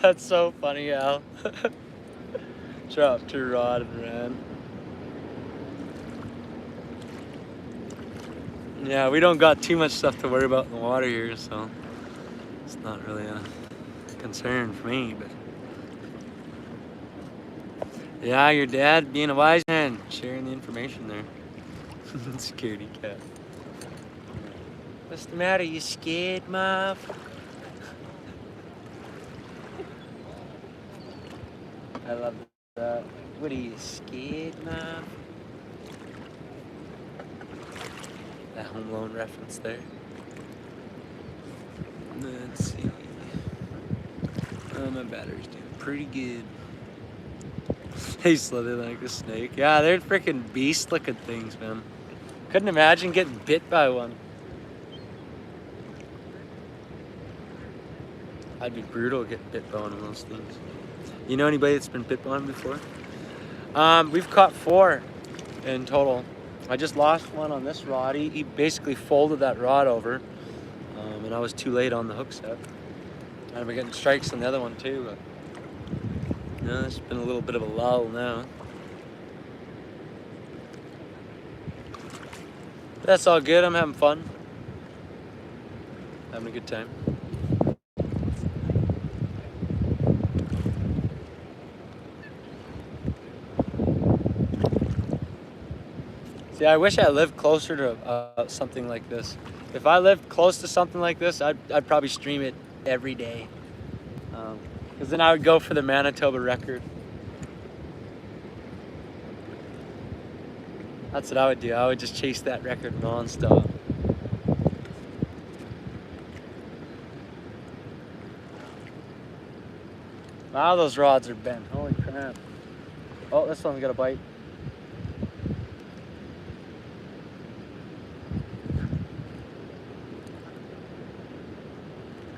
That's so funny, Al. Dropped her rod and ran. Yeah, we don't got too much stuff to worry about in the water here, so it's not really a concern for me, but yeah, your dad being a wise man, sharing the information there. Scaredy cat. What's the matter? You scared, Mom? I love What are you, scared, man? That Home Alone reference there. Let's see. Oh, my battery's doing pretty good. They slither like a snake. Yeah, they're freaking beast-looking things, man. Couldn't imagine getting bit by one. I'd be brutal getting bit by one of those things. You know anybody that's been bit by one before? We've caught 4 in total. I just lost one on this rod. He basically folded that rod over, and I was too late on the hook set. And we're getting strikes on the other one too, but no, it's been a little bit of a lull now. But that's all good. I'm having fun. Having a good time. See, I wish I lived closer to something like this. If I lived close to something like this, I'd probably stream it every day. Because then I would go for the Manitoba record. That's what I would do. I would just chase that record non-stop. Wow, those rods are bent. Holy crap. Oh, this one's got a bite.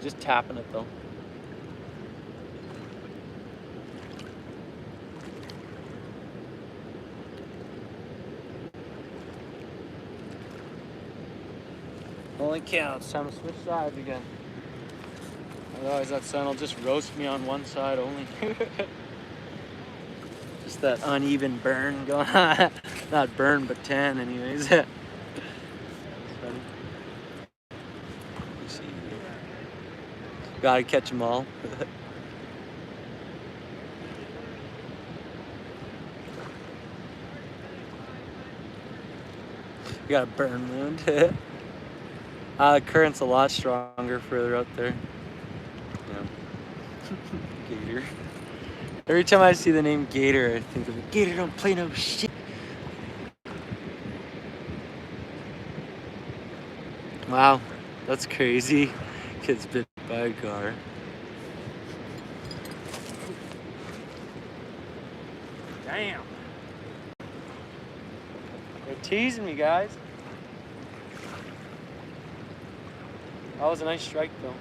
Just tapping it though. Holy cow, it's time to switch sides again. Otherwise that sun will just roast me on one side only. Just that uneven burn going on. Not burn, but tan anyways. That's funny. Let's see. Gotta catch them all. You got a burn wound. The current's a lot stronger further out there. Yeah. Gator. Every time I see the name Gator, I think of Gator don't play no shit. Wow, that's crazy. Kid's bit by a car. Damn. They're teasing me, guys. That was a nice strike, though.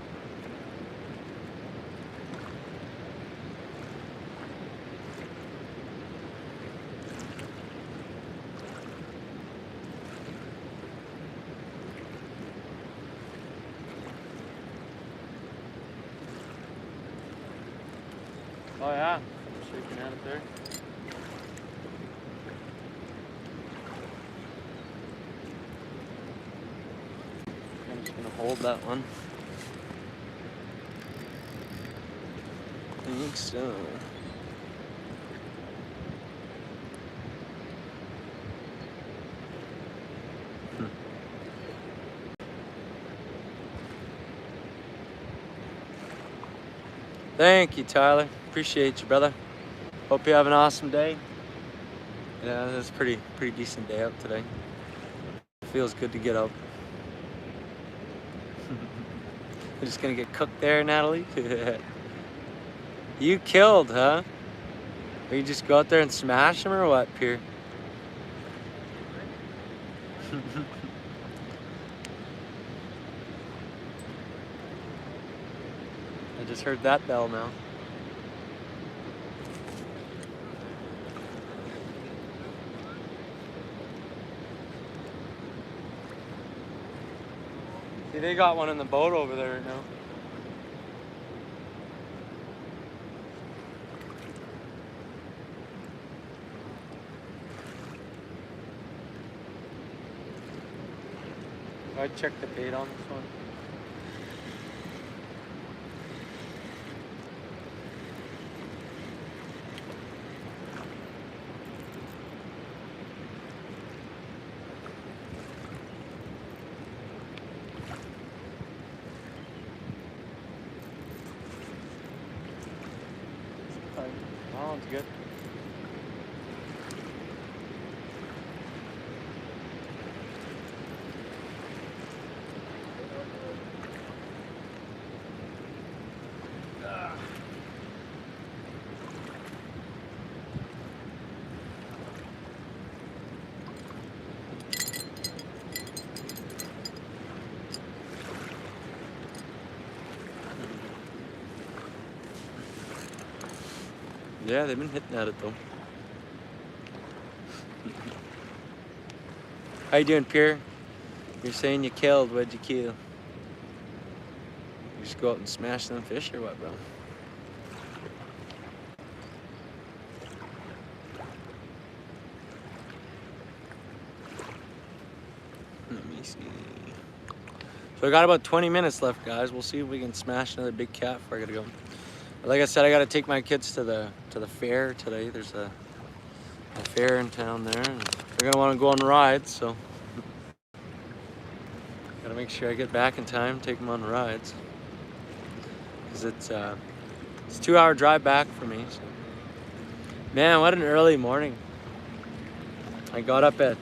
Oh yeah, I'm shaking at it there. I'm just gonna hold that one. I think so. Thank you, Tyler. Appreciate you, brother. Hope you have an awesome day. Yeah, it was a pretty decent day out today. Feels good to get out. We're just gonna get cooked there, Natalie. You killed, huh? Or you just go out there and smash them or what, Pierre? I just heard that bell now. See, they got one in the boat over there right now. I checked the bait on this one. That one's good. Yeah, they've been hitting at it though. How you doing, Pierre? You're saying you killed. What'd you kill? You just go out and smash them fish or what, bro? Let me see. So I got about 20 minutes left, guys. We'll see if we can smash another big cat before I gotta go. Like I said, I gotta take my kids to the fair today. There's a fair in town there, and they're gonna want to go on rides, so gotta make sure I get back in time, take them on rides, because it's a 2-hour drive back for me. So. Man, what an early morning! I got up at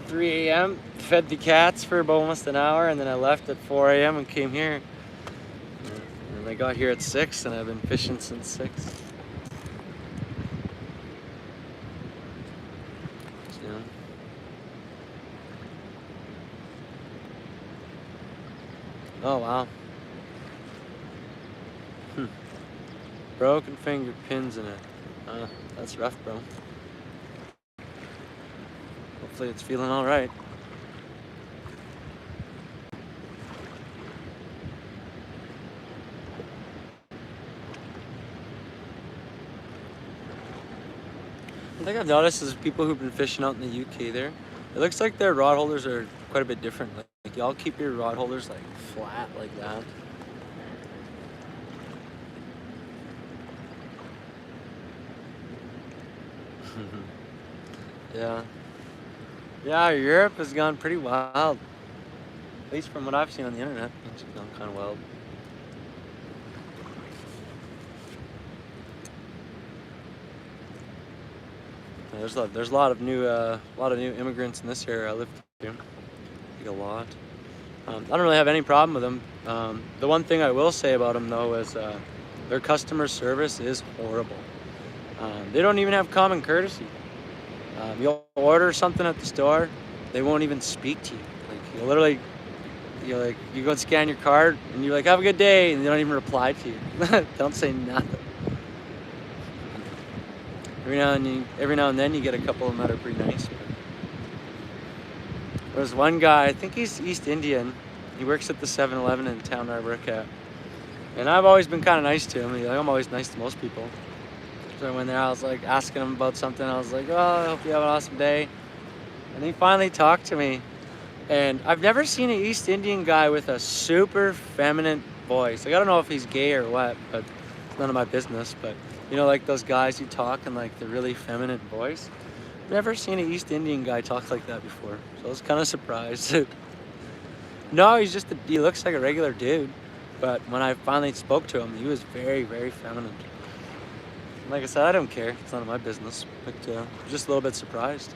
3 a.m., fed the cats for about almost an hour, and then I left at 4 a.m. and came here. And I got here at 6, and I've been fishing since 6. Oh, wow. Broken finger pins in it. That's rough, bro. Hopefully it's feeling all right. One thing I've noticed is people who've been fishing out in the UK there, it looks like their rod holders are quite a bit different. Like y'all keep your rod holders like flat like that. Yeah. Yeah, Europe has gone pretty wild. At least from what I've seen on the internet, it's gone kind of wild. There's a lot of new immigrants in this area I live here. Like a lot. I don't really have any problem with them. The one thing I will say about them though is their customer service is horrible. They don't even have common courtesy. You'll order something at the store, they won't even speak to you. Like you literally, you go and scan your card, and you're like, "Have a good day," and they don't even reply to you. Don't say nothing. Every now and then you get a couple of them that are pretty nice. There's one guy, I think he's East Indian. He works at the 7-Eleven in the town I work at, and I've always been kind of nice to him. I'm always nice to most people. So I went there, I was like asking him about something. I was like, "Oh, I hope you have an awesome day." And he finally talked to me. And I've never seen an East Indian guy with a super feminine voice. Like, I don't know if he's gay or what, but it's none of my business. But, you know, like those guys who talk in like the really feminine voice. I've never seen an East Indian guy talk like that before. So I was kind of surprised. No, he looks like a regular dude. But when I finally spoke to him, he was very, very feminine. Like I said, I don't care. It's none of my business. But I'm just a little bit surprised.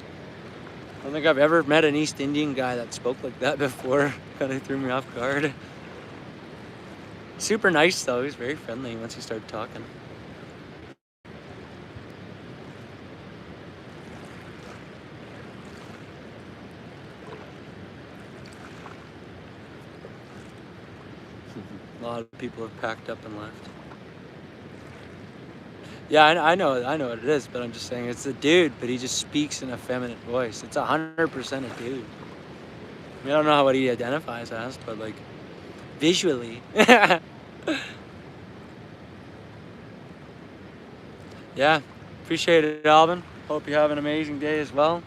I don't think I've ever met an East Indian guy that spoke like that before. Kind of threw me off guard. Super nice though. He was very friendly once he started talking. A lot of people have packed up and left. Yeah, I know what it is, but I'm just saying it's a dude, but he just speaks in a feminine voice. It's 100% a dude. I mean, I don't know what he identifies as, but like visually. Yeah, appreciate it, Alvin. Hope you have an amazing day as well.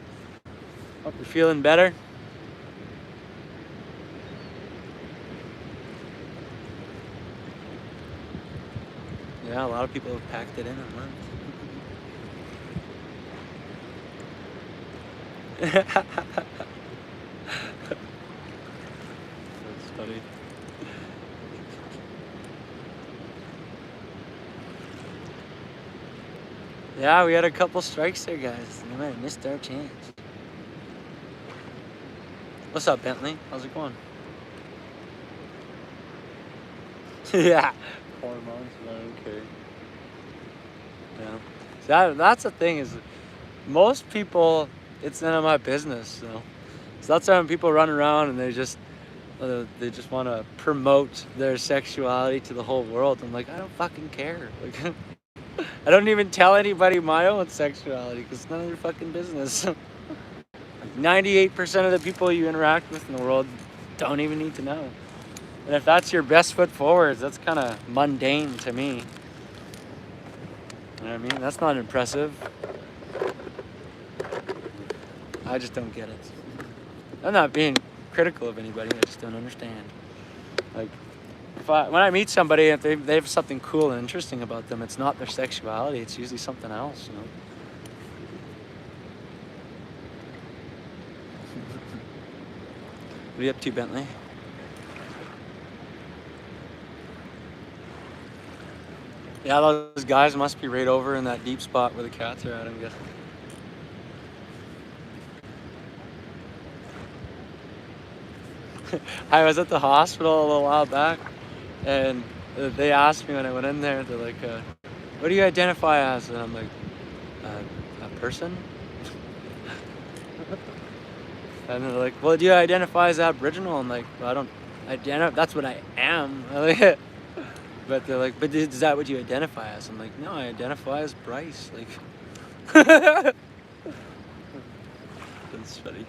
Hope you're feeling better. Yeah, a lot of people have packed it in and left. That's funny. Yeah, we had a couple strikes there, guys. We might have missed our chance. What's up, Bentley? How's it going? Yeah. 4 months, I don't care. Yeah. So that's the thing is, most people, it's none of my business, you know. So that's why when people run around and they just want to promote their sexuality to the whole world. I'm like, I don't fucking care. Like, I don't even tell anybody my own sexuality because it's none of your fucking business. 98% of the people you interact with in the world don't even need to know. And if that's your best foot forward, that's kind of mundane to me. You know what I mean? That's not impressive. I just don't get it. I'm not being critical of anybody. I just don't understand. Like, when I meet somebody and they have something cool and interesting about them, it's not their sexuality. It's usually something else, you know. What are you up to, Bentley? Yeah, those guys must be right over in that deep spot where the cats are at, I'm guessing. I was at the hospital a little while back, and they asked me when I went in there, they're like, what do you identify as? And I'm like, a person? And they're like, well, do you identify as Aboriginal? I'm like, well, I don't identify, that's what I am. But they're like, but is that what you identify as? I'm like, no, I identify as Bryce. Like, that's funny.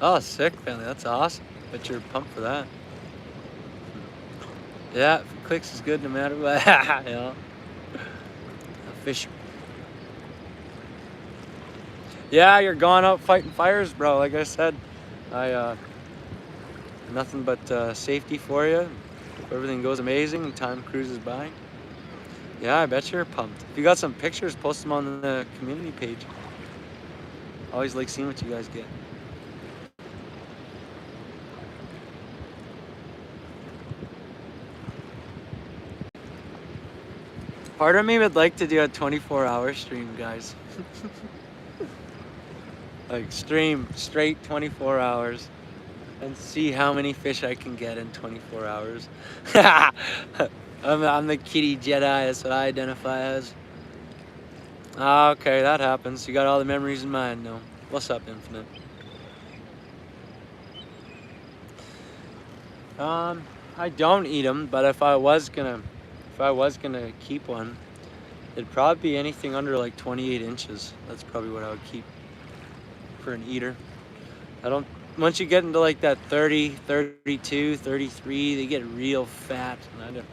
Oh, sick, family. That's awesome. Bet you're pumped for that. Yeah, clicks is good no matter what. You know? A fish. Yeah, you're going out fighting fires, bro. Like I said, nothing but safety for you. Hope everything goes amazing and time cruises by. Yeah, I bet you're pumped. If you got some pictures, post them on the community page. Always like seeing what you guys get. Part of me would like to do a 24-hour stream, guys. Like stream straight 24 hours and see how many fish I can get in 24 hours. I'm the kitty Jedi, that's what I identify as. Okay, that happens. You got all the memories in mind, no? What's up, Infinite? I don't eat them, but if I was gonna keep one, it'd probably be anything under like 28 inches. That's probably what I would keep for an eater. Once you get into like that 30, 32, 33, they get real fat. And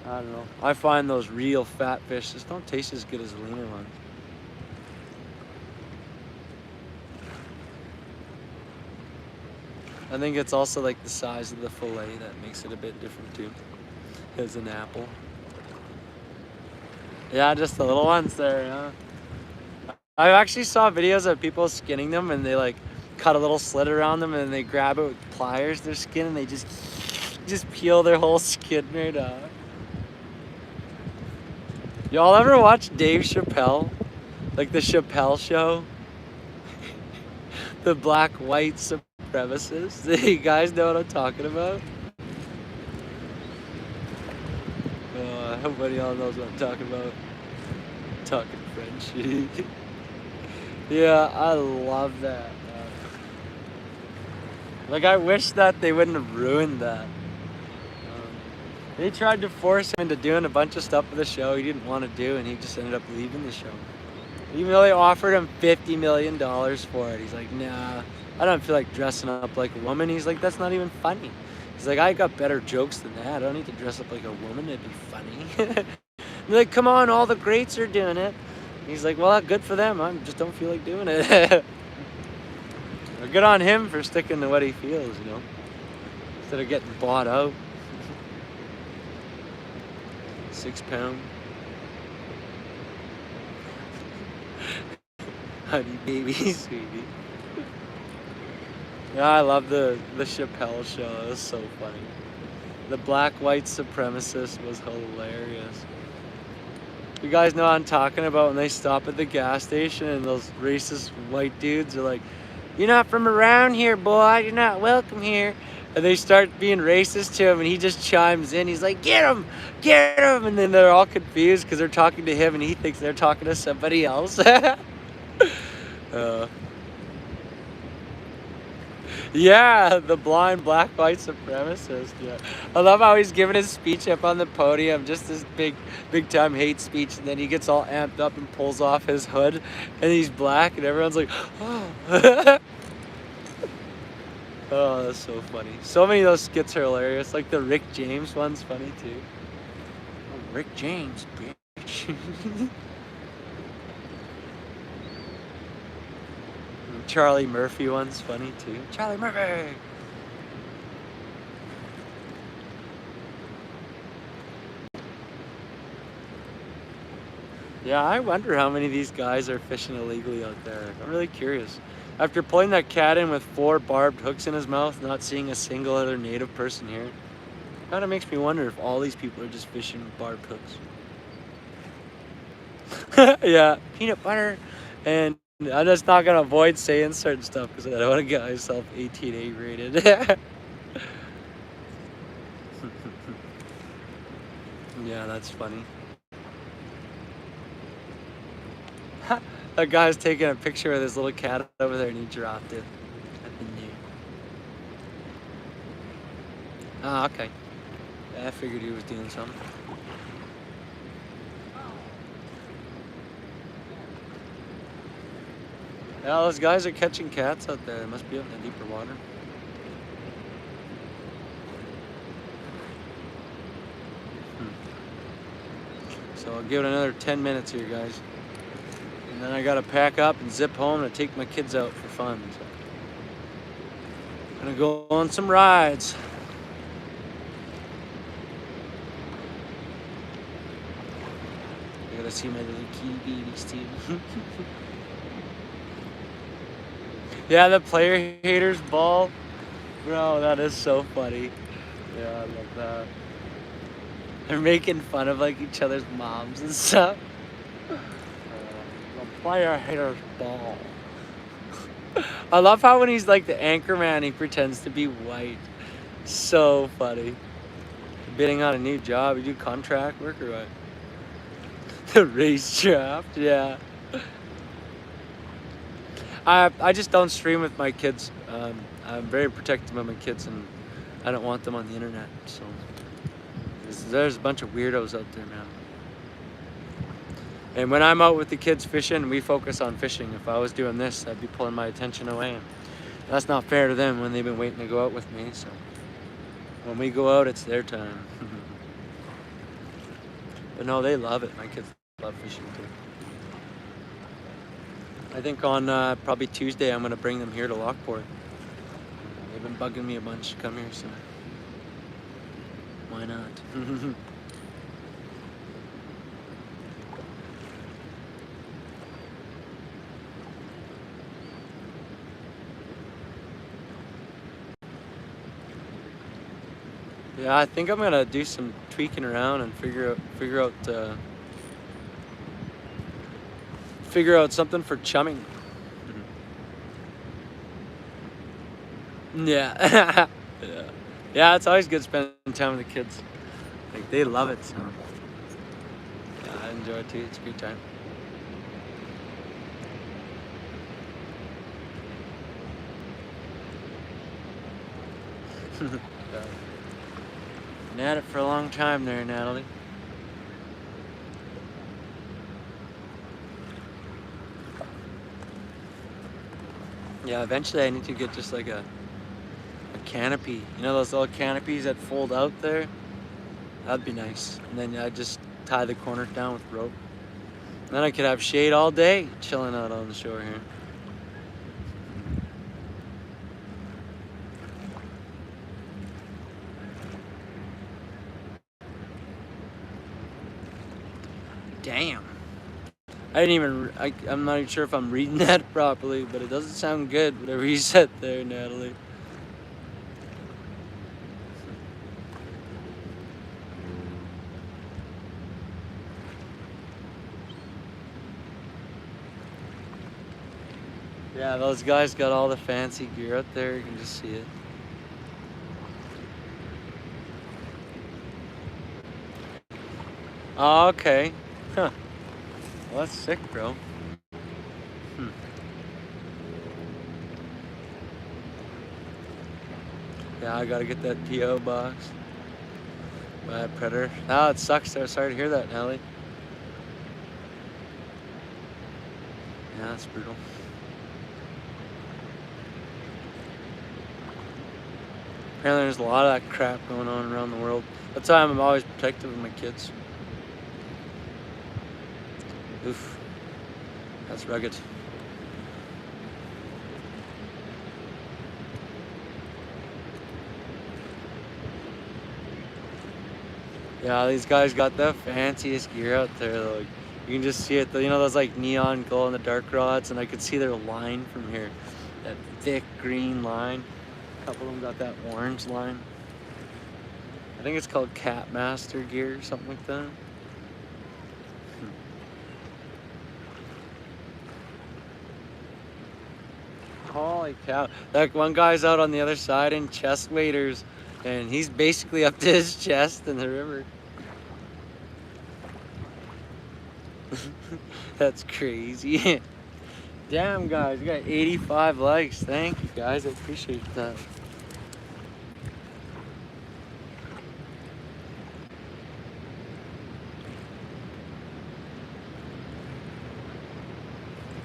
I don't know. I find those real fat fish just don't taste as good as the leaner ones. I think it's also like the size of the fillet that makes it a bit different too. As an apple. Yeah, just the little ones there, yeah. I actually saw videos of people skinning them and they like cut a little slit around them and they grab it with pliers, their skin, and they just peel their whole skin right off. Y'all ever watch Dave Chappelle? Like the Chappelle Show? The black-white supremacists? You guys know what I'm talking about? I hope one of y'all knows what I'm talking about. Talking French. Yeah, I love that. Like, I wish that they wouldn't have ruined that. They tried to force him into doing a bunch of stuff for the show he didn't want to do, and he just ended up leaving the show. Even though they offered him $50 million for it, he's like, nah, I don't feel like dressing up like a woman. He's like, that's not even funny. He's like, I got better jokes than that. I don't need to dress up like a woman. It'd be funny. They're like, come on, all the greats are doing it. He's like, well, good for them. I just don't feel like doing it. Good on him for sticking to what he feels, you know, instead of getting bought out. 6 pound. Honey baby, sweetie. Yeah, I love the Chappelle Show. It was so funny. The black-white supremacist was hilarious. You guys know what I'm talking about when they stop at the gas station and those racist white dudes are like, you're not from around here, boy. You're not welcome here. And they start being racist to him and he just chimes in. He's like, get him, get him. And then they're all confused because they're talking to him and he thinks they're talking to somebody else. Yeah, the blind black white supremacist. Yeah, I love how he's giving his speech up on the podium, just this big time hate speech, and then he gets all amped up and pulls off his hood, and he's black, and everyone's like, oh. Oh, that's so funny. So many of those skits are hilarious. Like the Rick James one's funny too. Oh, Rick James, bitch. Charlie Murphy one's funny too. Charlie Murphy. Yeah, I wonder how many of these guys are fishing illegally out there. I'm really curious. After pulling that cat in with 4 barbed hooks in his mouth, not seeing a single other native person here, kind of makes me wonder if all these people are just fishing with barbed hooks. Yeah, peanut butter. And I'm just not going to avoid saying certain stuff because I don't want to get myself 18A rated. Yeah, that's funny. That guy's taking a picture with his little cat over there and he dropped it at the knee. Oh, okay. Yeah, I figured he was doing something. Yeah, those guys are catching cats out there. They must be out in the deeper water. So I'll give it another 10 minutes here, guys. And then I gotta pack up and zip home to take my kids out for fun. So I'm gonna go on some rides. I gotta see my little kitty babies too. Yeah, the player haters ball. Bro, that is so funny. Yeah, I love that. They're making fun of like each other's moms and stuff. The player haters ball. I love how when he's like the anchor man, he pretends to be white. So funny. Bidding on a new job, you do contract work or what? The race draft, yeah. I just don't stream with my kids. I'm very protective of my kids, and I don't want them on the internet. So there's a bunch of weirdos out there, man. And when I'm out with the kids fishing, we focus on fishing. If I was doing this, I'd be pulling my attention away. And that's not fair to them when they've been waiting to go out with me. So when we go out, it's their time. But no, they love it. My kids love fishing too. I think on probably Tuesday, I'm going to bring them here to Lockport. They've been bugging me a bunch to come here, so why not? Yeah, I think I'm gonna do some tweaking around and figure out something for chumming. Yeah. Yeah. Yeah, it's always good spending time with the kids. Like they love it, so yeah, I enjoy it too. It's a great time. Been at it for a long time there, Natalie. Yeah, eventually I need to get just like a canopy. You know those little canopies that fold out there? That'd be nice. And then I just tie the corner down with rope. And then I could have shade all day chilling out on the shore here. Damn. I'm not even sure if I'm reading that properly, but it doesn't sound good, whatever you said there, Natalie. Yeah, those guys got all the fancy gear out there, you can just see it. Oh, okay. Huh. Well, that's sick, bro. Yeah, I gotta get that P.O. box. Bad predator. Ah, it sucks. Sorry to hear that, Nelly. Yeah, that's brutal. Apparently there's a lot of that crap going on around the world. That's why I'm always protective of my kids. Oof. That's rugged. Yeah, these guys got the fanciest gear out there. Like, you can just see it. You know those like neon glow in the dark rods, and I could see their line from here. That thick green line. A couple of them got that orange line. I think it's called Cat Master gear or something like that. Holy cow. That one guy's out on the other side in chest waders, and he's basically up to his chest in the river. That's crazy. Damn, guys, you got 85 likes. Thank you, guys. I appreciate that.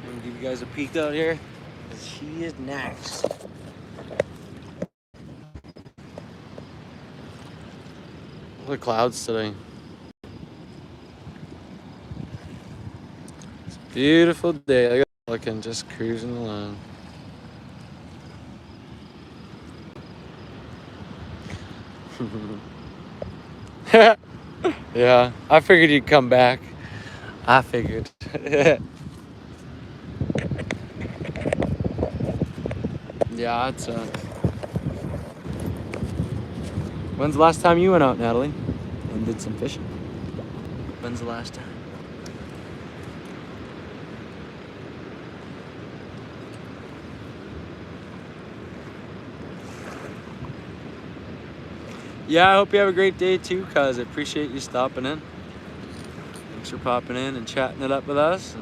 I'm gonna give you guys a peek out here. She is next.
The clouds today. It's a beautiful day. I got looking, just cruising along. Yeah, I figured you'd come back. I figured. Yeah, it's When's the last time you went out, Natalie, and did some fishing?
When's the last time? Yeah, I hope you have a great day too, cuz I appreciate you stopping in. Thanks for popping in and chatting it up with us.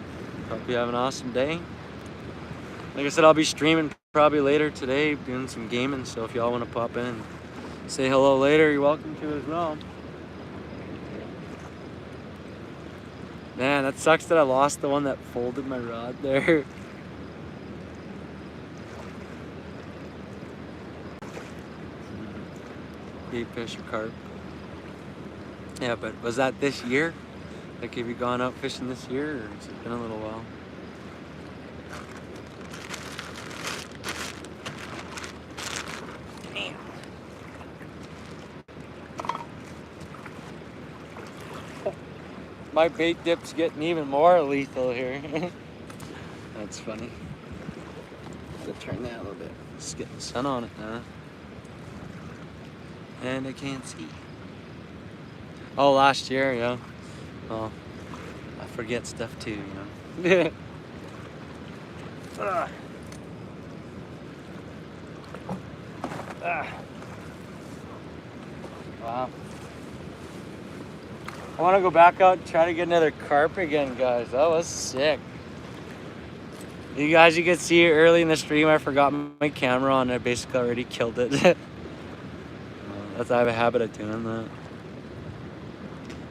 Hope you have an awesome day. Like I said, I'll be streaming probably later today, doing some gaming, so if y'all want to pop in and say hello later, you're welcome to as well. Man, that sucks that I lost the one that folded my rod there. Big fish or carp. Yeah, but was that this year? Like, have you gone out fishing this year, or has it been a little while? Damn. My bait dip's getting even more lethal here. That's funny. Gotta turn that a little bit. It's getting the sun on it now. And I can't see. Oh, last year, yeah. Well, I forget stuff too, you know. Wow. I want to go back out and try to get another carp again, guys. That was sick. You guys, you could see early in the stream, I forgot my camera on. I basically already killed it. I have a habit of doing that.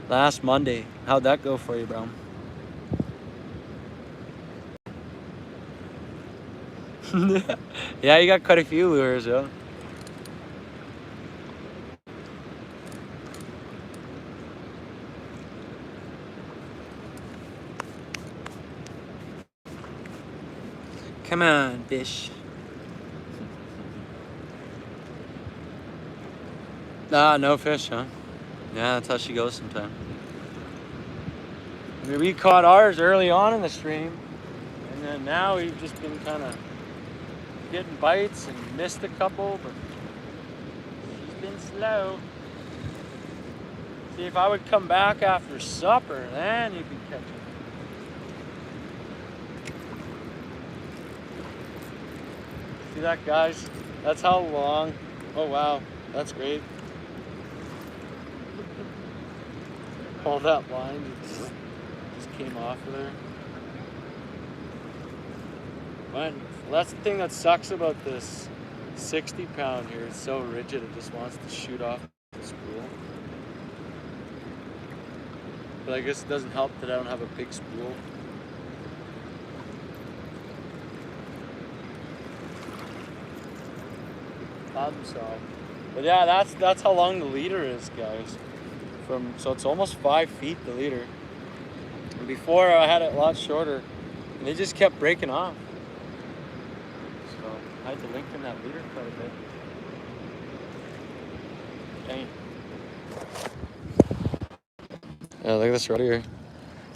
Last Monday. How'd that go for you, bro? Yeah, you got quite a few lures, yo. Come on, fish. Ah, no fish, huh? Yeah, that's how she goes sometimes. I mean, we caught ours early on in the stream, and then now we've just been kind of getting bites and missed a couple, but she's been slow. See, if I would come back after supper, then you could catch it. See that, guys? That's how long. Oh, wow. That's great. All that line just came off of there. But that's the thing that sucks about this
60-pound here. It's so rigid, it just wants to shoot off the spool. But I guess it doesn't help that I don't have a big spool. Problem solved. But yeah, that's how long the leader is, guys. So it's almost 5 feet, the leader. And before I had it a lot shorter, and they just kept breaking off. So I had to lengthen that leader quite a bit. Dang. Yeah, look at this right here.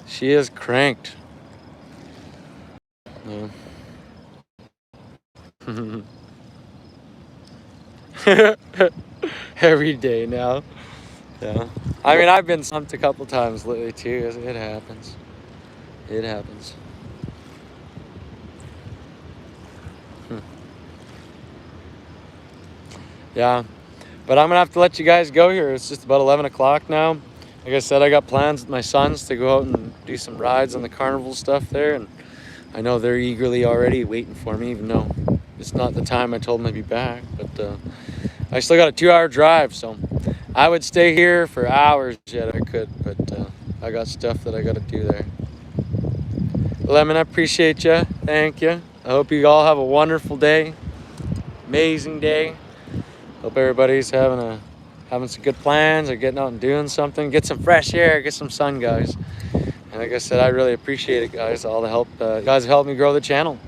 She is cranked. Yeah. Every day now. Yeah. I mean, I've been stumped a couple times lately too. It happens. It happens. Yeah. But I'm going to have to let you guys go here. It's just about 11 o'clock now. Like I said, I got plans with my sons to go out and do some rides on the carnival stuff there. And I know they're eagerly already waiting for me, even though it's not the time I told them I'd be back. But I still got a 2-hour drive, so I would stay here for hours yet if I could. But I got stuff that I got to do there. Lemon, I appreciate you. Thank you. I hope you all have a wonderful day. Amazing day. Hope everybody's having some good plans or getting out and doing something. Get some fresh air, get some sun, guys. And like I said, I really appreciate it, guys. All the help. You guys have helped me grow the channel.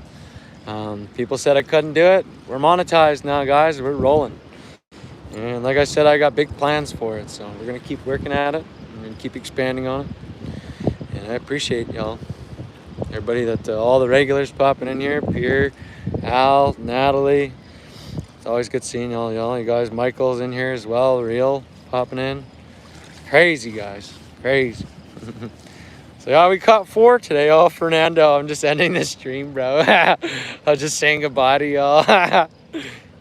People said I couldn't do it. We're monetized now, guys. We're rolling. And like I said, I got big plans for it. So we're going to keep working at it. We're going to keep expanding on it. And I appreciate y'all. Everybody all the regulars popping in here. Pierre, Al, Natalie. It's always good seeing y'all. You guys, Michael's in here as well. Real popping in. Crazy, guys. Crazy. So yeah, we caught 4 today. Oh, Fernando, I'm just ending the stream, bro. I was just saying goodbye to y'all.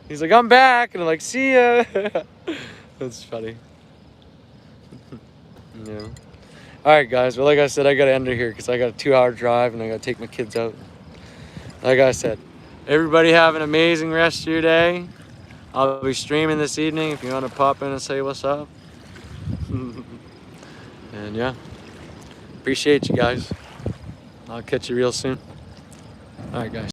He's like, I'm back. And I'm like, see ya. That's funny. Yeah. All right, guys. Well, like I said, I got to end it here because I got a 2-hour drive and I got to take my kids out. Like I said, everybody have an amazing rest of your day. I'll be streaming this evening if you want to pop in and say what's up. And yeah, appreciate you guys. I'll catch you real soon. All right, guys.